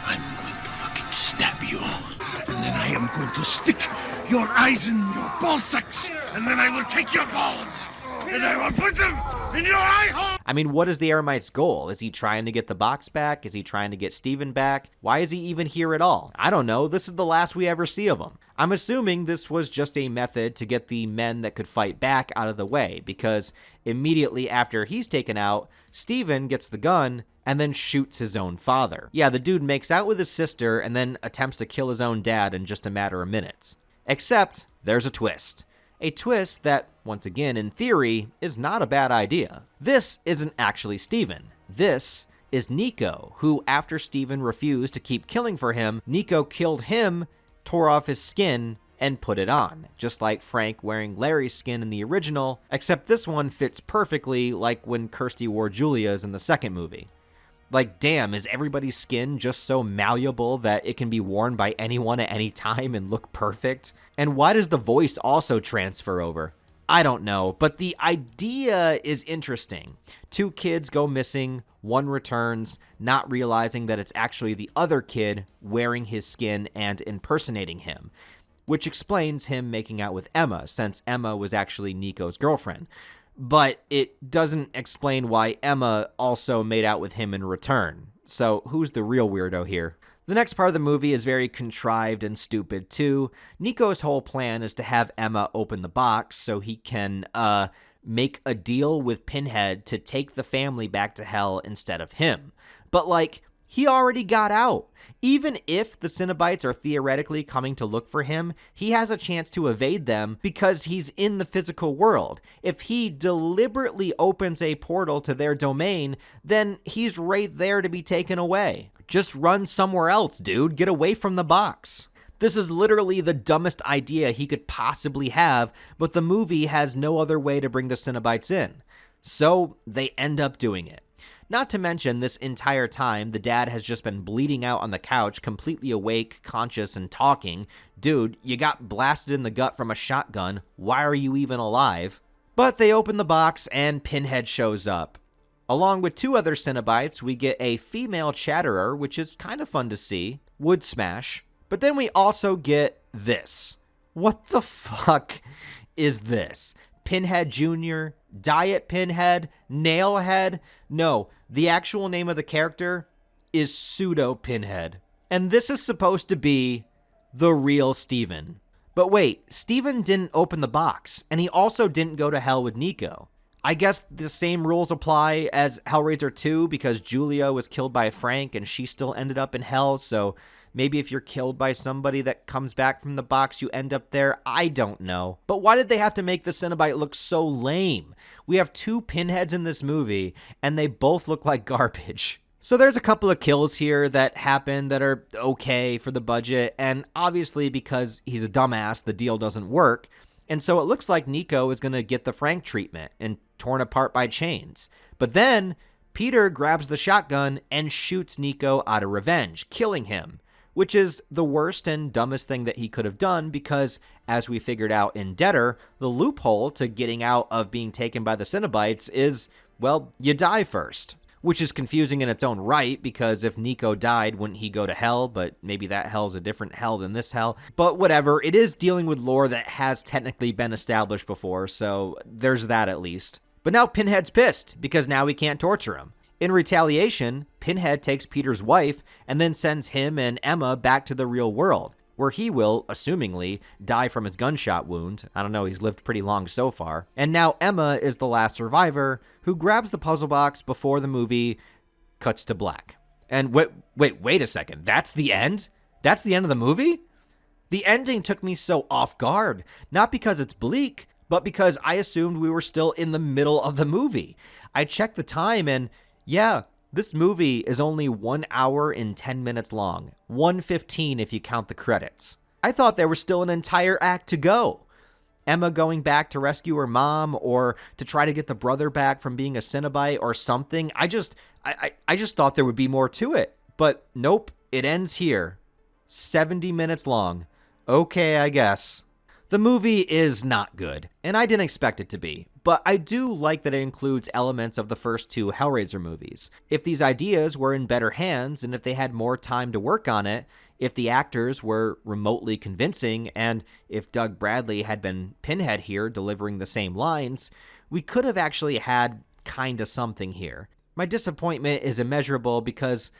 I'm going to fucking stab you. And then I am going to stick your eyes in your ball sacks. And then I will take your balls. And I will put them in your eye hole! I mean, what is the Eremite's goal? Is he trying to get the box back? Is he trying to get Steven back? Why is he even here at all? I don't know. This is the last we ever see of him. I'm assuming this was just a method to get the men that could fight back out of the way, because immediately after he's taken out, Steven gets the gun and then shoots his own father. Yeah, the dude makes out with his sister and then attempts to kill his own dad in just a matter of minutes. Except, there's a twist. A twist that, once again, in theory, is not a bad idea. This isn't actually Steven. This is Nico, who, after Steven refused to keep killing for him, Nico killed him, tore off his skin, and put it on, just like Frank wearing Larry's skin in the original, except this one fits perfectly like when Kirsty wore Julia's in the second movie. Like, damn, is everybody's skin just so malleable that it can be worn by anyone at any time and look perfect? And why does the voice also transfer over? I don't know, but the idea is interesting. 2 kids go missing, 1 returns, not realizing that it's actually the other kid wearing his skin and impersonating him, which explains him making out with Emma, since Emma was actually Nico's girlfriend. But it doesn't explain why Emma also made out with him in return. So who's the real weirdo here? The next part of the movie is very contrived and stupid too. Nico's whole plan is to have Emma open the box so he can make a deal with Pinhead to take the family back to hell instead of him. But like, he already got out. Even if the Cenobites are theoretically coming to look for him, he has a chance to evade them because he's in the physical world. If he deliberately opens a portal to their domain, then he's right there to be taken away. Just run somewhere else, dude. Get away from the box. This is literally the dumbest idea he could possibly have, but the movie has no other way to bring the Cenobites in. So they end up doing it. Not to mention, this entire time, the dad has just been bleeding out on the couch, completely awake, conscious, and talking. Dude, you got blasted in the gut from a shotgun. Why are you even alive? But they open the box, and Pinhead shows up. Along with 2 other Cenobites, we get a female chatterer, which is kind of fun to see. Wood smash. But then we also get this. What the fuck is this? Pinhead Jr., Diet Pinhead, Nailhead? No, the actual name of the character is Pseudo Pinhead. And this is supposed to be the real Steven. But wait, Steven didn't open the box, and he also didn't go to hell with Nico. I guess the same rules apply as Hellraiser 2 because Julia was killed by Frank and she still ended up in hell, so maybe if you're killed by somebody that comes back from the box, you end up there. I don't know. But why did they have to make the Cenobite look so lame? We have 2 Pinheads in this movie, and they both look like garbage. So there's a couple of kills here that happen that are okay for the budget, and obviously because he's a dumbass, the deal doesn't work. And so it looks like Nico is going to get the Frank treatment and torn apart by chains. But then Peter grabs the shotgun and shoots Nico out of revenge, killing him, which is the worst and dumbest thing that he could have done because, as we figured out in Deader, the loophole to getting out of being taken by the Cenobites is, well, you die first. Which is confusing in its own right, because if Nico died, wouldn't he go to hell? But maybe that hell's a different hell than this hell. But whatever, it is dealing with lore that has technically been established before, so there's that at least. But now Pinhead's pissed, because now we can't torture him. In retaliation, Pinhead takes Peter's wife and then sends him and Emma back to the real world, where he will, assumingly, die from his gunshot wound. I don't know, he's lived pretty long so far. And now Emma is the last survivor who grabs the puzzle box before the movie cuts to black. And wait a second, that's the end? That's the end of the movie? The ending took me so off guard, not because it's bleak, but because I assumed we were still in the middle of the movie. I checked the time and yeah, this movie is only 1 hour and 10 minutes long. 1:15 if you count the credits. I thought there was still an entire act to go. Emma going back to rescue her mom or to try to get the brother back from being a Cenobite or something. I just thought there would be more to it. But nope, it ends here. 70 minutes long. Okay, I guess. The movie is not good, and I didn't expect it to be. But I do like that it includes elements of the first 2 Hellraiser movies. If these ideas were in better hands, and if they had more time to work on it, if the actors were remotely convincing, and if Doug Bradley had been Pinhead here delivering the same lines, we could have actually had kinda something here. My disappointment is immeasurable because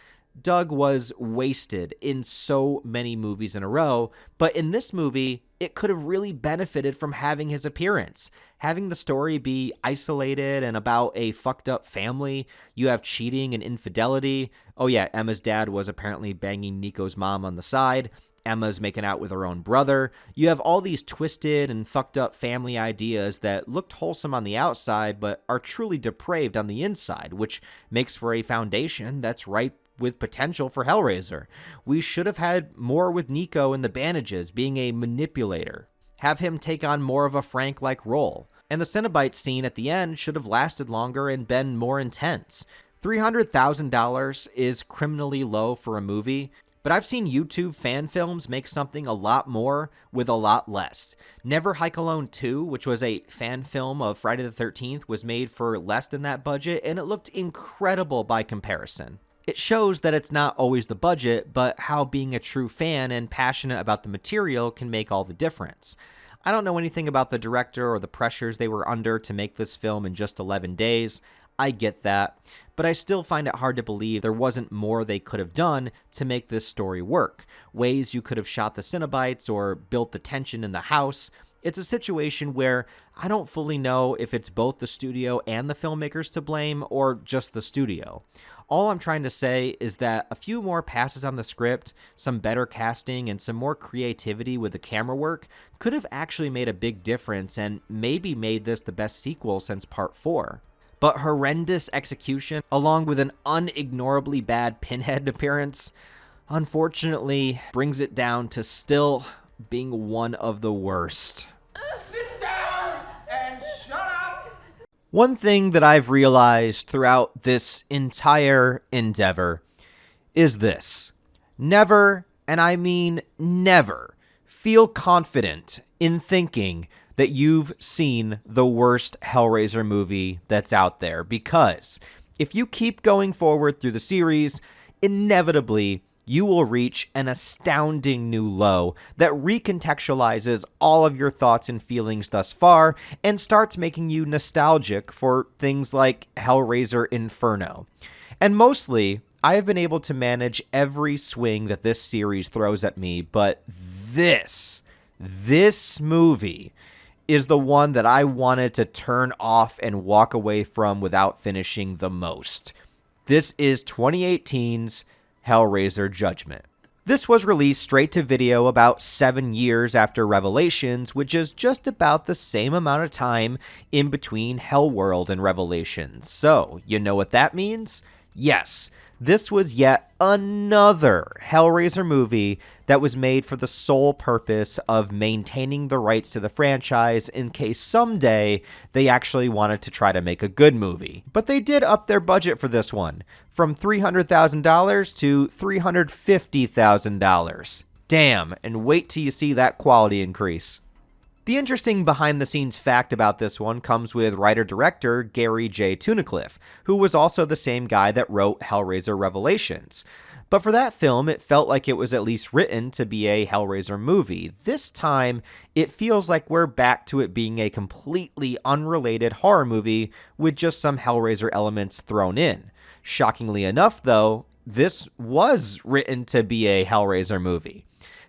Doug was wasted in so many movies in a row, but in this movie, it could have really benefited from having his appearance. Having the story be isolated and about a fucked up family, you have cheating and infidelity. Oh yeah, Emma's dad was apparently banging Nico's mom on the side. Emma's making out with her own brother. You have all these twisted and fucked up family ideas that looked wholesome on the outside, but are truly depraved on the inside, which makes for a foundation that's ripe with potential for Hellraiser. We should have had more with Nico in the bandages, being a manipulator. Have him take on more of a Frank-like role. And the Cenobite scene at the end should have lasted longer and been more intense. $300,000 is criminally low for a movie, but I've seen YouTube fan films make something a lot more with a lot less. Never Hike Alone 2, which was a fan film of Friday the 13th, was made for less than that budget, and it looked incredible by comparison. It shows that it's not always the budget, but how being a true fan and passionate about the material can make all the difference. I don't know anything about the director or the pressures they were under to make this film in just 11 days. I get that, but I still find it hard to believe there wasn't more they could have done to make this story work. Ways you could have shot the Cenobites or built the tension in the house. It's a situation where I don't fully know if it's both the studio and the filmmakers to blame or just the studio. All I'm trying to say is that a few more passes on the script, some better casting, and some more creativity with the camera work could have actually made a big difference and maybe made this the best sequel since Part 4. But horrendous execution, along with an unignorably bad Pinhead appearance, unfortunately brings it down to still being one of the worst. Sit down and shut up! One thing that I've realized throughout this entire endeavor is this. Never, and I mean never, feel confident in thinking that you've seen the worst Hellraiser movie that's out there, because if you keep going forward through the series, inevitably you will reach an astounding new low that recontextualizes all of your thoughts and feelings thus far and starts making you nostalgic for things like Hellraiser Inferno. And mostly, I have been able to manage every swing that this series throws at me, but this movie is the one that I wanted to turn off and walk away from without finishing the most. This is 2018's Hellraiser Judgment. This was released straight to video about 7 years after Revelations, which is just about the same amount of time in between HELLWORLD and Revelations. So, you know what that means? Yes, this was yet another Hellraiser movie that was made for the sole purpose of maintaining the rights to the franchise in case someday they actually wanted to try to make a good movie. But they did up their budget for this one, from $300,000 to $350,000. Damn, and wait till you see that quality increase. The interesting behind-the-scenes fact about this one comes with writer-director Gary J. Tunnicliffe, who was also the same guy that wrote Hellraiser Revelations. But for that film, it felt like it was at least written to be a Hellraiser movie. This time, it feels like we're back to it being a completely unrelated horror movie with just some Hellraiser elements thrown in. Shockingly enough, though, this was written to be a Hellraiser movie.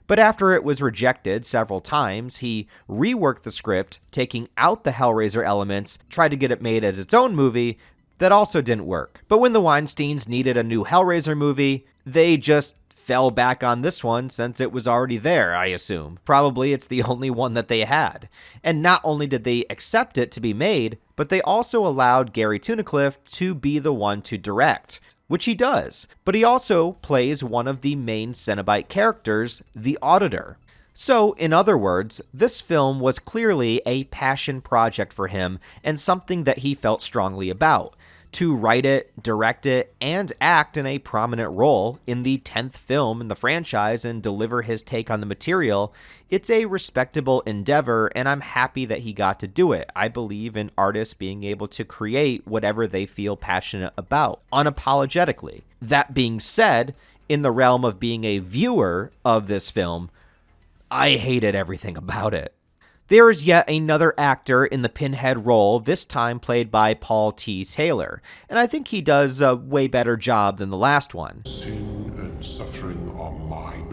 But after it was rejected several times, he reworked the script, taking out the Hellraiser elements, tried to get it made as its own movie. That also didn't work. But when the Weinsteins needed a new Hellraiser movie, they just fell back on this one since it was already there, I assume. Probably it's the only one that they had. And not only did they accept it to be made, but they also allowed Gary Tunnicliffe to be the one to direct, which he does, but he also plays one of the main Cenobite characters, the Auditor. So, in other words, this film was clearly a passion project for him and something that he felt strongly about. To write it, direct it, and act in a prominent role in the 10th film in the franchise and deliver his take on the material, it's a respectable endeavor, and I'm happy that he got to do it. I believe in artists being able to create whatever they feel passionate about, unapologetically. That being said, in the realm of being a viewer of this film, I hated everything about it. There is yet another actor in the Pinhead role, this time played by Paul T. Taylor, and I think he does a way better job than the last one. Sin and suffering are mine.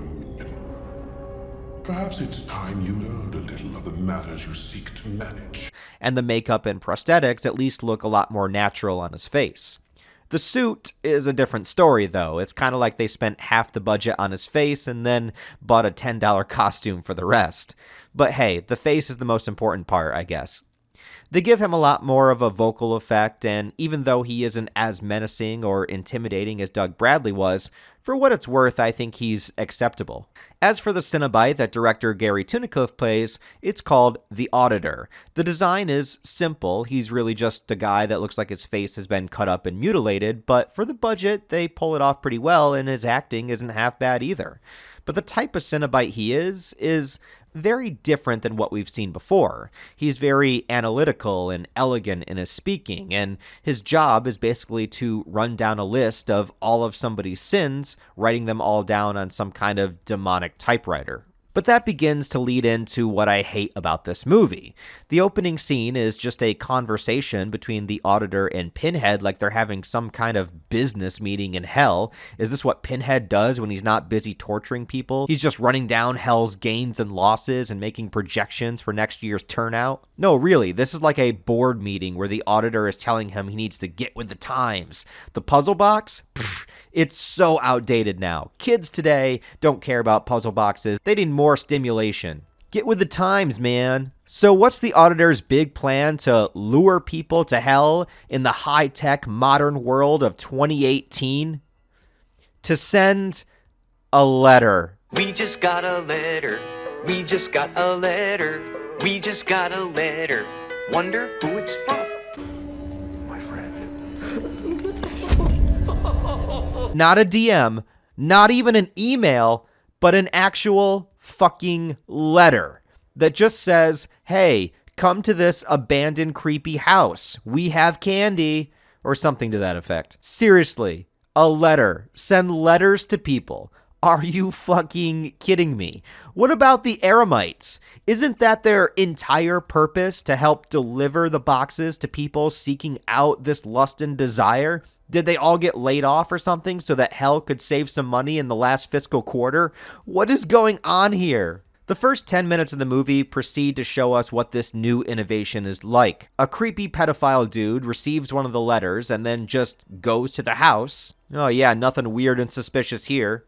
Perhaps it's time you learned a little of the matters you seek to manage. And the makeup and prosthetics at least look a lot more natural on his face. The suit is a different story, though. It's kind of like they spent half the budget on his face and then bought a $10 costume for the rest. But hey, the face is the most important part, I guess. They give him a lot more of a vocal effect, and even though he isn't as menacing or intimidating as Doug Bradley was, for what it's worth, I think he's acceptable. As for the Cenobite that director Gary Tunnicliffe plays, it's called The Auditor. The design is simple. He's really just a guy that looks like his face has been cut up and mutilated, but for the budget, they pull it off pretty well, and his acting isn't half bad either. But the type of Cenobite he is very different than what we've seen before. He's very analytical and elegant in his speaking, and his job is basically to run down a list of all of somebody's sins, writing them all down on some kind of demonic typewriter. But that begins to lead into what I hate about this movie. The opening scene is just a conversation between the Auditor and Pinhead like they're having some kind of business meeting in hell. Is this what Pinhead does when he's not busy torturing people? He's just running down hell's gains and losses and making projections for next year's turnout? No, really, this is like a board meeting where the Auditor is telling him he needs to get with the times. The puzzle box? Pfft. It's so outdated now. Kids today don't care about puzzle boxes. They need more stimulation. Get with the times, man. So what's the Auditor's big plan to lure people to hell in the high-tech modern world of 2018? To send a letter. We just got a letter. We just got a letter. We just got a letter. Wonder who it's from. Not a DM, not even an email, but an actual fucking letter that just says, hey, come to this abandoned creepy house. We have candy, or something to that effect. Seriously, a letter. Send letters to people. Are you fucking kidding me? What about the Eremites? Isn't that their entire purpose, to help deliver the boxes to people seeking out this lust and desire? Did they all get laid off or something so that hell could save some money in the last fiscal quarter? What is going on here? The first 10 minutes of the movie proceed to show us what this new innovation is like. A creepy pedophile dude receives one of the letters and then just goes to the house. Oh yeah, nothing weird and suspicious here.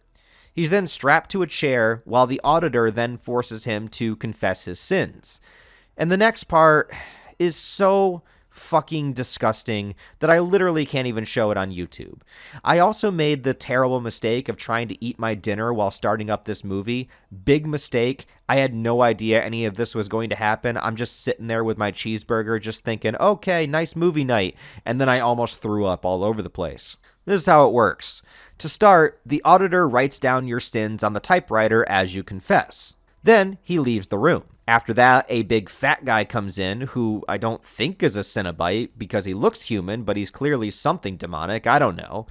He's then strapped to a chair while the Auditor then forces him to confess his sins. And the next part is so fucking disgusting that I literally can't even show it on YouTube. I also made the terrible mistake of trying to eat my dinner while starting up this movie. Big mistake. I had no idea any of this was going to happen. I'm just sitting there with my cheeseburger just thinking, okay, nice movie night. And then I almost threw up all over the place. This is how it works. To start, the Auditor writes down your sins on the typewriter as you confess. Then he leaves the room. After that, a big fat guy comes in who I don't think is a Cenobite because he looks human, but he's clearly something demonic. I don't know.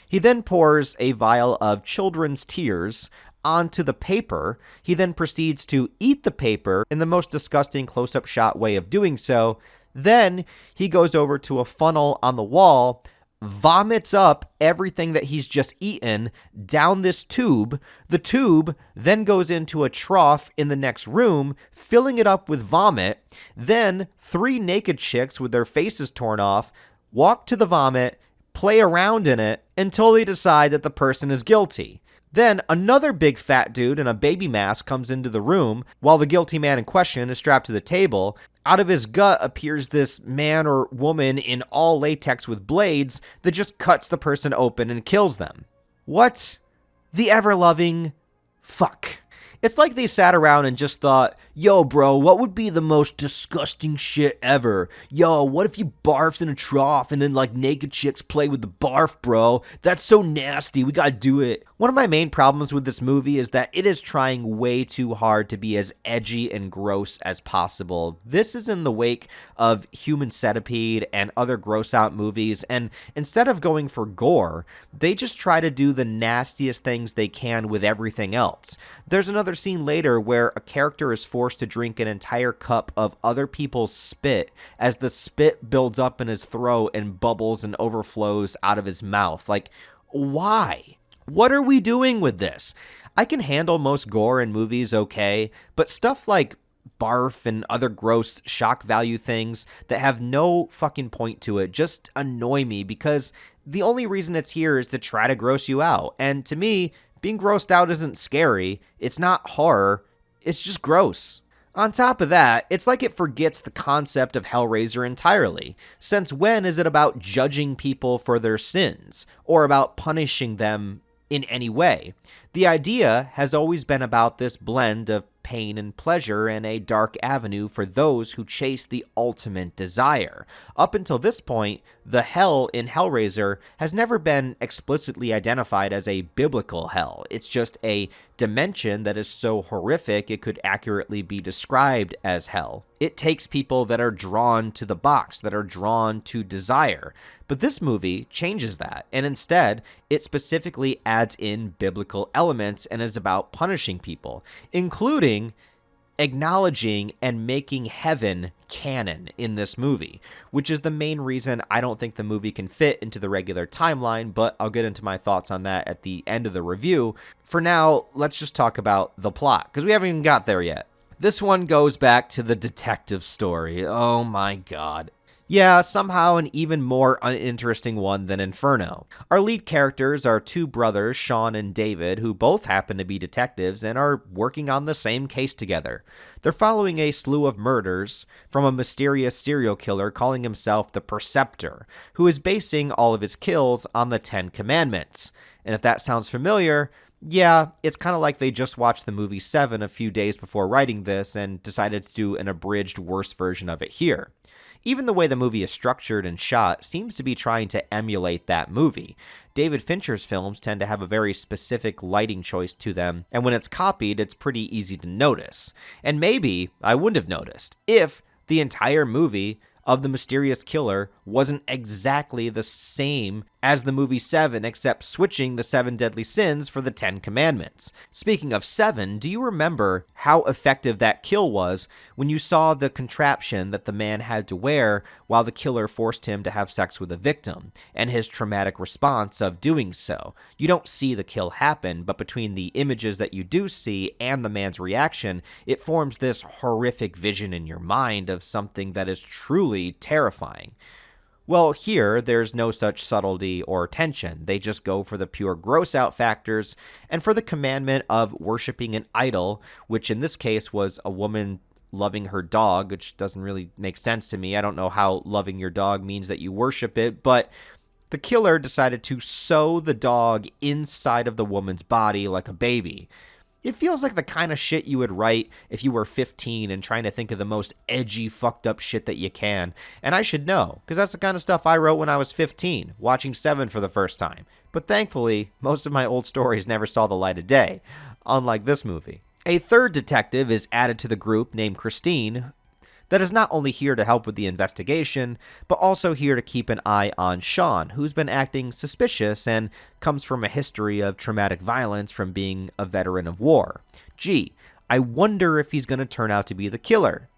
He then pours a vial of children's tears onto the paper. He then proceeds to eat the paper in the most disgusting close-up shot way of doing so. Then he goes over to a funnel on the wall, vomits up everything that he's just eaten down this tube. The tube then goes into a trough in the next room, filling it up with vomit. Then 3 naked chicks with their faces torn off walk to the vomit, play around in it until they decide that the person is guilty. Then another big fat dude in a baby mask comes into the room while the guilty man in question is strapped to the table. Out of his gut appears this man or woman in all latex with blades that just cuts the person open and kills them. What the ever-loving fuck? It's like they sat around and just thought, yo, bro, what would be the most disgusting shit ever? Yo, what if you barfs in a trough and then like naked chicks play with the barf, bro? That's so nasty. We gotta do it. One of my main problems with this movie is that it is trying way too hard to be as edgy and gross as possible. This is in the wake of Human Centipede and other gross out movies, and instead of going for gore, they just try to do the nastiest things they can with everything else. There's another scene later where a character is forced to drink an entire cup of other people's spit as the spit builds up in his throat and bubbles and overflows out of his mouth. Like, why? What are we doing with this? I can handle most gore in movies okay, but stuff like barf and other gross shock value things that have no fucking point to it just annoy me because the only reason it's here is to try to gross you out. And to me, being grossed out isn't scary. It's not horror. It's just gross. On top of that, it's like it forgets the concept of Hellraiser entirely. Since when is it about judging people for their sins or about punishing them in any way? The idea has always been about this blend of pain and pleasure and a dark avenue for those who chase the ultimate desire. Up until this point, the hell in Hellraiser has never been explicitly identified as a biblical hell. It's just a dimension that is so horrific it could accurately be described as hell. It takes people that are drawn to the box, that are drawn to desire. But this movie changes that, and instead, it specifically adds in biblical elements and is about punishing people, including acknowledging and making heaven canon in this movie, which is the main reason I don't think the movie can fit into the regular timeline, but I'll get into my thoughts on that at the end of the review. For now, let's just talk about the plot, because we haven't even got there yet. This one goes back to the detective story. Oh my god. Yeah, somehow an even more uninteresting one than Inferno. Our lead characters are two brothers, Sean and David, who both happen to be detectives and are working on the same case together. They're following a slew of murders from a mysterious serial killer calling himself the Perceptor, who is basing all of his kills on the 10 Commandments. And if that sounds familiar, yeah, it's kind of like they just watched the movie Seven a few days before writing this and decided to do an abridged, worse version of it here. Even the way the movie is structured and shot seems to be trying to emulate that movie. David Fincher's films tend to have a very specific lighting choice to them, and when it's copied, it's pretty easy to notice. And maybe I wouldn't have noticed if the entire movie of the mysterious killer wasn't exactly the same as the movie Seven, except switching the 7 deadly sins for the 10 commandments. Speaking of Seven, do you remember how effective that kill was when you saw the contraption that the man had to wear while the killer forced him to have sex with a victim, and his traumatic response of doing so? You don't see the kill happen, but between the images that you do see and the man's reaction, it forms this horrific vision in your mind of something that is truly terrifying. Well, here, there's no such subtlety or tension. They just go for the pure gross-out factors, and for the commandment of worshiping an idol, which in this case was a woman loving her dog, which doesn't really make sense to me. I don't know how loving your dog means that you worship it, but the killer decided to sew the dog inside of the woman's body like a baby. It feels like the kind of shit you would write if you were 15 and trying to think of the most edgy, fucked up shit that you can. And I should know, because that's the kind of stuff I wrote when I was 15, watching Seven for the first time. But thankfully, most of my old stories never saw the light of day, unlike this movie. A third detective is added to the group named Christine, that is not only here to help with the investigation, but also here to keep an eye on Sean, who's been acting suspicious and comes from a history of traumatic violence from being a veteran of war. Gee, I wonder if he's going to turn out to be the killer.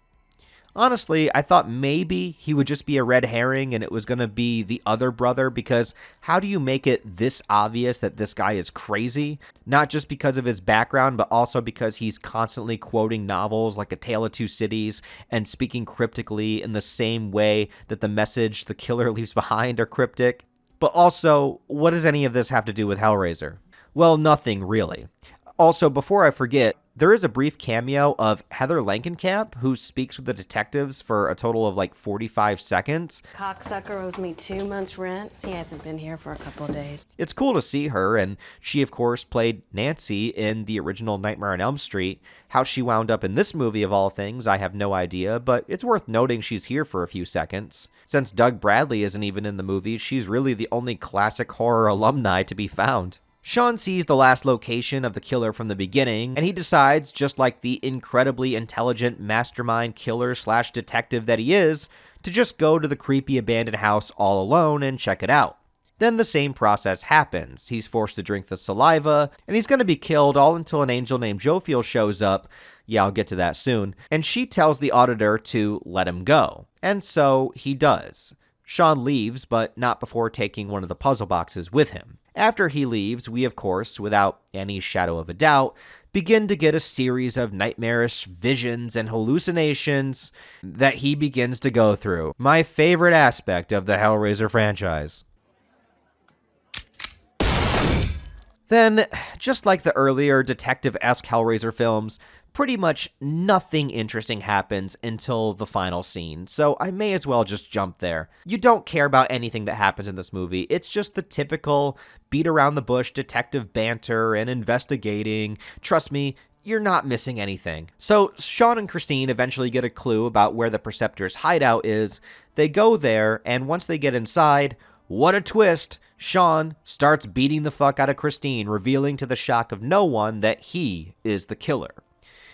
Honestly, I thought maybe he would just be a red herring and it was going to be the other brother, because how do you make it this obvious that this guy is crazy? Not just because of his background, but also because he's constantly quoting novels like A Tale of Two Cities and speaking cryptically in the same way that the message the killer leaves behind are cryptic. But also, what does any of this have to do with Hellraiser? Well, nothing really. Also, before I forget, there is a brief cameo of Heather Langenkamp, who speaks with the detectives for a total of like 45 seconds. Cocksucker owes me 2 months' rent. He hasn't been here for a couple of days. It's cool to see her, and she, of course, played Nancy in the original Nightmare on Elm Street. How she wound up in this movie, of all things, I have no idea, but it's worth noting she's here for a few seconds. Since Doug Bradley isn't even in the movie, she's really the only classic horror alumni to be found. Sean sees the last location of the killer from the beginning, and he decides, just like the incredibly intelligent mastermind killer/detective that he is, to just go to the creepy abandoned house all alone and check it out. Then the same process happens. He's forced to drink the saliva, and he's going to be killed all until an angel named Jophiel shows up. Yeah, I'll get to that soon. And she tells the auditor to let him go. And so he does. Sean leaves, but not before taking one of the puzzle boxes with him. After he leaves, we of course, without any shadow of a doubt, begin to get a series of nightmarish visions and hallucinations that he begins to go through. My favorite aspect of the Hellraiser franchise. Then, just like the earlier detective-esque Hellraiser films, pretty much nothing interesting happens until the final scene, so I may as well just jump there. You don't care about anything that happens in this movie. It's just the typical beat-around-the-bush detective banter and investigating. Trust me, you're not missing anything. So Sean and Christine eventually get a clue about where the Preceptor's hideout is. They go there, and once they get inside, what a twist! Sean starts beating the fuck out of Christine, revealing to the shock of no one that he is the killer.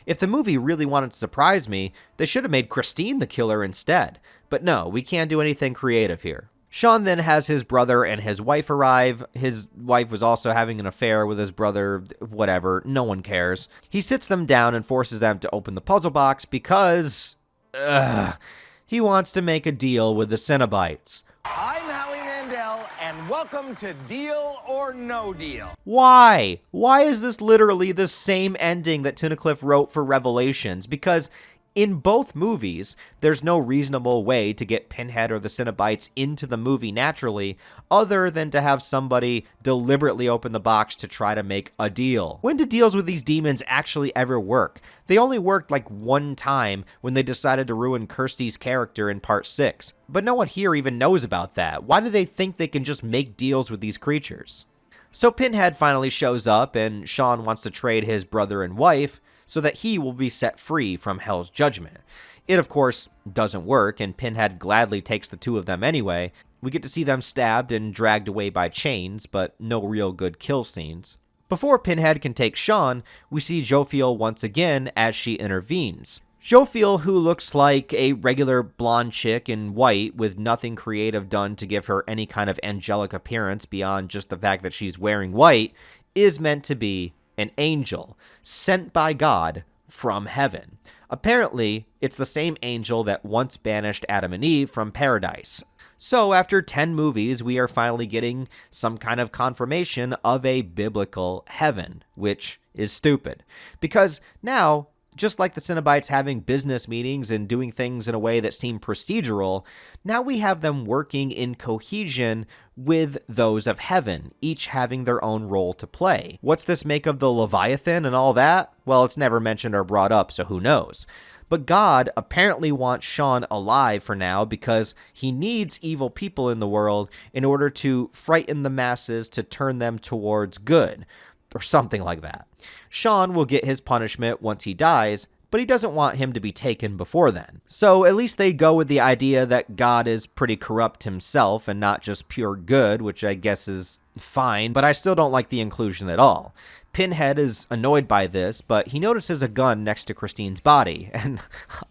If the movie really wanted to surprise me, they should have made Christine the killer instead. But no, we can't do anything creative here. Sean then has his brother and his wife arrive. His wife was also having an affair with his brother, whatever, no one cares. He sits them down and forces them to open the puzzle box because, he wants to make a deal with the Cenobites. I'm Howie Mandel, and welcome to Deal or No Deal. Why? Why is this literally the same ending that Tunnicliffe wrote for Revelations? Because in both movies, there's no reasonable way to get Pinhead or the Cenobites into the movie naturally, other than to have somebody deliberately open the box to try to make a deal. When do deals with these demons actually ever work? They only worked like one time when they decided to ruin Kirsty's character in part 6. But no one here even knows about that. Why do they think they can just make deals with these creatures? So Pinhead finally shows up, and Sean wants to trade his brother and wife so that he will be set free from Hell's judgment. It, of course, doesn't work, and Pinhead gladly takes the two of them anyway. We get to see them stabbed and dragged away by chains, but no real good kill scenes. Before Pinhead can take Sean, we see Jophiel once again as she intervenes. Jophiel, who looks like a regular blonde chick in white with nothing creative done to give her any kind of angelic appearance beyond just the fact that she's wearing white, is meant to be an angel, sent by God from heaven. Apparently, it's the same angel that once banished Adam and Eve from paradise. So after 10 movies, we are finally getting some kind of confirmation of a biblical heaven, which is stupid. Because now, just like the Cenobites having business meetings and doing things in a way that seem procedural, now we have them working in cohesion with those of heaven, each having their own role to play. What's this make of the Leviathan and all that? Well, it's never mentioned or brought up, so who knows? But God apparently wants Sean alive for now because he needs evil people in the world in order to frighten the masses to turn them towards good, or something like that. Sean will get his punishment once he dies, but he doesn't want him to be taken before then. So at least they go with the idea that God is pretty corrupt himself and not just pure good, which I guess is fine, but I still don't like the inclusion at all. Pinhead is annoyed by this, but he notices a gun next to Christine's body, and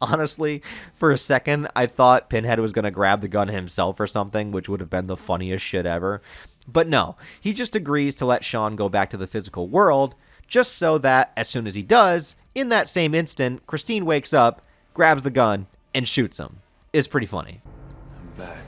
honestly, for a second, I thought Pinhead was going to grab the gun himself or something, which would have been the funniest shit ever. But no, he just agrees to let Sean go back to the physical world, just so that, as soon as he does, in that same instant, Christine wakes up, grabs the gun, and shoots him. It's pretty funny. I'm back.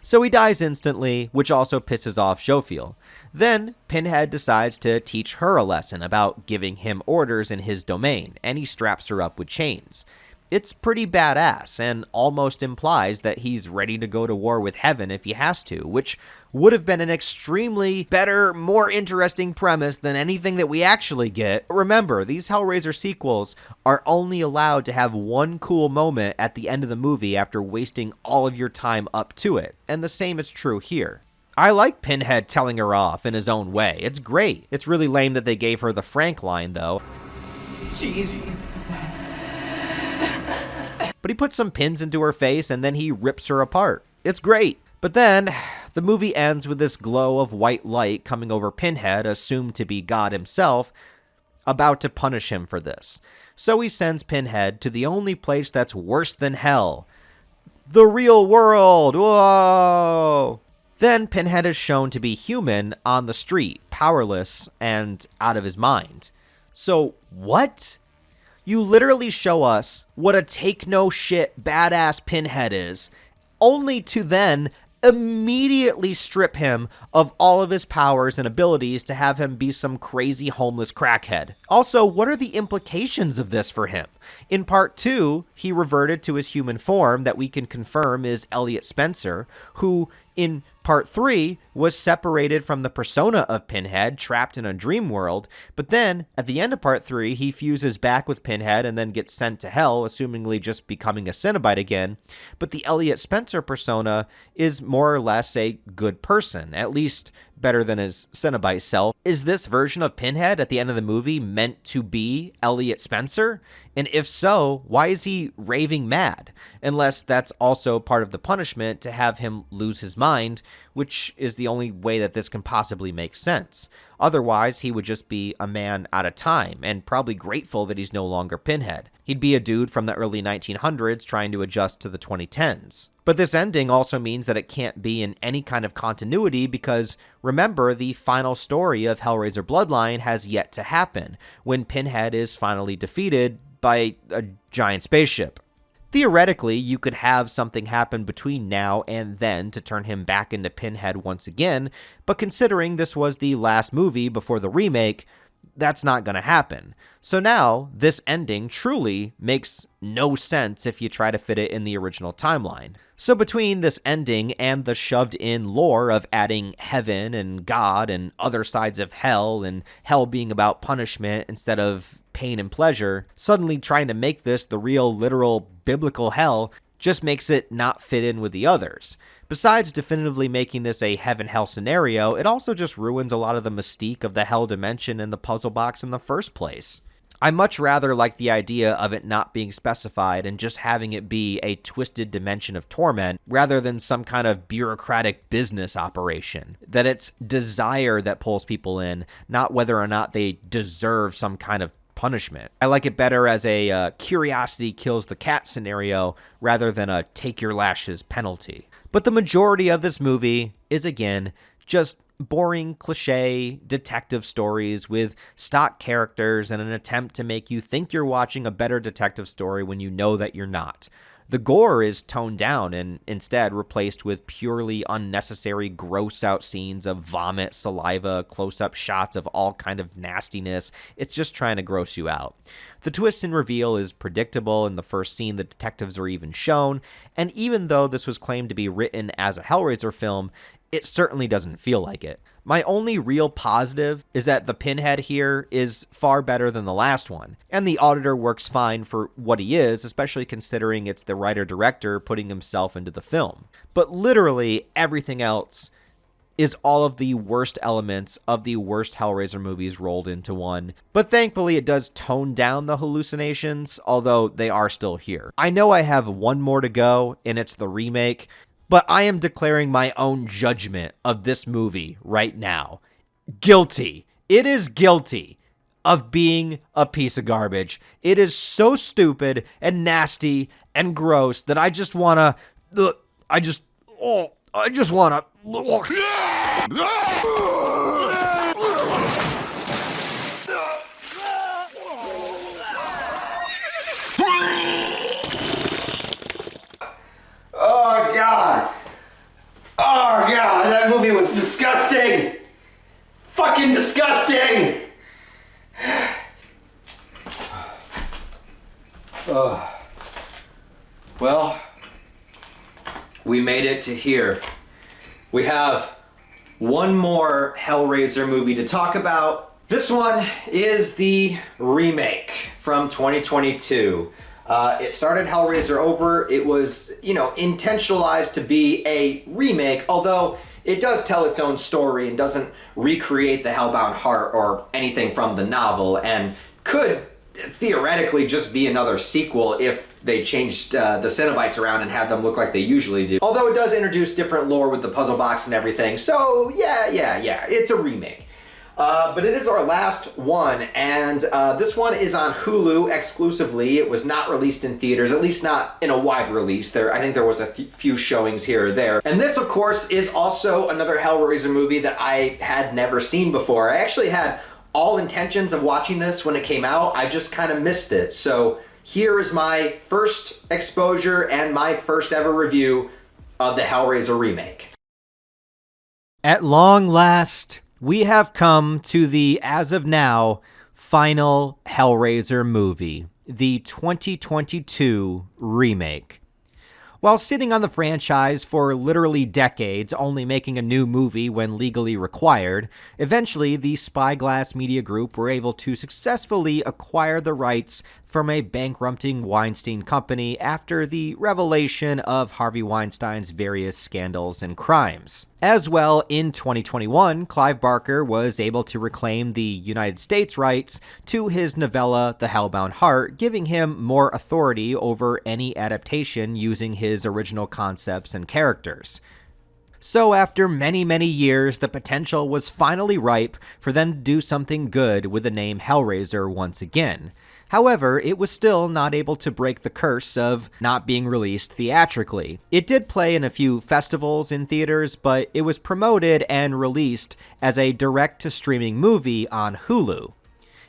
So he dies instantly, which also pisses off Jophiel. Then, Pinhead decides to teach her a lesson about giving him orders in his domain, and he straps her up with chains. It's pretty badass, and almost implies that he's ready to go to war with heaven if he has to, which would have been an extremely better, more interesting premise than anything that we actually get. Remember, these Hellraiser sequels are only allowed to have one cool moment at the end of the movie after wasting all of your time up to it, and the same is true here. I like Pinhead telling her off in his own way. It's great. It's really lame that they gave her the Frank line, though. Jeez. But he puts some pins into her face and then he rips her apart. It's great. But then, The movie ends with this glow of white light coming over Pinhead, assumed to be God himself, about to punish him for this. So he sends Pinhead to the only place that's worse than hell, the real world. Whoa! Then Pinhead is shown to be human on the street, powerless and out of his mind. So what? You literally show us what a take-no-shit badass Pinhead is, only to then immediately strip him of all of his powers and abilities to have him be some crazy homeless crackhead. Also, what are the implications of this for him? In part 2, he reverted to his human form that we can confirm is Elliot Spencer, who in part 3 was separated from the persona of Pinhead, trapped in a dream world, but then at the end of part 3, he fuses back with Pinhead and then gets sent to hell, assumingly just becoming a Cenobite again. But the Elliot Spencer persona is more or less a good person, at least better than his Cenobite self. Is this version of Pinhead at the end of the movie meant to be Elliot Spencer? And if so, why is he raving mad? Unless that's also part of the punishment to have him lose his mind, which is the only way that this can possibly make sense. Otherwise, he would just be a man out of time, and probably grateful that he's no longer Pinhead. He'd be a dude from the early 1900s trying to adjust to the 2010s. But this ending also means that it can't be in any kind of continuity because, remember, the final story of Hellraiser Bloodline has yet to happen, when Pinhead is finally defeated by a giant spaceship. Theoretically, you could have something happen between now and then to turn him back into Pinhead once again, but considering this was the last movie before the remake, that's not going to happen. So now, this ending truly makes no sense if you try to fit it in the original timeline. So between this ending and the shoved-in lore of adding heaven and God and other sides of hell, and hell being about punishment instead of pain and pleasure, suddenly trying to make this the real, literal, biblical hell just makes it not fit in with the others. Besides definitively making this a heaven-hell scenario, it also just ruins a lot of the mystique of the hell dimension in the puzzle box in the first place. I much rather like the idea of it not being specified and just having it be a twisted dimension of torment rather than some kind of bureaucratic business operation. That it's desire that pulls people in, not whether or not they deserve some kind of punishment. I like it better as a curiosity kills the cat scenario rather than a take your lashes penalty. But the majority of this movie is, again, just boring, cliche detective stories with stock characters and an attempt to make you think you're watching a better detective story when you know that you're not. The gore is toned down and instead replaced with purely unnecessary gross out scenes of vomit, saliva, close-up shots of all kind of nastiness. It's just trying to gross you out. The twist and reveal is predictable in the first scene the detectives are even shown, and even though this was claimed to be written as a Hellraiser film, it certainly doesn't feel like it. My only real positive is that the Pinhead here is far better than the last one, and the Auditor works fine for what he is, especially considering it's the writer-director putting himself into the film. But literally everything else is all of the worst elements of the worst Hellraiser movies rolled into one. But thankfully it does tone down the hallucinations, although they are still here. I know I have one more to go, and it's the remake, but I am declaring my own judgment of this movie right now. Guilty. It is guilty of being a piece of garbage. It is so stupid and nasty and gross that I just wanna... I just wanna... Oh, God. Oh, God, that movie was disgusting. Fucking disgusting. Well, we made it to here. We have one more Hellraiser movie to talk about. This one is the remake from 2022. It started Hellraiser over. It was, intentionalized to be a remake, although it does tell its own story and doesn't recreate the Hellbound heart or anything from the novel, and could theoretically just be another sequel if they changed the Cenobites around and had them look like they usually do. Although it does introduce different lore with the puzzle box and everything, so yeah, it's a remake. But it is our last one, and this one is on Hulu exclusively. It was not released in theaters, at least not in a wide release. I think there was a few showings here or there. And this, of course, is also another Hellraiser movie that I had never seen before. I actually had all intentions of watching this when it came out. I just kind of missed it. So here is my first exposure and my first ever review of the Hellraiser remake. At long last, we have come to the, as of now, final Hellraiser movie, the 2022 remake. While sitting on the franchise for literally decades, only making a new movie when legally required, eventually the Spyglass Media Group were able to successfully acquire the rights from a bankrupting Weinstein company after the revelation of Harvey Weinstein's various scandals and crimes. As well, in 2021, Clive Barker was able to reclaim the United States rights to his novella The Hellbound Heart, giving him more authority over any adaptation using his original concepts and characters. So after many, many years, the potential was finally ripe for them to do something good with the name Hellraiser once again. However, it was still not able to break the curse of not being released theatrically. It did play in a few festivals in theaters, but it was promoted and released as a direct-to-streaming movie on Hulu.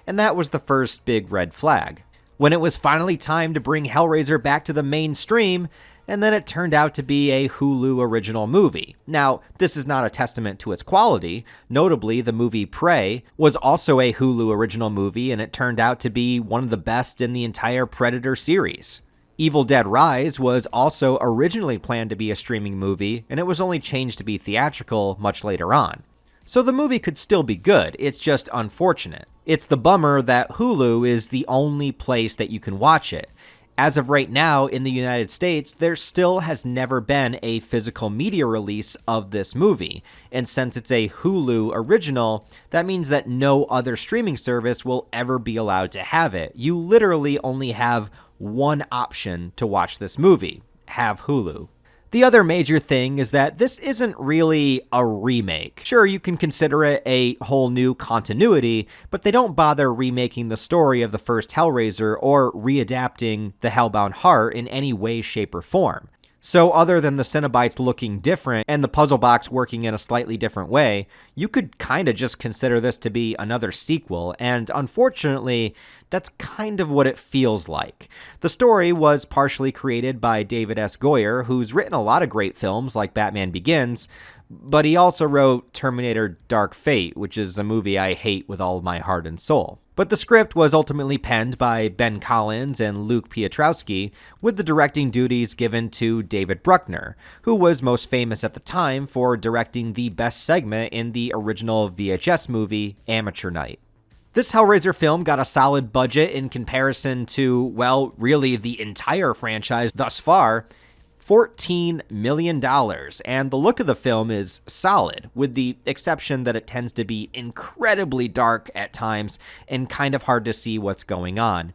And that was the first big red flag. When it was finally time to bring Hellraiser back to the mainstream, and then it turned out to be a Hulu original movie. Now, this is not a testament to its quality. Notably, the movie Prey was also a Hulu original movie, and it turned out to be one of the best in the entire Predator series. Evil Dead Rise was also originally planned to be a streaming movie, and it was only changed to be theatrical much later on. So the movie could still be good, it's just unfortunate. It's the bummer that Hulu is the only place that you can watch it. As of right now, in the United States, there still has never been a physical media release of this movie, and since it's a Hulu original, that means that no other streaming service will ever be allowed to have it. You literally only have one option to watch this movie: have Hulu. The other major thing is that this isn't really a remake. Sure, you can consider it a whole new continuity, but they don't bother remaking the story of the first Hellraiser or readapting the Hellbound Heart in any way, shape, or form. So other than the Cenobites looking different and the puzzle box working in a slightly different way, you could kind of just consider this to be another sequel, and unfortunately, that's kind of what it feels like. The story was partially created by David S. Goyer, who's written a lot of great films like Batman Begins, but he also wrote Terminator Dark Fate, which is a movie I hate with all of my heart and soul. But the script was ultimately penned by Ben Collins and Luke Piotrowski, with the directing duties given to David Bruckner, who was most famous at the time for directing the best segment in the original VHS movie, Amateur Night. This Hellraiser film got a solid budget in comparison to, well, really the entire franchise thus far, $14 million, and the look of the film is solid, with the exception that it tends to be incredibly dark at times and kind of hard to see what's going on.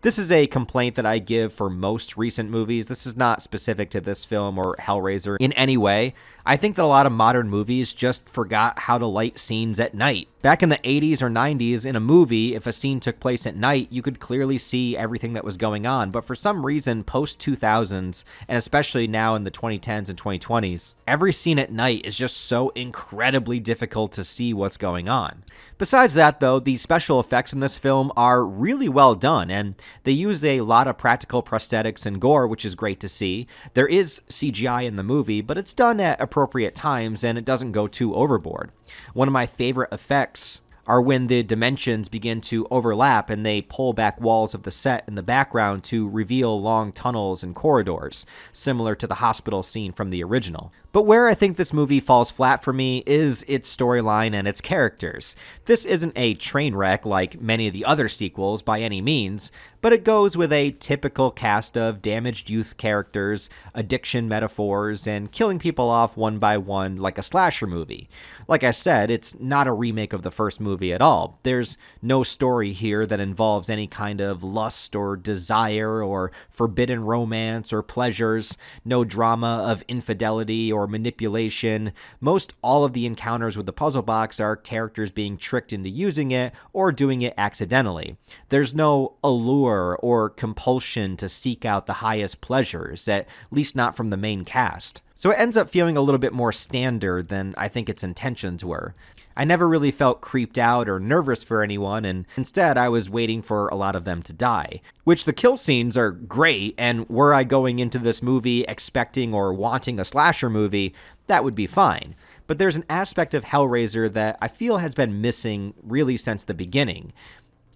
This is a complaint that I give for most recent movies. This is not specific to this film or Hellraiser in any way. I think that a lot of modern movies just forgot how to light scenes at night. Back in the 80s or 90s, in a movie, if a scene took place at night, you could clearly see everything that was going on. But for some reason, post-2000s, and especially now in the 2010s and 2020s, every scene at night is just so incredibly difficult to see what's going on. Besides that, though, the special effects in this film are really well done, and they use a lot of practical prosthetics and gore, which is great to see. There is CGI in the movie, but it's done at appropriate times, and it doesn't go too overboard. One of my favorite effects are when the dimensions begin to overlap and they pull back walls of the set in the background to reveal long tunnels and corridors, similar to the hospital scene from the original. But where I think this movie falls flat for me is its storyline and its characters. This isn't a train wreck like many of the other sequels by any means, but it goes with a typical cast of damaged youth characters, addiction metaphors, and killing people off one by one like a slasher movie. Like I said, it's not a remake of the first movie at all. There's no story here that involves any kind of lust or desire or forbidden romance or pleasures, no drama of infidelity or manipulation. Most all of the encounters with the puzzle box are characters being tricked into using it or doing it accidentally. There's no allure or compulsion to seek out the highest pleasures, at least not from the main cast. So it ends up feeling a little bit more standard than I think its intentions were. I never really felt creeped out or nervous for anyone, and instead I was waiting for a lot of them to die. Which the kill scenes are great, and were I going into this movie expecting or wanting a slasher movie, that would be fine. But there's an aspect of Hellraiser that I feel has been missing really since the beginning.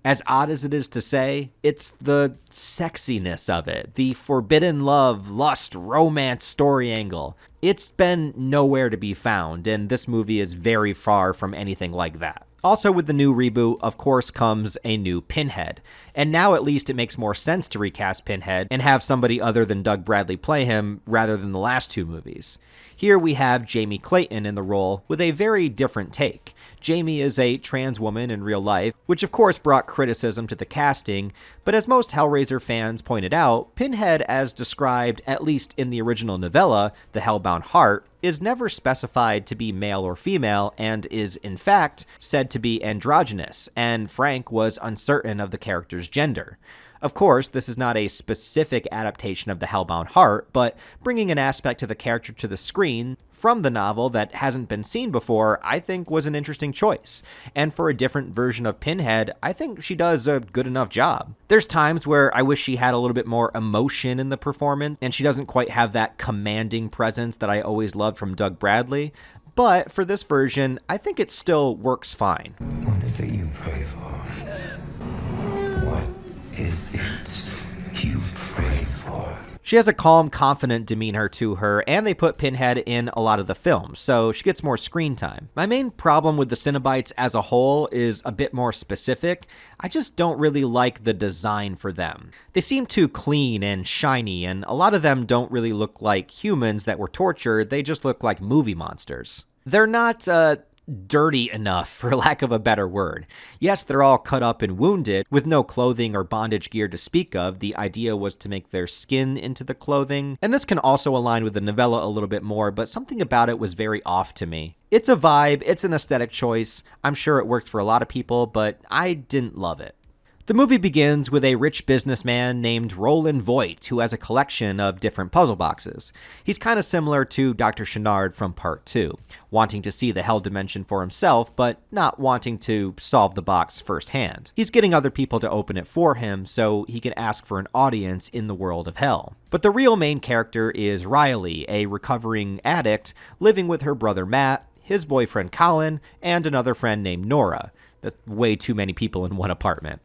As odd as it is to say, it's the sexiness of it, the forbidden love, lust, romance story angle. It's been nowhere to be found, and this movie is very far from anything like that. Also with the new reboot, of course, comes a new Pinhead. And now at least it makes more sense to recast Pinhead and have somebody other than Doug Bradley play him rather than the last two movies. Here we have Jamie Clayton in the role with a very different take. Jamie is a trans woman in real life, which of course brought criticism to the casting, but as most Hellraiser fans pointed out, Pinhead, as described at least in the original novella, The Hellbound Heart, is never specified to be male or female and is, in fact, said to be androgynous, and Frank was uncertain of the character's gender. Of course, this is not a specific adaptation of The Hellbound Heart, but bringing an aspect to the character to the screen from the novel that hasn't been seen before, I think was an interesting choice. And for a different version of Pinhead, I think she does a good enough job. There's times where I wish she had a little bit more emotion in the performance, and she doesn't quite have that commanding presence that I always loved from Doug Bradley. But for this version, I think it still works fine. What is it you pray for? What is it you pray for? She has a calm, confident demeanor to her, and they put Pinhead in a lot of the films, so she gets more screen time. My main problem with the Cenobites as a whole is a bit more specific. I just don't really like the design for them. They seem too clean and shiny, and a lot of them don't really look like humans that were tortured, they just look like movie monsters. They're not, dirty enough, for lack of a better word. Yes, they're all cut up and wounded, with no clothing or bondage gear to speak of. The idea was to make their skin into the clothing, and this can also align with the novella a little bit more, but something about it was very off to me. It's a vibe, it's an aesthetic choice, I'm sure it works for a lot of people, but I didn't love it. The movie begins with a rich businessman named Roland Voight, who has a collection of different puzzle boxes. He's kind of similar to Dr. Chenard from Part 2, wanting to see the hell dimension for himself, but not wanting to solve the box firsthand. He's getting other people to open it for him so he can ask for an audience in the world of hell. But the real main character is Riley, a recovering addict living with her brother Matt, his boyfriend Colin, and another friend named Nora. That's way too many people in one apartment.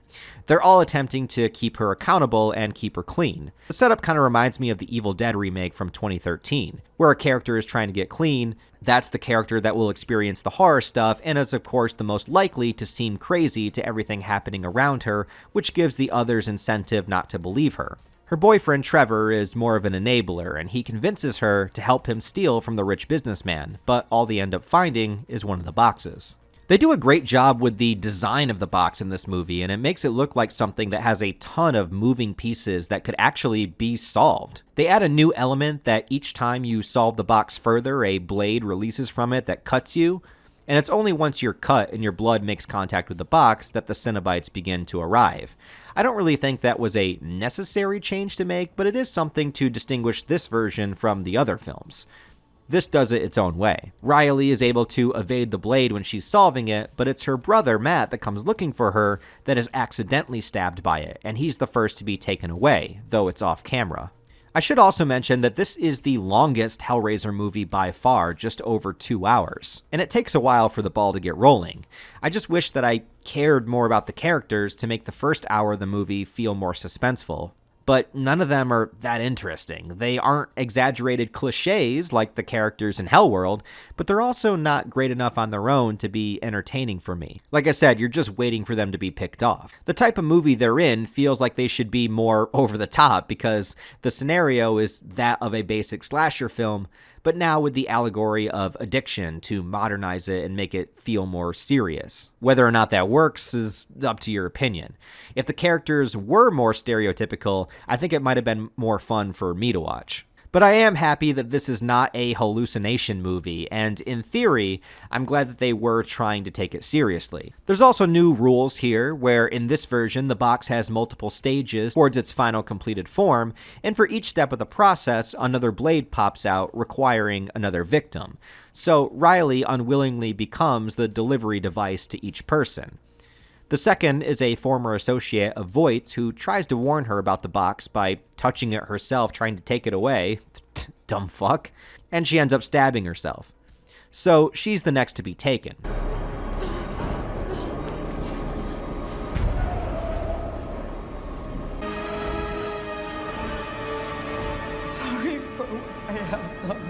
They're all attempting to keep her accountable and keep her clean. The setup kind of reminds me of the Evil Dead remake from 2013, where a character is trying to get clean. That's the character that will experience the horror stuff and is of course the most likely to seem crazy to everything happening around her, which gives the others incentive not to believe her. Her boyfriend Trevor is more of an enabler, and he convinces her to help him steal from the rich businessman, but all they end up finding is one of the boxes. They do a great job with the design of the box in this movie, and it makes it look like something that has a ton of moving pieces that could actually be solved. They add a new element that each time you solve the box further, a blade releases from it that cuts you, and it's only once you're cut and your blood makes contact with the box that the Cenobites begin to arrive. I don't really think that was a necessary change to make, but it is something to distinguish this version from the other films. This does it its own way. Riley is able to evade the blade when she's solving it, but it's her brother Matt that comes looking for her that is accidentally stabbed by it, and he's the first to be taken away, though it's off camera. I should also mention that this is the longest Hellraiser movie by far, just over 2 hours, and it takes a while for the ball to get rolling. I just wish that I cared more about the characters to make the first hour of the movie feel more suspenseful. but none of them are that interesting. They aren't exaggerated cliches like the characters in HELLWORLD, but they're also not great enough on their own to be entertaining for me. Like I said, you're just waiting for them to be picked off. The type of movie they're in feels like they should be more over the top because the scenario is that of a basic slasher film, but now with the allegory of addiction to modernize it and make it feel more serious. Whether or not that works is up to your opinion. If the characters were more stereotypical, I think it might have been more fun for me to watch. But I am happy that this is not a hallucination movie, and in theory, I'm glad that they were trying to take it seriously. There's also new rules here, where in this version, the box has multiple stages towards its final completed form, and for each step of the process, another blade pops out, requiring another victim. So Riley unwillingly becomes the delivery device to each person. The second is a former associate of Voight's who tries to warn her about the box by touching it herself, trying to take it away. Dumb fuck. And she ends up stabbing herself. So she's the next to be taken. Sorry for what I have done.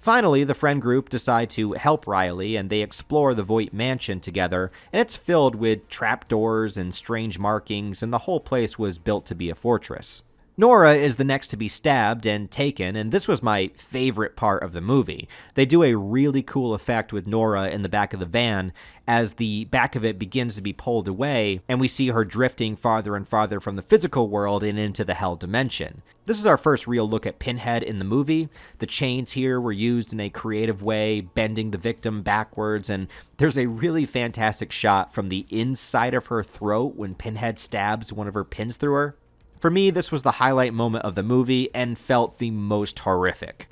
Finally, the friend group decide to help Riley, and they explore the Voight mansion together, and it's filled with trapdoors and strange markings, and the whole place was built to be a fortress. Nora is the next to be stabbed and taken, and this was my favorite part of the movie. They do a really cool effect with Nora in the back of the van as the back of it begins to be pulled away, and we see her drifting farther and farther from the physical world and into the hell dimension. This is our first real look at Pinhead in the movie. The chains here were used in a creative way, bending the victim backwards, and there's a really fantastic shot from the inside of her throat when Pinhead stabs one of her pins through her. For me, this was the highlight moment of the movie and felt the most horrific.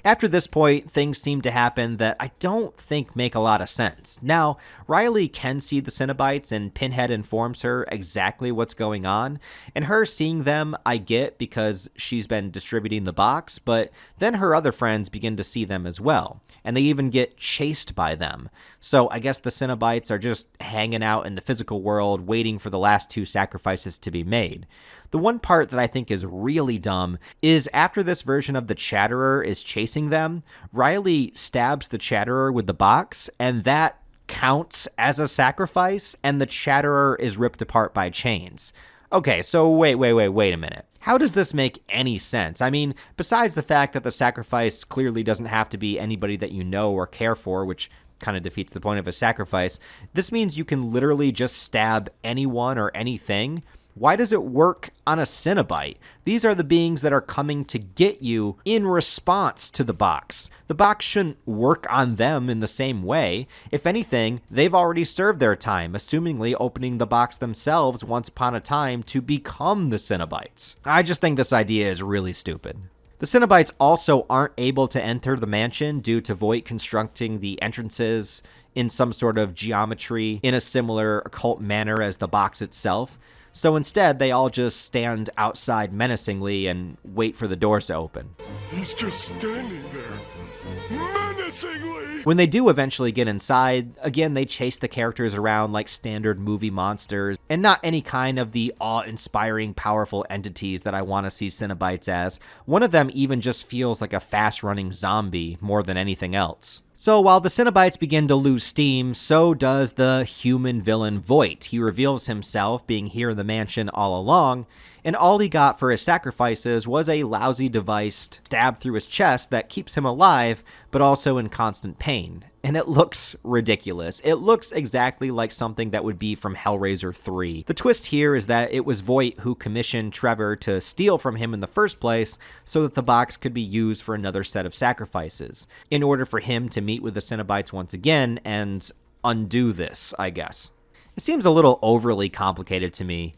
After this point, things seem to happen that I don't think make a lot of sense. Now, Riley can see the Cenobites, and Pinhead informs her exactly what's going on, and her seeing them I get because she's been distributing the box, but then her other friends begin to see them as well, and they even get chased by them. So I guess the Cenobites are just hanging out in the physical world waiting for the last two sacrifices to be made. The one part that I think is really dumb is after this version of the Chatterer is chasing them, Riley stabs the Chatterer with the box, and that counts as a sacrifice, and the Chatterer is ripped apart by chains. Okay, so wait a minute. How does this make any sense? I mean, besides the fact that the sacrifice clearly doesn't have to be anybody that you know or care for, which kind of defeats the point of a sacrifice, this means you can literally just stab anyone or anything. Why does it work on a Cenobite? These are the beings that are coming to get you in response to the box. The box shouldn't work on them in the same way. If anything, they've already served their time, assumingly opening the box themselves once upon a time to become the Cenobites. I just think this idea is really stupid. The Cenobites also aren't able to enter the mansion due to Voight constructing the entrances in some sort of geometry in a similar occult manner as the box itself. So instead, they all just stand outside menacingly and wait for the doors to open. He's just standing there, menacingly! When they do eventually get inside, again, they chase the characters around like standard movie monsters, and not any kind of the awe-inspiring, powerful entities that I want to see Cenobites as. One of them even just feels like a fast-running zombie more than anything else. So while the Cenobites begin to lose steam, so does the human villain Voight. He reveals himself being here in the mansion all along, and all he got for his sacrifices was a lousy device stabbed through his chest that keeps him alive, but also in constant pain. And it looks ridiculous. It looks exactly like something that would be from Hellraiser 3. The twist here is that it was Voight who commissioned Trevor to steal from him in the first place so that the box could be used for another set of sacrifices, in order for him to meet with the Cenobites once again and undo this, I guess. It seems a little overly complicated to me.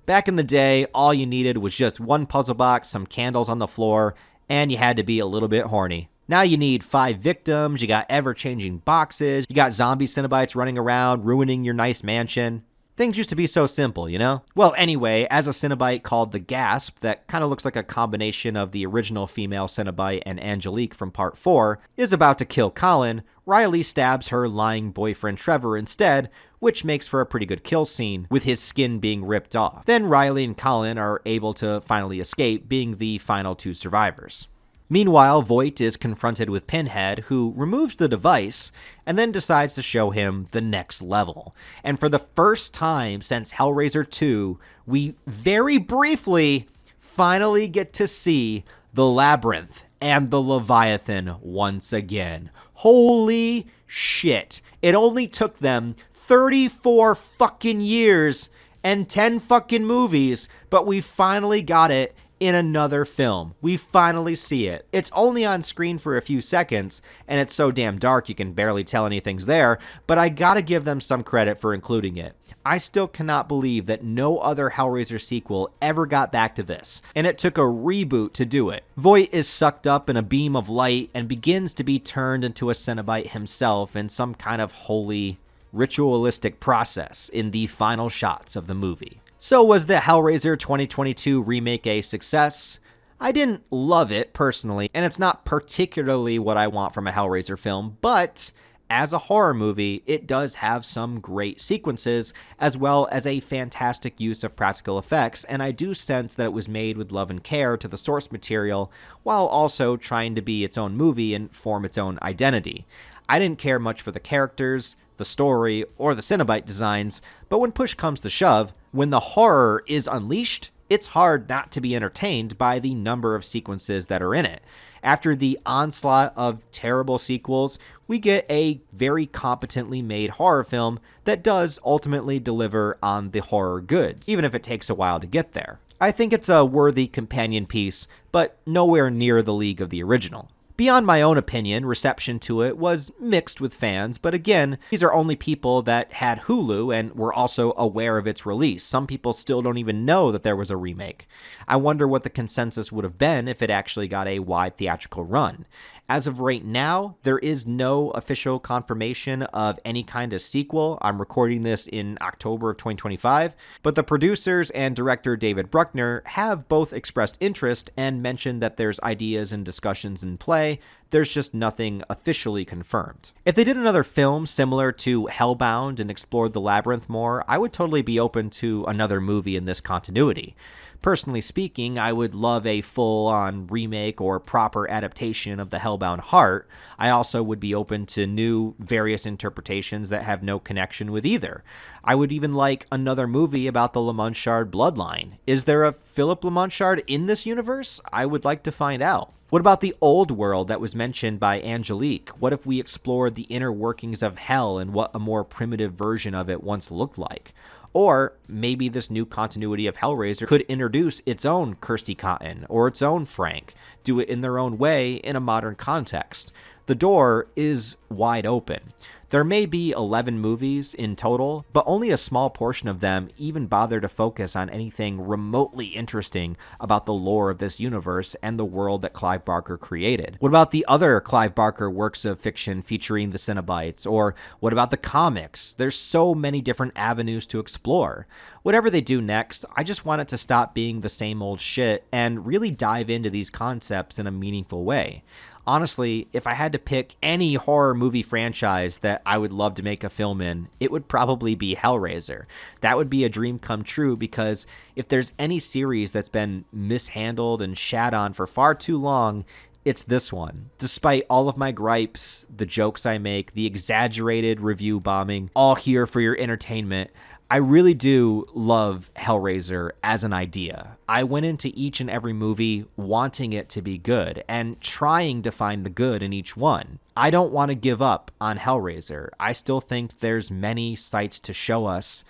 Back in the day, all you needed was just one puzzle box, some candles on the floor, and you had to be a little bit horny. Now you need 5 victims, you got ever-changing boxes, you got zombie Cenobites running around, ruining your nice mansion. Things used to be so simple, you know? Well, anyway, as a Cenobite called the Gasp, that kind of looks like a combination of the original female Cenobite and Angelique from Part 4, is about to kill Colin, Riley stabs her lying boyfriend Trevor instead, which makes for a pretty good kill scene, with his skin being ripped off. Then Riley and Colin are able to finally escape, being the final 2 survivors. Meanwhile, Voight is confronted with Pinhead, who removes the device and then decides to show him the next level. And for the first time since Hellraiser 2, we very briefly finally get to see the Labyrinth and the Leviathan once again. Holy shit. It only took them 34 fucking years and 10 fucking movies, but we finally got it in another film. We finally see it. It's only on screen for a few seconds, and it's so damn dark you can barely tell anything's there, but I gotta give them some credit for including it. I still cannot believe that no other Hellraiser sequel ever got back to this, and it took a reboot to do it. Voight is sucked up in a beam of light and begins to be turned into a Cenobite himself in some kind of holy, ritualistic process in the final shots of the movie. So was the Hellraiser 2022 remake a success? I didn't love it personally, and it's not particularly what I want from a Hellraiser film, but as a horror movie, it does have some great sequences, as well as a fantastic use of practical effects, and I do sense that it was made with love and care to the source material, while also trying to be its own movie and form its own identity. I didn't care much for the characters, the story, or the Cenobite designs, but when push comes to shove, when the horror is unleashed, it's hard not to be entertained by the number of sequences that are in it. After the onslaught of terrible sequels, we get a very competently made horror film that does ultimately deliver on the horror goods, even if it takes a while to get there. I think it's a worthy companion piece, but nowhere near the league of the original. Beyond my own opinion, reception to it was mixed with fans, but again, these are only people that had Hulu and were also aware of its release. Some people still don't even know that there was a remake. I wonder what the consensus would have been if it actually got a wide theatrical run. As of right now, there is no official confirmation of any kind of sequel. I'm recording this in October of 2025, but the producers and director David Bruckner have both expressed interest and mentioned that there's ideas and discussions in play. There's just nothing officially confirmed. If they did another film similar to Hellbound and explored the Labyrinth more, I would totally be open to another movie in this continuity. Personally speaking, I would love a full-on remake or proper adaptation of the Hellbound heart. I also would be open to new, various interpretations that have no connection with either. I would even like another movie about the Lamonchard bloodline. Is there a Philip Lamonchard in this universe? I would like to find out. What about the old world that was mentioned by Angelique? What if we explored the inner workings of hell and what a more primitive version of it once looked like? Or maybe this new continuity of Hellraiser could introduce its own Kirsty Cotton or its own Frank, do it in their own way in a modern context. The door is wide open. There may be 11 movies in total, but only a small portion of them even bother to focus on anything remotely interesting about the lore of this universe and the world that Clive Barker created. What about the other Clive Barker works of fiction featuring the Cenobites? Or what about the comics? There's so many different avenues to explore. Whatever they do next, I just want it to stop being the same old shit and really dive into these concepts in a meaningful way. Honestly, if I had to pick any horror movie franchise that I would love to make a film in, it would probably be Hellraiser. That would be a dream come true, because if there's any series that's been mishandled and shat on for far too long, it's this one. Despite all of my gripes, the jokes I make, the exaggerated review bombing, all here for your entertainment, I really do love Hellraiser as an idea. I went into each and every movie wanting it to be good and trying to find the good in each one. I don't want to give up on Hellraiser. I still think there's many sights to show us,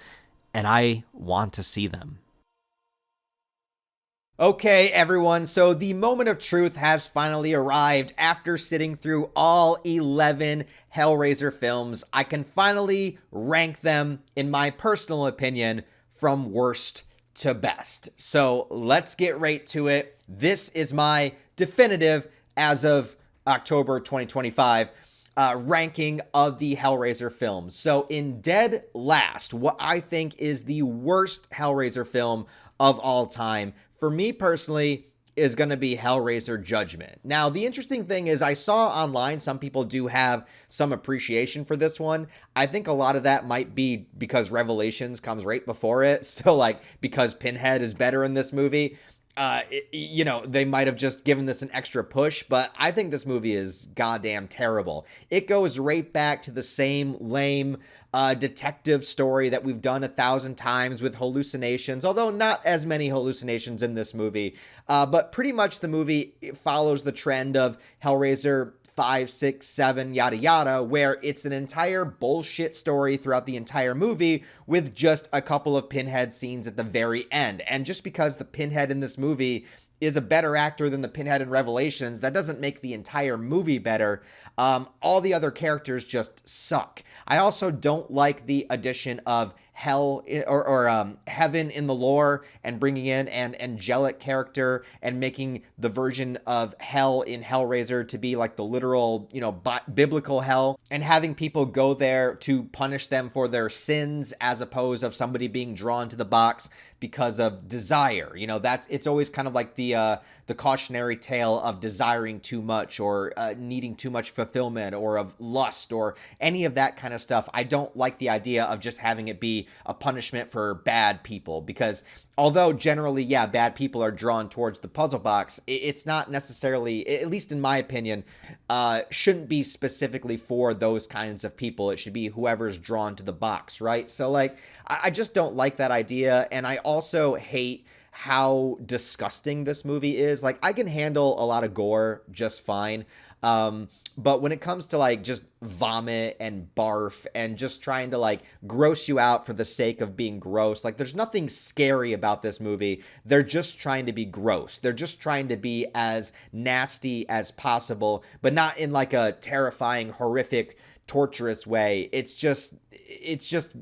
and I want to see them. Okay, everyone, so the moment of truth has finally arrived. After sitting through all 11 Hellraiser films, I can finally rank them, in my personal opinion, from worst to best. So let's get right to it. This is my definitive as of October 2025. ranking of the Hellraiser films. So in dead last, what I think is the worst Hellraiser film of all time, for me personally, is going to be Hellraiser Judgment. Now, the interesting thing is I saw online some people do have some appreciation for this one. I think a lot of that might be because Revelations comes right before it. So like, because Pinhead is better in this movie, you know, they might have just given this an extra push, but I think this movie is goddamn terrible. It goes right back to the same lame detective story that we've done 1,000 times with hallucinations, although not as many hallucinations in this movie. But pretty much the movie follows the trend of Hellraiser 5, 6, 7, yada yada, where it's an entire bullshit story throughout the entire movie with just a couple of Pinhead scenes at the very end. And just because the Pinhead in this movie is a better actor than the Pinhead in Revelations, that doesn't make the entire movie better. All the other characters just suck. I also don't like the addition of hell or heaven in the lore and bringing in an angelic character and making the version of hell in Hellraiser to be like the literal, you know, biblical hell, and having people go there to punish them for their sins as opposed of somebody being drawn to the box because of desire. You know, it's always kind of like the cautionary tale of desiring too much or needing too much fulfillment or of lust or any of that kind of stuff. I don't like the idea of just having it be a punishment for bad people, because although generally, yeah, bad people are drawn towards the puzzle box, it's not necessarily, at least in my opinion, shouldn't be specifically for those kinds of people. It should be whoever's drawn to the box, right? So like, I just don't like that idea. And I also hate how disgusting this movie is. Like, I can handle a lot of gore just fine. But when it comes to like just vomit and barf and just trying to like gross you out for the sake of being gross, like there's nothing scary about this movie. They're just trying to be gross. They're just trying to be as nasty as possible, but not in like a terrifying, horrific, torturous way. It's just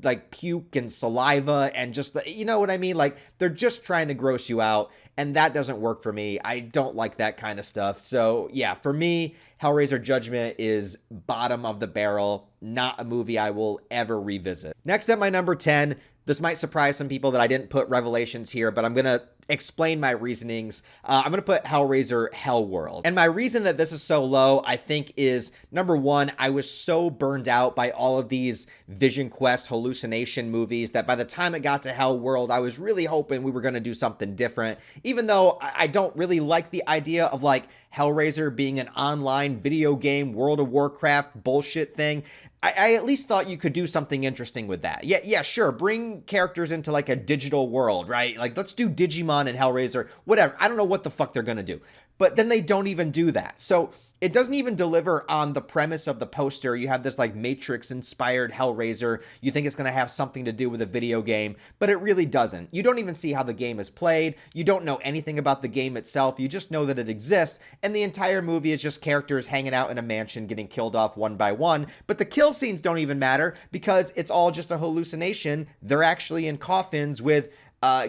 like puke and saliva and just, you know what I mean? Like they're just trying to gross you out, and that doesn't work for me. I don't like that kind of stuff. So yeah, for me, Hellraiser Judgment is bottom of the barrel, not a movie I will ever revisit. Next at my number 10, this might surprise some people that I didn't put Revelations here, but I'm going to explain my reasonings. I'm going to put Hellraiser HELLWORLD. And my reason that this is so low, I think, is number one, I was so burned out by all of these Vision Quest hallucination movies that by the time it got to HELLWORLD, I was really hoping we were going to do something different, even though I don't really like the idea of like Hellraiser being an online video game, World of Warcraft bullshit thing. I at least thought you could do something interesting with that. Yeah, sure. Bring characters into like a digital world, right? Like let's do Digimon and Hellraiser, whatever. I don't know what the fuck they're going to do. But then they don't even do that. So it doesn't even deliver on the premise of the poster. You have this like Matrix-inspired Hellraiser. You think it's going to have something to do with a video game, but it really doesn't. You don't even see how the game is played. You don't know anything about the game itself. You just know that it exists, and the entire movie is just characters hanging out in a mansion getting killed off one by one, but the kill scenes don't even matter because it's all just a hallucination. They're actually in coffins with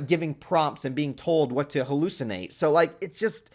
giving prompts and being told what to hallucinate. So like, it just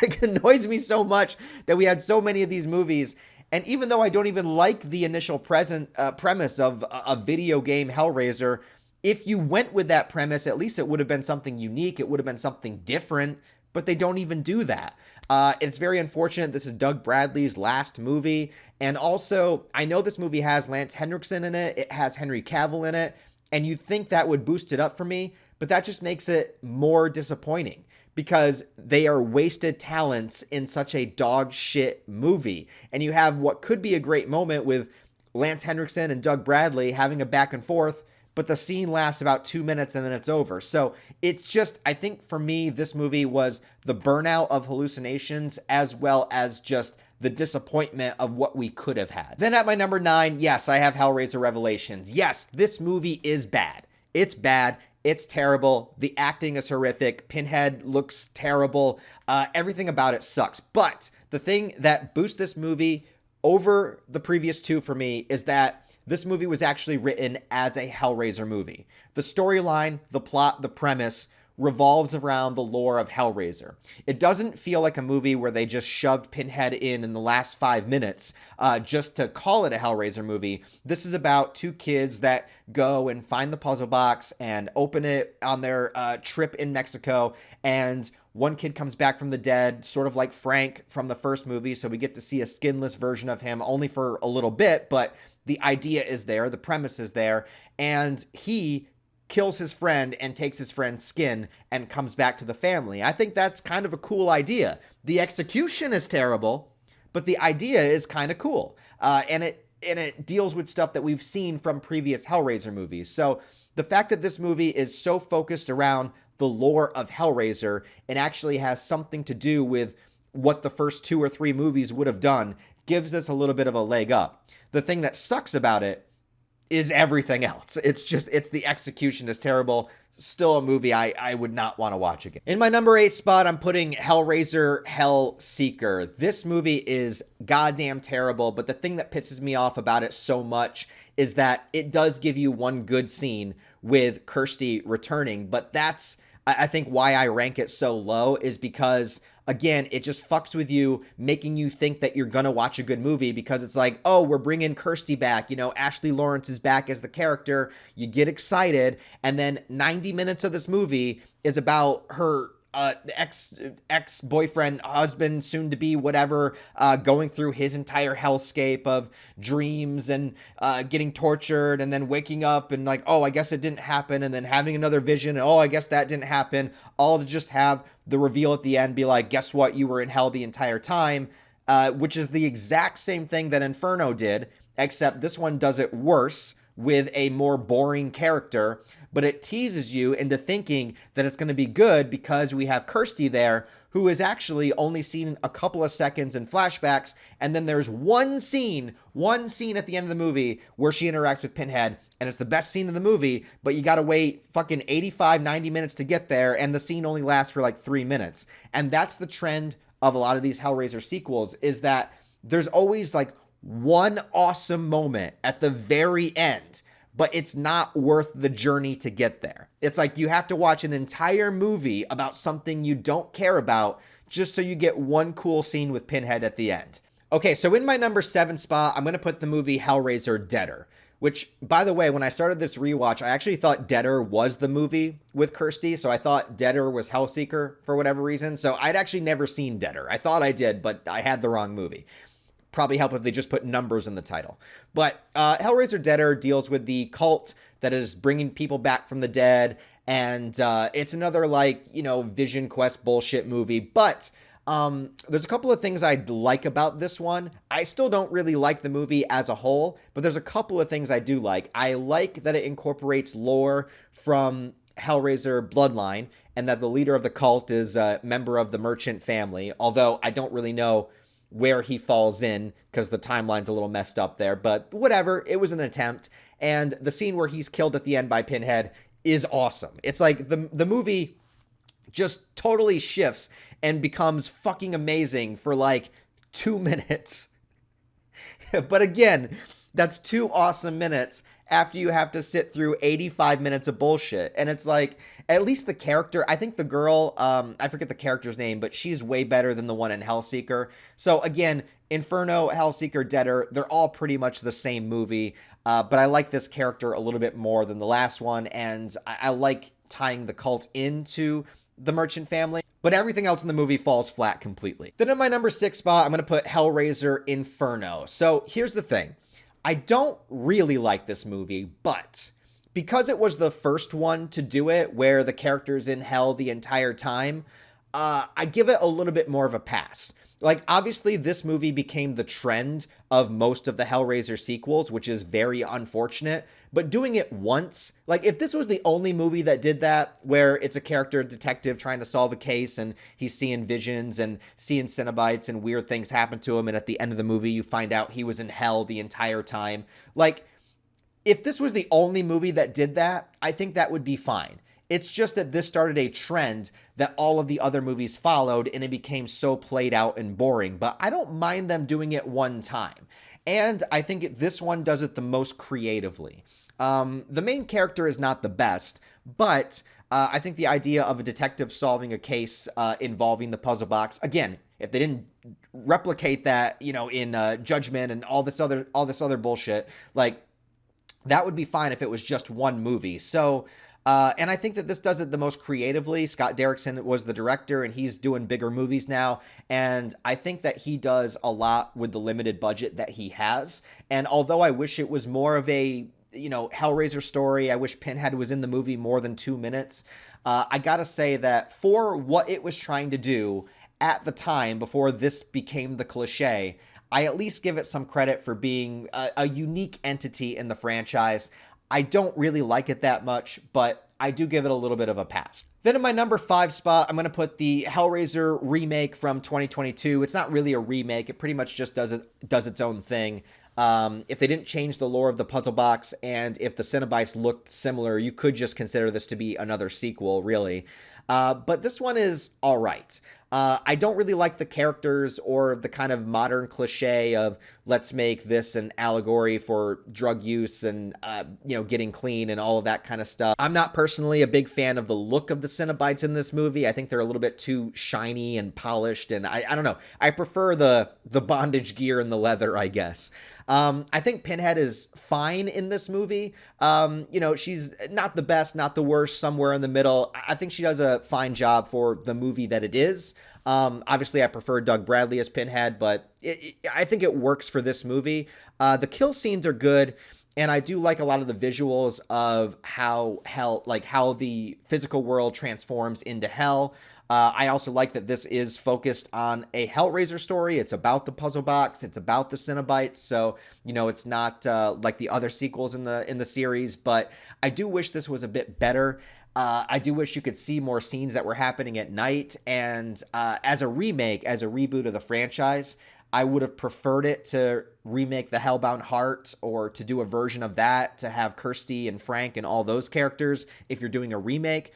like annoys me so much that we had so many of these movies. And even though I don't even like the initial premise of a video game Hellraiser, if you went with that premise, at least it would have been something unique. It would have been something different, but they don't even do that. It's very unfortunate. This is Doug Bradley's last movie. And also, I know this movie has Lance Henriksen in it. It has Henry Cavill in it. And you'd think that would boost it up for me, but that just makes it more disappointing, because they are wasted talents in such a dog shit movie. And you have what could be a great moment with Lance Henriksen and Doug Bradley having a back and forth, but the scene lasts about 2 minutes and then it's over. So it's just, I think for me, this movie was the burnout of hallucinations as well as just the disappointment of what we could have had. Then at my number 9, yes, I have Hellraiser Revelations. Yes, this movie is bad. It's bad. It's terrible. The acting is horrific. Pinhead looks terrible. Everything about it sucks. But the thing that boosts this movie over the previous two for me is that this movie was actually written as a Hellraiser movie. The storyline, the plot, the premise revolves around the lore of Hellraiser. It doesn't feel like a movie where they just shoved Pinhead in the last 5 minutes just to call it a Hellraiser movie. This is about two kids that go and find the puzzle box and open it on their trip in Mexico, and one kid comes back from the dead, sort of like Frank from the first movie, so we get to see a skinless version of him only for a little bit, but the idea is there, the premise is there, and he kills his friend and takes his friend's skin and comes back to the family. I think that's kind of a cool idea. The execution is terrible, but the idea is kind of cool. And it deals with stuff that we've seen from previous Hellraiser movies. So the fact that this movie is so focused around the lore of Hellraiser and actually has something to do with what the first 2 or 3 movies would have done gives us a little bit of a leg up. The thing that sucks about it is everything else. It's the execution is terrible. Still a movie I would not want to watch again. In my number 8 spot, I'm putting Hellraiser Hellseeker. This movie is goddamn terrible, but the thing that pisses me off about it so much is that it does give you one good scene with Kirsty returning, but that's, I think, why I rank it so low, is because, again, it just fucks with you, making you think that you're gonna watch a good movie because it's like, oh, we're bringing Kirsty back, you know, Ashley Lawrence is back as the character, you get excited, and then 90 minutes of this movie is about her ex-boyfriend, husband, soon to be, whatever, going through his entire hellscape of dreams and getting tortured and then waking up and like, oh, I guess it didn't happen, and then having another vision, and oh, I guess that didn't happen, all to just have the reveal at the end be like, guess what, you were in hell the entire time, which is the exact same thing that Inferno did, except this one does it worse with a more boring character, but it teases you into thinking that it's going to be good because we have Kirsty there, who is actually only seen a couple of seconds in flashbacks, and then there's one scene at the end of the movie where she interacts with Pinhead, and it's the best scene in the movie, but you gotta wait fucking 85, 90 minutes to get there, and the scene only lasts for like 3 minutes. And that's the trend of a lot of these Hellraiser sequels, is that there's always like one awesome moment at the very end, but it's not worth the journey to get there. It's like you have to watch an entire movie about something you don't care about just so you get one cool scene with Pinhead at the end. Okay, so in my number 7 spot, I'm going to put the movie Hellraiser Deader, which, by the way, when I started this rewatch, I actually thought Deader was the movie with Kirsty, so I thought Deader was Hellseeker for whatever reason. So I'd actually never seen Deader. I thought I did, but I had the wrong movie. Probably help if they just put numbers in the title. But Hellraiser Deader deals with the cult that is bringing people back from the dead, and it's another, like, you know, Vision Quest bullshit movie, but there's a couple of things I like about this one. I still don't really like the movie as a whole, but there's a couple of things I do like. I like that it incorporates lore from Hellraiser Bloodline, and that the leader of the cult is a member of the merchant family, although I don't really know where he falls in because the timeline's a little messed up there, but whatever, it was an attempt. And the scene where he's killed at the end by Pinhead is awesome. It's like the movie just totally shifts and becomes fucking amazing for like 2 minutes. But again, that's 2 awesome minutes after you have to sit through 85 minutes of bullshit. And it's like, at least the character, I think the girl, I forget the character's name, but she's way better than the one in Hellseeker. So again, Inferno, Hellseeker, Deader, they're all pretty much the same movie. But I like this character a little bit more than the last one. And I like tying the cult into the merchant family. But everything else in the movie falls flat completely. Then in my number 6 spot, I'm going to put Hellraiser Inferno. So here's the thing. I don't really like this movie, but because it was the first one to do it, where the character's in hell the entire time, I give it a little bit more of a pass. Like, obviously, this movie became the trend of most of the Hellraiser sequels, which is very unfortunate. But doing it once, like, if this was the only movie that did that, where it's a character detective trying to solve a case and he's seeing visions and seeing Cenobites and weird things happen to him, and at the end of the movie you find out he was in hell the entire time. Like, if this was the only movie that did that, I think that would be fine. It's just that this started a trend that all of the other movies followed, and it became so played out and boring. But I don't mind them doing it one time. And I think this one does it the most creatively. The main character is not the best, but I think the idea of a detective solving a case involving the puzzle box, again, if they didn't replicate that, you know, in Judgment and all this other bullshit, like, that would be fine if it was just one movie. So, and I think that this does it the most creatively. Scott Derrickson was the director, and he's doing bigger movies now. And I think that he does a lot with the limited budget that he has. And although I wish it was more of a, you know, Hellraiser story, I wish Pinhead was in the movie more than 2 minutes. I gotta say that for what it was trying to do at the time, before this became the cliche, I at least give it some credit for being a unique entity in the franchise. I don't really like it that much, but I do give it a little bit of a pass. Then in my number 5 spot, I'm going to put the Hellraiser remake from 2022. It's not really a remake. It pretty much just does its own thing. If they didn't change the lore of the puzzle box, and if the Cenobites looked similar, you could just consider this to be another sequel, really. But this one is all right. I don't really like the characters or the kind of modern cliche of let's make this an allegory for drug use and, you know, getting clean and all of that kind of stuff. I'm not personally a big fan of the look of the Cenobites in this movie. I think they're a little bit too shiny and polished, and I don't know. I prefer the bondage gear and the leather, I guess. I think Pinhead is fine in this movie. You know, she's not the best, not the worst, somewhere in the middle. I think she does a fine job for the movie that it is. Obviously, I prefer Doug Bradley as Pinhead, but I think it works for this movie. The kill scenes are good, and I do like a lot of the visuals of how the physical world transforms into hell. I also like that this is focused on a Hellraiser story. It's about the puzzle box. It's about the Cenobites. So, you know, it's not like the other sequels in the series, but I do wish this was a bit better. I do wish you could see more scenes that were happening at night. And as a remake, as a reboot of the franchise, I would have preferred it to remake the Hellbound Heart, or to do a version of that, to have Kirsty and Frank and all those characters if you're doing a remake.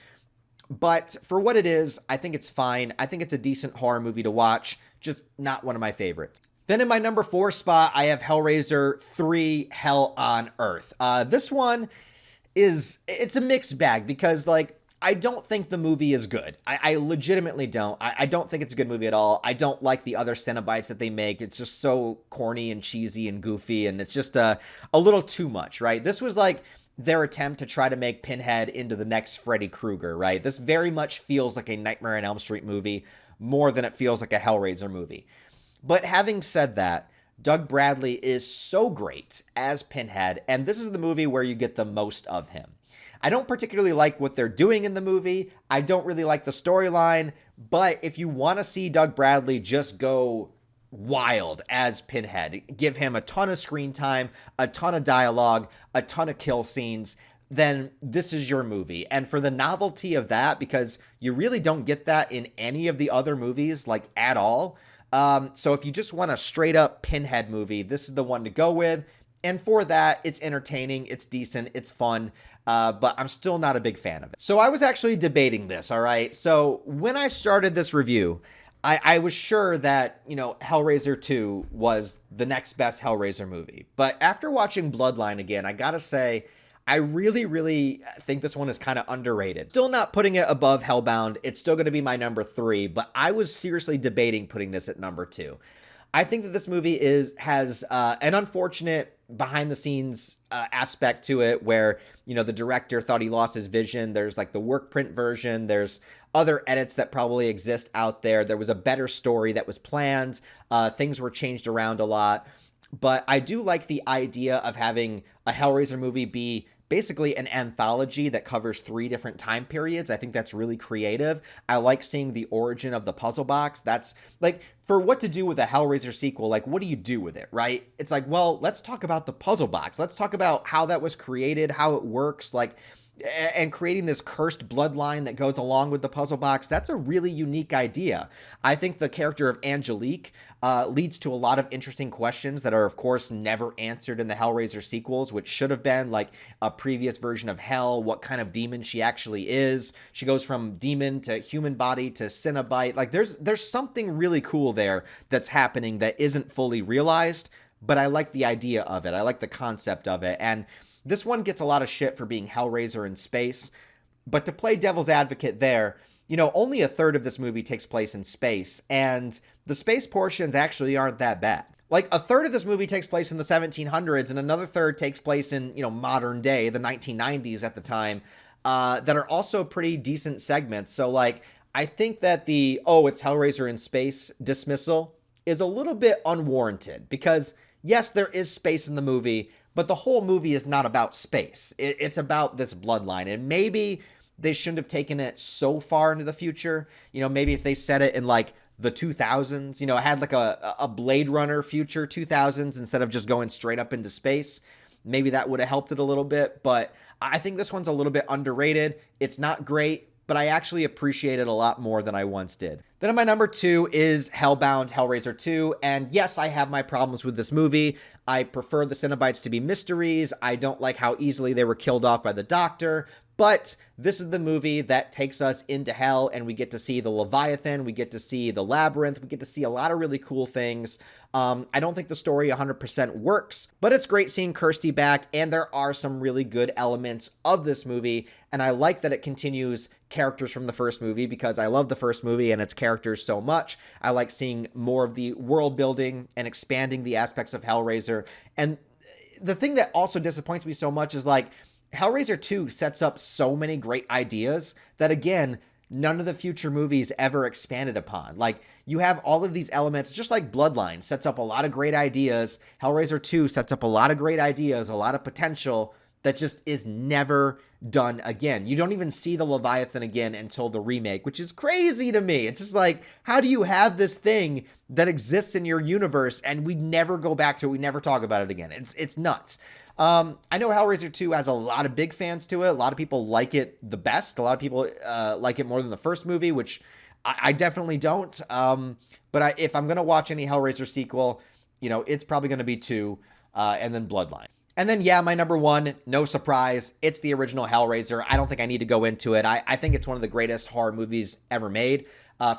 But for what it is, I think it's fine. I think it's a decent horror movie to watch, just not one of my favorites. Then in my number 4 spot, I have Hellraiser 3: Hell on Earth. This one it's a mixed bag, because, like, I don't think the movie is good. I legitimately don't. I don't think it's a good movie at all. I don't like the other Cenobites that they make. It's just so corny and cheesy and goofy, and it's just a little too much, right? This was like their attempt to try to make Pinhead into the next Freddy Krueger, right? This very much feels like a Nightmare on Elm Street movie more than it feels like a Hellraiser movie. But having said that, Doug Bradley is so great as Pinhead, and this is the movie where you get the most of him. I don't particularly like what they're doing in the movie. I don't really like the storyline, but if you want to see Doug Bradley just go wild as Pinhead, give him a ton of screen time, a ton of dialogue, a ton of kill scenes, then this is your movie. And for the novelty of that, because you really don't get that in any of the other movies, like, at all. So if you just want a straight up Pinhead movie, this is the one to go with. And for that, it's entertaining, it's decent, it's fun, but I'm still not a big fan of it. So I was actually debating this, all right? So when I started this review, I was sure that, you know, Hellraiser 2 was the next best Hellraiser movie. But after watching Bloodline again, I gotta say, I really, really think this one is kind of underrated. Still not putting it above Hellbound. It's still going to be my number 3, but I was seriously debating putting this at number 2. I think that this movie has an unfortunate behind-the-scenes aspect to it, where, you know, the director thought he lost his vision. There's, like, the work print version. There's other edits that probably exist out there. There was a better story that was planned. Things were changed around a lot. But I do like the idea of having a Hellraiser movie be basically an anthology that covers 3 different time periods. I think that's really creative. I like seeing the origin of the puzzle box. That's, like, for what to do with a Hellraiser sequel, like, what do you do with it, right? It's like, well, let's talk about the puzzle box. Let's talk about how that was created, how it works, like, and creating this cursed bloodline that goes along with the puzzle box. That's a really unique idea. I think the character of Angelique leads to a lot of interesting questions that are, of course, never answered in the Hellraiser sequels, which should have been, like, a previous version of Hell, what kind of demon she actually is. She goes from demon to human body to Cenobite. Like, there's something really cool there that's happening that isn't fully realized, but I like the idea of it. I like the concept of it. And This one gets a lot of shit for being Hellraiser in space, but to play devil's advocate there, you know, only a third of this movie takes place in space, and the space portions actually aren't that bad. Like, a third of this movie takes place in the 1700s, and another third takes place in, you know, modern day, the 1990s at the time, that are also pretty decent segments. So, like, I think that the, oh, it's Hellraiser in space dismissal is a little bit unwarranted, because, yes, there is space in the movie, but the whole movie is not about space. It's about this bloodline, and maybe they shouldn't have taken it so far into the future. You know, maybe if they set it in, like, the 2000s, you know, it had like a Blade Runner future 2000s instead of just going straight up into space. Maybe that would have helped it a little bit, but I think this one's a little bit underrated. It's not great, but I actually appreciate it a lot more than I once did. Then at my number 2 is HELLBOUND, Hellraiser 2, and yes, I have my problems with this movie. I prefer the Cenobites to be mysteries. I don't like how easily they were killed off by the Doctor, but this is the movie that takes us into hell, and we get to see the Leviathan, we get to see the Labyrinth, we get to see a lot of really cool things. I don't think the story 100% works, but it's great seeing Kirsty back, and there are some really good elements of this movie, and I like that it continues characters from the first movie, because I love the first movie and its characters so much. I like seeing more of the world building and expanding the aspects of Hellraiser, and the thing that also disappoints me so much is, like, Hellraiser 2 sets up so many great ideas that, again, none of the future movies ever expanded upon. Like, you have all of these elements, just like BLOODLINE sets up a lot of great ideas. Hellraiser 2 sets up a lot of great ideas, a lot of potential that just is never done again. You don't even see the Leviathan again until the remake, which is crazy to me. It's just like, how do you have this thing that exists in your universe and we never go back to it, we never talk about it again? It's nuts. I know Hellraiser 2 has a lot of big fans to it. A lot of people like it the best. A lot of people like it more than the first movie, which I definitely don't. But if I'm going to watch any Hellraiser sequel, you know, it's probably going to be 2, and then BLOODLINE. And then, yeah, my number 1, no surprise, it's the original Hellraiser. I don't think I need to go into it. I think it's one of the greatest horror movies ever made.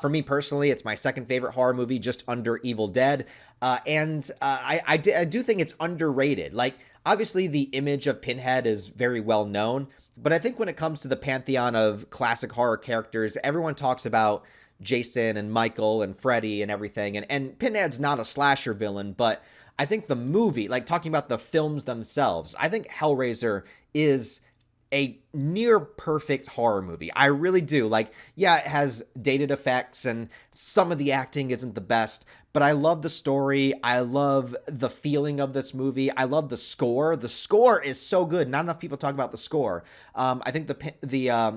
For me personally, it's my second favorite horror movie, just under Evil Dead. And I do think it's underrated. Like, obviously, the image of Pinhead is very well known, but I think when it comes to the pantheon of classic horror characters, everyone talks about Jason and Michael and Freddy and everything, and Pinhead's not a slasher villain, but I think the movie, like talking about the films themselves, I think Hellraiser is a near perfect horror movie. I really do. Like, yeah, it has dated effects and some of the acting isn't the best, but I love the story. I love the feeling of this movie. I love the score. The score is so good. Not enough people talk about the score. I think the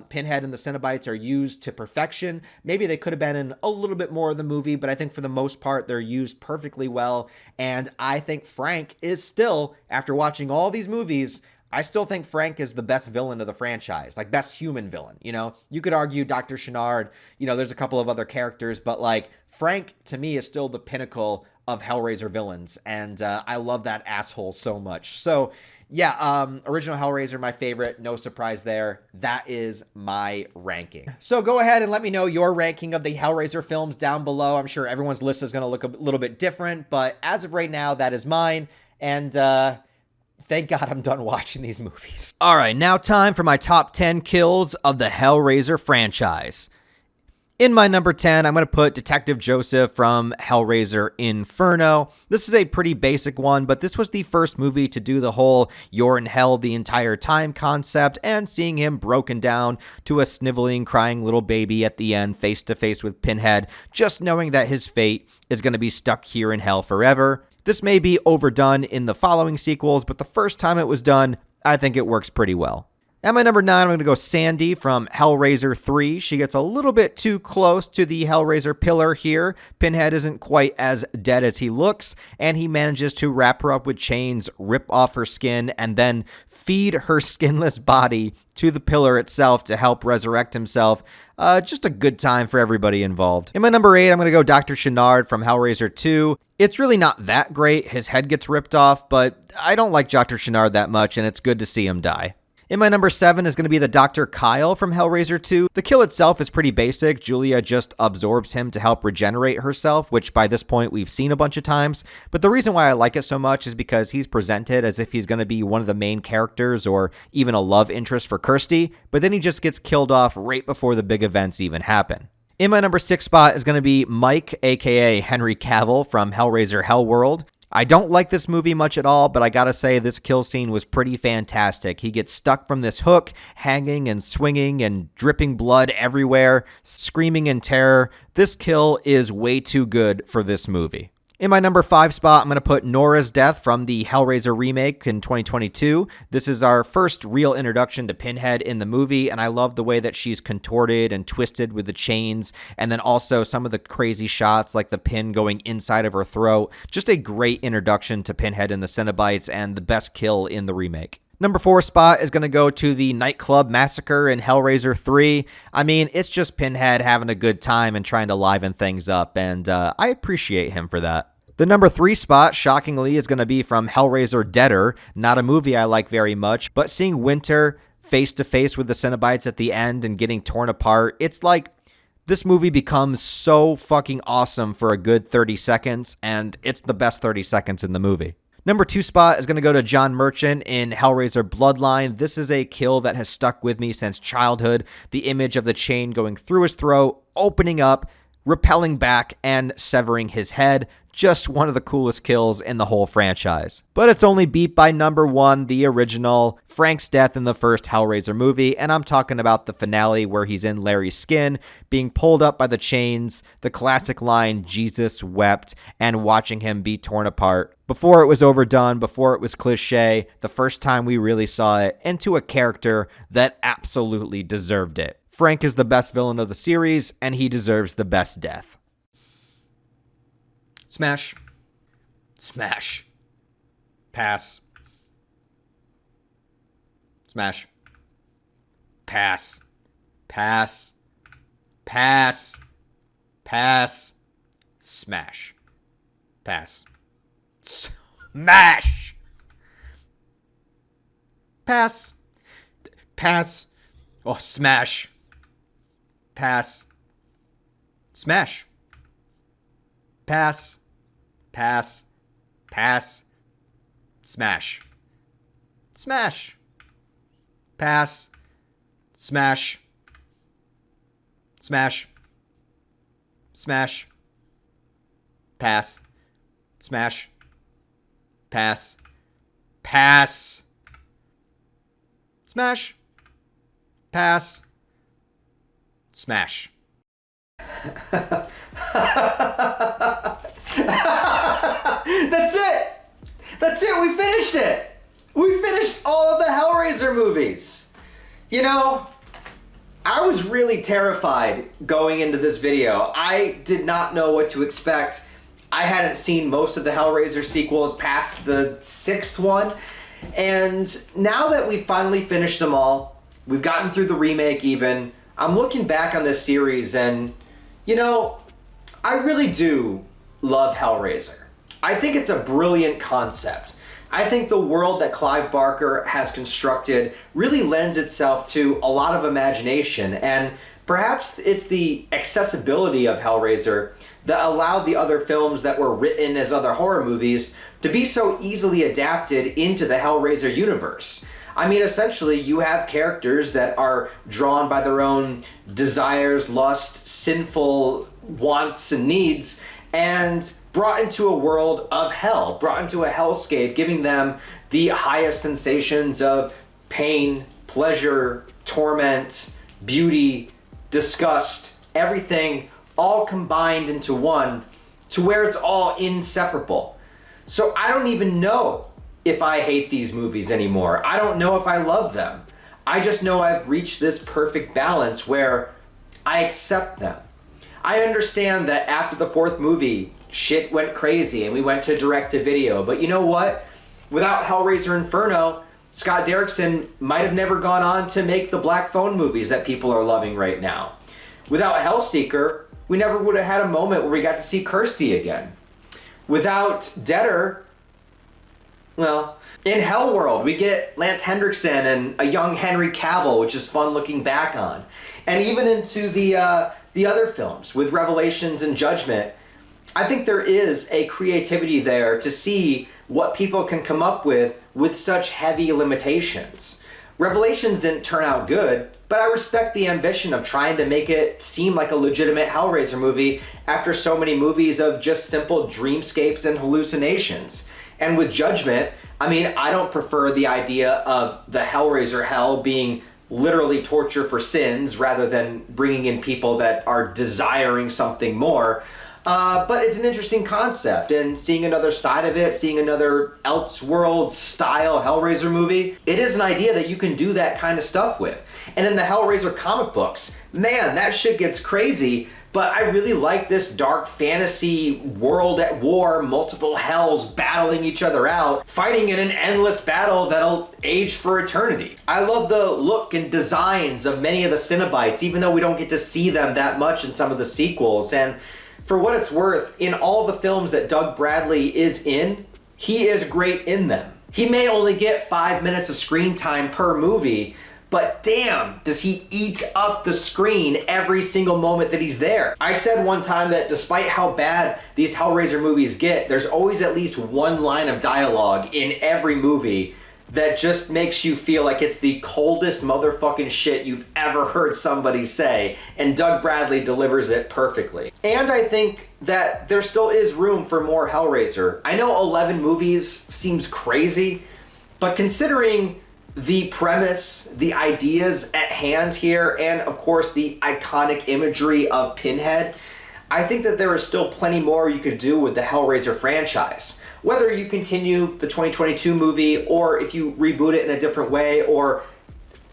Pinhead and the Cenobites are used to perfection. Maybe they could have been in a little bit more of the movie, but I think for the most part, they're used perfectly well. And I think Frank is still, after watching all these movies, I still think Frank is the best villain of the franchise, like best human villain, you know? You could argue Dr. Chenard, you know, there's a couple of other characters, but like Frank to me is still the pinnacle of Hellraiser villains, and I love that asshole so much. So yeah, original Hellraiser, my favorite, no surprise there. That is my ranking. So go ahead and let me know your ranking of the Hellraiser films down below. I'm sure everyone's list is going to look a little bit different, but as of right now, that is mine, and thank God I'm done watching these movies. All right, now time for my top 10 kills of the Hellraiser franchise. In my number 10, I'm going to put Detective Joseph from Hellraiser Inferno. This is a pretty basic one, but this was the first movie to do the whole you're in hell the entire time concept, and seeing him broken down to a sniveling, crying little baby at the end, face to face with Pinhead, just knowing that his fate is going to be stuck here in hell forever. This may be overdone in the following sequels, but the first time it was done, I think it works pretty well. At my number 9, I'm going to go Sandy from Hellraiser 3. She gets a little bit too close to the Hellraiser pillar here. Pinhead isn't quite as dead as he looks, and he manages to wrap her up with chains, rip off her skin, and then feed her skinless body to the pillar itself to help resurrect himself. Just a good time for everybody involved. In my number 8, I'm going to go Dr. Chenard from Hellraiser 2. It's really not that great. His head gets ripped off, but I don't like Dr. Chenard that much, and it's good to see him die. In my number 7 is going to be the Dr. Kyle from Hellraiser 2. The kill itself is pretty basic. Julia just absorbs him to help regenerate herself, which by this point we've seen a bunch of times. But the reason why I like it so much is because he's presented as if he's going to be one of the main characters or even a love interest for Kirsty, but then he just gets killed off right before the big events even happen. In my number 6 spot is going to be Mike, aka Henry Cavill from Hellraiser HELLWORLD. I don't like this movie much at all, but I gotta say this kill scene was pretty fantastic. He gets stuck from this hook, hanging and swinging and dripping blood everywhere, screaming in terror. This kill is way too good for this movie. In my number 5 spot, I'm going to put Nora's death from the Hellraiser remake in 2022. This is our first real introduction to Pinhead in the movie, and I love the way that she's contorted and twisted with the chains, and then also some of the crazy shots like the pin going inside of her throat. Just a great introduction to Pinhead in the Cenobites and the best kill in the remake. Number 4 spot is going to go to the nightclub massacre in Hellraiser 3. I mean, it's just Pinhead having a good time and trying to liven things up, and I appreciate him for that. The number 3 spot, shockingly, is going to be from Hellraiser Deader, not a movie I like very much, but seeing Winter face-to-face with the Cenobites at the end and getting torn apart, it's like this movie becomes so fucking awesome for a good 30 seconds, and it's the best 30 seconds in the movie. Number 2 spot is going to go to John Merchant in Hellraiser Bloodline. This is a kill that has stuck with me since childhood. The image of the chain going through his throat, opening up, repelling back, and severing his head. Just one of the coolest kills in the whole franchise. But it's only beat by number 1, the original, Frank's death in the first Hellraiser movie, and I'm talking about the finale where he's in Larry's skin, being pulled up by the chains, the classic line, "Jesus wept," and watching him be torn apart. Before it was overdone, before it was cliche, the first time we really saw it, into a character that absolutely deserved it. Frank is the best villain of the series, and he deserves the best death. Smash. Smash. Pass. Smash. Pass. Pass. Pass. Pass. Smash. Pass. Smash. Pass. Pass. Oh, smash. Pass. Smash. Pass. Pass. Pass. Smash. Smash. Pass. Smash. Smash. Smash. Pass. Smash. Pass. Pass. Smash. Pass. Smash. That's it! That's it! We finished it! We finished all of the Hellraiser movies! You know, I was really terrified going into this video. I did not know what to expect. I hadn't seen most of the Hellraiser sequels past the 6th one. And now that we finally finished them all, we've gotten through the remake even, I'm looking back on this series and, you know, I really do love Hellraiser. I think it's a brilliant concept. I think the world that Clive Barker has constructed really lends itself to a lot of imagination, and perhaps it's the accessibility of Hellraiser that allowed the other films that were written as other horror movies to be so easily adapted into the Hellraiser universe. I mean, essentially, you have characters that are drawn by their own desires, lust, sinful wants and needs, and brought into a world of hell, brought into a hellscape, giving them the highest sensations of pain, pleasure, torment, beauty, disgust, everything all combined into one, to where it's all inseparable. So I don't even know if I hate these movies anymore. I don't know if I love them. I just know I've reached this perfect balance where I accept them. I understand that after the 4th movie, shit went crazy and we went to direct-to-video, but you know what? Without Hellraiser Inferno, Scott Derrickson might have never gone on to make the Black Phone movies that people are loving right now. Without HELLSEEKER, we never would have had a moment where we got to see Kirsty again. Without Deader, Well, in HELLWORLD, we get Lance Henriksen and a young Henry Cavill, which is fun looking back on. And even into the other films with Revelations and Judgment, I think there is a creativity there to see what people can come up with such heavy limitations. Revelations didn't turn out good, but I respect the ambition of trying to make it seem like a legitimate Hellraiser movie after so many movies of just simple dreamscapes and hallucinations. And with Judgment, I mean, I don't prefer the idea of the Hellraiser hell being literally torture for sins rather than bringing in people that are desiring something more. But it's an interesting concept, and seeing another side of it, seeing another Elseworld style Hellraiser movie, it is an idea that you can do that kind of stuff with. And in the Hellraiser comic books, man, that shit gets crazy, but I really like this dark fantasy world at war, multiple hells battling each other out, fighting in an endless battle that'll age for eternity. I love the look and designs of many of the Cenobites, even though we don't get to see them that much in some of the sequels. And for what it's worth, in all the films that Doug Bradley is in, he is great in them. He may only get 5 minutes of screen time per movie, but damn, does he eat up the screen every single moment that he's there. I said one time that despite how bad these Hellraiser movies get, there's always at least one line of dialogue in every movie that just makes you feel like it's the coldest motherfucking shit you've ever heard somebody say, and Doug Bradley delivers it perfectly. And I think that there still is room for more Hellraiser. I know 11 movies seems crazy, but considering the premise, the ideas at hand here, and of course the iconic imagery of Pinhead, I think that there is still plenty more you could do with the Hellraiser franchise. Whether you continue the 2022 movie, or if you reboot it in a different way, or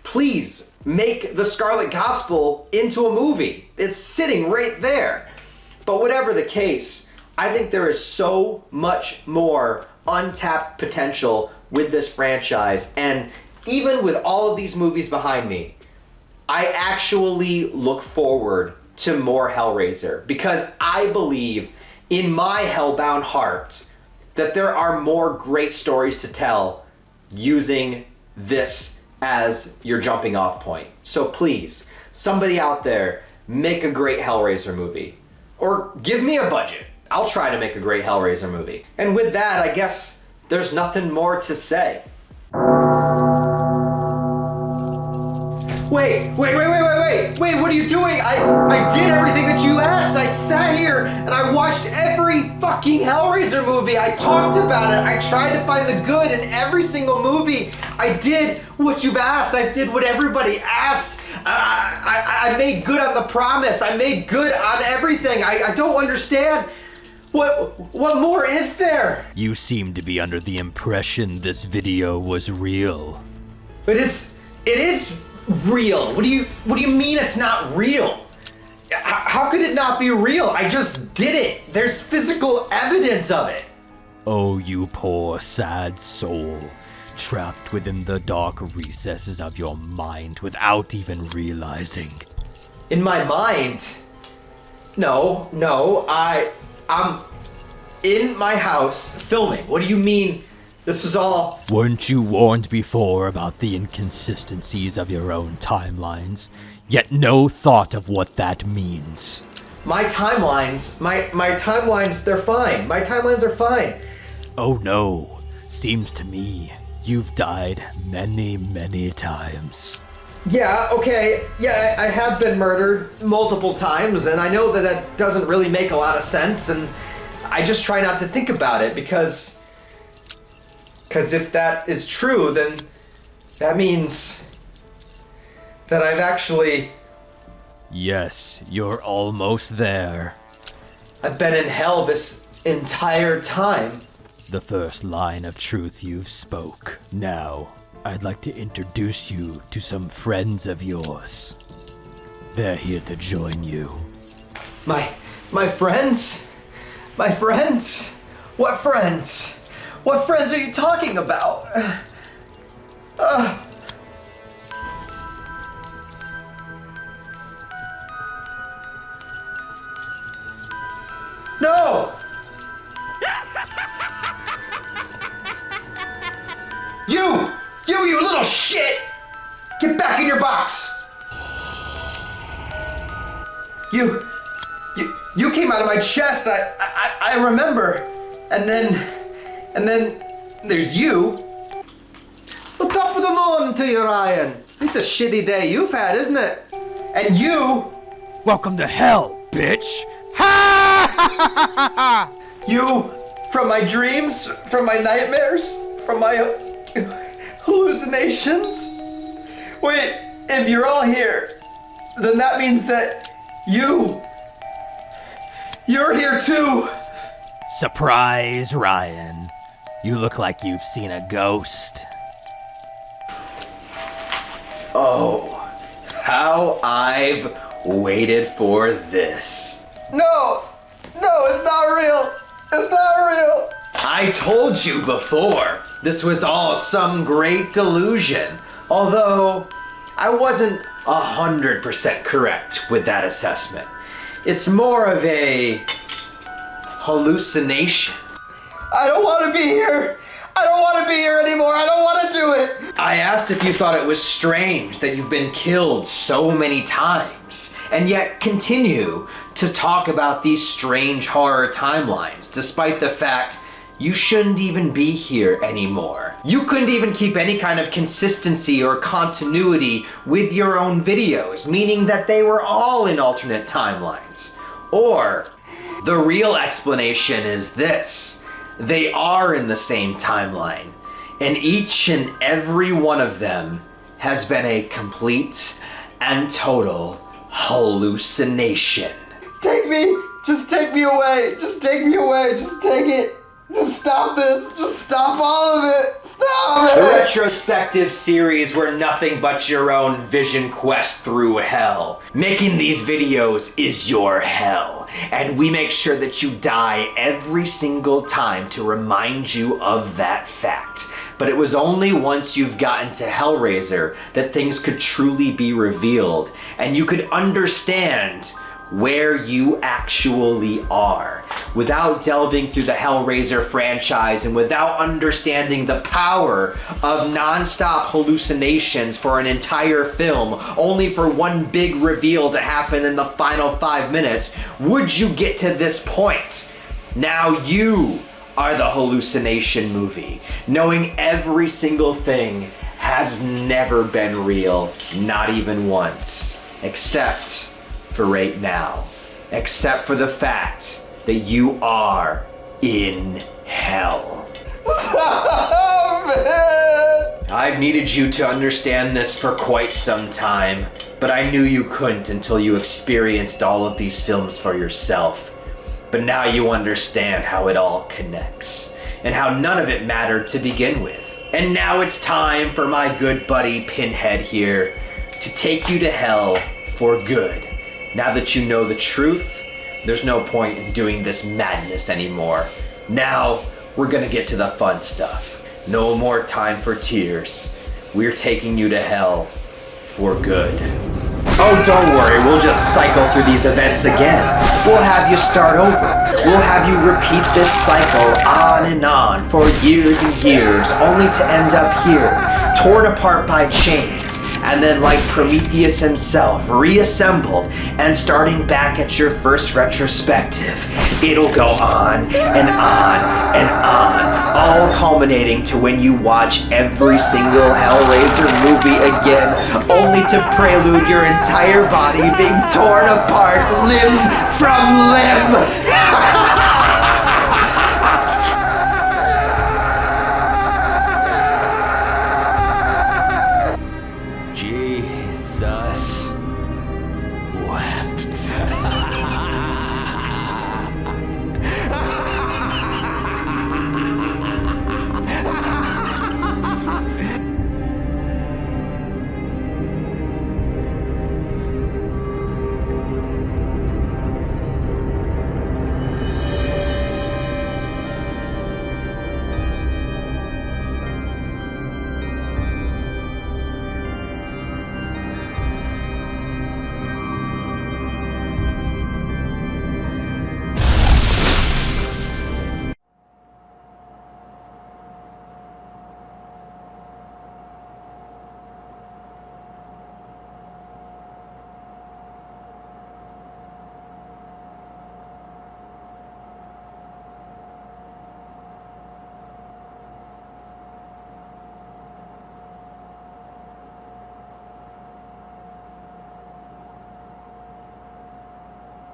please make the Scarlet Gospel into a movie. It's sitting right there. But whatever the case, I think there is so much more untapped potential with this franchise. And even with all of these movies behind me, I actually look forward to more Hellraiser, because I believe in my hellbound heart that there are more great stories to tell using this as your jumping off point. So please, somebody out there, make a great Hellraiser movie. Or give me a budget. I'll try to make a great Hellraiser movie. And with that, I guess there's nothing more to say. Wait, what are you doing? I did everything that you asked. I sat here and I watched every fucking Hellraiser movie. I talked about it. I tried to find the good in every single movie. I did what you've asked. I did what everybody asked. I made good on the promise. I made good on everything. I don't understand. What more is there? You seem to be under the impression this video was real. It is real. What do you mean it's not real? How could it not be real? I just did it. There's physical evidence of it. Oh, you poor, sad soul, trapped within the dark recesses of your mind without even realizing. In my mind? No, I'm in my house filming. What do you mean this is all... Weren't you warned before about the inconsistencies of your own timelines? Yet no thought of what that means. My timelines, they're fine. My timelines are fine. Oh no, seems to me you've died many, many times. Yeah, okay, yeah, I have been murdered multiple times, and I know that doesn't really make a lot of sense, and I just try not to think about it, because if that is true, then that means that I've actually... Yes, you're almost there. I've been in hell this entire time. The first line of truth you've spoke. Now, I'd like to introduce you to some friends of yours. They're here to join you. My friends? My friends? What friends? What friends are you talking about? No! You came out of my chest. I remember. And then there's you. Well, top of the morning to you, Ryan. It's a shitty day you've had, isn't it? And you. Welcome to hell, bitch. You, from my dreams, from my nightmares, from my hallucinations. Wait, if you're all here, then that means that you're here too. Surprise, Ryan. You look like you've seen a ghost. Oh, how I've waited for this. No, it's not real. It's not real. I told you before, this was all some great delusion. Although, I wasn't 100% correct with that assessment. It's more of a hallucination. I don't want to be here. I don't want to be here anymore. I don't want to do it. I asked if you thought it was strange that you've been killed so many times and yet continue to talk about these strange horror timelines, despite the fact you shouldn't even be here anymore. You couldn't even keep any kind of consistency or continuity with your own videos, meaning that they were all in alternate timelines. Or, the real explanation is this. They are in the same timeline, and each and every one of them has been a complete and total hallucination. Take me! Just take me away! Just take me away! Just take it! Just stop this! Just stop all of it! Stop it! The retrospective series were nothing but your own vision quest through hell. Making these videos is your hell, and we make sure that you die every single time to remind you of that fact. But it was only once you've gotten to Hellraiser that things could truly be revealed, and you could understand where you actually are. Without delving through the Hellraiser franchise and without understanding the power of non-stop hallucinations for an entire film, only for one big reveal to happen in the final 5 minutes, would you get to this point? Now you are the hallucination movie, knowing every single thing has never been real, not even once, except for right now, except for the fact that you are in hell. I've needed you to understand this for quite some time, but I knew you couldn't until you experienced all of these films for yourself. But now you understand how it all connects, and how none of it mattered to begin with. And now it's time for my good buddy Pinhead here to take you to hell for good. Now that you know the truth, there's no point in doing this madness anymore. Now, we're gonna get to the fun stuff. No more time for tears. We're taking you to hell for good. Oh, don't worry, we'll just cycle through these events again. We'll have you start over. We'll have you repeat this cycle on and on for years and years, only to end up here, torn apart by chains, and then like Prometheus himself, reassembled and starting back at your first retrospective. It'll go on and on and on, all culminating to when you watch every single Hellraiser movie again, only to prelude your entire body being torn apart limb from limb. Jesus wept.